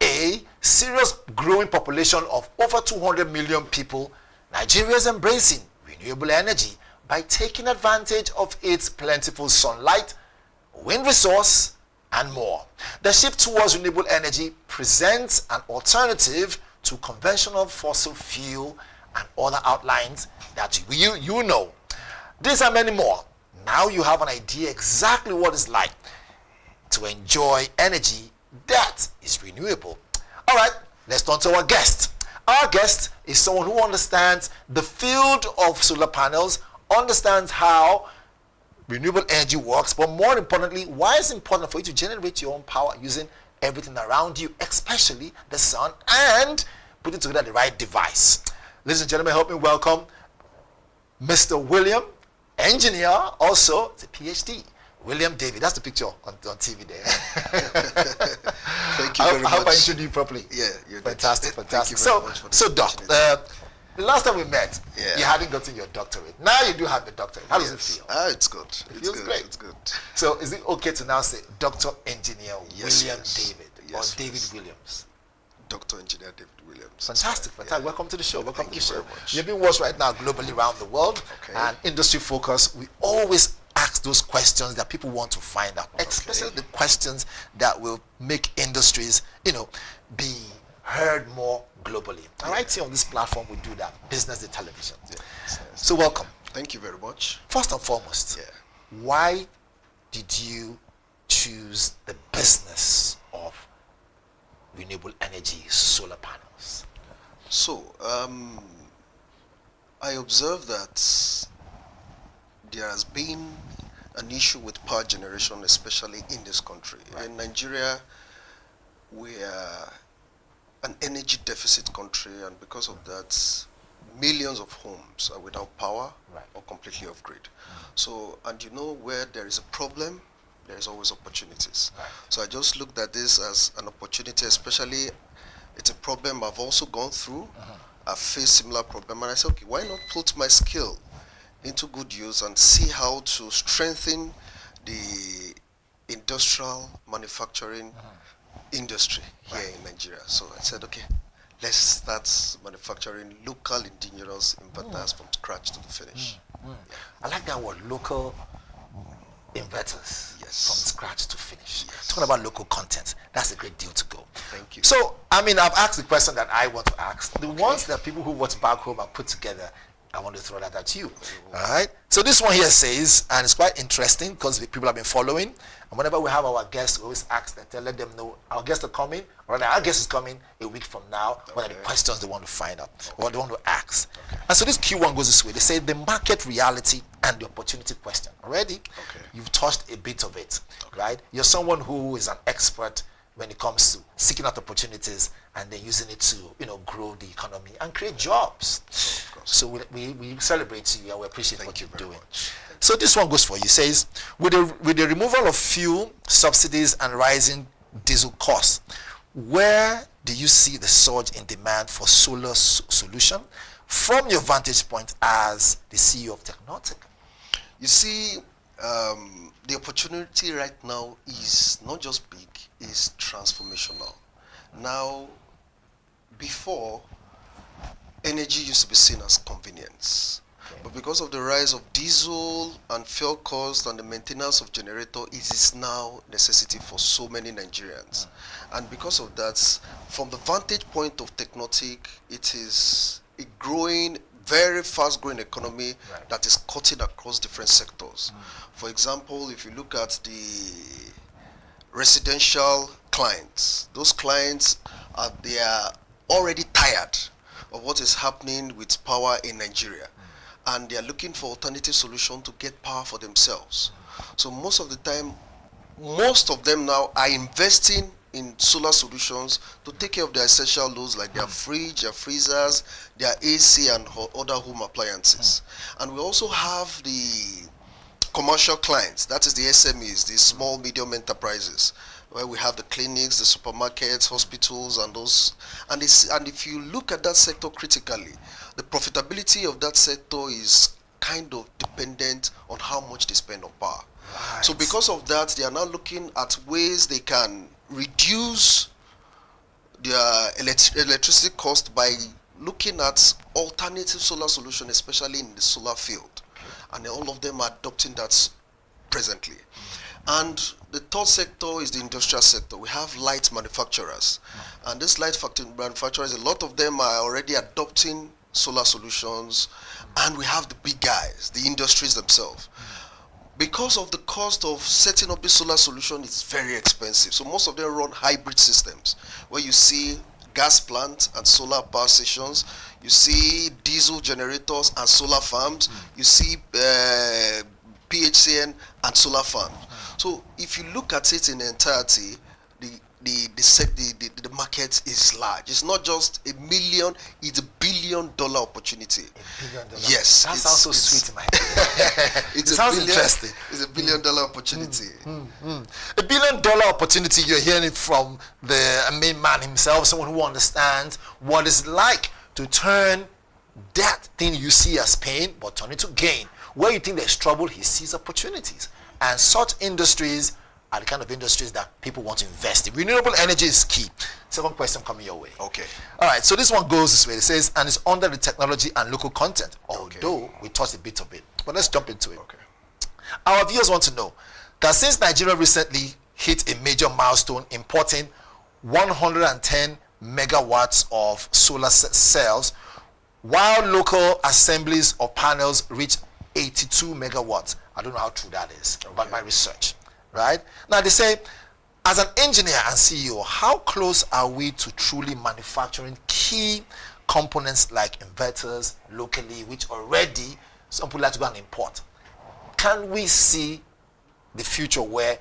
a serious growing population of over 200 million people. Nigeria is embracing renewable energy by taking advantage of its plentiful sunlight, wind resource, and more. The shift towards renewable energy presents an alternative to conventional fossil fuel and other outlines that you know. These and many more. Now you have an idea exactly what it's like to enjoy energy that is renewable. All right, let's turn to our guest. Our guest is someone who understands the field of solar panels, understands how renewable energy works, but more importantly, why it's important for you to generate your own power using everything around you, especially the sun, and putting together the right device. Ladies and gentlemen, help me welcome Mr. William, engineer, also the PhD. William David, that's the picture on TV there. Thank you very much. I hope I introduced you properly. Yeah, you're fantastic. Thank you very much for so Doc, the last time we met, you hadn't gotten your doctorate. Now you do have the doctorate. How does it feel? It's good. It feels great. It's good. So is it okay to now say Dr. Engineer William yes. David Yes, or David yes. Williams? Dr. Engineer David Williams. Fantastic. Welcome to the show. Welcome to the show. Thank you very much. You're being watched right now globally around the world. And industry focus, we always ask those questions that people want to find out, especially the questions that will make industries, be heard more globally. And right here on this platform, we do that. Business Day Television. Yes. So welcome. Thank you very much. First and foremost, why did you choose the business of renewable energy solar panels? So, I observed that there has been an issue with power generation, especially in this country. Right. In Nigeria, we are an energy deficit country, and because of that, millions of homes are without power or completely off grid. So, and where there is a problem, there is always opportunities. So I just looked at this as an opportunity, especially it's a problem I've also gone through. I've faced similar problem, and I said, okay, why not put my skill into good use and see how to strengthen the industrial manufacturing industry here in Nigeria. So I said, okay, let's start manufacturing local indigenous inverters from scratch to the finish. I like that word, local inverters. From scratch to finish. Talking about local content, that's a great deal to go. Thank you. So, I've asked the question that I want to ask. The ones that people who watch back home are put together, I want to throw that at you. All right. So this one here says, and it's quite interesting because people have been following. And whenever we have our guests, we always ask them to let them know our guests are coming, or our guest is coming a week from now. What are the questions they want to find out, what they want to ask? And so this Q1 goes this way. They say the market reality and the opportunity question. Already, you've touched a bit of it, right? You're someone who is an expert when it comes to seeking out opportunities and then using it to, grow the economy and create jobs. So we celebrate you and we appreciate what you're doing. So this one goes for you. It says, with the removal of fuel subsidies and rising diesel costs, where do you see the surge in demand for solar solution from your vantage point as the CEO of Technotic? You see, the opportunity right now is not just big, it's transformational. Now, before, energy used to be seen as convenience. But because of the rise of diesel and fuel cost and the maintenance of generator, it is now necessity for so many Nigerians. And because of that, from the vantage point of Technotic, it is a growing very fast-growing economy that is cutting across different sectors. For example, if you look at the residential clients, those clients they are already tired of what is happening with power in Nigeria, and they are looking for alternative solution to get power for themselves. So most of the time, most of them now are investing in solar solutions to take care of their essential loads like their fridge, their freezers, their AC and other home appliances. And we also have the commercial clients, that is the SMEs, the small medium enterprises, where we have the clinics, the supermarkets, hospitals, and those. And if you look at that sector critically, the profitability of that sector is kind of dependent on how much they spend on power. So because of that, they are now looking at ways they can reduce their electricity cost by looking at alternative solar solutions, especially in the solar field. And all of them are adopting that presently. And the third sector is the industrial sector. We have light manufacturers. And these light manufacturers, a lot of them are already adopting solar solutions. And we have the big guys, the industries themselves. Because of the cost of setting up this solar solution, it's very expensive. So most of them run hybrid systems, where you see gas plants and solar power stations, you see diesel generators and solar farms, you see PHCN and solar farms. So if you look at it in entirety, the market is large. It's not just $1 million, it's $1 billion opportunity. $1 billion. Yes. That sounds so sweet in my head. It sounds interesting. It's $1 billion opportunity. $1 billion opportunity, you're hearing it from the main man himself, someone who understands what it's like to turn that thing you see as pain, but turn it to gain. Where you think there's trouble, he sees opportunities. And such industries are the kind of industries that people want to invest in. Renewable energy is key. Second question coming your way. Okay. All right, so this one goes this way. It says, and it's under the technology and local content, although we touched a bit of it. But let's jump into it. Okay. Our viewers want to know that since Nigeria recently hit a major milestone importing 110 megawatts of solar cells, while local assemblies of panels reach 82 megawatts. I don't know how true that is, but my research. Right? Now they say, as an engineer and CEO, how close are we to truly manufacturing key components like inverters locally, which already some people like to go and import? Can we see the future where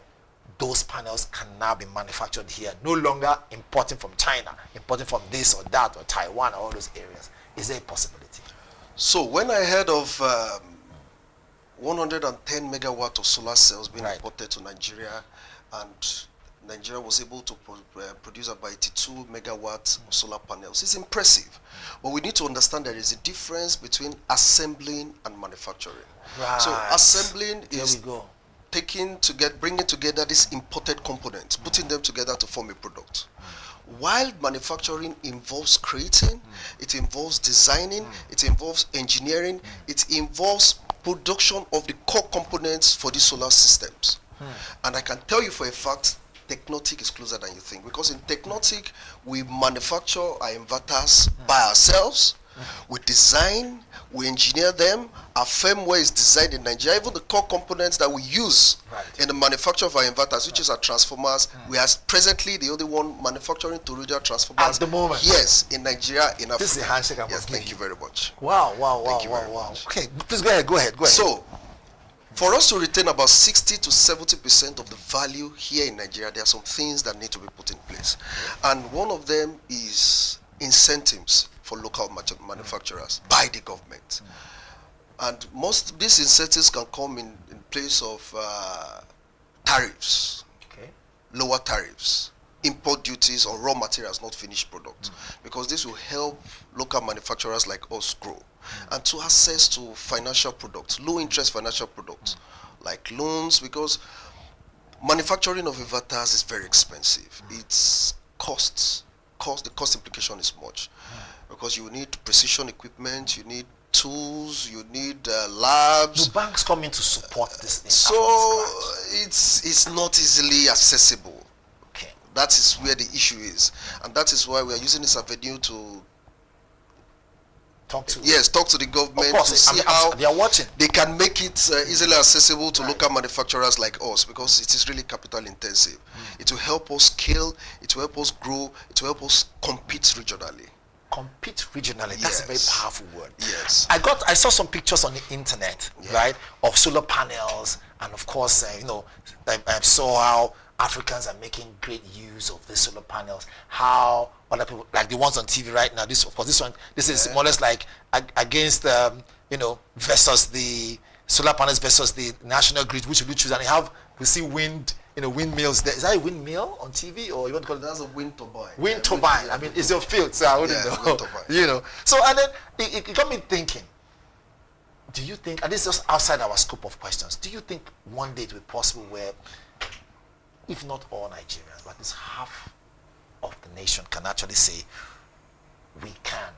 those panels can now be manufactured here, no longer importing from China, importing from this or that or Taiwan or all those areas? Is there a possibility? So when I heard of 110 megawatt of solar cells being imported to Nigeria, and Nigeria was able to produce about 82 megawatts of solar panels, it's impressive. But we need to understand there is a difference between assembling and manufacturing. Right. So assembling is bringing together these imported components, putting them together to form a product. While manufacturing involves creating, it involves designing, it involves engineering, it involves production of the core components for the solar systems. And I can tell you for a fact, Technotic is closer than you think, because in Technotic we manufacture our inverters by ourselves, we design, we engineer them, our firmware is designed in Nigeria. Even the core components that we use in the manufacture of our inverters, which is our transformers, we are presently the only one manufacturing toroidal transformers at the moment. Yes, in Nigeria, in Africa. This is a handshake. Yes, thank you very much. Wow. Thank you very much. Okay, please go ahead. So, for us to retain about 60 to 70% of the value here in Nigeria, there are some things that need to be put in place. And one of them is incentives for local manufacturers by the government. And most of these incentives can come in place of tariffs, lower tariffs, import duties on raw materials, not finished products, because this will help local manufacturers like us grow. And to access to financial products, low interest financial products, like loans, because manufacturing of inverters is very expensive. It's the cost implication is much, because you need precision equipment, you need tools, you need labs. Do banks come in to support this thing? So it's not easily accessible. Okay. That is where the issue is, and that is why we are using this avenue to talk to the government, of course, to see how they are watching. They can make it easily accessible to local manufacturers like us, because it is really capital intensive. It will help us scale, it will help us grow, it will help us compete regionally. That's a very powerful word. Yes. I saw some pictures on the internet, right, of solar panels, and of course, I saw how Africans are making great use of the solar panels. How other people, like the ones on TV right now, this is more or less like against versus the solar panels versus the national grid, which we choose, and we see windmills there. Is that a windmill on TV, or you want to call it? That's a wind turbine. Wind turbine. I mean, it's your field, so I wouldn't know. So, and then it got me thinking. Do you think, and this is just outside our scope of questions, do you think one day it will be possible where, if not all Nigerians, but at least half of the nation can actually say, we can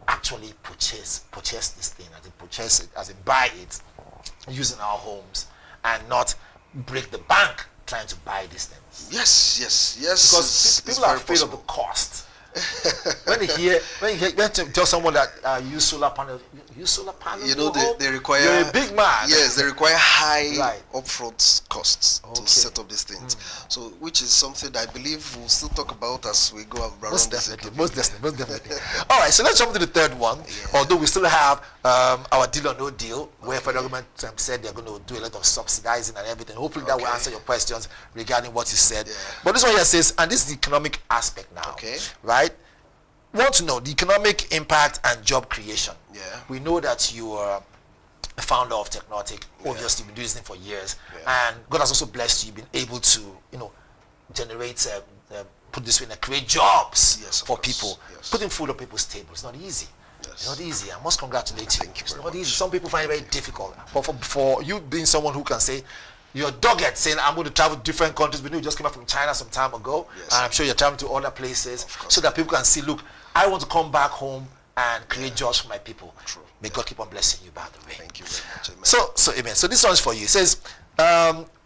actually purchase this thing, as in buy it, using our homes, and not break the bank trying to buy these things? Yes. Because people are afraid of the cost. when you tell someone that use solar panels, they require, you're a big man. Yes, they require high upfront costs to set up these things. So, which is something that I believe we'll still talk about as we go around. Most definitely. All right, so let's jump to the third one. Although we still have our deal or no deal, where federal government said they're going to do a lot of subsidizing and everything. Hopefully that will answer your questions regarding what you said. But this one here says, and this is the economic aspect now, right? Want to know the economic impact and job creation. We know that you are a founder of Technotic. Obviously, you've been doing this thing for years, and God has also blessed you, been able to, generate, put this way, create jobs for people. Putting food on people's table is not easy. It's not easy. I must congratulate you. It's not easy. Some people find it very difficult. But for you being someone who can say, you're dogged, saying I'm going to travel to different countries. We know you just came back from China some time ago, and I'm sure you're traveling to other places, so that people can see, look, I want to come back home and create jobs for my people. True. May God keep on blessing you, by the way. Thank you very much. Amen. So amen. So this one's for you. It says,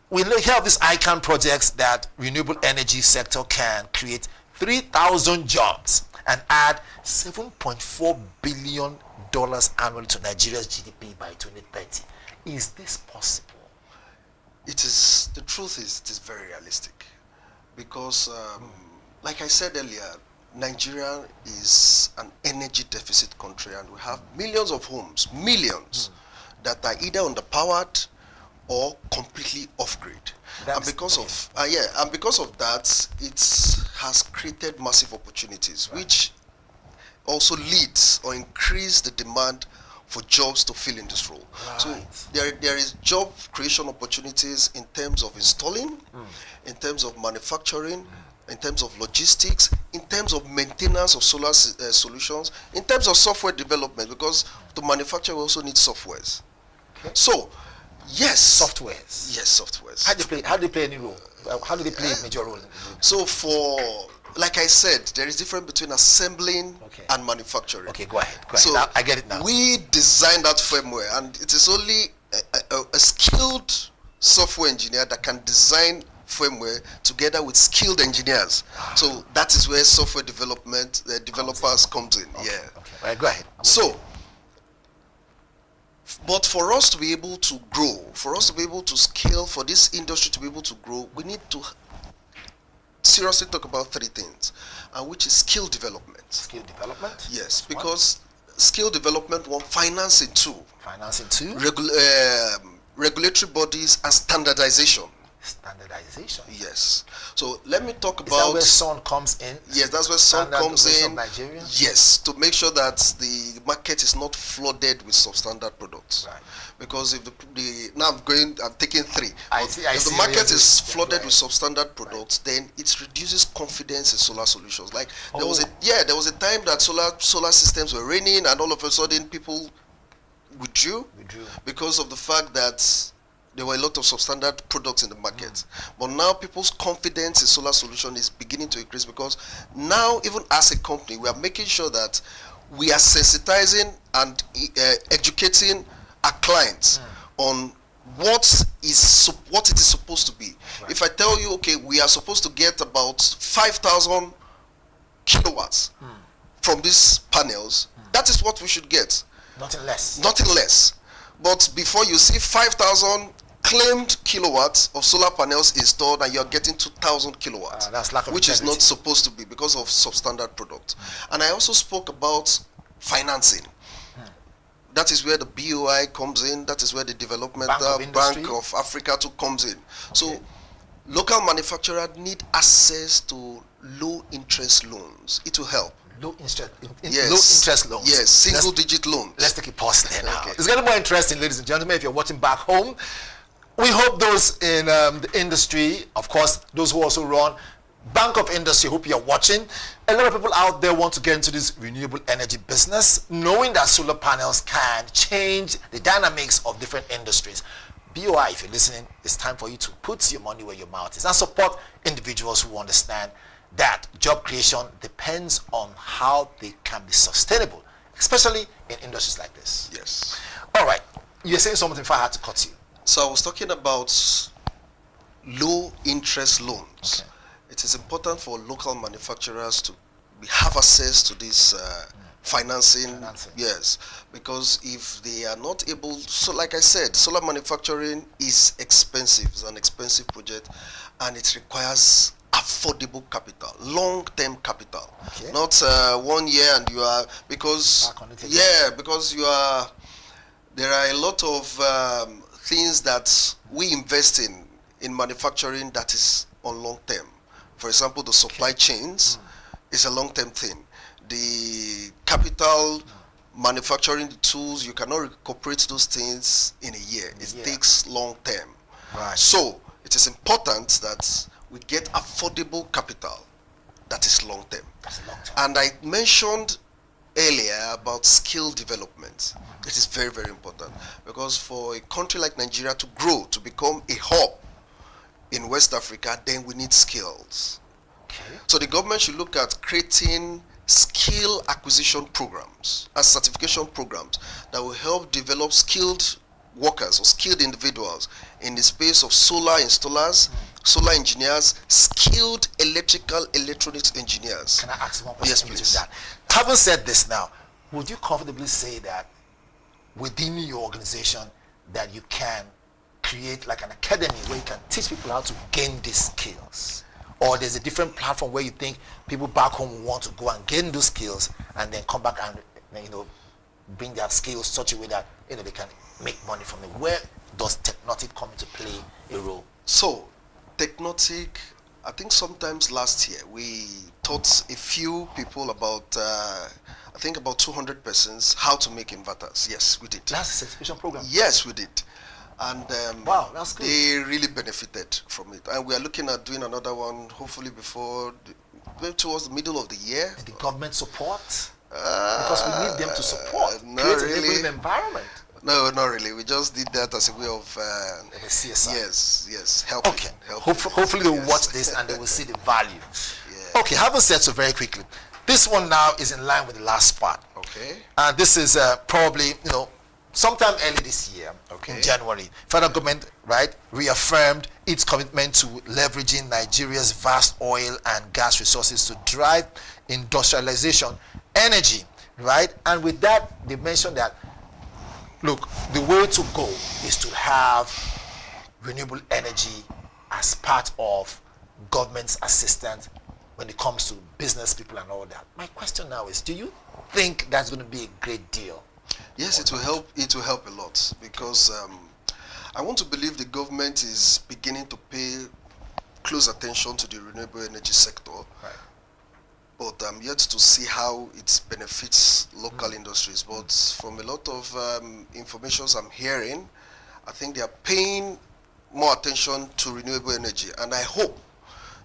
we hear of these ICANN projects that renewable energy sector can create 3,000 jobs and add $7.4 billion annually to Nigeria's GDP by 2030. Is this possible? It is. The truth is, it is very realistic, because, like I said earlier, Nigeria is an energy deficit country, and we have millions of homes, that are either underpowered or completely off-grid. And because of that, it has created massive opportunities, which also leads or increase the demand for jobs to fill in this role. So there is job creation opportunities in terms of installing, in terms of manufacturing, in terms of logistics, in terms of maintenance of solar solutions, in terms of software development, because to manufacture we also need softwares. So, yes. Softwares. Yes, softwares. How do they play any role? How do they play a major role? So like I said, there is difference between assembling and manufacturing. Okay, go ahead. So now, I get it now. We designed that firmware, and it is only a skilled software engineer that can design firmware together with skilled engineers. So that is where software development, the developers comes in. Okay. Right, go ahead. But for us to be able to grow, for us to be able to scale, for this industry to be able to grow, we need to seriously talk about three things, which is skill development. Skill development? Yes, because skill development, one, financing, two. Financing, two. Regulatory bodies and standardization. Standardization? Yes. So let me talk about... Is that where Sun comes in? Yes, that's where Sun comes in. Nigeria? Yes, to make sure that the market is not flooded with substandard products. Right. Because if now I'm taking three. If the market is flooded with substandard products, then it reduces confidence in solar solutions. Like there was a time that solar systems were raining, and all of a sudden people withdrew because of the fact that there were a lot of substandard products in the market. But now people's confidence in solar solution is beginning to increase, because now, even as a company, we are making sure that we are sensitizing and educating our clients on what it is supposed to be. Right. If I tell you, okay, we are supposed to get about 5,000 kilowatts from these panels, that is what we should get. Nothing less. Nothing less. But before you see 5,000 claimed kilowatts of solar panels installed and you're getting 2,000 kilowatts, that's lack of which is integrity. not supposed to be because of substandard product. And I also spoke about financing. That is where the BOI comes in. That is where the Developmental Bank of Africa too comes in. So local manufacturers need access to low interest loans. It will help. Low interest, Yes. low interest loans. Yes, single digit loans. Let's take a pause there now. It's getting more interesting, ladies and gentlemen, if you're watching back home. We hope those in the industry, of course, those who also run Bank of Industry, hope you're watching. A lot of people out there want to get into this renewable energy business, knowing that solar panels can change the dynamics of different industries. BOI, if you're listening, it's time for you to put your money where your mouth is and support individuals who understand that job creation depends on how they can be sustainable, especially in industries like this. Yes. All right. You're saying something if I had to cut you. So I was talking about low interest loans. Okay. It is important for local manufacturers to have access to this financing. Yes, because if they are not able, so like I said, solar manufacturing is expensive. It's an expensive project, and it requires affordable capital, long-term capital, not 1 year and you are, because because you are, there are a lot of things that we invest in manufacturing that is on long term. For example, the supply chains is a long-term thing. The capital, manufacturing the tools, you cannot recuperate those things in a year. It takes long term. Right. So it is important that we get affordable capital that is long term. And I mentioned earlier about skill development. It is very, very important, because for a country like Nigeria to grow, to become a hub in West Africa, then we need skills. So the government should look at creating skill acquisition programs and certification programs that will help develop skilled workers or skilled individuals in the space of solar installers, solar engineers, skilled electrical electronics engineers. Can I ask one Yes, question? please. That? Having said this now, would you comfortably say that within your organization that you can create like an academy where you can teach people how to gain these skills? Or there's a different platform where you think people back home want to go and gain those skills and then come back and bring their skills such a way that they can make money from it? Where does Technotic come into play a role? So Technotic, I think sometimes last year we taught a few people about I think about 200 persons how to make inverters. Yes, we did. That's a certification program. Yes, we did. And wow, that's good. They really benefited from it. And we are looking at doing another one, hopefully maybe towards the middle of the year. Did the government support? Because we need them to support. Not Create really. a neighboring environment. No, not really. We just did that as a way of CSR. Yes, helping. Okay. Hopefully they'll watch this and they will see the value. Okay, having said so very quickly, this one now is in line with the last part. Okay. And this is probably, sometime early this year, in January, federal government, reaffirmed its commitment to leveraging Nigeria's vast oil and gas resources to drive industrialization, energy, And with that, they mentioned that, look, the way to go is to have renewable energy as part of government's assistance when it comes to business people and all that. My question now is, do you think that's going to be a great deal? Yes, it will help. It will help a lot, because I want to believe the government is beginning to pay close attention to the renewable energy sector. But I'm yet to see how it benefits local industries. But from a lot of information I'm hearing, I think they are paying more attention to renewable energy, and I hope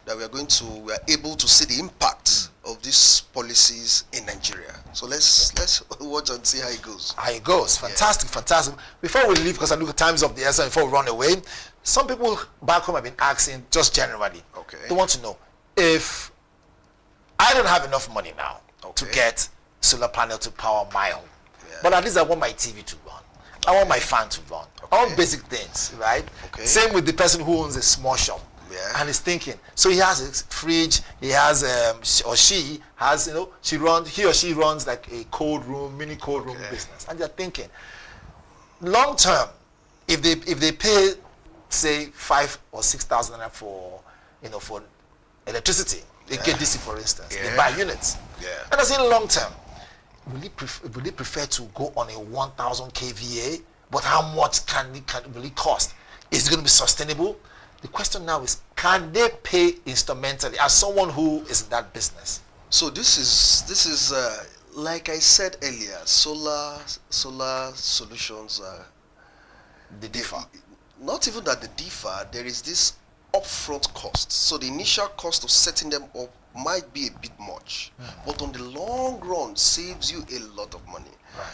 that we are able to see the impact of these policies in Nigeria. So let's watch and see how it goes. Fantastic. Before we leave, because I know the time's of the essence, before we run away, some people back home have been asking, just generally, they want to know, if I don't have enough money now to get solar panel to power my home, but at least I want my TV to run, I want my fan to run, I want basic things, Same with the person who owns a small shop. and he's thinking. So he has a fridge. He has she has, he or she runs like a mini cold room business, and they're thinking, long term, if they pay say 5,000 or 6,000 for for electricity, they get DC for instance, they buy units. And I say long term, will they prefer to go on a 1,000 kVA? But how much will it cost? Is it going to be sustainable? The question now is, can they pay instrumentally as someone who is in that business? So this is like I said earlier, solar solutions they differ. Not even that they differ. There is this upfront cost. So the initial cost of setting them up might be a bit much, but on the long run saves you a lot of money. Right.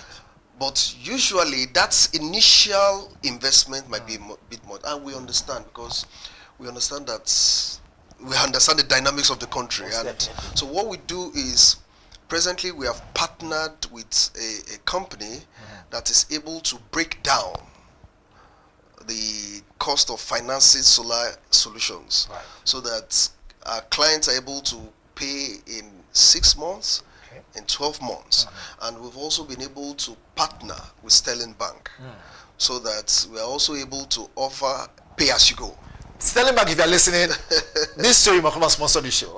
But usually that initial investment might be a bit more, and we understand, because we understand the dynamics of the country. And so what we do is, presently we have partnered with a company that is able to break down the cost of financing solar solutions, so that our clients are able to pay in 6 months, in 12 months. And we've also been able to partner with Sterling Bank, so that we are also able to offer pay as you go. Sterling Bank, if you're listening, this show you must come sponsor the show.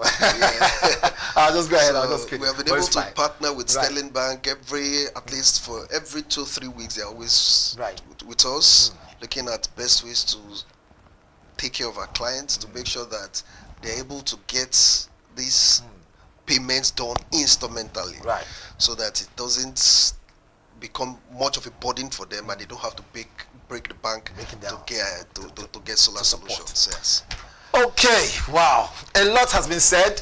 I'll just go ahead. So we have been able to partner with Sterling Bank at least for every 2-3 weeks. They're always with us, looking at best ways to take care of our clients, to make sure that they're able to get these payments done instrumentally, so that it doesn't become much of a burden for them, and they don't have to break the bank to get solar solutions. Yes. Okay, wow, a lot has been said,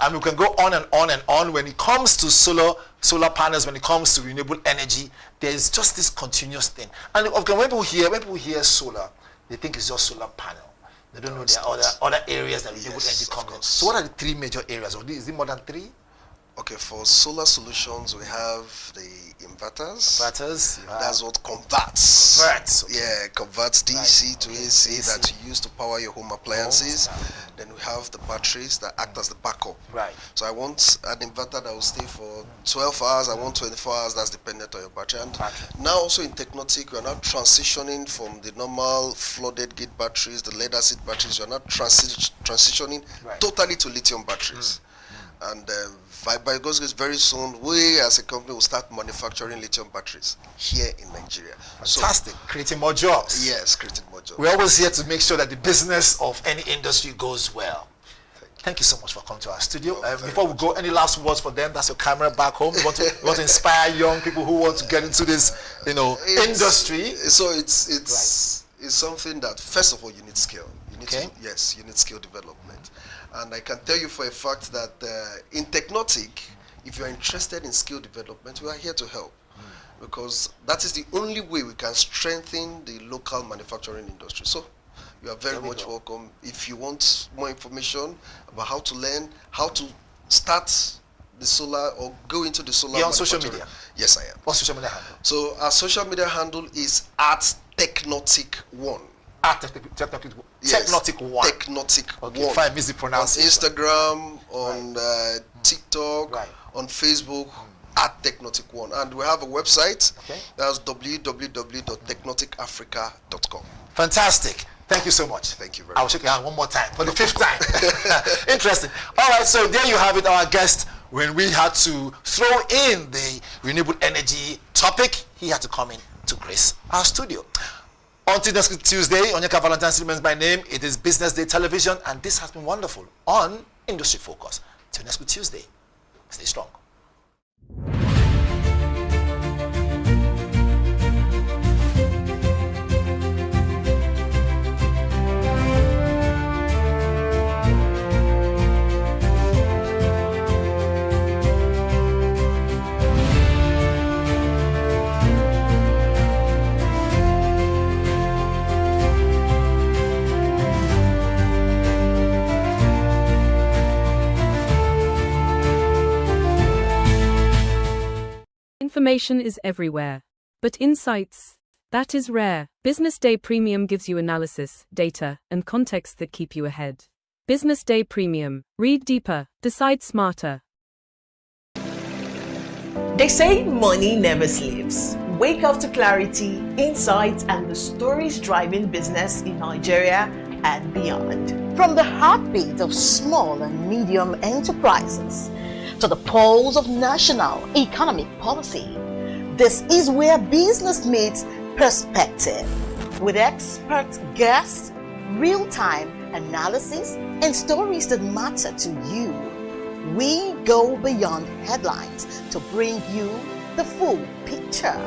and we can go on and on and on. When it comes to solar panels, when it comes to renewable energy, there's just this continuous thing. And okay, when people hear solar, they think it's just solar panel. They don't know there are other areas that renewable energy comes in. So what are the 3 major areas? Or is it more than 3? Okay, for solar solutions, we have the inverters. That's what converts. Converts DC to AC that you use to power your home appliances. Then we have the batteries that act as the backup. So I want an inverter that will stay for 12 hours. I want 24 hours. That's dependent on your battery. And now also in Technotic, we are now transitioning from the normal flooded gate batteries, the lead acid batteries. We are now transitioning totally to lithium batteries. And by God's grace, very soon, we as a company will start manufacturing lithium batteries here in Nigeria. Fantastic. Creating more jobs. Yes, creating more jobs. We're always here to make sure that the business of any industry goes well. Thank you so much for coming to our studio. Before we go, any last words for them? That's your camera back home. You want to inspire young people who want to get into this, industry. So it's something that, first of all, you need skill. You need skill development. And I can tell you for a fact that in Technotic, if you're interested in skill development, we are here to help. Because that is the only way we can strengthen the local manufacturing industry. So you are very much welcome. If you want more information about how to learn, how to start the solar or go into the solar You're on social media? Yes, I am. What's social media handle? So our social media handle is @Technotic1. Technotic 1. Technotic 1. Okay, fine, miss the pronunciation. On Instagram, on TikTok, on Facebook, @Technotic 1. And we have a website. That's www.technoticafrica.com. Fantastic. Thank you so much. Thank you very much. I'll shake your hand one more time for the 5th time. Interesting. All right, so there you have it, our guest. When we had to throw in the renewable energy topic, he had to come in to grace our studio. Until next Tuesday, Onyeka Valentine Siemens by name. It is Business Day Television, and this has been wonderful on Industry Focus. Till next Tuesday, stay strong. Information is everywhere, but insights That is rare. BusinessDay Premium gives you analysis, data, and context that keep you ahead. BusinessDay Premium. Read deeper, decide smarter. They say money never sleeps. Wake up to clarity, insights, and the stories driving business in Nigeria and beyond. From the heartbeat of small and medium enterprises to the pulse of national economic policy, this is where business meets perspective. With expert guests, real-time analysis, and stories that matter to you, we go beyond headlines to bring you the full picture.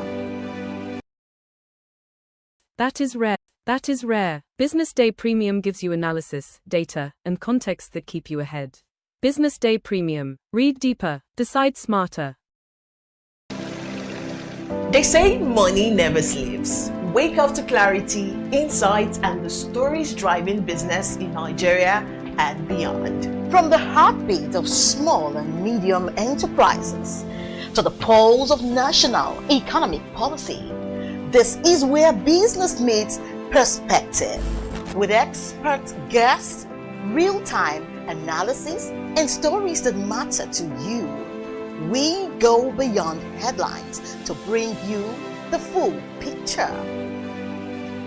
That is rare. That is rare. BusinessDay Premium gives you analysis, data, and context that keep you ahead. BusinessDay Premium. Read deeper, decide smarter. They say money never sleeps. Wake up to clarity, insights, and the stories driving business in Nigeria and beyond. From the heartbeat of small and medium enterprises to the pulse of national economic policy, this is where business meets perspective. With expert guests, real-time analysis, and stories that matter to you, we go beyond headlines to bring you the full picture.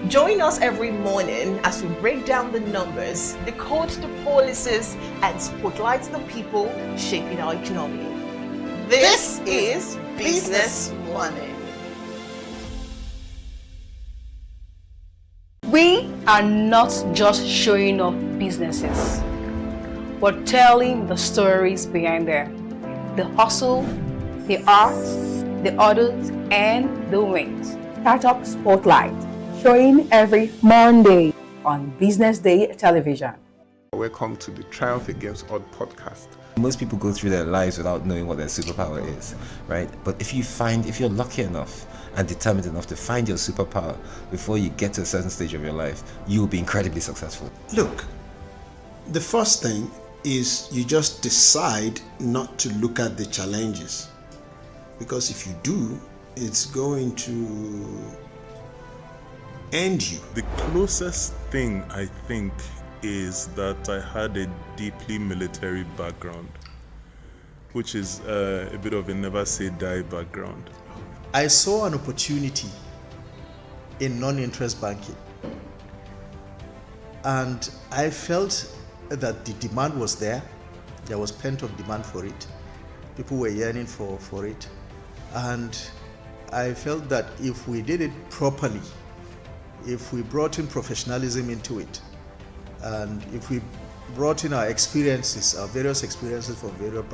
Join us every morning as we break down the numbers, decode the policies, and spotlight the people shaping our economy. This is Business Money. We are not just showing off businesses, but telling the stories behind them. The hustle, the art, the orders, and the wins. Startup Spotlight, showing every Monday on Business Day television. Welcome to the Triumph Against Odd podcast. Most people go through their lives without knowing what their superpower is, right? But if you're lucky enough and determined enough to find your superpower before you get to a certain stage of your life, you will be incredibly successful. Look, the first thing is you just decide not to look at the challenges, because if you do, it's going to end you. The closest thing I think is that I had a deeply military background, which is a bit of a never say die background. I saw an opportunity in non-interest banking, and I felt that the demand was there. There was pent-up demand for it. People were yearning for it, and I felt that if we did it properly, if we brought in professionalism into it, and if we brought in our experiences, our various experiences from various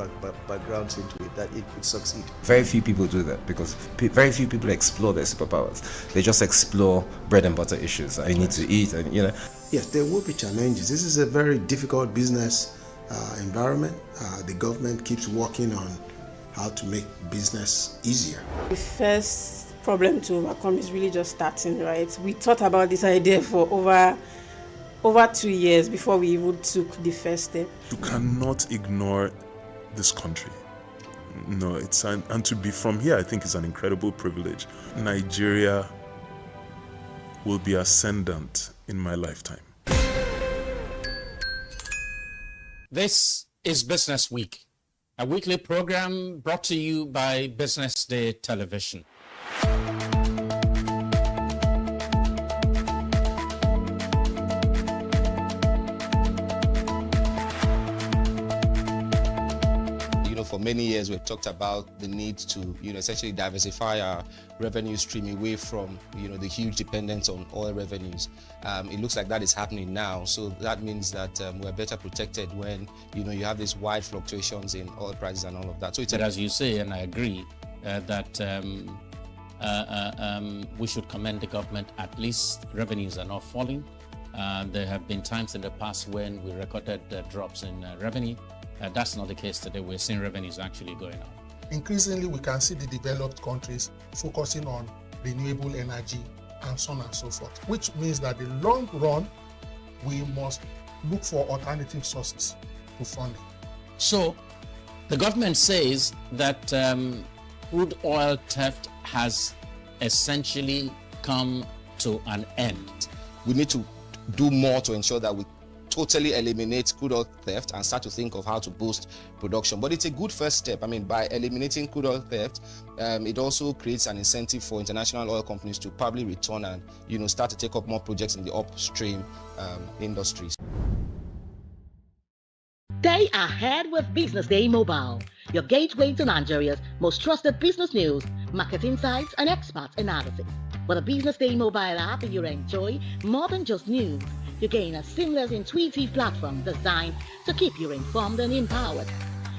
backgrounds into it, that it could succeed. Very few people do that because very few people explore their superpowers. They just explore bread and butter issues. I need to eat, and you know. Yes, there will be challenges. This is a very difficult business environment. The government keeps working on how to make business easier. The first problem to overcome is really just starting, right? We thought about this idea for over 2 years before we even took the first step. You cannot ignore this country. No, and to be from here, I think is an incredible privilege. Nigeria will be ascendant in my lifetime. This is Business Week, a weekly program brought to you by Business Day Television. For many years, we've talked about the need to, essentially diversify our revenue stream away from, the huge dependence on oil revenues. It looks like that is happening now. So that means that we're better protected when, you have these wide fluctuations in oil prices and all of that. So it's as you say, and I agree, that we should commend the government. At least revenues are not falling. There have been times in the past when we recorded drops in revenue. That's not the case today. We're seeing revenues actually going up. Increasingly, we can see the developed countries focusing on renewable energy and so on and so forth, which means that in the long run, we must look for alternative sources to funding. So the government says that crude oil theft has essentially come to an end. We need to do more to ensure that we totally eliminate crude oil theft and start to think of how to boost production. But it's a good first step. I mean, by eliminating crude oil theft, it also creates an incentive for international oil companies to probably return and, start to take up more projects in the upstream industries. Stay ahead with Business Day Mobile, your gateway to Nigeria's most trusted business news, market insights, and expert analysis. With a Business Day Mobile app, you enjoy more than just news. You gain a seamless, intuitive platform designed to keep you informed and empowered.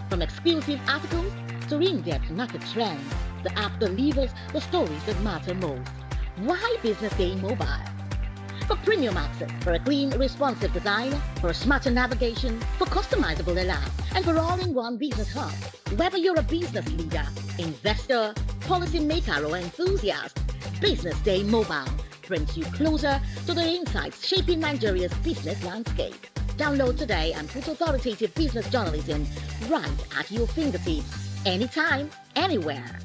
From exclusive articles to in-depth market trends, the app delivers the stories that matter most. Why Business Day Mobile? For premium access, for a clean, responsive design, for a smarter navigation, for customizable alerts, and for all-in-one business hub. Whether you're a business leader, investor, policymaker, or enthusiast, Business Day Mobile brings you closer to the insights shaping Nigeria's business landscape. Download today and put authoritative business journalism right at your fingertips, anytime, anywhere.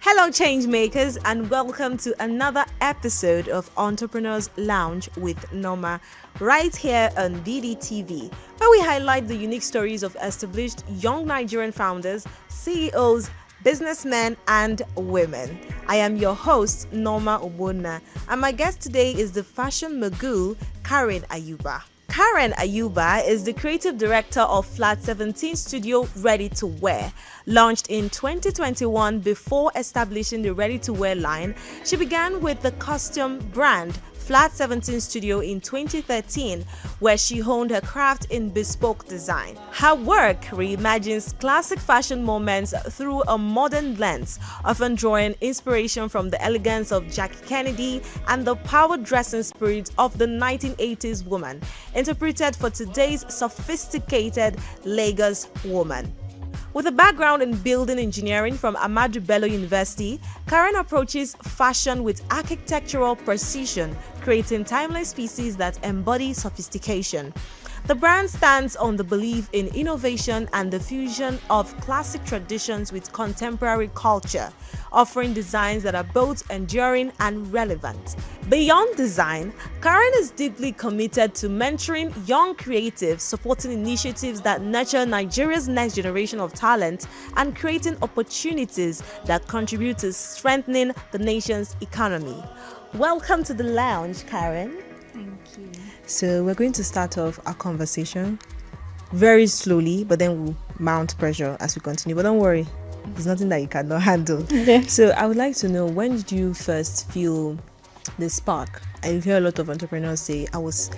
Hello, change makers, and welcome to another episode of Entrepreneurs Lounge with Norma, right here on bdtv, where we highlight the unique stories of established young Nigerian founders, CEOs, businessmen, and women. I am your host, Norma Obuna, and my guest today is the fashion mogul, Karen Ayuba. Karen Ayuba is the creative director of Flat 17 Studio Ready to Wear. Launched in 2021 before establishing the Ready to Wear line, she began with the costume brand Flat 17 Studio in 2013, where she honed her craft in bespoke design. Her work reimagines classic fashion moments through a modern lens, often drawing inspiration from the elegance of Jackie Kennedy and the power dressing spirit of the 1980s woman, interpreted for today's sophisticated Lagos woman. With a background in building engineering from Ahmadu Bello University, Karen approaches fashion with architectural precision, creating timeless pieces that embody sophistication. The brand stands on the belief in innovation and the fusion of classic traditions with contemporary culture, offering designs that are both enduring and relevant. Beyond design, Karen is deeply committed to mentoring young creatives, supporting initiatives that nurture Nigeria's next generation of talent, and creating opportunities that contribute to strengthening the nation's economy. Welcome to the lounge, Karen. Thank you. So we're going to start off our conversation very slowly, but then we'll mount pressure as we continue. But don't worry, there's nothing that you cannot handle. Okay. So I would like to know, when did you first feel the spark? I hear a lot of entrepreneurs say, I was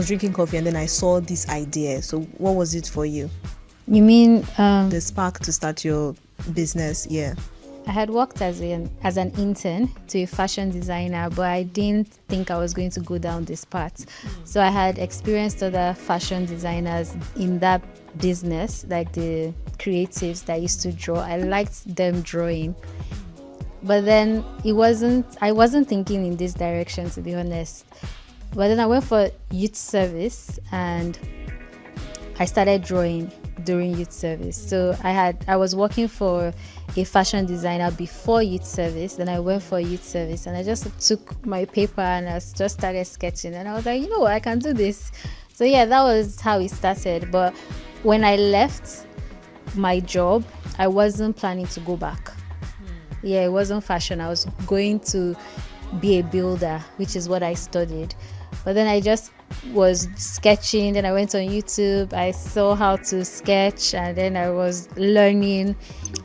drinking coffee and then I saw this idea. So what was it for you? You mean the spark to start your business? Yeah. I had worked as an intern to a fashion designer, but I didn't think I was going to go down this path. So I had experienced other fashion designers in that business, like the creatives that used to draw. I liked them drawing. But then I wasn't thinking in this direction, to be honest. But then I went for youth service and I started drawing during youth service. So I was working for a fashion designer before youth service. Then I went for youth service and I just took my paper and I just started sketching. And I was like, you know what, I can do this. So yeah, that was how it started. But when I left my job, I wasn't planning to go back. Yeah, it wasn't fashion. I was going to be a builder, which is what I studied. But then I just was sketching, then I went on YouTube, I saw how to sketch, and then I was learning.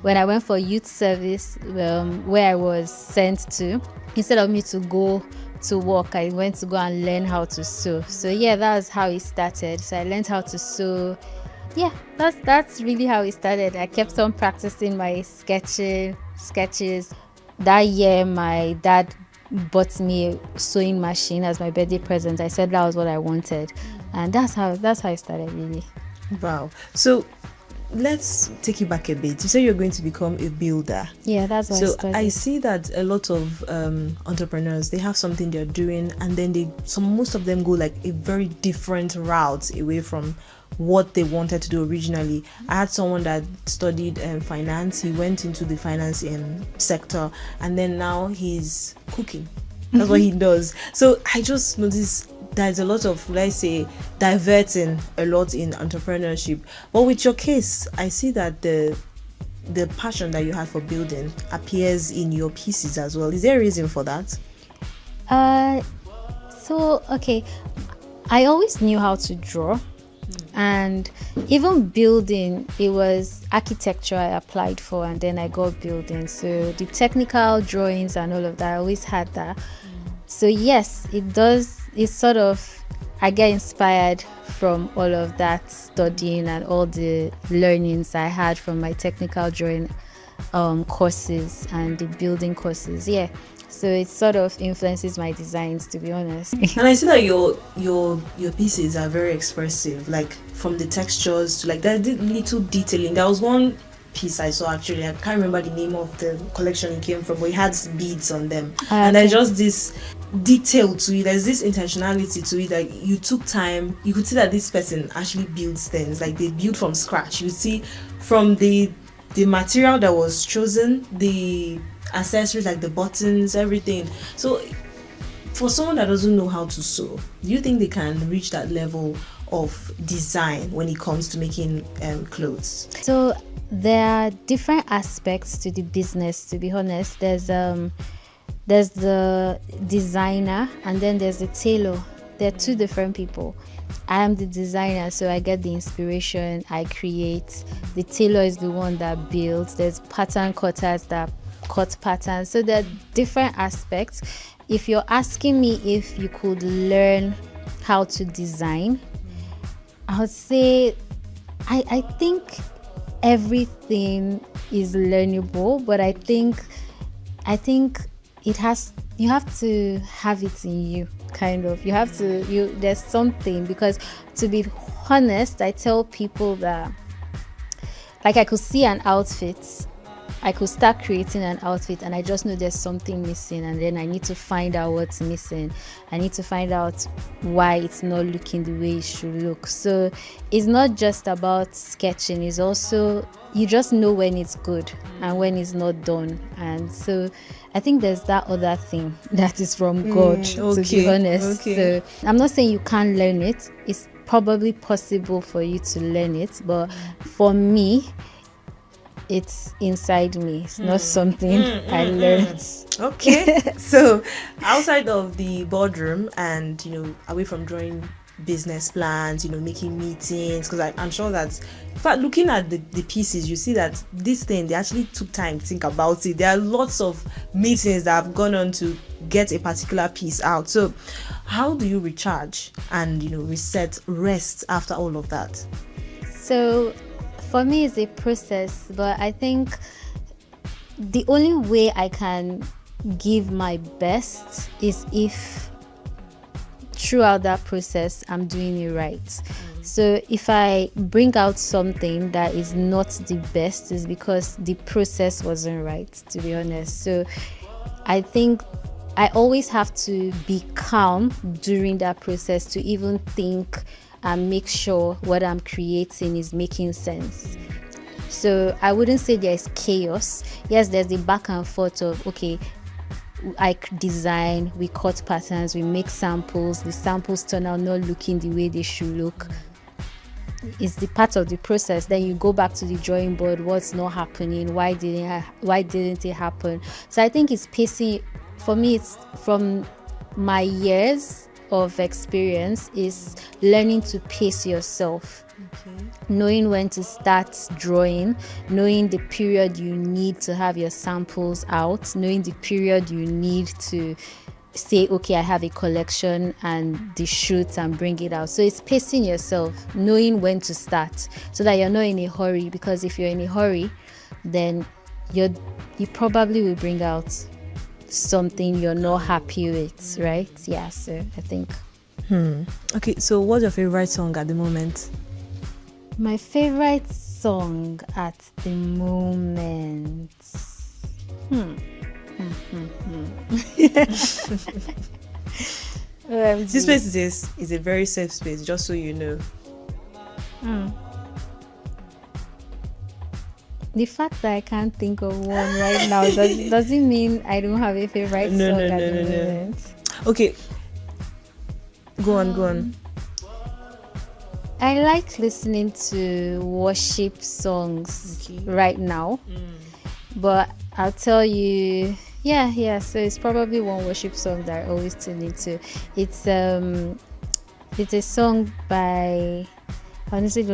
When I went for youth service, where I was sent to, instead of me to go to work, I went to go and learn how to sew. So yeah, that was how it started. So I learned how to sew. Yeah, that's really how it started. I kept on practicing my sketches. That year, my dad bought me a sewing machine as my birthday present. I said that was what I wanted, and that's how it started, really. Wow. So let's take you back a bit. You say you're going to become a builder. Yeah, that's what So I see that a lot of entrepreneurs, they have something they're doing, and then most of them go like a very different route away from what they wanted to do originally. I had someone that studied finance. He went into the finance sector, and then now he's cooking. That's what he does. So I just noticed there's a lot of, let's say, diverting a lot in entrepreneurship. But with your case, I see that the passion that you have for building appears in your pieces as well. Is there a reason for that? Okay, I always knew how to draw, and even building, it was architecture I applied for, and then I got building. So the technical drawings and all of that, I always had that. So yes, it does. It's sort of, I get inspired from all of that studying and all the learnings I had from my technical drawing courses and the building courses. Yeah, so it sort of influences my designs, to be honest. And I see that your pieces are very expressive, like from the textures to like that little detailing. There was one piece I saw, actually, I can't remember the name of the collection it came from, but it had beads on them. And there's just this detail to it, there's this intentionality to it. Like, you took time, you could see that this person actually builds things, like they build from scratch. You see from the material that was chosen, the accessories like the buttons, everything. So for someone that doesn't know how to sew, do you think they can reach that level of design when it comes to making clothes? So there are different aspects to the business, to be honest. There's the designer, and then there's the tailor. They're two different people. I am the designer, so I get the inspiration, I create. The tailor is the one that builds. There's pattern cutters that cut patterns. So there are different aspects. If you're asking me if you could learn how to design, I would say I think everything is learnable, but I think you have to have it in you, kind of. You have to, there's something, because to be honest, I tell people that, like, I could see an outfit, I could start creating an outfit, and I just know there's something missing, and then I need to find out what's missing. I need to find out why it's not looking the way it should look. So it's not just about sketching, it's also, you just know when it's good and when it's not done. And so I think there's that other thing that is from God, to be honest. So I'm not saying you can't learn it. It's probably possible for you to learn it, but for me, it's inside me. It's not something I learned. Okay. So outside of the boardroom and, away from drawing business plans, making meetings, because I'm sure that, in fact, looking at the pieces, you see that this thing, they actually took time to think about it. There are lots of meetings that have gone on to get a particular piece out. So how do you recharge and, rest after all of that? So for me, it's a process, but I think the only way I can give my best is if throughout that process I'm doing it right. So if I bring out something that is not the best, is because the process wasn't right, to be honest. So I think I always have to be calm during that process to even think and make sure what I'm creating is making sense. So I wouldn't say there's chaos. Yes, there's the back and forth of, okay, I design, we cut patterns, we make samples, the samples turn out not looking the way they should look. It's the part of the process. Then you go back to the drawing board, what's not happening, why didn't it happen? So I think it's pacing. For me, it's from my years of experience, is learning to pace yourself. Knowing when to start drawing, knowing the period you need to have your samples out, knowing the period you need to say, okay, I have a collection and the shoot and bring it out. So it's pacing yourself, knowing when to start, so that you're not in a hurry, because if you're in a hurry, then you probably will bring out something you're not happy with, right? Yeah, so I think. Okay, so what's your favorite song at the moment? My favorite song at the moment. This place is a very safe space, just so you know. The fact that I can't think of one right now doesn't mean I don't have a favorite song at the moment. Okay. Go on. I like listening to worship songs right now, but I'll tell you, so it's probably one worship song that I always tune into. It's a song by, honestly,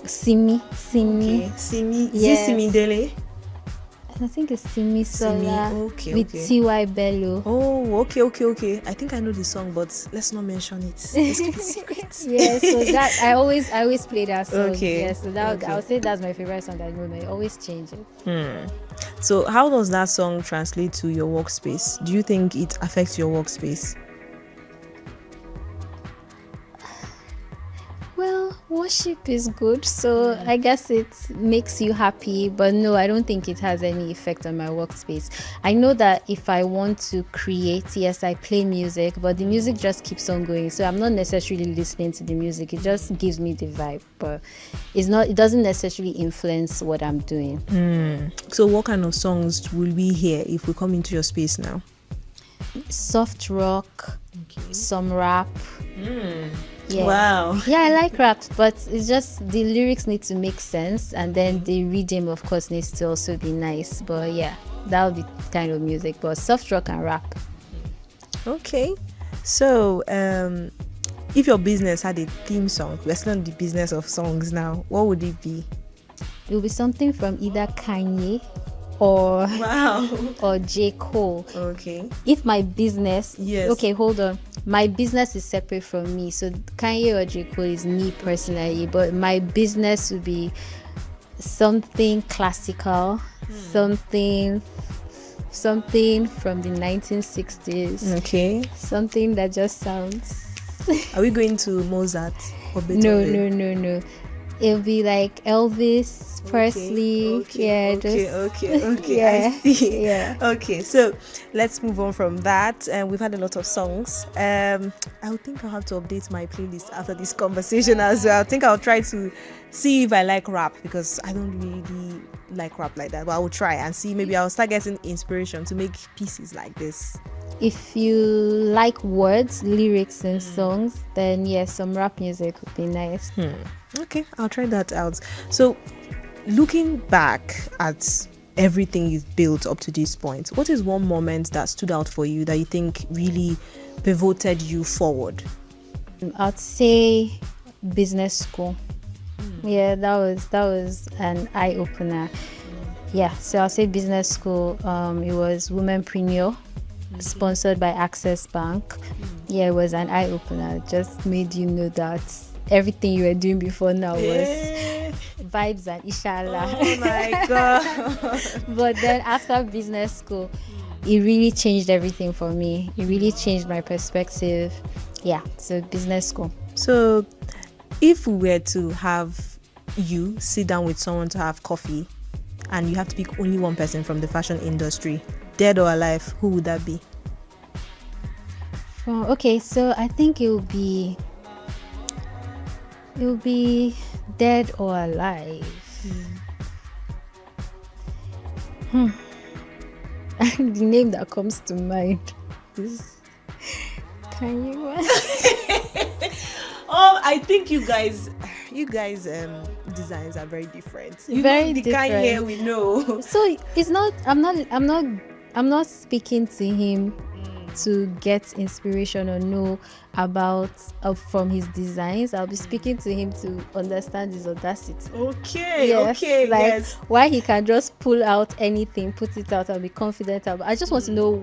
Simi. Okay. Simi. Is Yes. it Simi Dele? I think it's Simi Sola Okay, with okay. T.Y. Bello. Oh, okay. I think I know the song, but let's not mention it. Let's keep it secret. Yeah, so that I always play that song. Okay. Yeah, so that Okay. I would say that's my favorite song at the moment. I always change it. So how does that song translate to your workspace? Do you think it affects your workspace? Well, worship is good, so I guess it makes you happy, but no, I don't think it has any effect on my workspace. I know that if I want to create, yes, I play music, but the music just keeps on going, so I'm not necessarily listening to the music. It just gives me the vibe, but it doesn't necessarily influence what I'm doing. So what kind of songs will we hear if we come into your space now? Soft rock, some rap. Yeah. Wow. Yeah, I like rap, but it's just the lyrics need to make sense, and then the rhythm, of course, needs to also be nice. But yeah, that'll be kind of music, but soft rock and rap. Okay. So, if your business had a theme song, we're still in the business of songs now, what would it be? It will be something from either Kanye or or J. Cole. Okay. If my business, Yes. okay, hold on. My business is separate from me, so Kanye or J. Cole is me personally, but my business would be something classical, something from the 1960s. Okay. Something that just sounds. Are we going to Mozart or Beethoven? No. It'll be like Elvis, Presley. Okay. Yeah. I see. Yeah. Okay, so let's move on from that. We've had a lot of songs. I think I'll have to update my playlist after this conversation as well. I think I'll try to see if I like rap, because I don't really like rap like that. But I will try and see. Maybe I'll start getting inspiration to make pieces like this. If you like words, lyrics, and songs, then yes, some rap music would be nice. Okay, I'll try that out. So, looking back at everything you've built up to this point, what is one moment that stood out for you that you think really pivoted you forward? I'd say business school. Yeah, that was an eye opener. Yeah, so I'll say business school. It was Womenpreneur, sponsored by Access Bank. Yeah, it was an eye opener. It just made you know that everything you were doing before now was vibes and inshallah. Oh my god. But then after business school, it really changed everything for me. It really changed my perspective. Yeah, so business school. So if we were to have you sit down with someone to have coffee, and you have to pick only one person from the fashion industry, dead or alive, who would that be? Okay, so I think it would be dead or alive. The name that comes to mind is Kanye. Oh, I think you guys designs are very different. Very the different. Kanye we know. So it's not. I'm not speaking to him to get inspiration or know about from his designs. I'll be speaking to him to understand his audacity. Yes. Why he can just pull out anything, put it out, and be confident about. I just want to know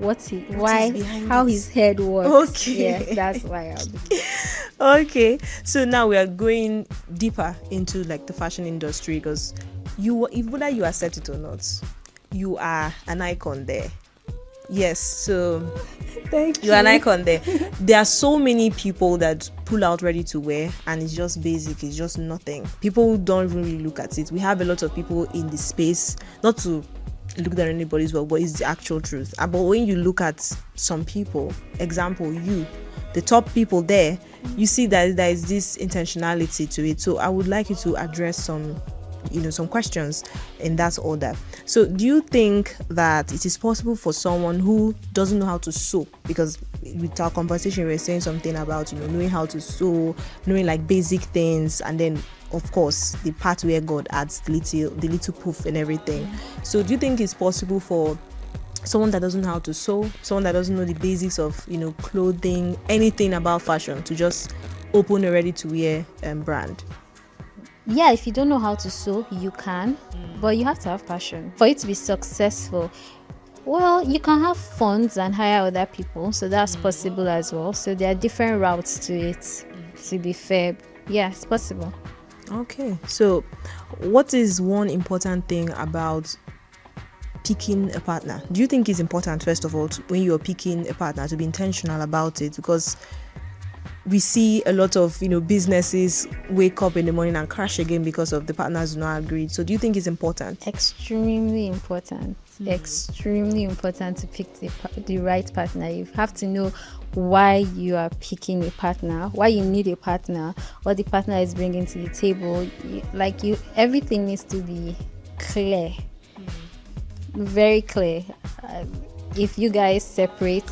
how his head works. Okay. Yeah, that's why I'll be. Okay, so now we are going deeper into like the fashion industry, because whether you accept it or not, you are an icon there. Yes, so Thank you. you're an icon there. There are so many people that pull out ready to wear and it's just basic, it's just nothing. People don't even really look at it. We have a lot of people in the space, not to look at anybody's well, but it's the actual truth. But when you look at some people, example, you, the top people there, you see that there is this intentionality to it. So I would like you to address some questions in that order. So do you think that it is possible for someone who doesn't know how to sew, because with our conversation we were saying something about knowing how to sew, knowing like basic things, and then of course the part where God adds the little poof and everything. So do you think it's possible for someone that doesn't know how to sew, someone that doesn't know the basics of clothing, anything about fashion, to just open a ready-to-wear brand? Yeah, if you don't know how to sew, you can, but you have to have passion for it to be successful. Well, you can have funds and hire other people, so that's possible as well. So there are different routes to it, to be fair. Yeah, it's possible. Okay, so what is one important thing about picking a partner? Do you think it's important, first of all, when you're picking a partner, to be intentional about it? Because we see a lot of businesses wake up in the morning and crash again because of the partners do not agree. So do you think it's important? Extremely important. Extremely important to pick the right partner. You have to know why you are picking a partner, why you need a partner, what the partner is bringing to the table. Everything needs to be clear, very clear. If you guys separate,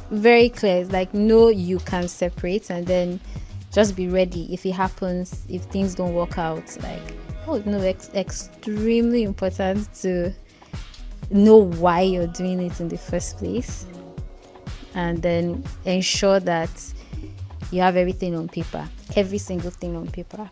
very clear. It's like, no, you can separate, and then just be ready if it happens, if things don't work out. Extremely important to know why you're doing it in the first place, and then ensure that you have everything on paper, every single thing on paper,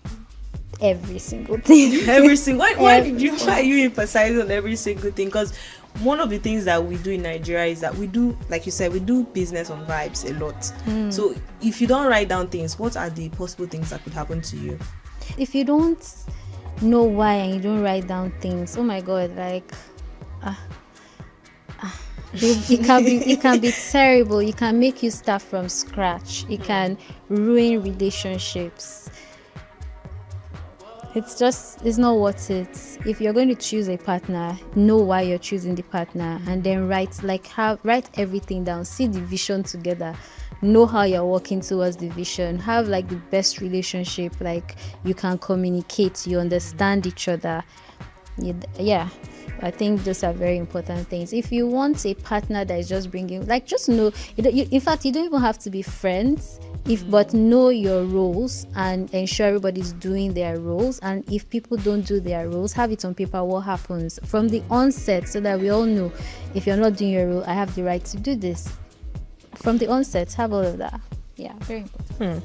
every single thing. Why are you emphasizing on every single thing? Because one of the things that we do in Nigeria is that we do, like you said, we do business on vibes a lot. So if you don't write down things, what are the possible things that could happen to you? If you don't know why and you don't write down things, oh my God, it can be terrible. It can make you start from scratch. It can ruin relationships. It's not worth it. If you're going to choose a partner, know why you're choosing the partner, and then write everything down. See the vision together. Know how you're working towards the vision. Have the best relationship. You can communicate. You understand each other. Yeah, I think those are very important things. If you want a partner that is just bringing, just know. In fact, you don't even have to be friends. But know your roles and ensure everybody's doing their roles. And if people don't do their roles, have it on paper what happens from the onset, so that we all know, if you're not doing your role, I have the right to do this. From the onset, have all of that. Yeah, very important.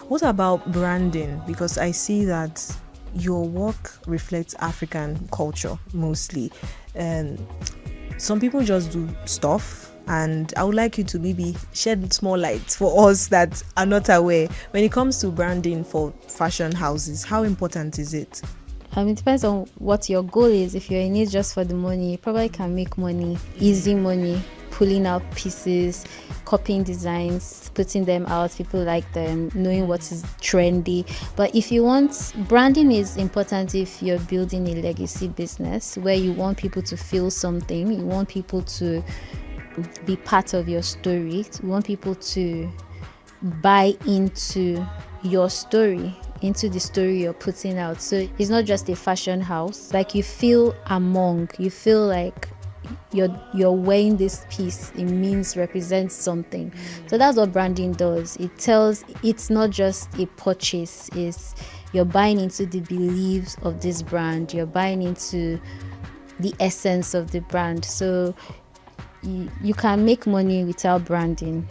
What about branding? Because I see that your work reflects African culture mostly. Some people just do stuff, and I would like you to maybe shed small light for us that are not aware. When it comes to branding for fashion houses, how important is it? It depends on what your goal is. If you're in it just for the money, you probably can make money, easy money, pulling out pieces, copying designs, putting them out. People like them, knowing what is trendy. But if you want, branding is important if you're building a legacy business where you want people to feel something, you want people to be part of your story, you want people to buy into your story, into the story you're putting out. So it's not just a fashion house. You feel you feel like you're wearing this piece. It represents something. So that's what branding does. It's not just a purchase. You're buying into the beliefs of this brand. You're buying into the essence of the brand. So you can make money without branding,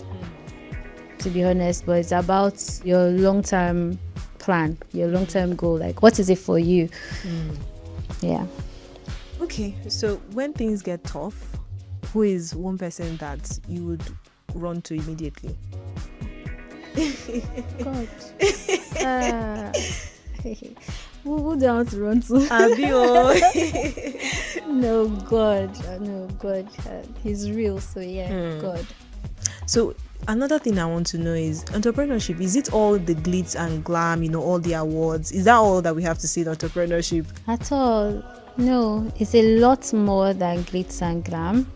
to be honest, but it's about your long-term plan, your long-term goal. What is it for you? Yeah. Okay, so when things get tough, who is one person that you would run to immediately? God. Who do I want to run to? No, God. He's real, so yeah, God. So another thing I want to know is entrepreneurship. Is it all the glitz and glam, all the awards? Is that all that we have to see in entrepreneurship? At all. No, it's a lot more than glitz and glam.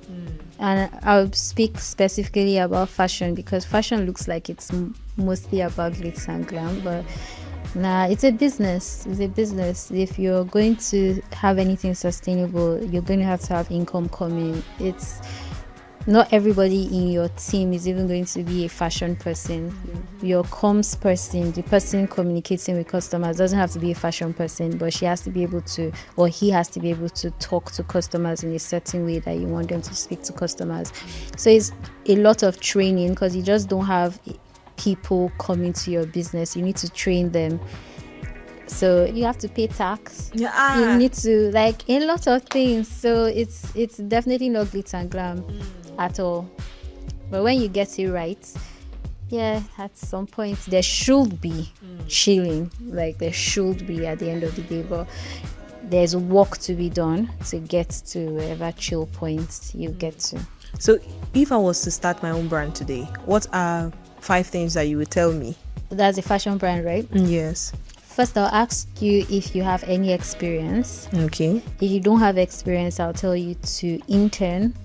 And I'll speak specifically about fashion because fashion looks like it's mostly about glitz and glam, but nah, it's a business. If you're going to have anything sustainable, you're going to have income coming. It's not everybody in your team is even going to be a fashion person. Your comms person, the person communicating with customers, doesn't have to be a fashion person, but she has to be able to, or he has to be able to talk to customers in a certain way that you want them to speak to customers. So it's a lot of training because you just don't have people coming to your business. You need to train them. So you have to pay tax. You need to a lot of things. So it's definitely not glitz and glam at all. But when you get it right, at some point there should be chilling. There should be at the end of the day. But there's work to be done to get to whatever chill point you get to. So if I was to start my own brand today, what are 5 things that you would tell me? That's a fashion brand, right? Yes. First, I'll ask you if you have any experience. Okay. If you don't have experience, I'll tell you to intern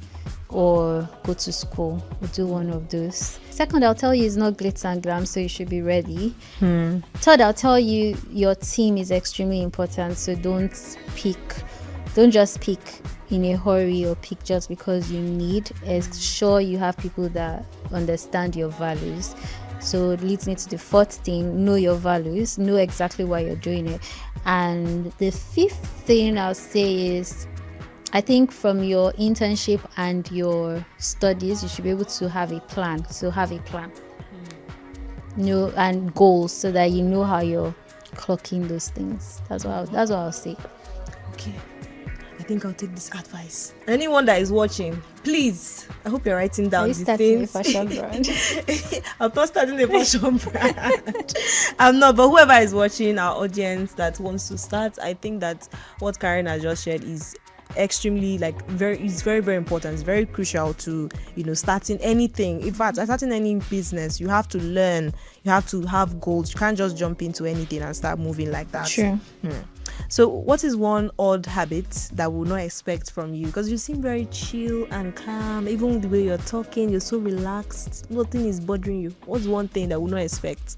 or go to school. We'll do one of those. Second, I'll tell you it's not glitz and glam, so you should be ready. Third, I'll tell you your team is extremely important, so don't just pick in a hurry or pick just because you need. Ensure you have people that understand your values. So it leads me to the 4th thing: know your values, know exactly why you're doing it. And the 5th thing I'll say is, I think from your internship and your studies, you should be able to have a plan. And goals so that you know how you're clocking those things. That's what I'll say. Okay. I think I'll take this advice. Anyone that is watching, please, I hope you're writing down these things. Are you starting a fashion brand? I'm not starting a fashion brand. I'm not, but whoever is watching, our audience that wants to start, I think that what Karen has just shared is extremely very important. It's very crucial to starting anything. In fact, starting any business, you have to learn, you have to have goals. You can't just jump into anything and start moving like that. Sure. So what is one odd habit that we'll not expect from you? Because you seem very chill and calm. Even the way you're talking, you're so relaxed. Nothing is bothering you. What's one thing that we'll not expect?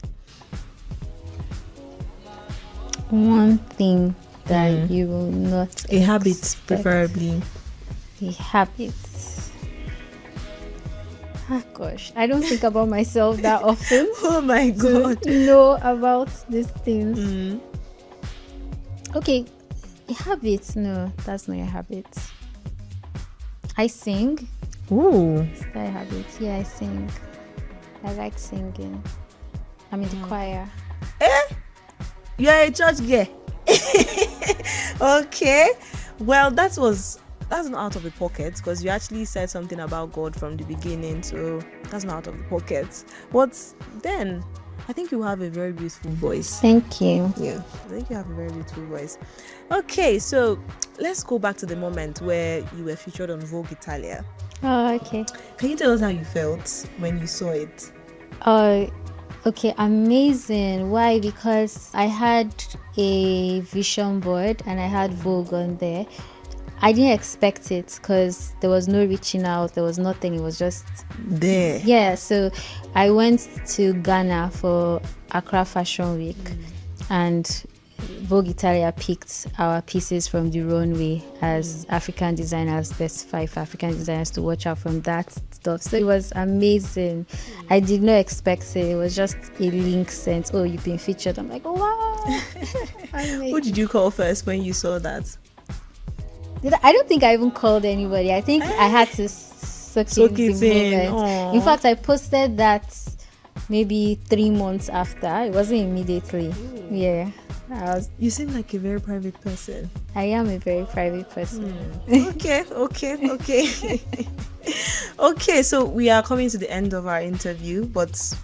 One thing that you will not a habit, preferably. A habit. Oh gosh, I don't think about myself that often. Oh my God. To know about these things. Okay, a habit. No, that's not a habit. I sing. Ooh. Is that a habit? Yeah, I sing. I like singing. I'm in the choir. You're a church girl. Okay. Well, that's not out of the pocket because you actually said something about God from the beginning, so that's not out of the pocket. But then I think you have a very beautiful voice. Thank you. Yeah, I think you have a very beautiful voice. Okay, so let's go back to the moment where you were featured on Vogue Italia. Oh, okay. Can you tell us how you felt when you saw it? Okay, amazing. Why? Because I had a vision board and I had Vogue on there. I didn't expect it because there was no reaching out, there was nothing, it was just there. Yeah, so I went to Ghana for Accra Fashion Week and Vogue Italia picked our pieces from the runway as African designers, best 5 African designers to watch out from that stuff. So it was amazing. I did not expect it. It was just a link sent. Oh, you've been featured. I'm like, oh wow. Who did you call first when you saw that? I don't think I even called anybody. I think I had to soak it in. In fact, I posted that maybe 3 months after. It wasn't immediately. Yeah. You seem like a very private person. I am a very private person. Okay. Okay, so we are coming to the end of our interview, but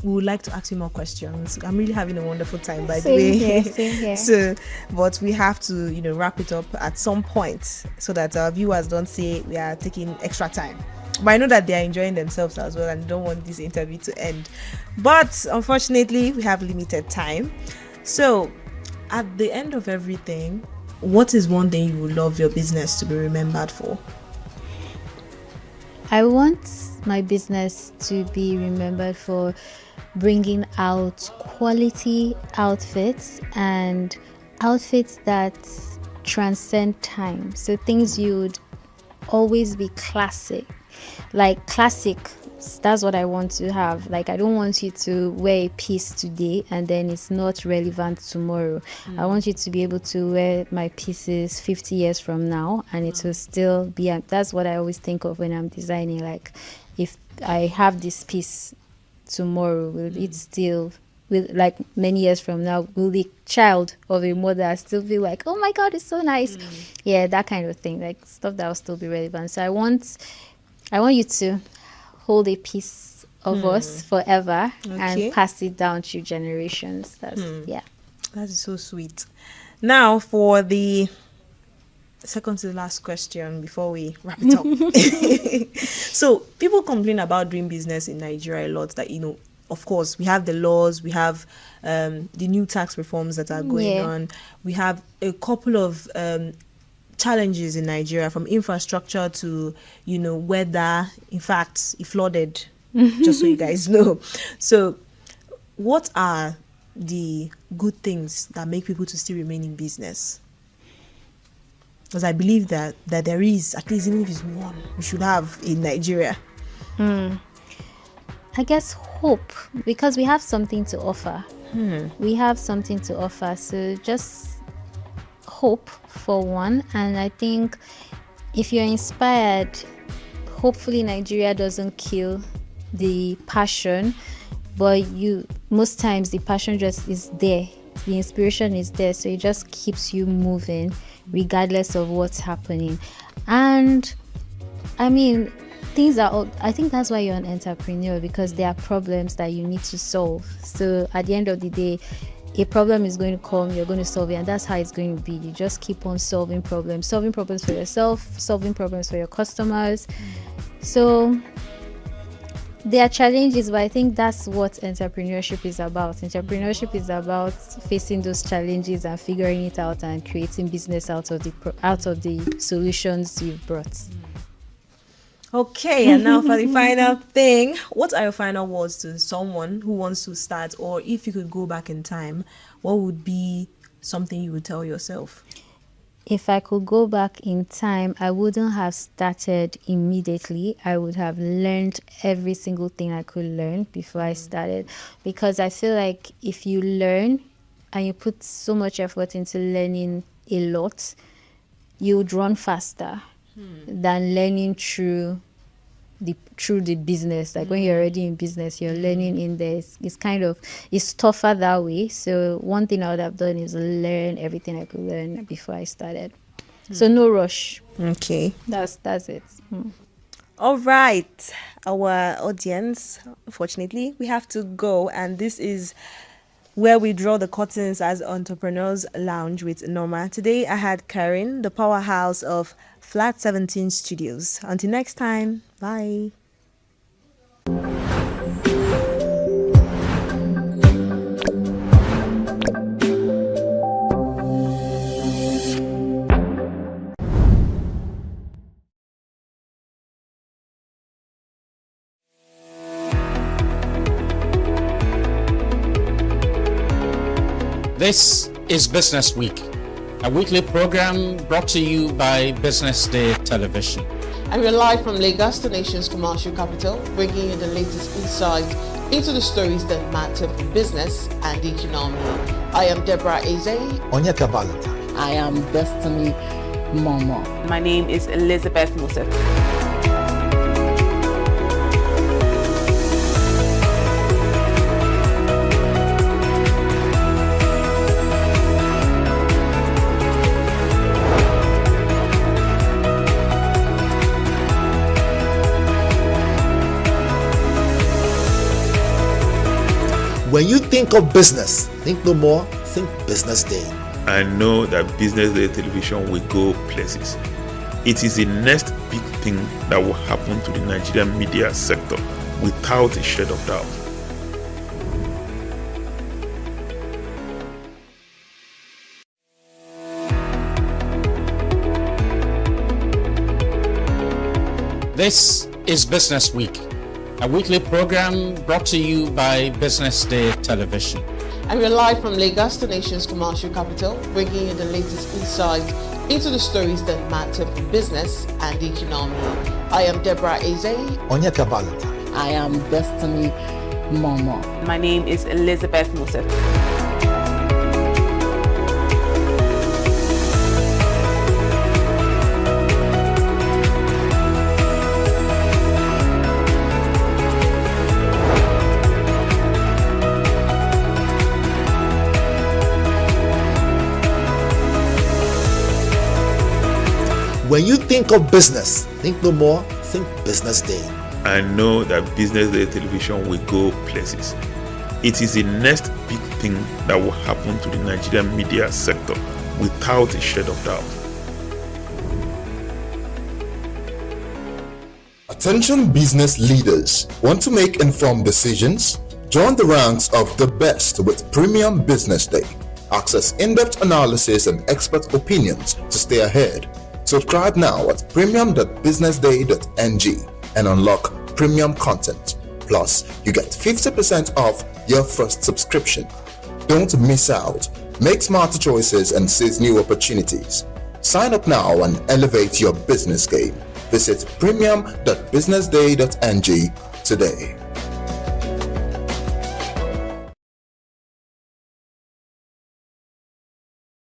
we would like to ask you more questions. I'm really having a wonderful time, by the Same way. here, same here. So, but we have to, wrap it up at some point so that our viewers don't say we are taking extra time. But I know that they are enjoying themselves as well and don't want this interview to end. But unfortunately, we have limited time. So, at the end of everything, what is one thing you would love your business to be remembered for? I want my business to be remembered for bringing out quality outfits and outfits that transcend time. So things you'd always be classic. Like classic, that's what I want to have. Like, I don't want you to wear a piece today and then it's not relevant tomorrow. I want you to be able to wear my pieces 50 years from now and it will still be, that's what I always think of when I'm designing. Like, if I have this piece tomorrow, will it still, like many years from now, will the child of a mother still be like, oh my God, it's so nice? Yeah, that kind of thing, like stuff that will still be relevant. So I want you to hold a piece of us forever and pass it down through generations. That's That is so sweet. Now for the second to the last question before we wrap it up. So people complain about doing business in Nigeria a lot, that of course we have the laws, we have the new tax reforms that are going on, we have a couple of challenges in Nigeria, from infrastructure to weather. In fact, it flooded, just so you guys know. So what are the good things that make people to still remain in business? Because I believe that there is, at least even if it's one, we should have in Nigeria. I guess hope, because we have something to offer. We have something to offer, so just hope for one. And I think if you're inspired, hopefully Nigeria doesn't kill the passion, but most times the passion just is there, the inspiration is there, so it just keeps you moving regardless of what's happening. And I mean, I think that's why you're an entrepreneur, because there are problems that you need to solve. So at the end of the day, a problem is going to come, you're going to solve it, and that's how it's going to be. You just keep on solving problems for yourself, solving problems for your customers. So there are challenges, but I think that's what entrepreneurship is about. Entrepreneurship is about facing those challenges and figuring it out and creating business out of the solutions you've brought. Okay, and now for the final thing, what are your final words to someone who wants to start, or if you could go back in time, what would be something you would tell yourself? If I could go back in time, I wouldn't have started immediately. I would have learned every single thing I could learn before I started, because I feel like if you learn and you put so much effort into learning a lot, you would run faster than learning through the business. Like when you're already in business, you're learning in there. It's tougher that way. So one thing I would have done is learn everything I could learn before I started. So no rush. Okay, that's it. All right, our audience, unfortunately we have to go, and this is where we draw the curtains as Entrepreneurs Lounge with Norma. Today I had Karen, the powerhouse of Flat 17 Studios. Until next time, bye. This is Business Week, a weekly program brought to you by BusinessDay Television. And we're live from Lagos, the nation's commercial capital, bringing you the latest insight into the stories that matter for business and the economy. I am Deborah Eze. Onyeka Valentine. I am Destiny Momo. My name is Elizabeth Moses. When you think of business, think no more, think Business Day. I know that Business Day television will go places. It is the next big thing that will happen to the Nigerian media sector without a shade of doubt. This is Business Week, a weekly program brought to you by BusinessDay Television. And we're live from Lagos, the nation's commercial capital, bringing you the latest insight into the stories that matter for business and the economy. I am Deborah Eze. Onyeka Valentine. I am Destiny Momo. My name is Elizabeth Moses. When you think of business, think no more, think Business Day. I know that Business Day television will go places. It is the next big thing that will happen to the Nigerian media sector without a shade of doubt. Attention business leaders. Want to make informed decisions? Join the ranks of the best with Premium Business Day. Access in-depth analysis and expert opinions to stay ahead. Subscribe now at premium.businessday.ng and unlock premium content. Plus, you get 50% off your first subscription. Don't miss out. Make smarter choices and seize new opportunities. Sign up now and elevate your business game. Visit premium.businessday.ng today.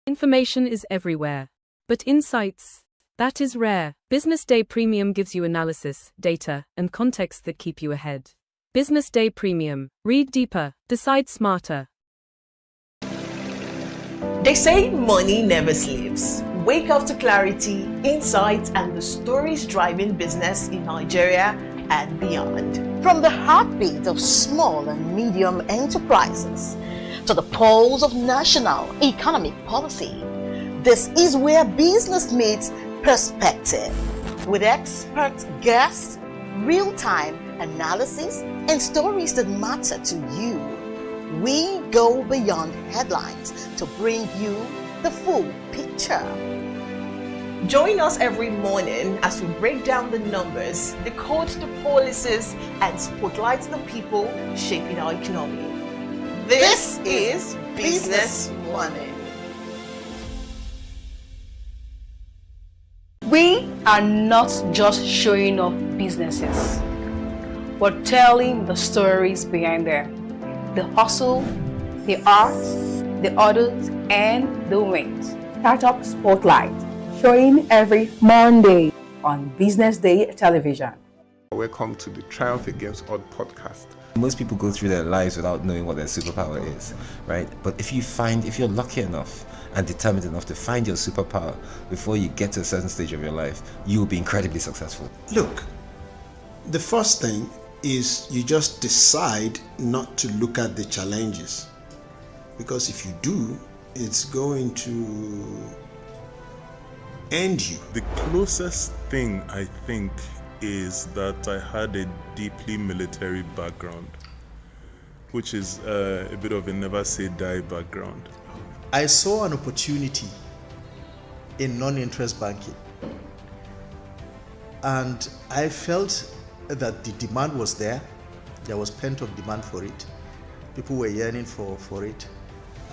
Information is everywhere, but insights, that is rare. Business Day Premium gives you analysis, data, and context that keep you ahead. Business Day Premium. Read deeper, decide smarter. They say money never sleeps. Wake up to clarity, insights, and the stories driving business in Nigeria and beyond. From the heartbeat of small and medium enterprises to the pulse of national economic policy, this is where business meets perspective. With expert guests, real-time analysis, and stories that matter to you, we go beyond headlines to bring you the full picture. Join us every morning as we break down the numbers, decode the policies, and spotlight the people shaping our economy. This is Business Money. We are not just showing off businesses, but telling the stories behind them. The hustle, the art, the orders, and the wins. Startup Spotlight, showing every Monday on Business Day Television. Welcome to the Triumph Against Odd podcast. Most people go through their lives without knowing what their superpower is, right? But if you're lucky enough and determined enough to find your superpower before you get to a certain stage of your life, you will be incredibly successful. Look, the first thing is you just decide not to look at the challenges, because if you do, it's going to end you. The closest thing I think is that I had a deeply military background, which is a bit of a never say die background. I saw an opportunity in non-interest banking, and I felt that the demand was there. There was pent-up demand for it. People were yearning for it,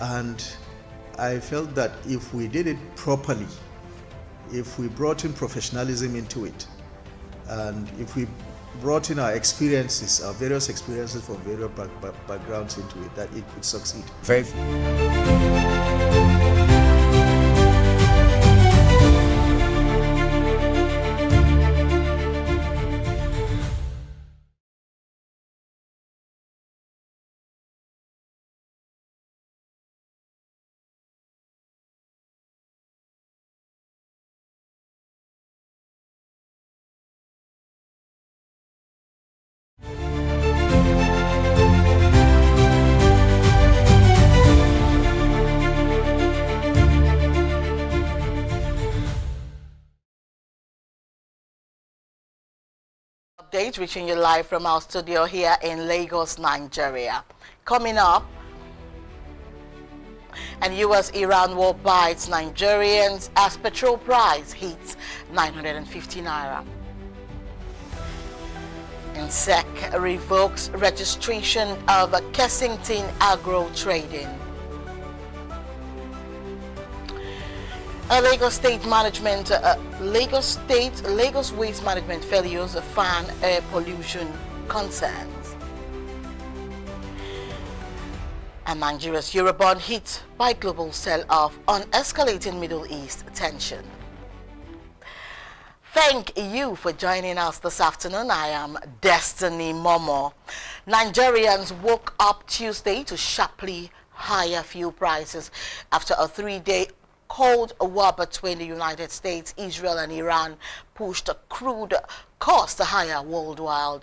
and I felt that if we did it properly, if we brought in professionalism into it, and if we brought in our experiences, our various experiences from various backgrounds into it, that it could succeed. Very. update reaching you live from our studio here in Lagos, Nigeria. Coming up, and US-Iran war bites Nigerians as petrol price hits 950 naira. And SEC revokes registration of Kensington Agro Trading. Lagos Waste Management failures fan air pollution concerns. And Nigeria's Eurobond hit by global sell-off on escalating Middle East tension. Thank you for joining us this afternoon. I am Destiny Momo. Nigerians woke up Tuesday to sharply higher fuel prices after a 3-day cold war between the United States, Israel and Iran pushed crude costs higher worldwide.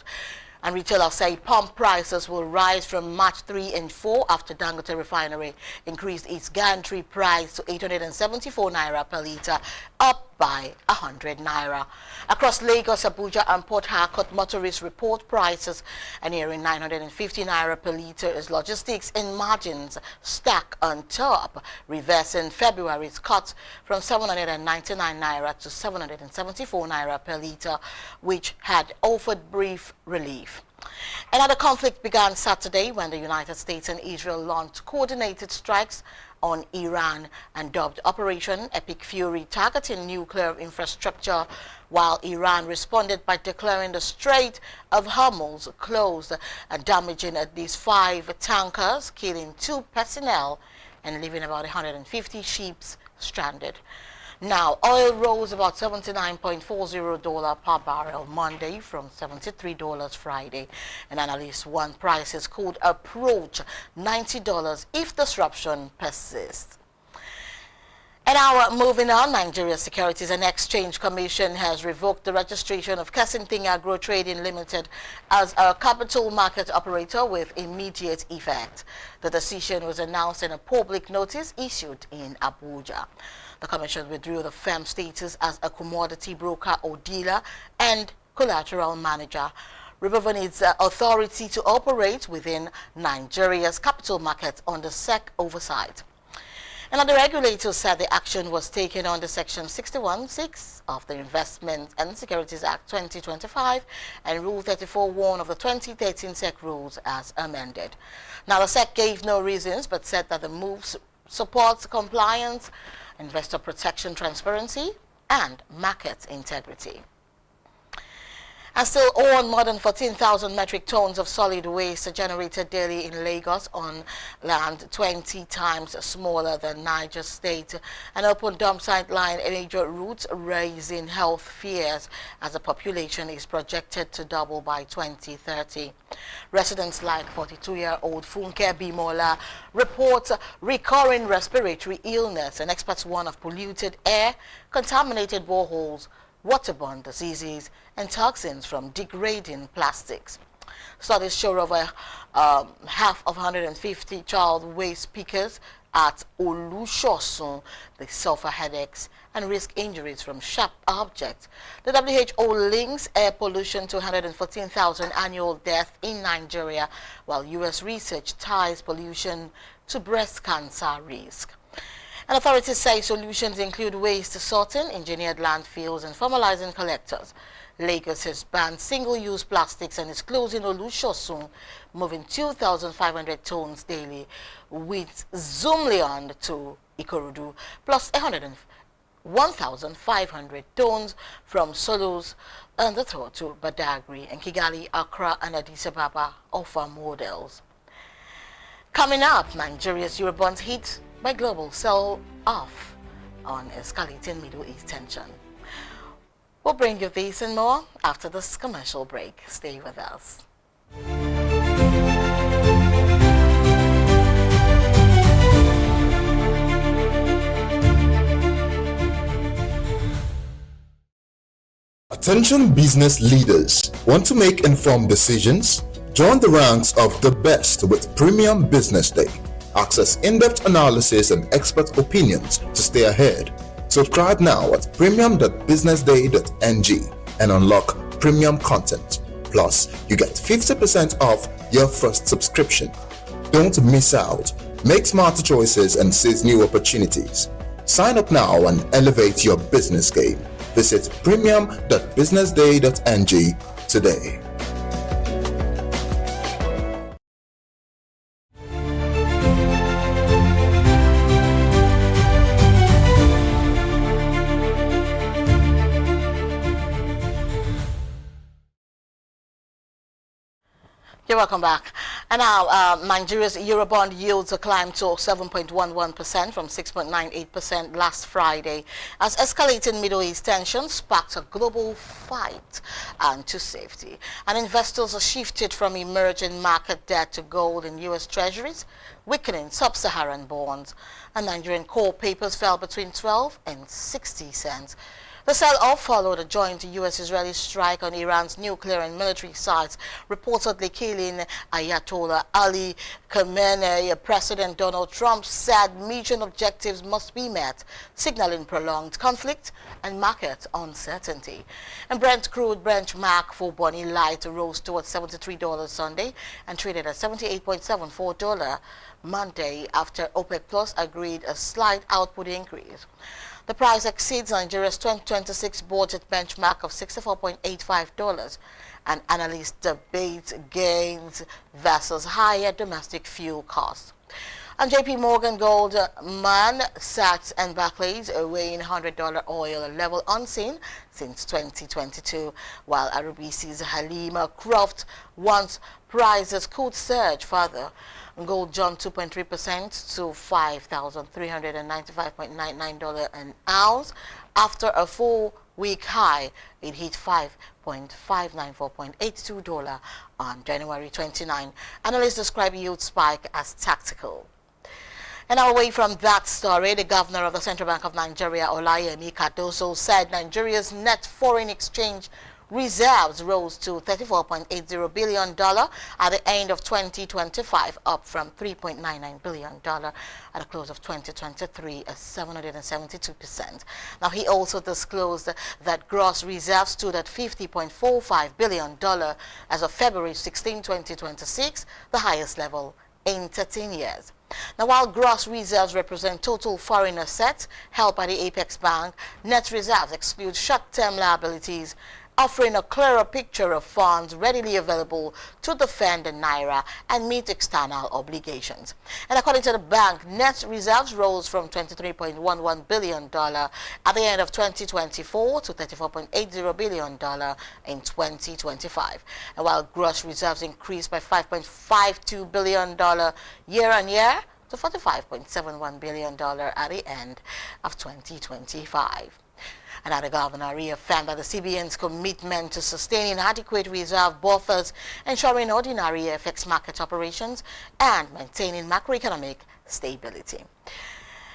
And retailers say pump prices will rise from March 3 and 4 after Dangote Refinery increased its gantry price to 874 naira per litre, up by 100 naira. Across Lagos, Abuja and Port Harcourt, motorists report prices nearing 950 naira per litre as logistics and margins stack on top, reversing February's cut from 799 naira to 774 naira per litre, which had offered brief relief. Another conflict began Saturday when the United States and Israel launched coordinated strikes on Iran and dubbed Operation Epic Fury, targeting nuclear infrastructure, while Iran responded by declaring the Strait of Hormuz closed and damaging at least 5 tankers, killing 2 personnel and leaving about 150 ships stranded. Now, oil rose about $79.40 per barrel Monday from $73 Friday, and analysts want prices could approach $90 if disruption persists. And now, moving on, Nigeria's Securities and Exchange Commission has revoked the registration of Kensington Agro Trading Limited as a capital market operator with immediate effect. The decision was announced in a public notice issued in Abuja. The Commission withdrew the firm's status as a commodity broker or dealer and collateral manager, removing its authority to operate within Nigeria's capital markets under SEC oversight. And the regulator said the action was taken under Section 61(6) of the Investment and Securities Act 2025 and Rule 34(1) of the 2013 SEC rules as amended. Now, the SEC gave no reasons but said that the move supports compliance, investor protection, transparency, and market integrity. And still on, more than 14,000 metric tons of solid waste are generated daily in Lagos on land 20 times smaller than Niger State. An open dump site line a major route, raising health fears as the population is projected to double by 2030. Residents like 42-year-old Funke Bimola report recurring respiratory illness, and experts warn of polluted air, contaminated boreholes, waterborne diseases, and toxins from degrading plastics. Studies show over half of 150 child waste pickers at Olushosun, they suffer headaches and risk injuries from sharp objects. The WHO links air pollution to 114,000 annual deaths in Nigeria, while U.S. research ties pollution to breast cancer risk. And authorities say solutions include waste sorting, engineered landfills, and formalizing collectors. Lagos has banned single-use plastics and is closing Olushosun, moving 2,500 tons daily, with Zoomleon to Ikorodu, plus 1,500 tons from Solos and the third to Badagry, and Kigali, Accra, and Addis Ababa offer models. Coming up, Nigeria's Eurobonds hit by global sell-off on escalating Middle East tension. We'll bring you this and more after this commercial break. Stay with us. Attention business leaders. Want to make informed decisions? Join the ranks of the best with Premium Business Day. Access in-depth analysis and expert opinions to stay ahead. Subscribe now at premium.businessday.ng and unlock premium content. Plus, you get 50% off your first subscription. Don't miss out. Make smarter choices and seize new opportunities. Sign up now and elevate your business game. Visit premium.businessday.ng today. You're welcome back. And now, Nigeria's Eurobond yields climbed to 7.11% from 6.98% last Friday as escalating Middle East tensions sparked a global fight to safety. And investors are shifted from emerging market debt to gold and U.S. treasuries, weakening sub-Saharan bonds. And Nigerian core papers fell between 12 and 60 cents. The sell-off followed a joint U.S.-Israeli strike on Iran's nuclear and military sites, reportedly killing Ayatollah Ali Khamenei. President Donald Trump said mission objectives must be met, signaling prolonged conflict and market uncertainty. And Brent crude benchmark for Bonny Light rose towards $73 Sunday and traded at $78.74 Monday after OPEC Plus agreed a slight output increase. The price exceeds Nigeria's 2026 budget benchmark of $64.85, and analysts debate gains versus higher domestic fuel costs. And JP Morgan, Goldman Sachs and Barclays are weighing $100 oil, a level unseen since 2022, while RBC's Halima Croft wants prices could surge further. Gold jumped 2.3% to $5,395.99 an ounce. After a 4-week high, it hit $5.594.82 on January 29. Analysts describe yield spike as tactical. And away from that story, the governor of the Central Bank of Nigeria, Olayemi Cardoso, said Nigeria's net foreign exchange reserves rose to $34.80 billion at the end of 2025, up from $3.99 billion at the close of 2023, a 772%. Now, he also disclosed that gross reserves stood at $50.45 billion as of February 16, 2026, the highest level in 13 years. Now, while gross reserves represent total foreign assets held by the Apex Bank, net reserves exclude short-term liabilities, offering a clearer picture of funds readily available to defend the Naira and meet external obligations. And according to the bank, net reserves rose from $23.11 billion at the end of 2024 to $34.80 billion in 2025. And while gross reserves increased by $5.52 billion year on year to $45.71 billion at the end of 2025. Another governor reaffirmed that the CBN's commitment to sustaining adequate reserve buffers, ensuring ordinary FX market operations, and maintaining macroeconomic stability.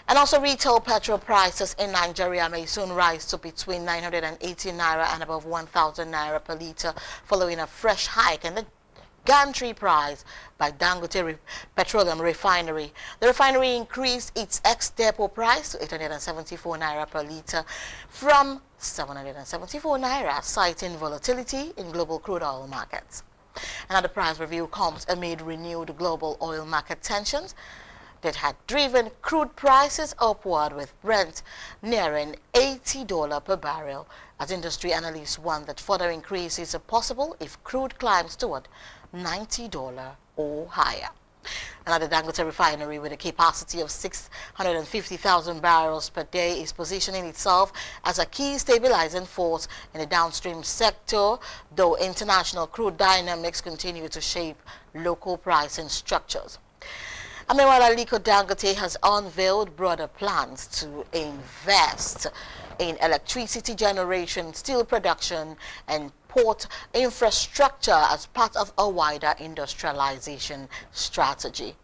And also, retail petrol prices in Nigeria may soon rise to between 980 naira and above 1,000 naira per litre, following a fresh hike in the gantry price by Dangote Petroleum Refinery. The refinery increased its ex-depot price to 874 naira per litre from 774 naira, citing volatility in global crude oil markets. Another price review comes amid renewed global oil market tensions that had driven crude prices upward, with Brent nearing $80 per barrel, as industry analysts warn that further increases are possible if crude climbs toward $90 or higher. Another Dangote refinery with a capacity of 650,000 barrels per day is positioning itself as a key stabilizing force in the downstream sector, though international crude dynamics continue to shape local pricing structures. Meanwhile, Aliko Dangote has unveiled broader plans to invest in electricity generation, steel production, and port infrastructure as part of a wider industrialization strategy.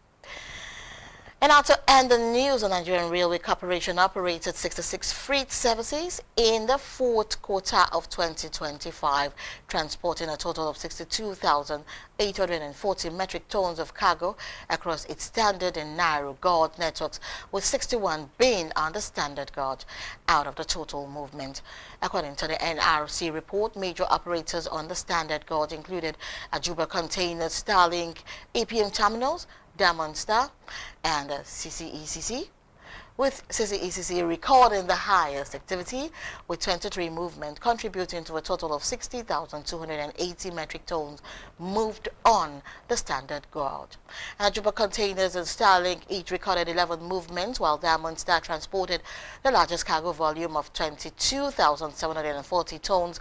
And now to end the news, the Nigerian Railway Corporation operated 66 freight services in the fourth quarter of 2025, transporting a total of 62,840 metric tons of cargo across its standard and narrow gauge networks, with 61 being on the standard gauge out of the total movement. According to the NRC report, major operators on the standard gauge included Ajuba Containers, Starlink, APM Terminals, Diamond Star, and CCECC, with CCECC recording the highest activity with 23 movement, contributing to a total of 60,280 metric tons moved on the standard gauge. Ajuba Containers and Starlink each recorded 11 movements, while Diamond Star transported the largest cargo volume of 22,740 tons,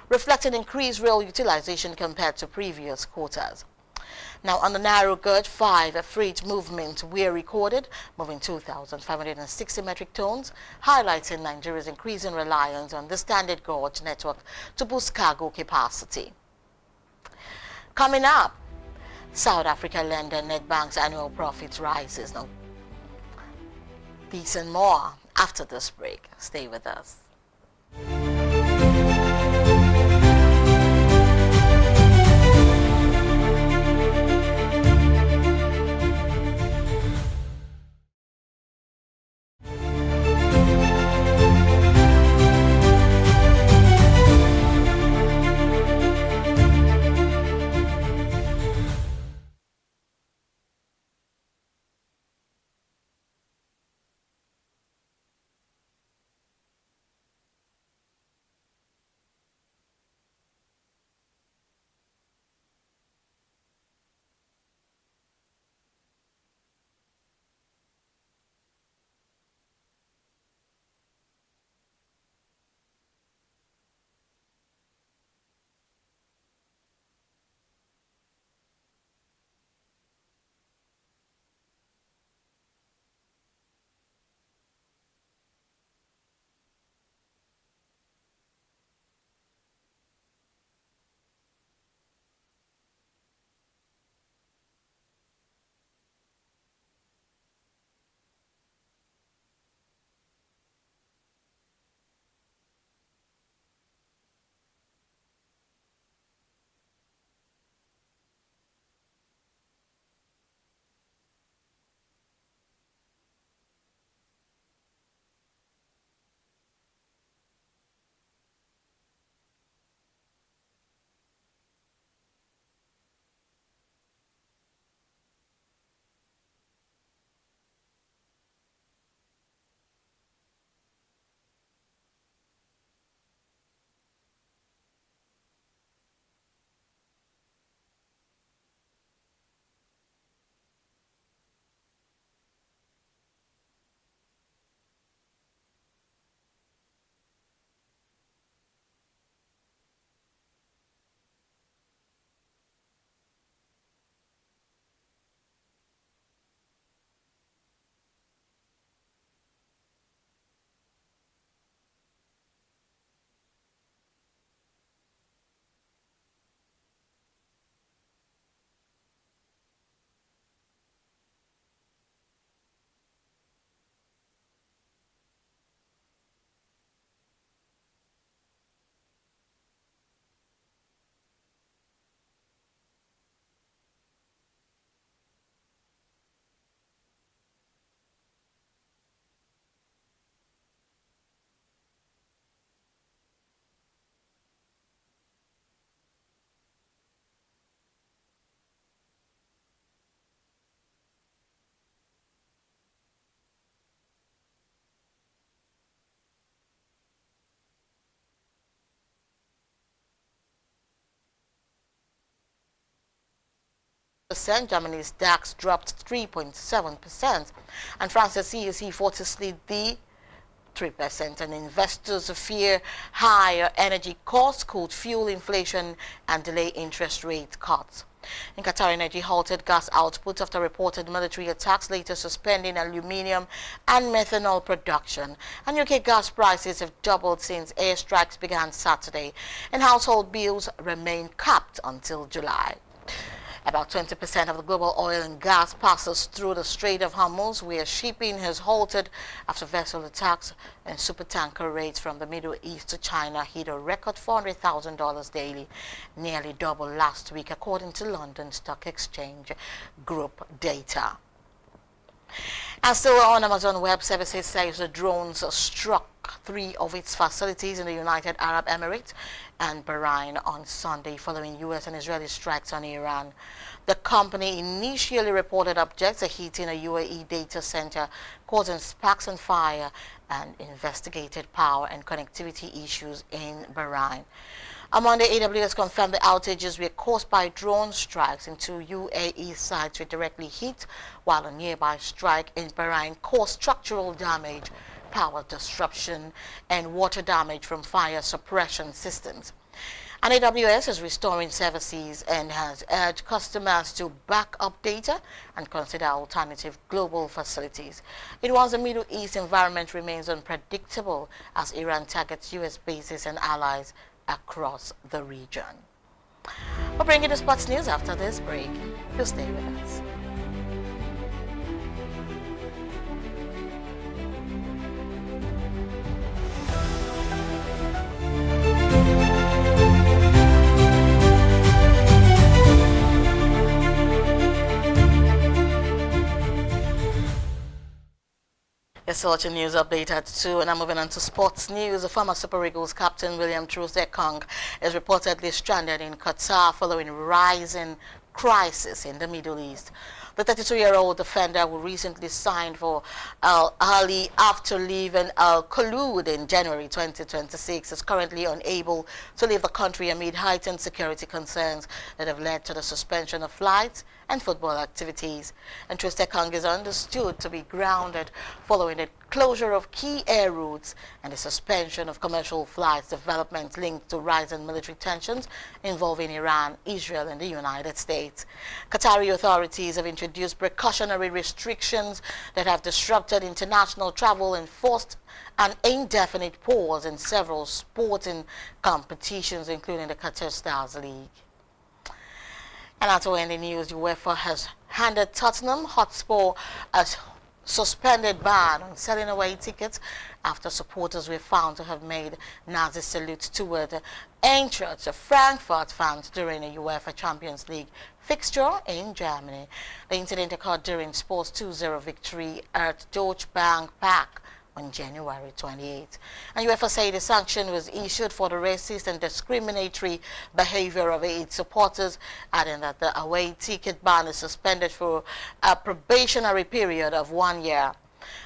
reflecting increased rail utilization compared to previous quarters. Now, on the narrow gauge, 5 freight movements were recorded, moving 2,560 metric tons, highlighting Nigeria's increasing reliance on the standard gauge network to boost cargo capacity. Coming up, South Africa lender Nedbank's annual profits rises. Now, these and more after this break. Stay with us. Germany's DAX dropped 3.7%, and France's CAC 40 slid the 3%, and investors fear higher energy costs could fuel inflation and delay interest rate cuts. In Qatar, Energy halted gas output after reported military attacks, later suspending aluminium and methanol production. And UK gas prices have doubled since airstrikes began Saturday, and household bills remain capped until July. About 20% of the global oil and gas passes through the Strait of Hormuz, where shipping has halted after vessel attacks and supertanker rates from the Middle East to China hit a record $400,000 daily, nearly double last week, according to London Stock Exchange Group data. And still on, Amazon Web Services says the drones struck 3 of its facilities in the United Arab Emirates and Bahrain on Sunday following U.S. and Israeli strikes on Iran. The company initially reported objects hitting a UAE data center, causing sparks and fire, and investigated power and connectivity issues in Bahrain. On Monday, AWS confirmed the outages were caused by drone strikes into UAE sites were directly hit, while a nearby strike in Bahrain caused structural damage, power disruption, and water damage from fire suppression systems. And AWS is restoring services and has urged customers to back up data and consider alternative global facilities. It warns the Middle East environment remains unpredictable as Iran targets U.S. bases and allies across the region. We'll bring you the sports news after this break. You stay with us. It's such a news update at 2, and I'm moving on to sports news. The former Super Eagles captain William Troost-Ekong is reportedly stranded in Qatar following rising crisis in the Middle East. The 32-year-old defender, who recently signed for Al Ahly after leaving Al Khulud in January 2026, is currently unable to leave the country amid heightened security concerns that have led to the suspension of flights and football activities. And Troost-Ekong is understood to be grounded following the closure of key air routes and the suspension of commercial flights, developments linked to rising military tensions involving Iran, Israel, and the United States. Qatari authorities have introduced precautionary restrictions that have disrupted international travel and forced an indefinite pause in several sporting competitions, including the Qatar Stars League. And after in the news, UEFA has handed Tottenham Hotspur a suspended ban on selling away tickets after supporters were found to have made Nazi salutes toward entrance of Frankfurt fans during a UEFA Champions League fixture in Germany. The incident occurred during Sports 2-0 victory at Deutsche Bank Park on January 28. And UEFA said the sanction was issued for the racist and discriminatory behavior of its supporters, adding that the away ticket ban is suspended for a probationary period of 1 year.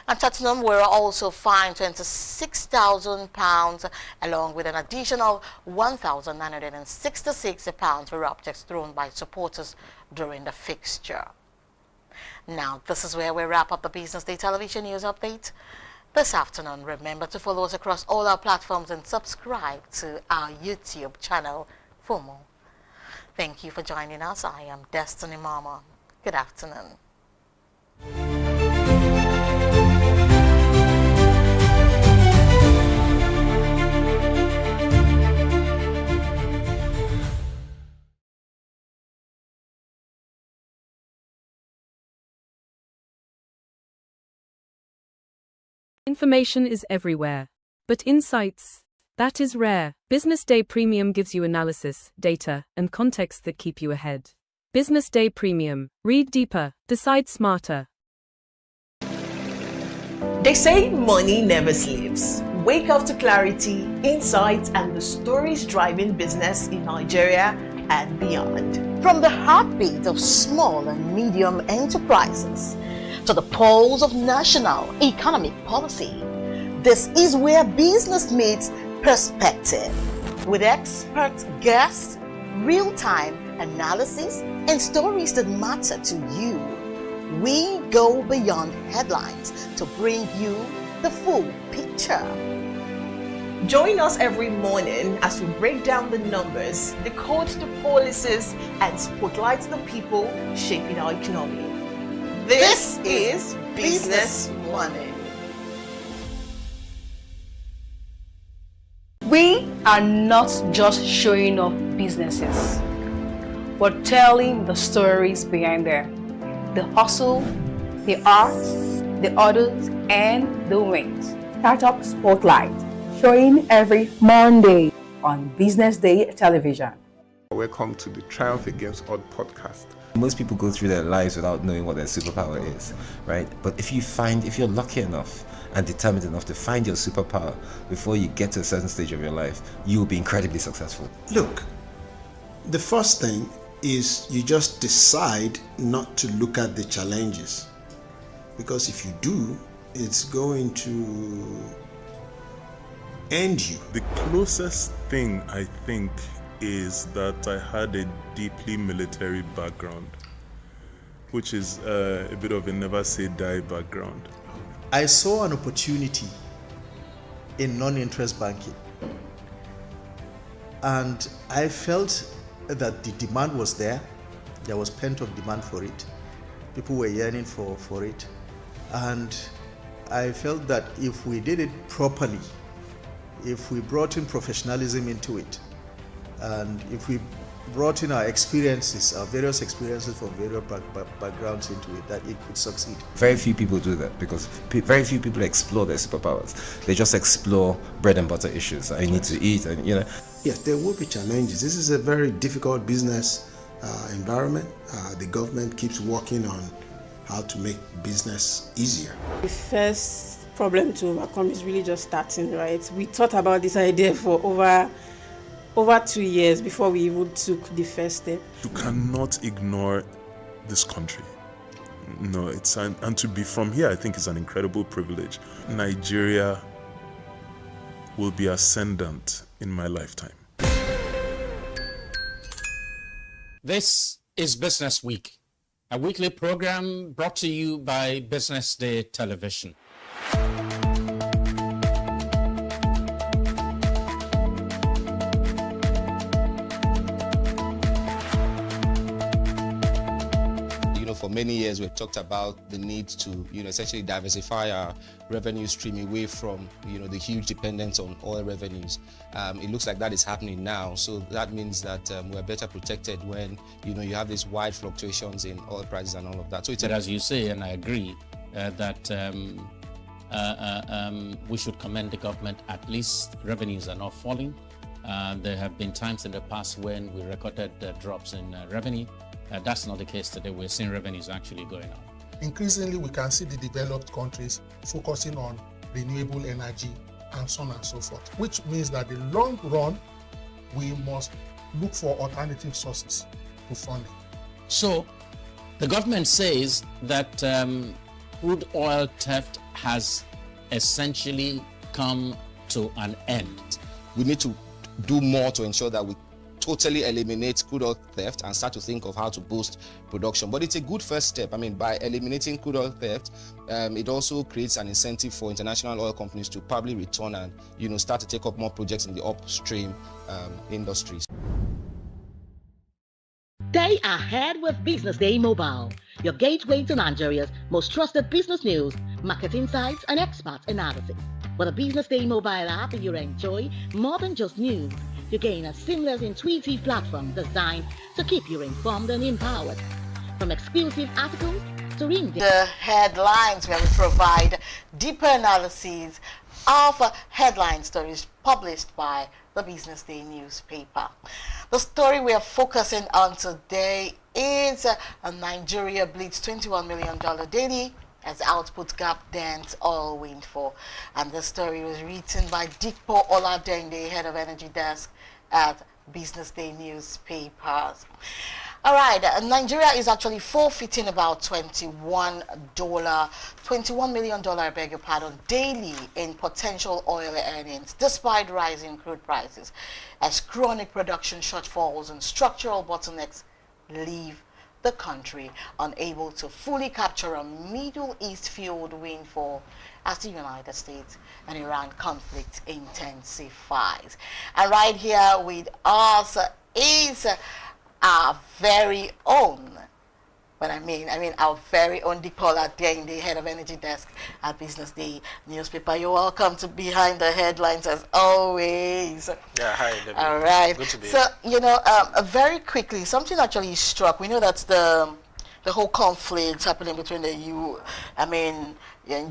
And Tottenham were also fined £26,000 along with an additional £1,966 for objects thrown by supporters during the fixture. Now, this is where we wrap up the Business Day television news update this afternoon. Remember to follow us across all our platforms and subscribe to our YouTube channel for more. Thank you for joining us. I am Destiny Mama. Good afternoon. Information is everywhere, but insights, that is rare. Business Day Premium gives you analysis, data, and context that keep you ahead. Business Day Premium. Read deeper, decide smarter. They say money never sleeps. Wake up to clarity, insights, and the stories driving business in Nigeria and beyond. From the heartbeat of small and medium enterprises to the pulse of national economic policy, this is where business meets perspective. With expert guests, real-time analysis, and stories that matter to you, we go beyond headlines to bring you the full picture. Join us every morning as we break down the numbers, decode the policies, and spotlight the people shaping our economy. This is Business Money. We are not just showing off businesses. but telling the stories behind there. The hustle, the art, the orders, and the wins. Startup Spotlight, showing every Monday on Business Day television. Welcome to the Triumph Against Odd podcast. Most people go through their lives without knowing what their superpower is, right? But if you're lucky enough and determined enough to find your superpower before you get to a certain stage of your life, you will be incredibly successful. Look, the first thing is you just decide not to look at the challenges, because if you do, it's going to end you. The closest thing I think is that I had a deeply military background, which is a bit of a never say die background. I saw an opportunity in non-interest banking, and I felt that the demand was there. There was pent-up demand for it. People were yearning for it, and I felt that if we did it properly, if we brought in professionalism into it, and if we brought in our experiences, our various experiences from various backgrounds into it, that it could succeed. Very few people do that because very few people explore their superpowers. They just explore bread and butter issues. I need to eat, and Yes, there will be challenges. This is a very difficult business environment. The government keeps working on how to make business easier. The first problem to overcome is really just starting, right? We thought about this idea for over 2 years before we even took the first step. You cannot ignore this country. No, and to be from here, I think is an incredible privilege. Nigeria will be ascendant in my lifetime. This is Business Week, a weekly program brought to you by Business Day Television. For many years, we've talked about the need to, essentially diversify our revenue stream away from, the huge dependence on oil revenues. It looks like that is happening now. So that means that we're better protected when, you have these wide fluctuations in oil prices and all of that. So But as you say, and I agree, that we should commend the government. At least revenues are not falling. There have been times in the past when we recorded drops in revenue. That's not the case today. We're seeing revenues actually going up. Increasingly, we can see the developed countries focusing on renewable energy and so on and so forth, which means that in the long run, we must look for alternative sources to funding. So the government says that crude oil theft has essentially come to an end. We need to do more to ensure that we totally eliminate crude oil theft and start to think of how to boost production. But it's a good first step. By eliminating crude oil theft, it also creates an incentive for international oil companies to probably return and start to take up more projects in the upstream industries. Stay ahead with Business Day Mobile, your gateway to Nigeria's most trusted business news, market insights, and expert analysis. With a Business Day Mobile app, you enjoy more than just news. You gain a seamless, intuitive platform designed to keep you informed and empowered. From exclusive articles to the headlines, where we provide deeper analyses of headline stories published by the Business Day newspaper. The story we are focusing on today is Nigeria bleeds $21 million daily as output gap dents oil windfall. And the story was written by Dikpo Oladende, head of energy desk at Business Day newspapers. All right, Nigeria is actually forfeiting about $21 million, I beg your pardon, daily in potential oil earnings, despite rising crude prices, as chronic production shortfalls and structural bottlenecks leave the country unable to fully capture a Middle East fueled windfall as the United States and Iran conflict intensifies. And right here with us is our very own But I mean our very own Deepola there in the head of energy desk at Business Day newspaper. You're welcome to Behind the Headlines as always. Yeah, hi, Debbie. All right. Good to be So, here. very quickly, something actually struck. We know that's the whole conflict happening between the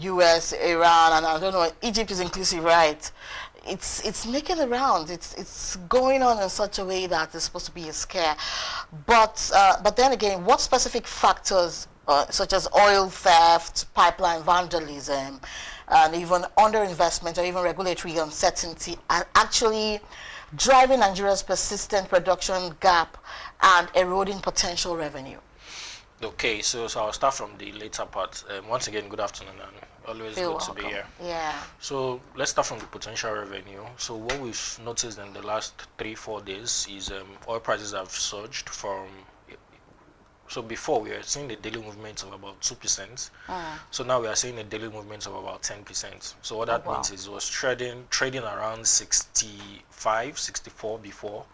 U.S., Iran, and I don't know, Egypt is inclusive, right? It's making the rounds. It's going on in such a way that it's supposed to be a scare. But then again, what specific factors, such as oil theft, pipeline vandalism, and even underinvestment or even regulatory uncertainty, are actually driving Nigeria's persistent production gap and eroding potential revenue? Okay, so I'll start from the later part. Once again, good afternoon, and always good to be here. Yeah. So let's start from the potential revenue. So what we've noticed in the last 3-4 days is oil prices have surged from. So before we were seeing a daily movement of about 2%. So now we are seeing a daily movement of about 10%. So what that means is it was trading around 65, 64 before.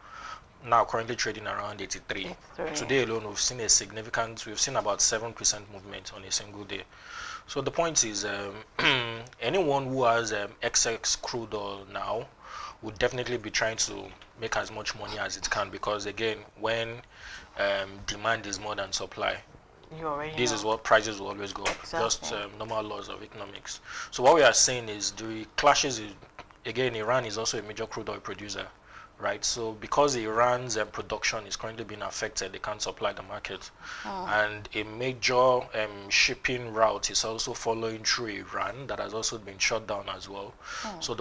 Now currently trading around 83. Today alone we've seen about 7% movement on a single day. So the point is anyone who has excess crude oil now would definitely be trying to make as much money as it can, because again, when demand is more than supply, this is what prices will always go up. Just normal laws of economics. So what we are saying is the clashes again, Iran is also a major crude oil producer, right? So because Iran's production is currently being affected, they can't supply the market. And a major shipping route is also following through Iran that has also been shut down as well. So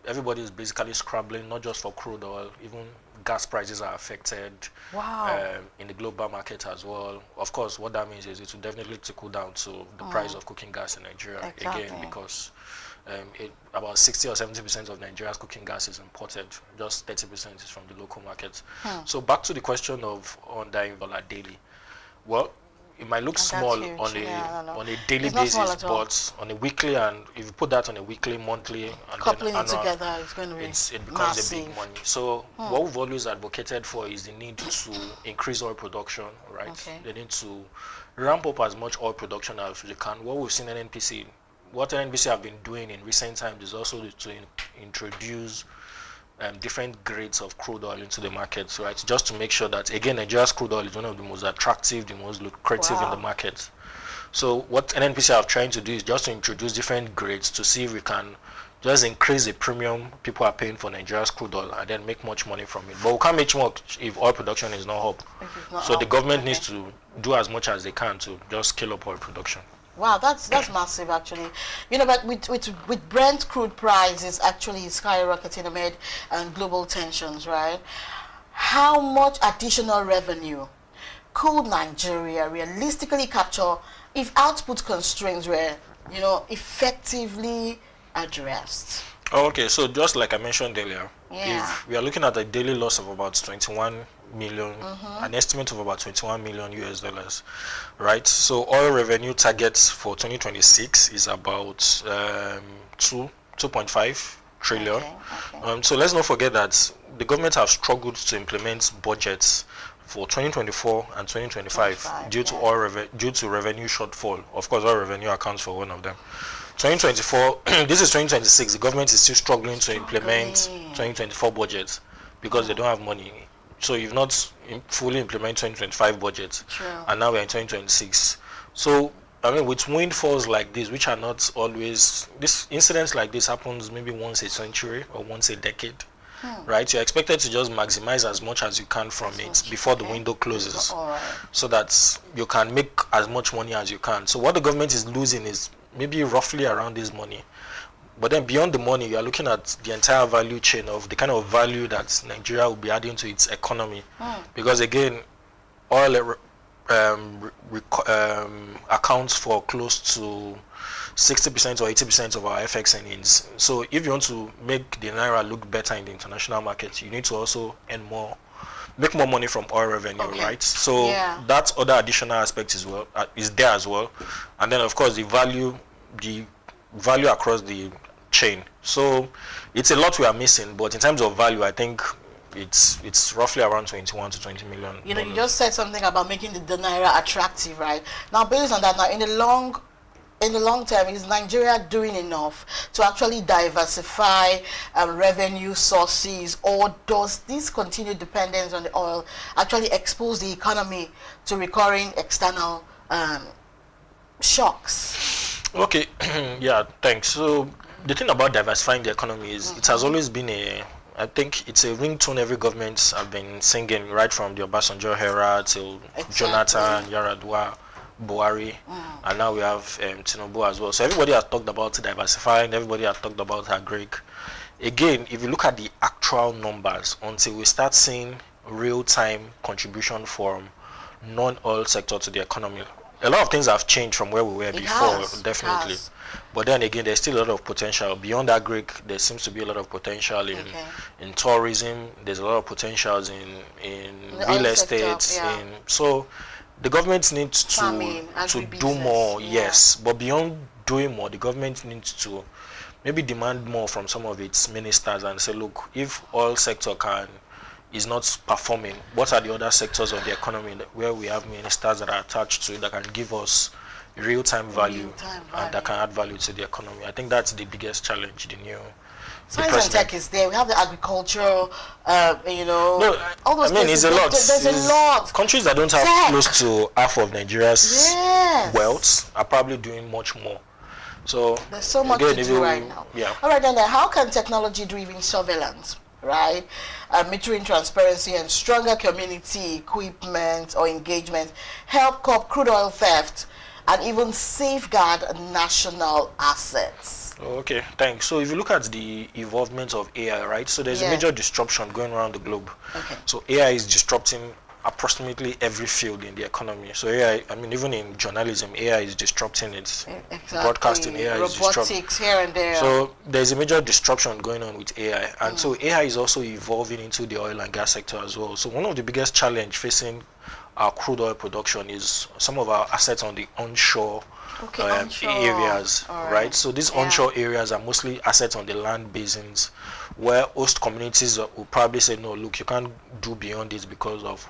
everybody is basically scrambling, not just for crude oil, even gas prices are affected in the global market as well. Of course, what that means is it will definitely trickle down to the price of cooking gas in Nigeria again, because about 60 or 70% of Nigeria's cooking gas is imported. Just 30% is from the local market. So back to the question of undying dollar daily. Well, it might look small on a daily basis, but on a weekly, and if you put that on a weekly, monthly, and coupling then it together, it's going to be it becomes a big money. So what we've always advocated for is the need to increase oil production, right? They need to ramp up as much oil production as they can. What we've seen in what NNPC have been doing in recent times is also to introduce different grades of crude oil into the market, right? Just to make sure that, again, Nigeria's crude oil is one of the most attractive, the most lucrative in the market. So what NNPC are trying to do is just to introduce different grades to see if we can just increase the premium people are paying for Nigeria's crude oil and then make much money from it. But we can't make much if oil production is not up. So the government needs to do as much as they can to just scale up oil production. Wow, that's massive actually. But with Brent crude prices actually skyrocketing amid global tensions, right? How much additional revenue could Nigeria realistically capture if output constraints were, effectively addressed? Okay, so just like I mentioned earlier, if we are looking at a daily loss of about 21 million, an estimate of about $21 million US, right? So oil revenue targets for 2026 is about 2.5 trillion. So let's not forget that the government have struggled to implement budgets for 2024 and 2025 due to revenue shortfall. Of course, oil revenue accounts for one of them. 2024, this is 2026. The government is still struggling to implement 2024 budgets because they don't have money. So you've not fully implemented 2025 budget, and now we're in 2026. So with windfalls like this, which are not always, incidents like this happens maybe once a century or once a decade, right? You're expected to just maximize as much as you can from it before the window closes, so that you can make as much money as you can. So what the government is losing is maybe roughly around this money. But then beyond the money, you are looking at the entire value chain of the kind of value that Nigeria will be adding to its economy. Because again, oil accounts for close to 60% or 80% of our FX earnings. So if you want to make the Naira look better in the international market, you need to also make more money from oil revenue, right? So that other additional aspect is there as well. And then of course the value across the chain. So it's a lot we are missing, but in terms of value, I think it's roughly around 21 to 20 million. You know, you just said something about making the naira attractive, right? Now, based on that, now in the long term, is Nigeria doing enough to actually diversify revenue sources, or does this continued dependence on the oil actually expose the economy to recurring external shocks? Okay, yeah, thanks. So the thing about diversifying the economy is it has always been I think it's a ringtone every government have been singing, right from the Obasanjo era till Jonathan, Yaradua, Buhari, and now we have Tinubu as well. So everybody has talked about diversifying, everybody has talked about agric. Again, if you look at the actual numbers, until we start seeing real-time contribution from non-oil sector to the economy, a lot of things have changed from where we were before, definitely. But then again, there's still a lot of potential. Beyond agric, there seems to be a lot of potential in tourism. There's a lot of potentials in real estate. So the government needs to do more, yes. But beyond doing more, the government needs to maybe demand more from some of its ministers and say, look, if oil sector is not performing, what are the other sectors of the economy where we have ministers that are attached to it that can give us real-time value and that can add value to the economy? I think that's the biggest challenge. Science and tech is there. We have the agricultural, you know. No, all those it's a lot. There's a lot. Countries that don't have close to half of Nigeria's wealth are probably doing much more. So there's so much to do right now. Yeah. All right, then how can technology-driven surveillance, right, metering transparency and stronger community equipment or engagement help curb crude oil theft and even safeguard national assets? Okay, thanks. So if you look at the evolvement of AI, right, so there's a major disruption going around the globe. So AI is disrupting approximately every field in the economy. So AI, I mean, even in journalism, AI is disrupting it. Broadcasting, AI is disrupting. Robotics here and there. So there's a major disruption going on with AI. And so AI is also evolving into the oil and gas sector as well. So one of the biggest challenge facing our crude oil production is some of our assets on the onshore areas, right? So these onshore areas are mostly assets on the land basins where host communities will probably say, no, look, you can't do beyond this because of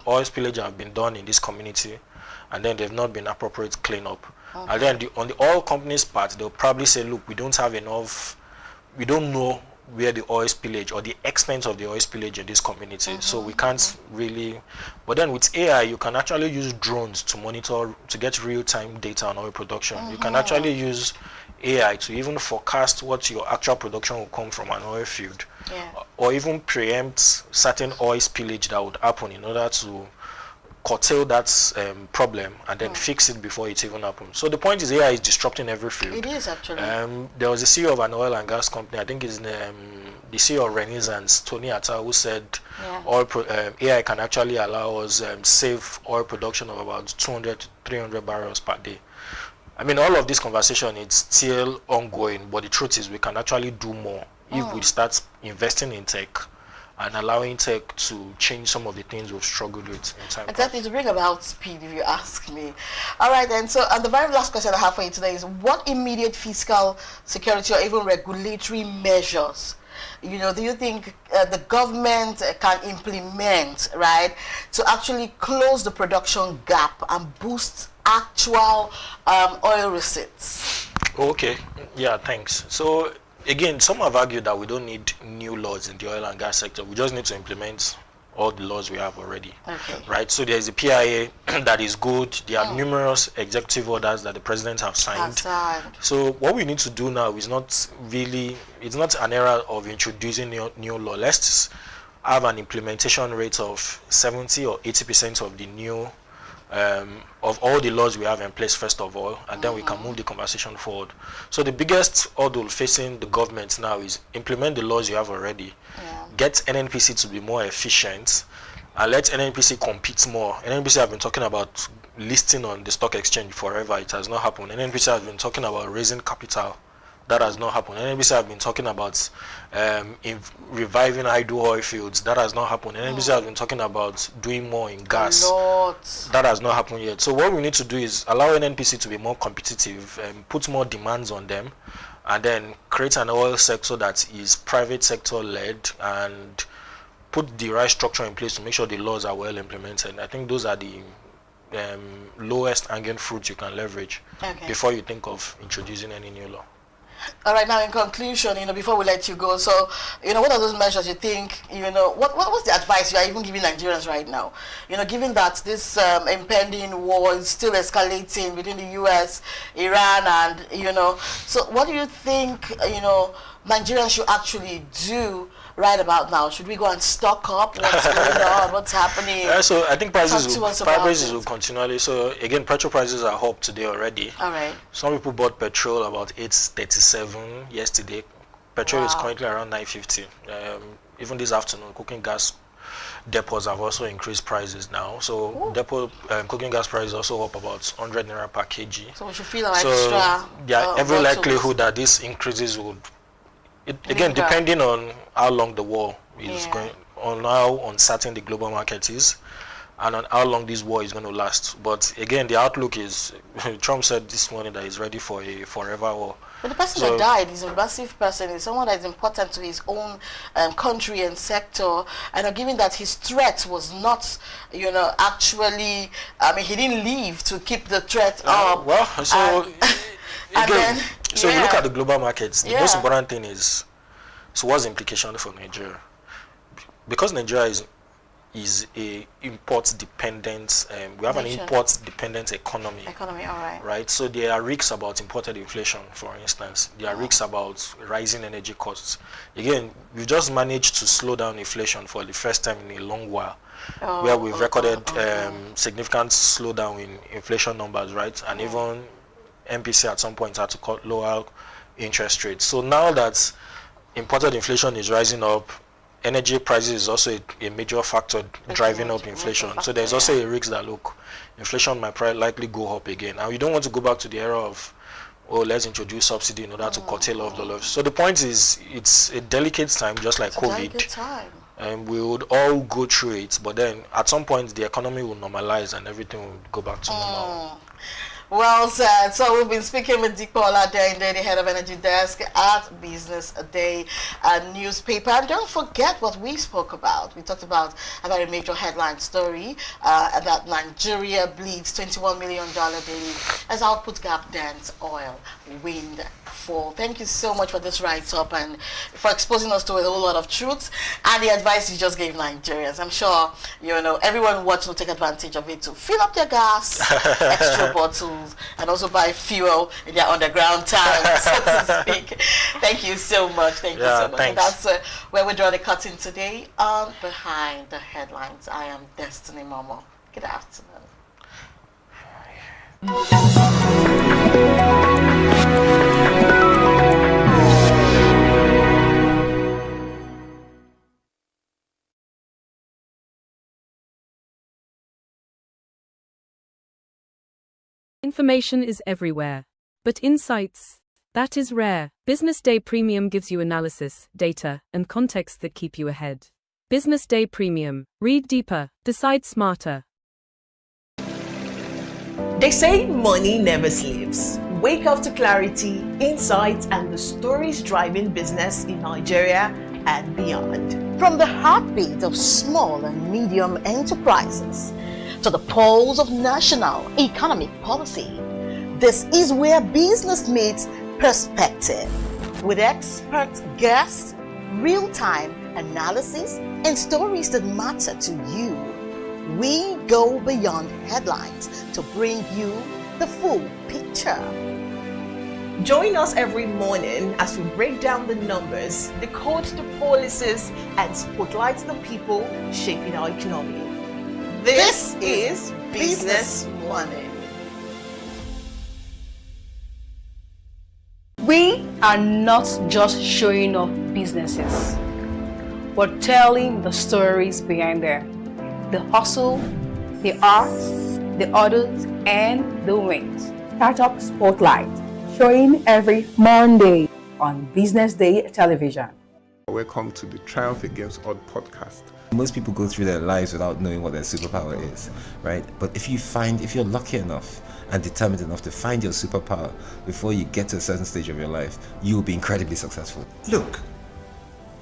oil spillage have been done in this community and then they've not been appropriate cleanup. And then on the oil companies part, they'll probably say, look, we don't have enough, we don't know where the oil spillage or the extent of the oil spillage in this community, so we can't really. But then with AI, you can actually use drones to monitor, to get real-time data on oil production. You can actually use AI to even forecast what your actual production will come from an oil field, or even preempt certain oil spillage that would happen in order to curtail that problem and then fix it before it even happens. So the point is AI is disrupting every field. It is actually. There was a CEO of an oil and gas company, I think it's the CEO of Renaissance, Tony Atta, who said AI can actually allow us save oil production of about 200 to 300 barrels per day. I mean, all of this conversation is still ongoing, but the truth is we can actually do more if we start investing in tech and allowing tech to change some of the things we've struggled with in time. Exactly, to bring about speed, if you ask me. All right, then, so and the very last question I have for you today is, what immediate fiscal security or even regulatory measures, you know, do you think the government can implement, right, to actually close the production gap and boost actual oil receipts? Okay, yeah, thanks. So again, some have argued that we don't need new laws in the oil and gas sector. We just need to implement all the laws we have already, right? So there's a PIA that is good. There are numerous executive orders that the president have signed. So what we need to do now is not really, it's not an era of introducing new law. Let's have an implementation rate of 70 or 80% of the new of all the laws we have in place first of all, and then we can move the conversation forward. So the biggest hurdle facing the government now is implement the laws you have already, get NNPC to be more efficient, and let NNPC compete more. NNPC have been talking about listing on the stock exchange forever. It has not happened. NNPC has been talking about raising capital. That has not happened. NNPC have been talking about reviving idle oil fields. That has not happened. NNPC has been talking about doing more in gas. That has not happened yet. So what we need to do is allow NNPC to be more competitive, put more demands on them, and then create an oil sector that is private sector led and put the right structure in place to make sure the laws are well implemented. I think those are the lowest hanging fruit you can leverage before you think of introducing any new law. All right, now in conclusion, before we let you go, so, what are those measures you think, what's the advice you are even giving Nigerians right now? Given that this impending war is still escalating between the US, Iran, and, so what do you think, Nigerians should actually do right about now? Should we go and stock up? What's going on? What's happening? So I think prices will continually. So again, petrol prices are up today already. All right. Some people bought petrol about 8.37 yesterday. Petrol is currently around 9.50. Even this afternoon, cooking gas depots have also increased prices now. So depot cooking gas prices also up about 100 naira per kg. So we should feel extra. Yeah, every likelihood that these increases would. Again, depending on how long the war is going on, how uncertain the global market is, and on how long this war is going to last. But again, the outlook is, Trump said this morning that he's ready for a forever war. But the person that died is a massive person. He's someone that is important to his own country and sector. And given that his threat was not, actually, he didn't leave to keep the threat up. Again, so you look at the global markets, the most important thing is, so what's the implication for Nigeria? Because Nigeria is a import dependent, we have an import dependent economy. All right. Right, so there are risks about imported inflation, for instance. There are risks about rising energy costs. Again, we've just managed to slow down inflation for the first time in a long while, where we've recorded significant slowdown in inflation numbers, right? And even MPC at some point had to cut lower interest rates. So now that imported inflation is rising up, energy prices is also a major factor driving up inflation. So there's also a risk that, look, inflation might likely go up again. And we don't want to go back to the era of, let's introduce subsidy in order to curtail off the loss. So the point is, it's a delicate time, just like COVID. And we would all go through it, but then at some point the economy will normalize and everything will go back to normal. Well said. So we've been speaking with Dipo Oladende, the head of energy desk at BusinessDay newspaper. And don't forget what we spoke about. We talked about a very major headline story that Nigeria bleeds $21 million daily as output gap dents oil windfall. Thank you so much for this write-up and for exposing us to a whole lot of truths and the advice you just gave Nigerians. I'm sure everyone watching will take advantage of it to fill up their gas, extra bottles, and also buy fuel in their underground town, so to speak. Thank you so much. Thank you so much. Thanks. And that's where we draw the curtain today on Behind the Headlines. I am Destiny Momo. Good afternoon. Information is everywhere, but insights, that is rare. Business Day Premium gives you analysis, data, and context that keep you ahead. Business Day Premium. Read deeper, decide smarter. They say money never sleeps. Wake up to clarity, insights, and the stories driving business in Nigeria and beyond. From the heartbeat of small and medium enterprises to the pulse of national economic policy, this is where business meets perspective. With expert guests, real-time analysis, and stories that matter to you, we go beyond headlines to bring you the full picture. Join us every morning as we break down the numbers, decode the policies, and spotlight the people shaping our economy. This is Business Morning. We are not just showing off businesses, but telling the stories behind them. The hustle, the art, the orders, and the wins. Startup Spotlight, showing every Monday on Business Day television. Welcome to the Triumph Against Odd podcast. Most people go through their lives without knowing what their superpower is, right? But if you're lucky enough and determined enough to find your superpower before you get to a certain stage of your life, you'll be incredibly successful. Look,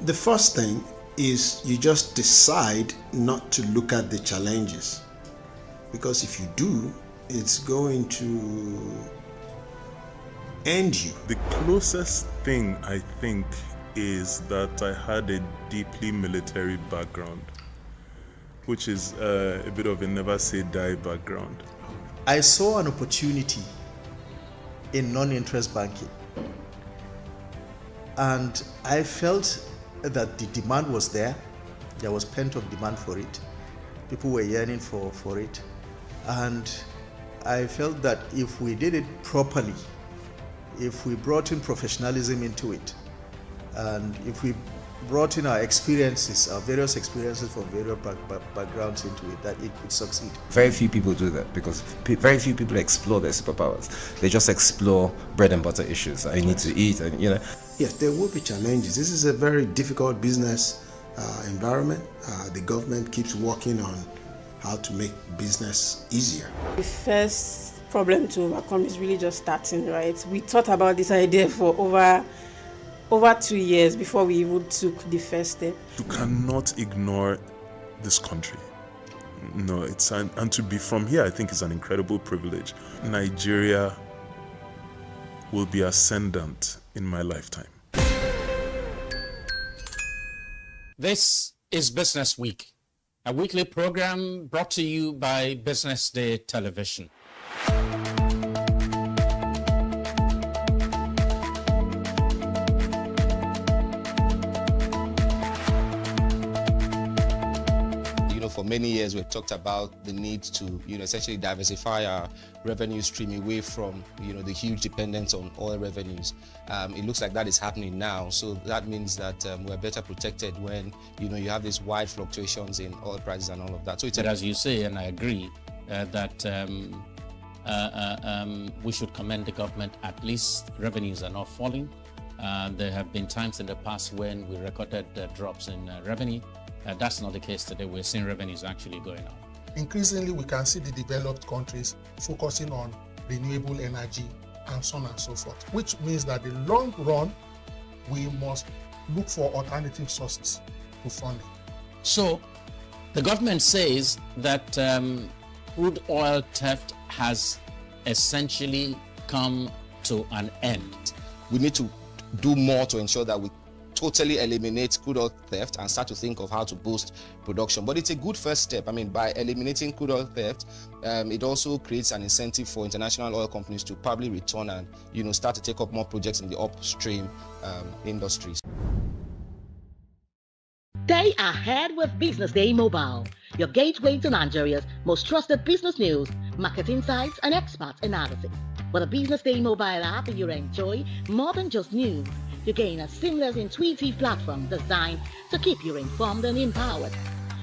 the first thing is you just decide not to look at the challenges, because if you do, it's going to end you. The closest thing I think is that I had a deeply military background, which is a bit of a never say die background. I saw an opportunity in non-interest banking, and I felt that the demand was there. There was pent-up demand for it. People were yearning for it, and I felt that if we did it properly, if we brought in professionalism into it, and if we brought in our experiences, our various experiences from various backgrounds into it, that it could succeed. Very few people do that because very few people explore their superpowers. They just explore bread and butter issues. I need to eat, and you know. Yes, there will be challenges. This is a very difficult business environment. The government keeps working on how to make business easier. The first problem to overcome is really just starting, right? We thought about this idea for over 2 years before we even took the first step. You cannot ignore this country. No, and to be from here, I think is an incredible privilege. Nigeria will be ascendant in my lifetime. This is Business Week, a weekly program brought to you by BusinessDay Television. For many years, we've talked about the need to, essentially diversify our revenue stream away from, the huge dependence on oil revenues. It looks like that is happening now. So that means that we're better protected when, you have these wide fluctuations in oil prices and all of that. So it's as you say, and I agree, that we should commend the government. At least revenues are not falling. There have been times in the past when we recorded drops in revenue. That's not the case today. We're seeing revenues actually going up. Increasingly, we can see the developed countries focusing on renewable energy and so on and so forth, which means that in the long run, we must look for alternative sources to funding. So the government says that crude oil theft has essentially come to an end. We need to do more to ensure that we totally eliminate crude oil theft and start to think of how to boost production. But it's a good first step. By eliminating crude oil theft, it also creates an incentive for international oil companies to probably return and start to take up more projects in the upstream industries. Stay ahead with Business Day Mobile, your gateway to Nigeria's most trusted business news, market insights, and expert analysis. With a Business Day Mobile app, you enjoy more than just news. You gain a seamless, intuitive platform designed to keep you informed and empowered.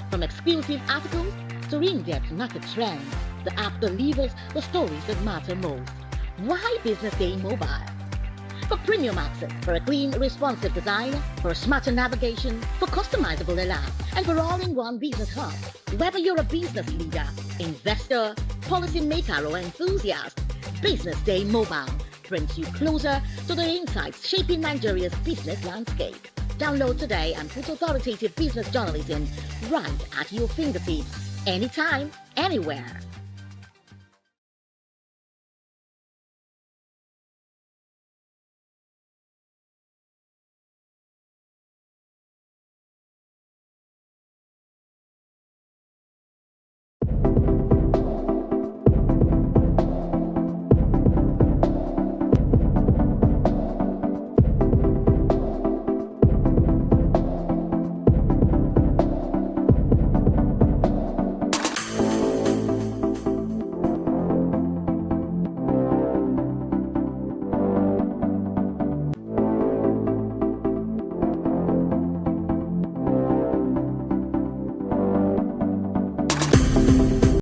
From exclusive articles to in-depth market trends, the app delivers the stories that matter most. Why Business Day Mobile? For premium access, for a clean, responsive design, for a smarter navigation, for customizable alerts, and for all-in-one business hub. Whether you're a business leader, investor, policymaker, or enthusiast, Business Day Mobile brings you closer to the insights shaping Nigeria's business landscape. Download today and put authoritative business journalism right at your fingertips, anytime, anywhere.